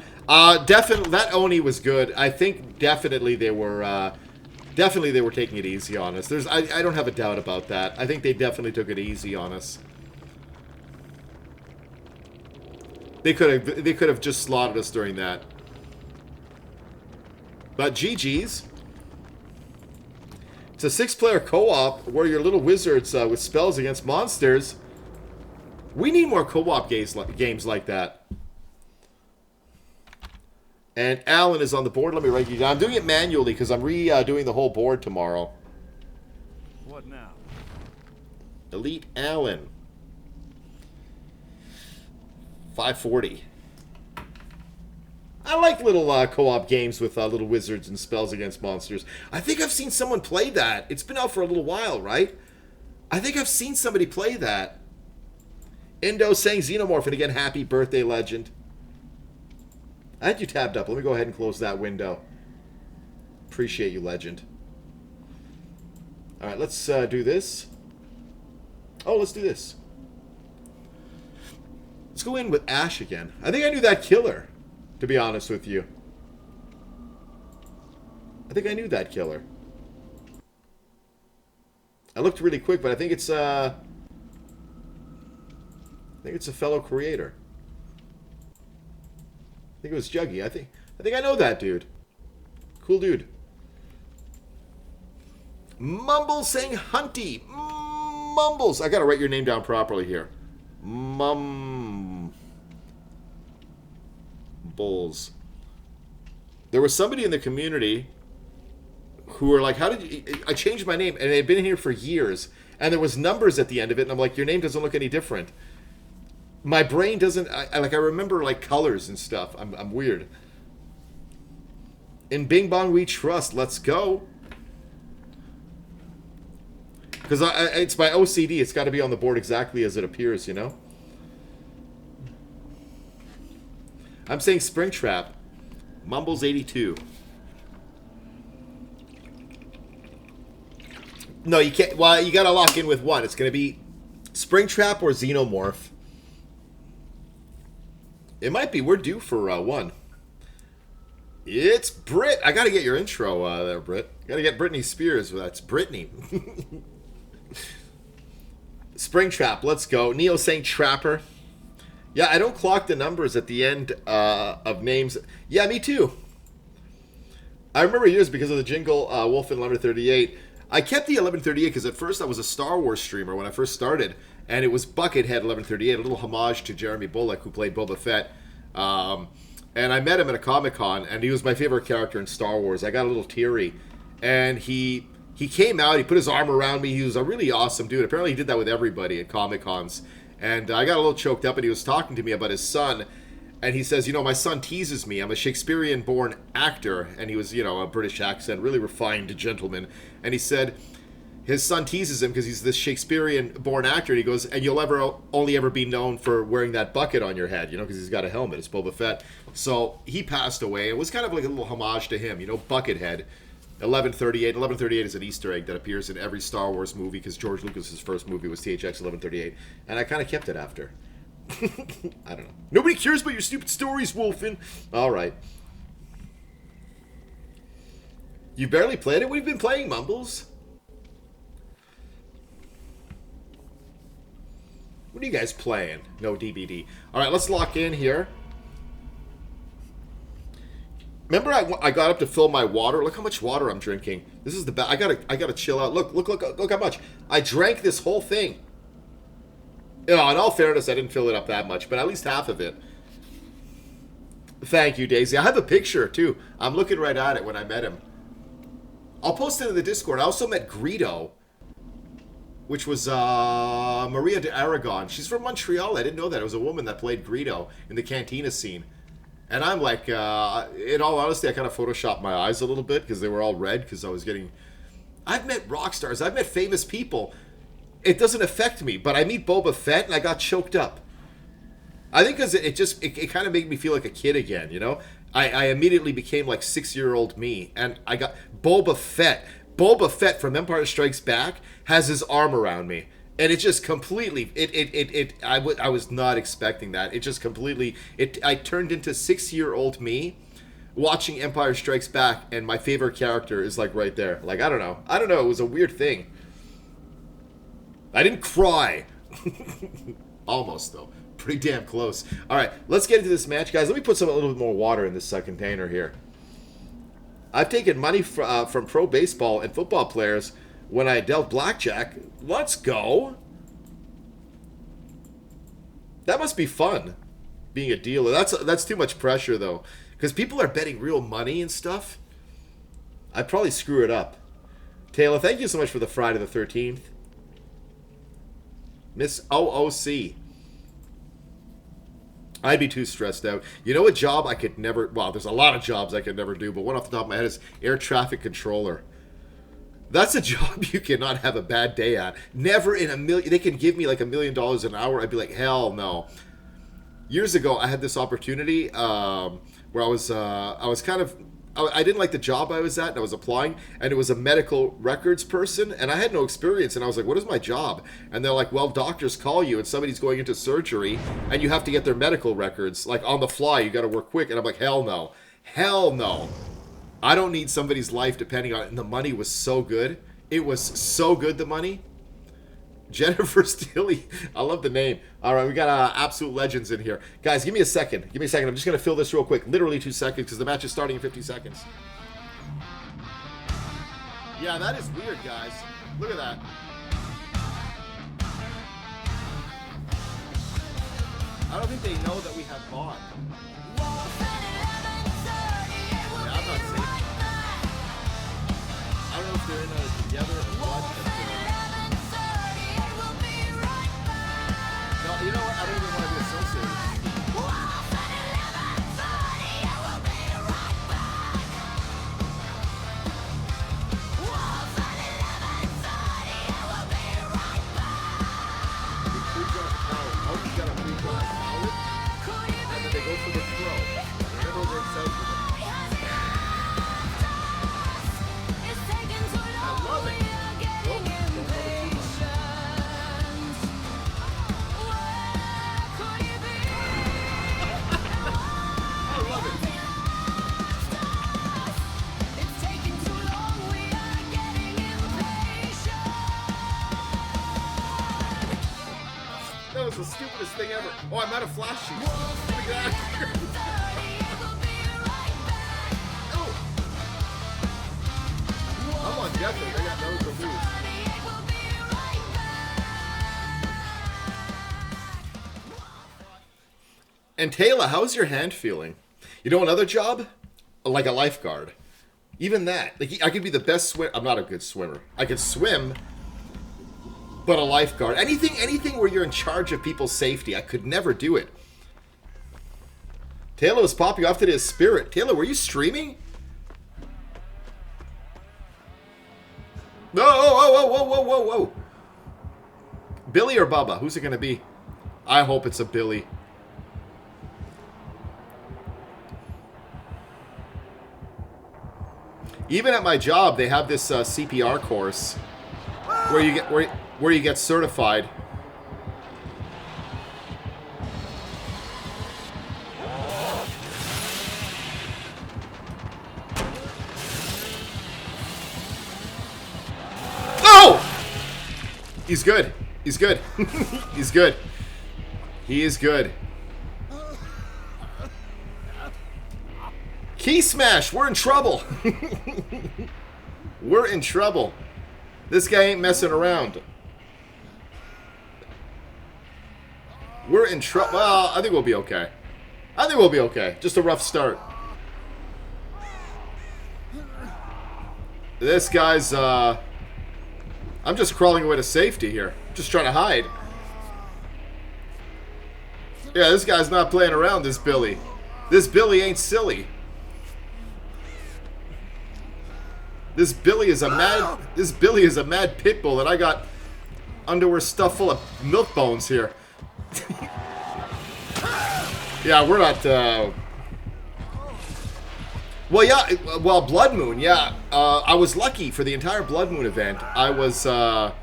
Definitely, that Oni was good. I think definitely they were taking it easy on us. I don't have a doubt about that. I think they definitely took it easy on us. They could have just slaughtered us during that. But GG's. It's a 6-player co-op where you're little wizards with spells against monsters. We need more co-op games like that. And Alan is on the board. Let me write you down. I'm doing it manually because I'm redoing the whole board tomorrow. What now? Elite Alan. 540. I like little co-op games with little wizards and spells against monsters. I think I've seen someone play that. It's been out for a little while, right? I think I've seen somebody play that. Indo saying Xenomorph, and again, happy birthday, legend. I had you tabbed up. Let me go ahead and close that window. Appreciate you, legend. Alright, let's do this. Oh, let's do this. Let's go in with Ash again. I think I knew that killer, to be honest with you. I think I knew that killer. I looked really quick, but I think it's a fellow creator. think it was Juggy. I think I know that dude. Cool dude. Mumbles saying Hunty. Mumbles. I gotta write your name down properly here. Mumbles. There was somebody in the community who were like, how did you... I changed my name, and they'd been here for years, and there was numbers at the end of it, and I'm like, your name doesn't look any different. My brain doesn't... I remember, like, colors and stuff. I'm weird. In Bing Bong we trust. Let's go. Because it's my OCD. It's got to be on the board exactly as it appears, you know? I'm saying Springtrap. Mumbles 82. No, you can't. Well, you got to lock in with one. It's going to be Springtrap or Xenomorph. It might be. We're due for one. It's Brit. I got to get your intro there, Brit. Got to get Britney Spears. That's Britney. Springtrap. Let's go. Neo saying Trapper. Yeah, I don't clock the numbers at the end of names. Yeah, me too. I remember years because of the jingle, Wolf in 1138. I kept the 1138 because at first I was a Star Wars streamer when I first started, and it was Buckethead 1138, a little homage to Jeremy Bullock, who played Boba Fett. And I met him at a Comic-Con, and he was my favorite character in Star Wars. I got a little teary. And he came out, he put his arm around me. He was a really awesome dude. Apparently he did that with everybody at Comic-Cons. And I got a little choked up, and he was talking to me about his son. And he says, you know, my son teases me. I'm a Shakespearean-born actor. And he was, you know, a British accent, really refined gentleman. And he said his son teases him because he's this Shakespearean-born actor. And he goes, and you'll only ever be known for wearing that bucket on your head, you know, because he's got a helmet. It's Boba Fett. So he passed away. It was kind of like a little homage to him, you know, Buckethead. 1138. 1138 is an Easter egg that appears in every Star Wars movie because George Lucas's first movie was THX 1138. And I kind of kept it after. I don't know. Nobody cares about your stupid stories, Wolfen. All right. You barely played it? We've been playing, Mumbles. What are you guys playing? No DBD. All right, let's lock in here. Remember, I got up to fill my water. Look how much water I'm drinking. This is the best. I gotta chill out. Look how much. I drank this whole thing. You know, in all fairness, I didn't fill it up that much, but at least half of it. Thank you, Daisy. I have a picture, too. I'm looking right at it when I met him. I'll post it in the Discord. I also met Greedo, which was Maria de Aragon. She's from Montreal. I didn't know that. It was a woman that played Greedo in the Cantina scene. And I'm like, in all honesty, I kind of photoshopped my eyes a little bit because they were all red because I was getting... I've met rock stars. I've met famous people. It doesn't affect me, but I meet Boba Fett and I got choked up. I think because it kind of made me feel like a kid again, you know? I immediately became like 6-year-old me, and I got Boba Fett. Boba Fett from Empire Strikes Back has his arm around me. And it just completely, I was not expecting that. It just completely, I turned into 6-year-old me watching Empire Strikes Back, and my favorite character is like right there. Like, I don't know. It was a weird thing. I didn't cry. Almost, though. Pretty damn close. All right, let's get into this match, guys. Let me put a little bit more water in this container here. I've taken money from pro baseball and football players when I dealt blackjack. Let's go. That must be fun, being a dealer. That's too much pressure, though, because people are betting real money and stuff. I'd probably screw it up. Taylor, thank you so much for the Friday the 13th. Miss OOC. I'd be too stressed out. You know, a job I could never... Well, there's a lot of jobs I could never do, but one off the top of my head is air traffic controller. That's a job you cannot have a bad day at. Never in a million... They can give me like $1 million an hour. I'd be like, hell no. Years ago, I had this opportunity where I was kind of... I didn't like the job I was at, and I was applying, and it was a medical records person, and I had no experience, and I was like, what is my job? And they're like, well, doctors call you, and somebody's going into surgery, and you have to get their medical records, like, on the fly. You got to work quick. And I'm like, hell no. Hell no. I don't need somebody's life depending on it. And the money was so good. It was so good, the money. Jennifer Steely. I love the name. All right, we got absolute legends in here. Guys, give me a second. Give me a second. I'm just going to fill this real quick. Literally 2 seconds because the match is starting in 50 seconds. Yeah, that is weird, guys. Look at that. I don't think they know that we have Bond. Yeah, I'm not safe. I don't know if they're in together or what. No, you know what? I don't even want to be associated with these people. Oh, he's got a free throw. And then they go for the throw. Whatever works out for them. I love it. Oh, don't love it too much. I love it. That was the stupidest thing ever. Oh, I'm out of flash sheet. Let me get out of here. Oh. I'm on death. I got nose to lose. And Taylor, how's your hand feeling? You know another job? Like a lifeguard. Even that. Like I could be the best swimmer. I'm not a good swimmer. I could swim, but a lifeguard. Anything where you're in charge of people's safety. I could never do it. Taylor was popping off to his spirit. Taylor, were you streaming? No, whoa. Billy or Bubba? Who's it going to be? I hope it's a Billy. Even at my job, they have this CPR course where you get where you get certified. Oh! He's good. He's good. He's good. He is good. Key smash! We're in trouble! We're in trouble. This guy ain't messing around. We're in trouble. Well, I think we'll be okay. I think we'll be okay. Just a rough start. This guy's, I'm just crawling away to safety here. Just trying to hide. Yeah, this guy's not playing around, this Billy. This Billy ain't silly. This Billy is a mad pit bull, and I got underwear stuffed full of milk bones here. Yeah, we're not. Well, Blood Moon. Yeah, I was lucky for the entire Blood Moon event. I was for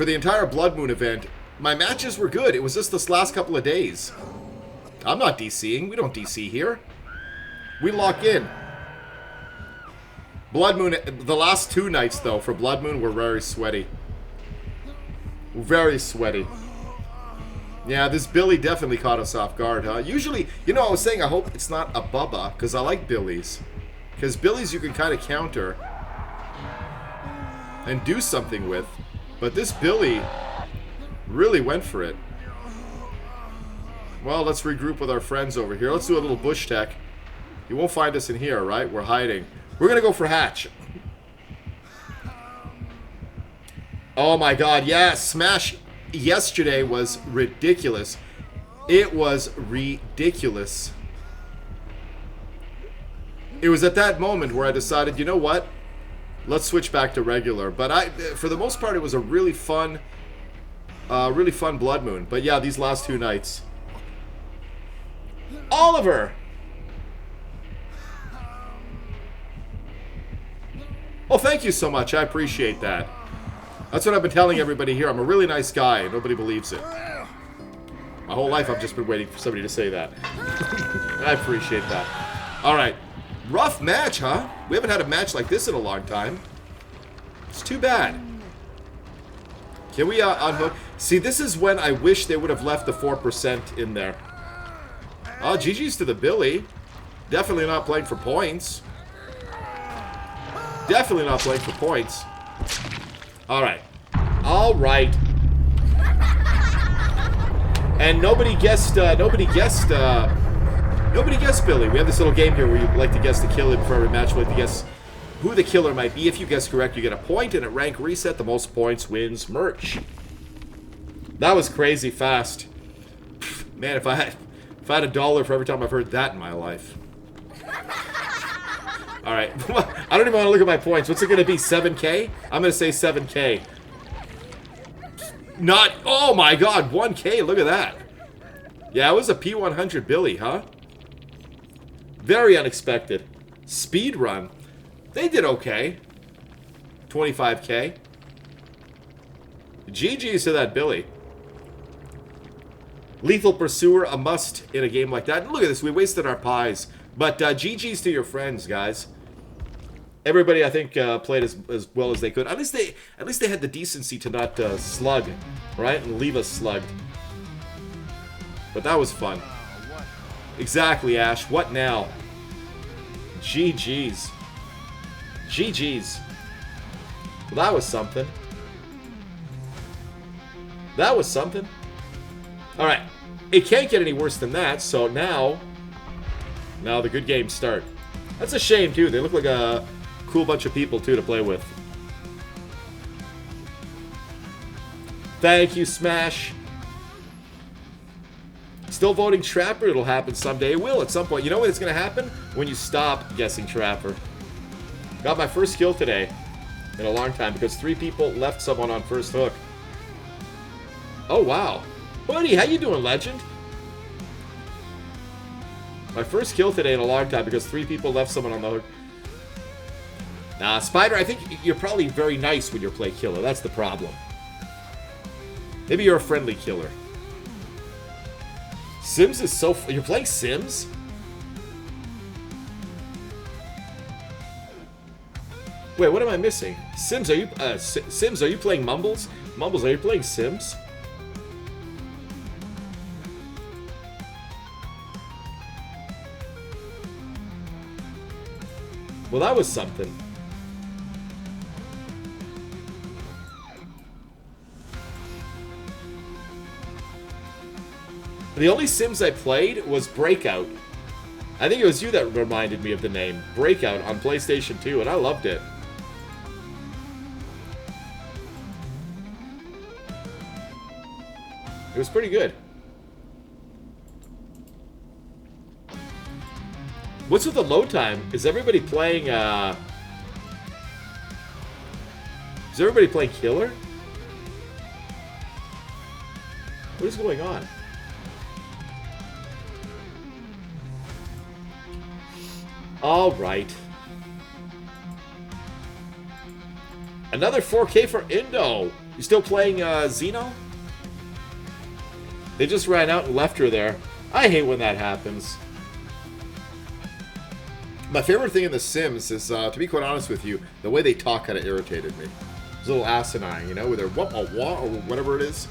the entire Blood Moon event. My matches were good. It was just this last couple of days. I'm not DCing. We don't DC here. We lock in. Blood Moon, the last 2 nights, though, for Blood Moon were very sweaty. Very sweaty. Yeah, this Billy definitely caught us off guard, huh? Usually, you know, I was saying I hope it's not a Bubba, because I like Billies. Because Billies you can kind of counter and do something with. But this Billy really went for it. Well, let's regroup with our friends over here. Let's do a little bush tech. You won't find us in here, right? We're hiding. We're going to go for Hatch. Oh my god, yeah, Smash yesterday was ridiculous. It was ridiculous. It was at that moment where I decided, you know what? Let's switch back to regular. But for the most part, it was a really fun Blood Moon. But yeah, these last 2 nights. Oliver! Oh, thank you so much. I appreciate that. That's what I've been telling everybody here. I'm a really nice guy, and nobody believes it. My whole life I've just been waiting for somebody to say that. I appreciate that. Alright. Rough match, huh? We haven't had a match like this in a long time. It's too bad. Can we unhook? See, this is when I wish they would have left the 4% in there. Oh, GG's to the Billy. Definitely not playing for points. Definitely not playing for points. Alright. Alright. And nobody guessed Billy. We have this little game here where you like to guess the killer before every match. You like to guess who the killer might be. If you guess correct, you get a point, and at rank reset, the most points wins merch. That was crazy fast. Man, if I had $1 for every time I've heard that in my life. Alright. I don't even want to look at my points. What's it going to be? 7K? I'm going to say 7K. Not... Oh my god, 1K. Look at that. Yeah, it was a P100 Billy, huh? Very unexpected. Speed run. They did okay. 25K. GG's to that Billy. Lethal Pursuer, a must in a game like that. And look at this, we wasted our pies. But GG's to your friends, guys. Everybody, I think, played as well as they could. At least they had the decency to not slug, right? And leave us slugged. But that was fun. Exactly, Ash. What now? GG's. GG's. Well, that was something. That was something. Alright. It can't get any worse than that, so now the good games start. That's a shame, too. They look like a cool bunch of people, too, to play with. Thank you, Smash. Still voting Trapper? It'll happen someday. It will at some point. You know when it's going to happen? When you stop guessing Trapper. Got my first kill today in a long time because 3 people left someone on first hook. Oh, wow. Buddy, how you doing, legend? My first kill today in a long time because 3 people left someone on the hook. Nah, Spider, I think you're probably very nice when you play killer. That's the problem. Maybe you're a friendly killer. Sims is so... You're playing Sims? Wait, what am I missing? Sims, are you... Sims, are you playing Mumbles? Mumbles, are you playing Sims? Well, that was something. The only Sims I played was Breakout. I think it was you that reminded me of the name. Breakout on PlayStation 2, and I loved it. It was pretty good. What's with the load time? Is everybody playing, Is everybody playing Killer? What is going on? Alright. Another 4K for Indo. You still playing, Xeno? They just ran out and left her there. I hate when that happens. My favorite thing in The Sims is, to be quite honest with you, the way they talk kind of irritated me. It's a little asinine, you know, with their wah-wah-wah or whatever it is.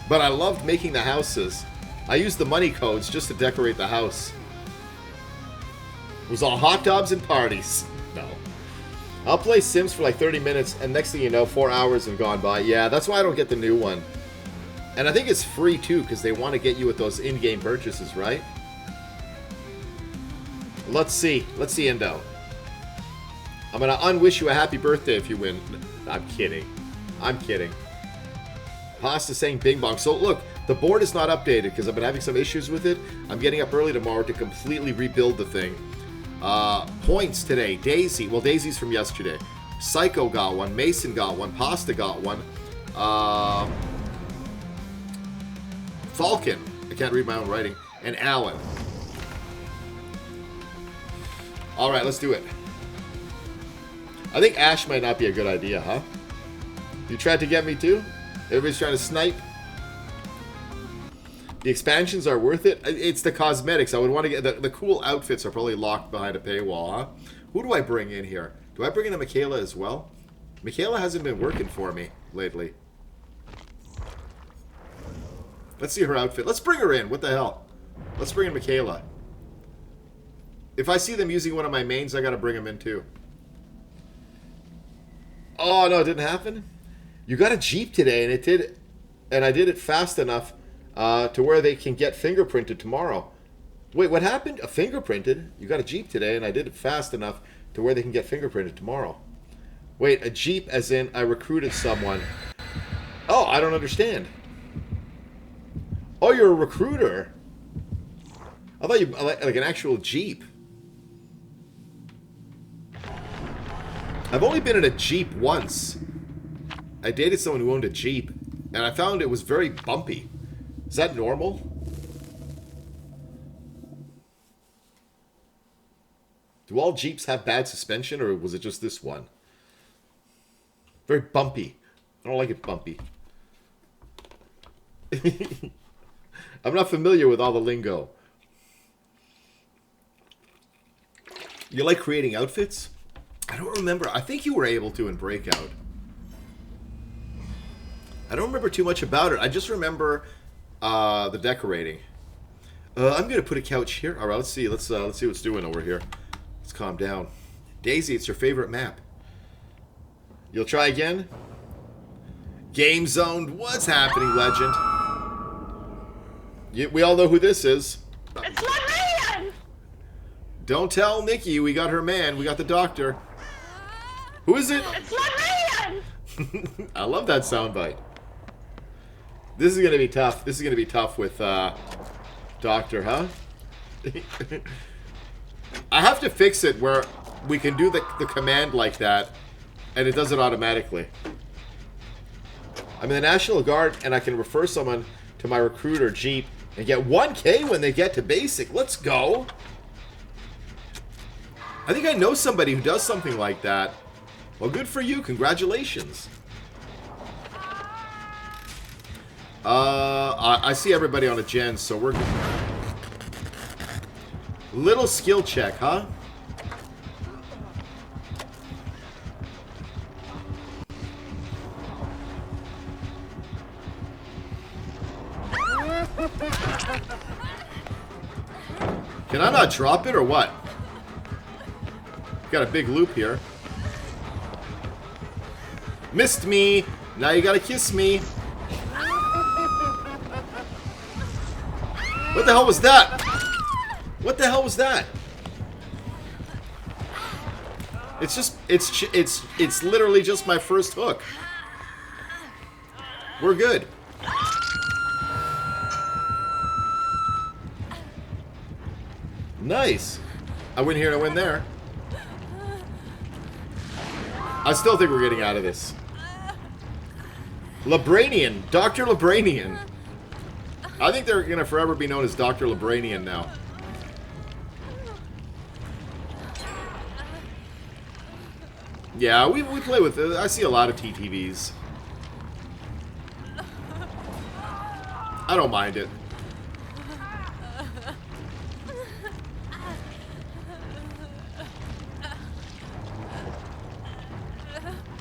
But I loved making the houses. I used the money codes just to decorate the house. It was all hot dogs and parties. No. I'll play Sims for like 30 minutes, and next thing you know, 4 hours have gone by. Yeah, that's why I don't get the new one. And I think it's free, too, because they want to get you with those in-game purchases, right? Let's see. Let's see, Indo. I'm going to unwish you a happy birthday if you win. I'm kidding. I'm kidding. Pasta saying bing bong. So, look, the board is not updated because I've been having some issues with it. I'm getting up early tomorrow to completely rebuild the thing. Points today. Daisy. Well, Daisy's from yesterday. Psycho got one. Mason got one. Pasta got one. Falcon. I can't read my own writing. And Alan. Alright, let's do it. I think Ash might not be a good idea, huh? You tried to get me too? Everybody's trying to snipe? The expansions are worth it? It's the cosmetics. I would want to get... The cool outfits are probably locked behind a paywall, huh? Who do I bring in here? Do I bring in a Michaela as well? Michaela hasn't been working for me lately. Let's see her outfit. Let's bring her in. What the hell? Let's bring in Michaela. If I see them using one of my mains, I gotta bring them in too. Oh, no, it didn't happen? You got a Jeep today, and it did... And I did it fast enough to where they can get fingerprinted tomorrow. Wait, what happened? A fingerprinted? You got a Jeep today, and I did it fast enough to where they can get fingerprinted tomorrow. Wait, a Jeep as in I recruited someone. Oh, I don't understand. Oh, you're a recruiter. I thought you like an actual Jeep. I've only been in a Jeep once. I dated someone who owned a Jeep, and I found it was very bumpy. Is that normal? Do all Jeeps have bad suspension, or was it just this one? Very bumpy. I don't like it bumpy. I'm not familiar with all the lingo. You like creating outfits? I don't remember. I think you were able to in Breakout. I don't remember too much about it. I just remember the decorating. I'm gonna put a couch here. All right, let's see. Let's see what's doing over here. Let's calm down. Daisy, it's your favorite map. You'll try again? Game zoned. What's happening, legend? We all know who this is. It's Lorraine! Don't tell Nikki. We got her man. We got the doctor. Who is it? It's Lorraine! I love that soundbite. This is gonna be tough. This is gonna be tough with Doctor, huh? I have to fix it where we can do the command like that, and it does it automatically. I'm in the National Guard, and I can refer someone to my recruiter Jeep and get 1K when they get to basic. Let's go. I think I know somebody who does something like that. Well, good for you. Congratulations. I see everybody on a gen, so we're good. Little skill check, huh? Can I not drop it or what? Got a big loop here. Missed me. Now you gotta kiss me. What the hell was that? What the hell was that? It's just, it's literally just my first hook. We're good. Nice. I win here and I win there. I still think we're getting out of this. Libranian. Dr. Libranian. I think they're going to forever be known as Dr. Libranian now. Yeah, we play with it. I see a lot of TTVs. I don't mind it.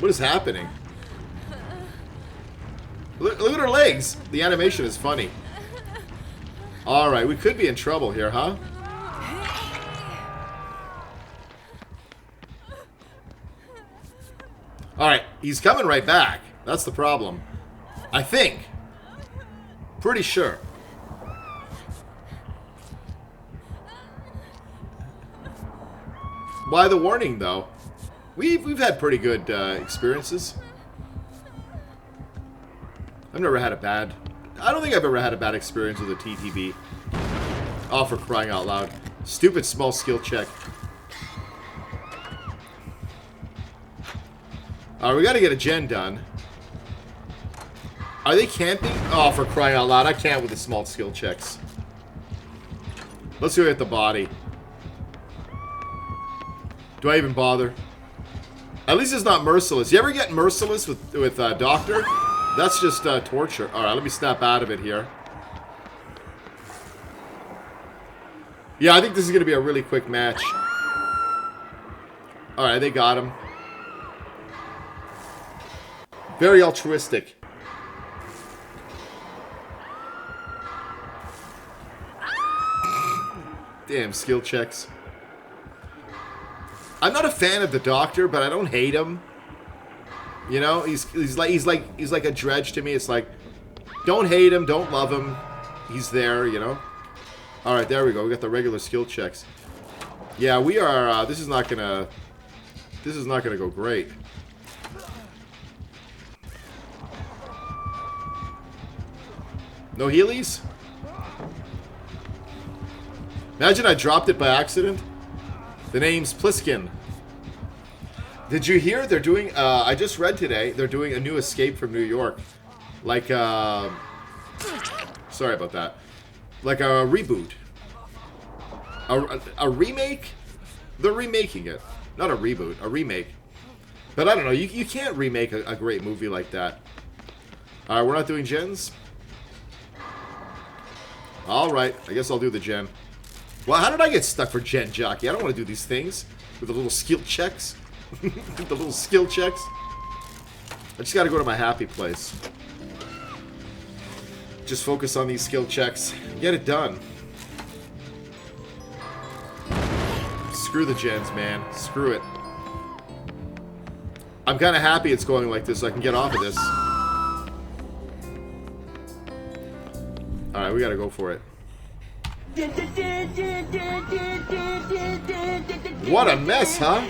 What is happening? Look at her legs. The animation is funny. Alright, we could be in trouble here, huh? Alright, he's coming right back. That's the problem. I think. Pretty sure. Why the warning, though? We've had pretty good experiences. I've never had a bad... I don't think I've ever had a bad experience with a TTB. Oh, for crying out loud. Stupid small skill check. Alright, we gotta get a gen done. Are they camping? Oh, for crying out loud. I can't with the small skill checks. Let's go hit the body. Do I even bother? At least it's not merciless. You ever get merciless with Doctor? That's just torture. Alright, let me snap out of it here. Yeah, I think this is going to be a really quick match. Alright, they got him. Very altruistic. Damn, skill checks. I'm not a fan of the Doctor, but I don't hate him. You know, he's like a Dredge to me. It's like, don't hate him, don't love him. He's there, you know. All right, there we go. We got the regular skill checks. Yeah, we are. This is not gonna go great. No Heelys? Imagine I dropped it by accident. The name's Pliskin. Did you hear they're doing, I just read today, they're doing a new Escape from New York. Like, sorry about that. Like a reboot. A remake? They're remaking it. Not a reboot, a remake. But I don't know, you can't remake a great movie like that. Alright, we're not doing gens? Alright, I guess I'll do the gen. Well, how did I get stuck for gen jockey? I don't want to do these things with the little skill checks. The little skill checks. I just got to go to my happy place. Just focus on these skill checks. Get it done. Screw the gens, man. Screw it. I'm kind of happy it's going like this so I can get off of this. Alright, we got to go for it. What a mess, huh?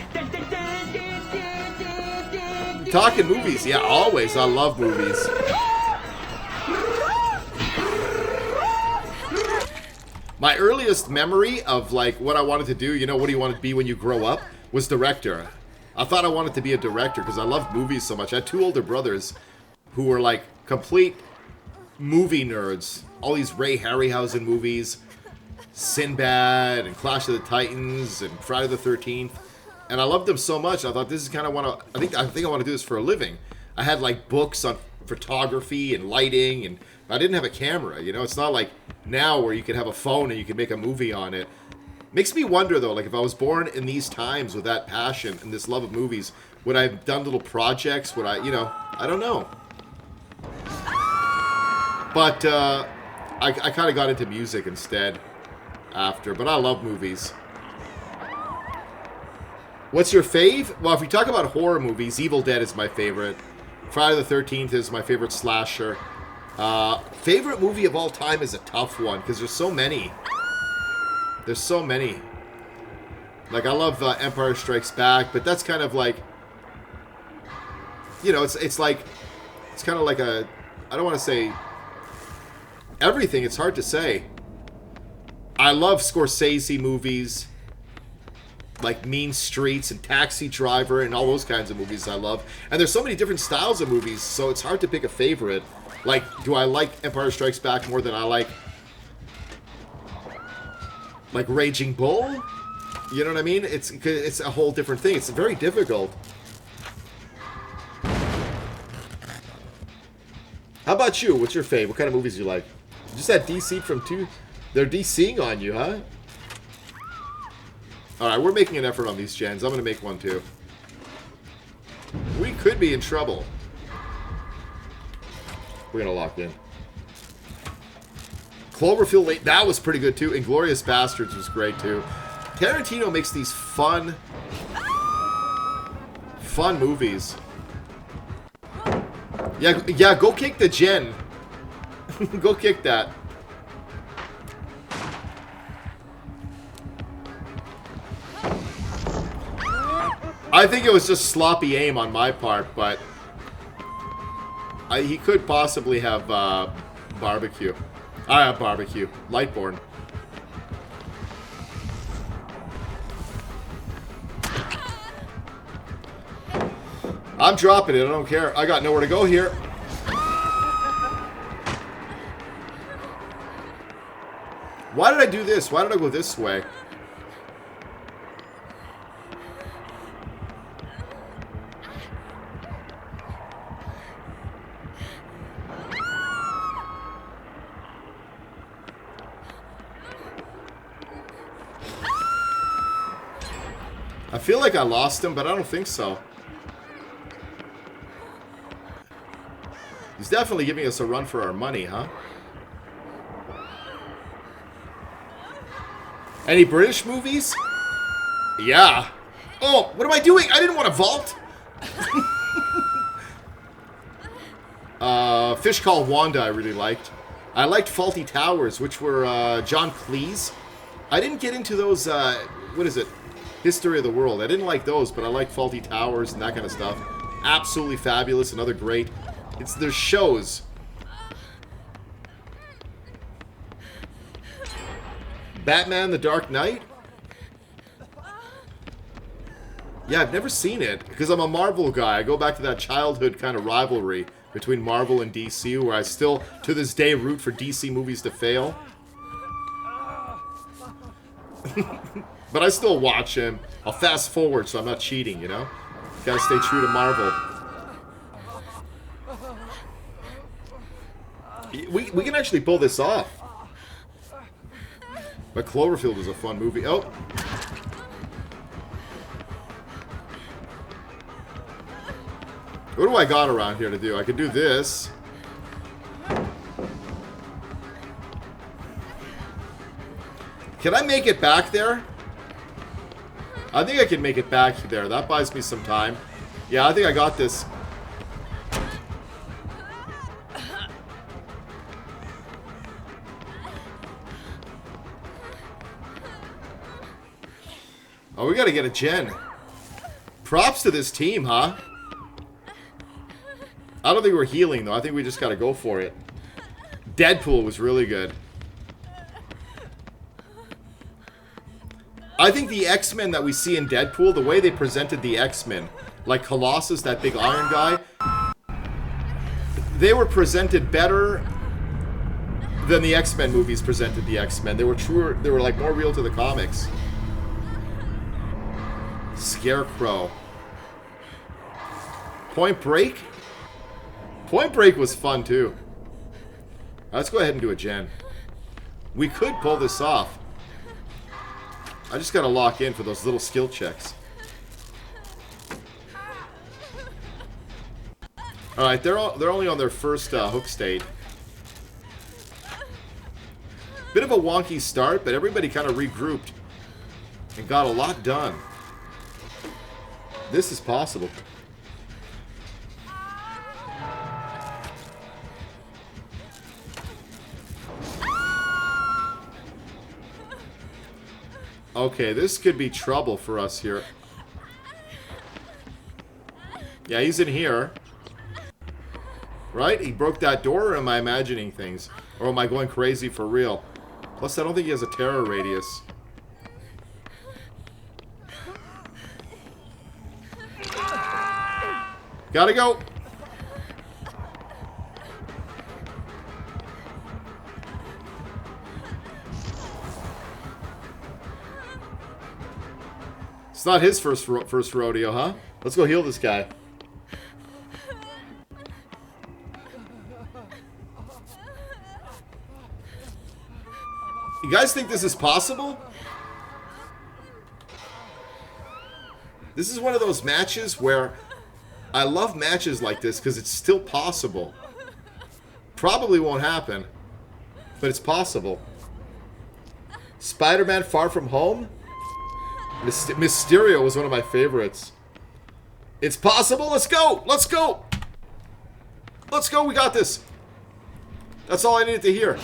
Talking movies. Yeah, always. I love movies. My earliest memory of, like, what I wanted to do, you know, what do you want to be when you grow up, was director. I thought I wanted to be a director because I loved movies so much. I had two older brothers who were, like, complete movie nerds. All these Ray Harryhausen movies. Sinbad and Clash of the Titans and Friday the 13th, and I loved them so much. I thought this is kind of what I think I want to do this for a living. I had like books on photography and lighting, and I didn't have a camera. You know, it's not like now where you can have a phone and you can make a movie on it. Makes me wonder though, like if I was born in these times with that passion and this love of movies, would I have done little projects? Would I, you know, I don't know. But I kind of got into music instead. After, but I love movies. What's your fave? Well, if we talk about horror movies, Evil Dead is my favorite. Friday the 13th is my favorite slasher. Favorite movie of all time is a tough one because there's so many. There's so many. Like I love Empire Strikes Back, but that's kind of like, you know, it's like, it's kind of like a, I don't want to say everything. It's hard to say. I love Scorsese movies, like Mean Streets and Taxi Driver and all those kinds of movies I love. And there's so many different styles of movies, so it's hard to pick a favorite. Like, do I like Empire Strikes Back more than I like Raging Bull? You know what I mean? It's a whole different thing. It's very difficult. How about you? What's your fave? What kind of movies do you like? You just had DC from two... They're DCing on you, huh? Alright, we're making an effort on these gens. I'm going to make one too. We could be in trouble. We're going to lock in. Cloverfield Lane, that was pretty good too. Inglourious Bastards was great too. Tarantino makes these fun movies. Yeah, go kick the gen. Go kick that. I think it was just sloppy aim on my part, but he could possibly have barbecue. I have barbecue. Lightborn. I'm dropping it. I don't care. I got nowhere to go here. Why did I do this? Why did I go this way? I feel like I lost him, but I don't think so. He's definitely giving us a run for our money, huh? Any British movies? Yeah. Oh, what am I doing? I didn't want to vault. Fish Called Wanda I really liked. I liked Faulty Towers, which were John Cleese. I didn't get into those, what is it? History of the World. I didn't like those, but I liked Faulty Towers and that kind of stuff. Absolutely fabulous. Another great. There's shows. Batman The Dark Knight? Yeah, I've never seen it, because I'm a Marvel guy. I go back to that childhood kind of rivalry between Marvel and DC, where I still, to this day, root for DC movies to fail. But I still watch him. I'll fast forward so I'm not cheating, you know? Gotta stay true to Marvel. We can actually pull this off. But Cloverfield was a fun movie. Oh! What do I got around here to do? I can do this. Can I make it back there? I think I can make it back there. That buys me some time. Yeah, I think I got this. Oh, we gotta get a gen. Props to this team, huh? I don't think we're healing, though. I think we just gotta go for it. Deadpool was really good. I think the X-Men that we see in Deadpool, the way they presented the X-Men, like Colossus, that big iron guy, they were presented better than the X-Men movies presented the X-Men. They were truer, they were like more real to the comics. Scarecrow. Point Break? Point Break was fun too. Let's go ahead and do a gen. We could pull this off. I just gotta lock in for those little skill checks. Alright, they're only on their first hook state. Bit of a wonky start, but everybody kind of regrouped and got a lot done. This is possible. Okay, this could be trouble for us here. Yeah, he's in here. Right? He broke that door, or am I imagining things? Or am I going crazy for real? Plus, I don't think he has a terror radius. Gotta go! It's not his first rodeo, huh? Let's go heal this guy. You guys think this is possible? This is one of those matches where I love matches like this because it's still possible. Probably won't happen, but it's possible. Spider-Man Far From Home? Mysterio was one of my favorites. It's possible. Let's go. Let's go. Let's go. We got this. That's all I needed to hear.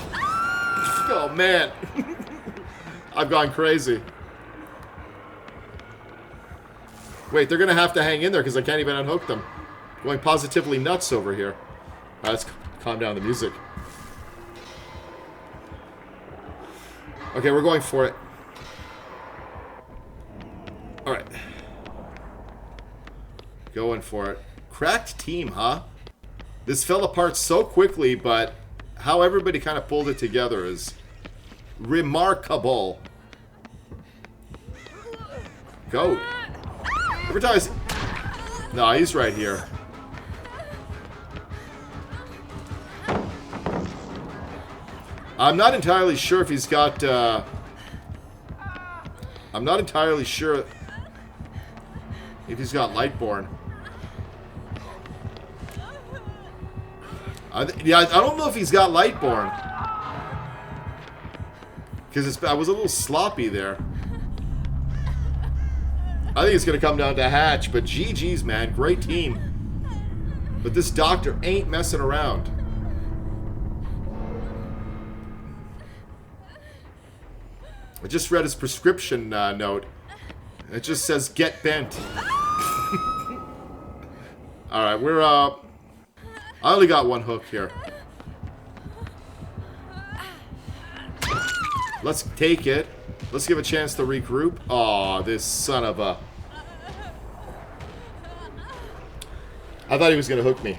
Oh, man. I've gone crazy. Wait, they're going to have to hang in there because I can't even unhook them. Going positively nuts over here. All right, let's calm down the music. Okay, we're going for it. Alright. Going for it. Cracked team, huh? This fell apart so quickly, but how everybody kind of pulled it together is remarkable. Go. Every time I see... No, he's right here. I'm not entirely sure if he's got... I'm not entirely sure if he's got Lightborn. Yeah, I don't know if he's got Lightborn. Because I was a little sloppy there. I think it's going to come down to Hatch, but GG's, man. Great team. But this doctor ain't messing around. I just read his prescription note. It just says, get bent. Alright, we're, I only got one hook here. Let's take it. Let's give a chance to regroup. Aw, this son of a... I thought he was going to hook me.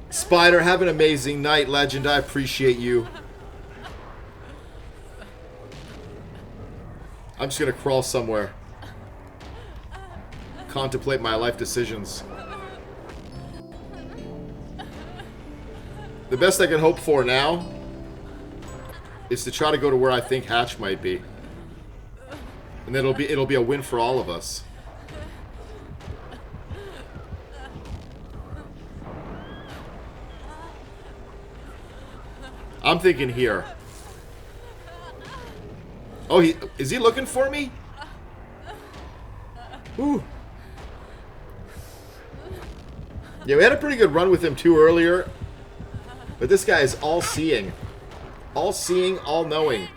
Spider, have an amazing night, legend. I appreciate you. I'm just going to crawl somewhere. Contemplate my life decisions. The best I can hope for now is to try to go to where I think Hatch might be. And then it'll be a win for all of us. I'm thinking here. Oh, is he looking for me? Ooh. Yeah, we had a pretty good run with him too earlier. But this guy is all-seeing. All-seeing, all-knowing.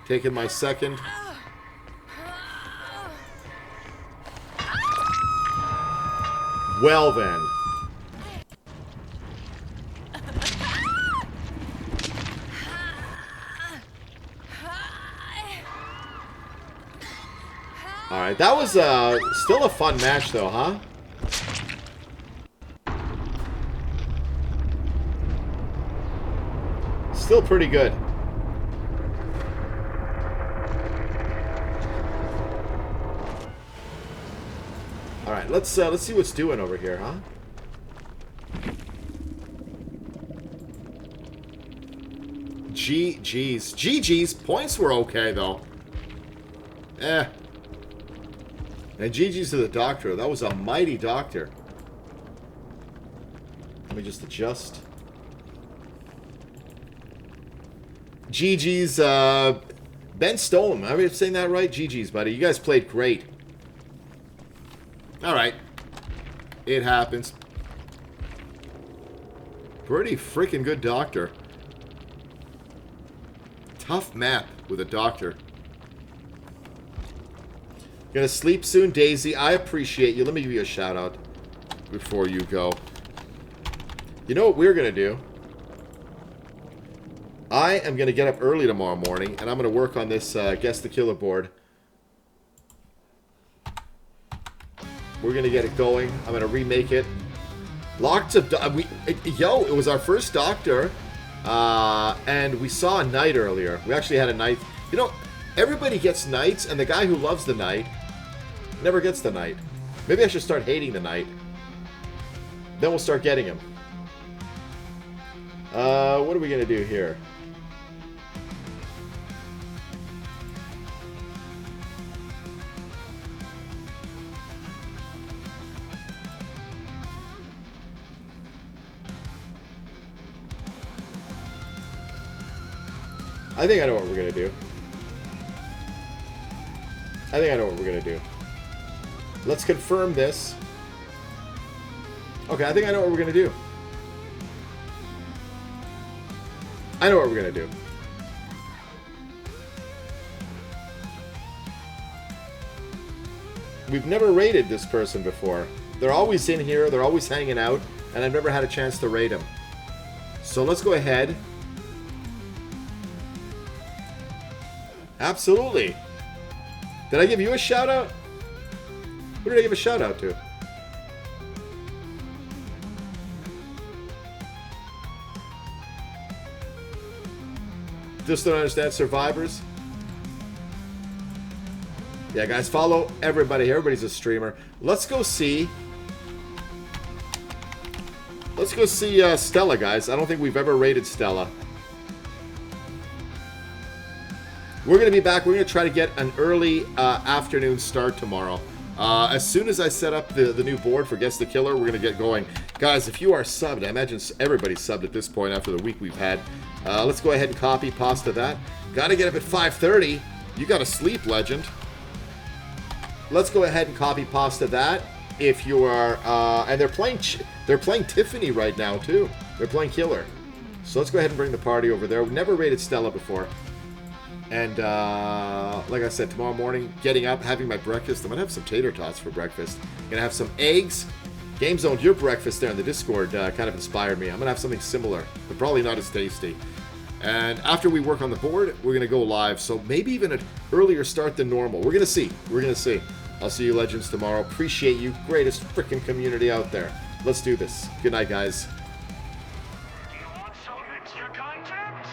Taking my second. Well then. Alright, that was still a fun match though, huh? Still pretty good. Alright, let's see what's doing over here, huh? GG's. GG's. Points were okay though. Eh. And GG's to the doctor. That was a mighty doctor. Let me just adjust. GG's, Ben Stolem. Am I saying that right? GG's, buddy. You guys played great. Alright. It happens. Pretty freaking good doctor. Tough map with a doctor. Gonna sleep soon, Daisy. I appreciate you. Let me give you a shout out before you go. You know what we're gonna do? I am gonna get up early tomorrow morning, and I'm gonna work on this Guess the Killer board. We're gonna get it going. I'm gonna remake it. Lots of yo, it was our first doctor, and we saw a knight earlier. We actually had a knight. You know, everybody gets knights, and the guy who loves the knight never gets the knight. Maybe I should start hating the knight. Then we'll start getting him. What are we gonna do here? I think I know what we're gonna do. I think I know what we're gonna do. Let's confirm this. Okay, I think I know what we're gonna do. I know what we're gonna do. We've never raided this person before. They're always in here, they're always hanging out, and I've never had a chance to raid them. So let's go ahead. Absolutely. Did I give you a shout out? Who did I give a shout out to? Just don't understand survivors. Yeah, guys, follow everybody. Everybody's a streamer. Let's go see. Let's go see Stella, guys. I don't think we've ever raided Stella. We're going to be back. We're going to try to get an early afternoon start tomorrow. As soon as I set up the new board for Guess the Killer, we're going to get going. Guys, if you are subbed, I imagine everybody's subbed at this point after the week we've had. Let's go ahead and copy pasta that. Got to get up at 5:30. You got to sleep, legend. Let's go ahead and copy pasta that. If you are, and they're playing Tiffany right now too. They're playing Killer. So let's go ahead and bring the party over there. We've never rated Stella before. And like I said, tomorrow morning, getting up, having my breakfast. I'm gonna have some tater tots for breakfast. Gonna have some eggs. Game Zone, your breakfast there in the Discord kind of inspired me. I'm gonna have something similar, but probably not as tasty. And after we work on the board, we're gonna go live. So maybe even an earlier start than normal. We're gonna see. We're gonna see. I'll see you legends tomorrow. Appreciate you. Greatest freaking community out there. Let's do this. Good night, guys. Do you want some extra content?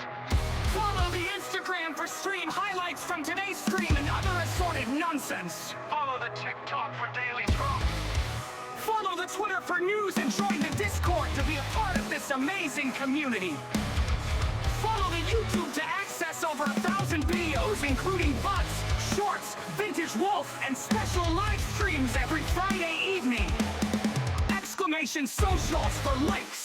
Follow the Instagram for stream highlights from today's stream and other assorted nonsense. Follow the TikTok for daily talk. Follow the Twitter for news and join the Discord to be a part of this amazing community. Follow the YouTube to access over 1,000 videos, including VODs, shorts, vintage wolf, and special live streams every Friday evening. Exclamation socials for likes,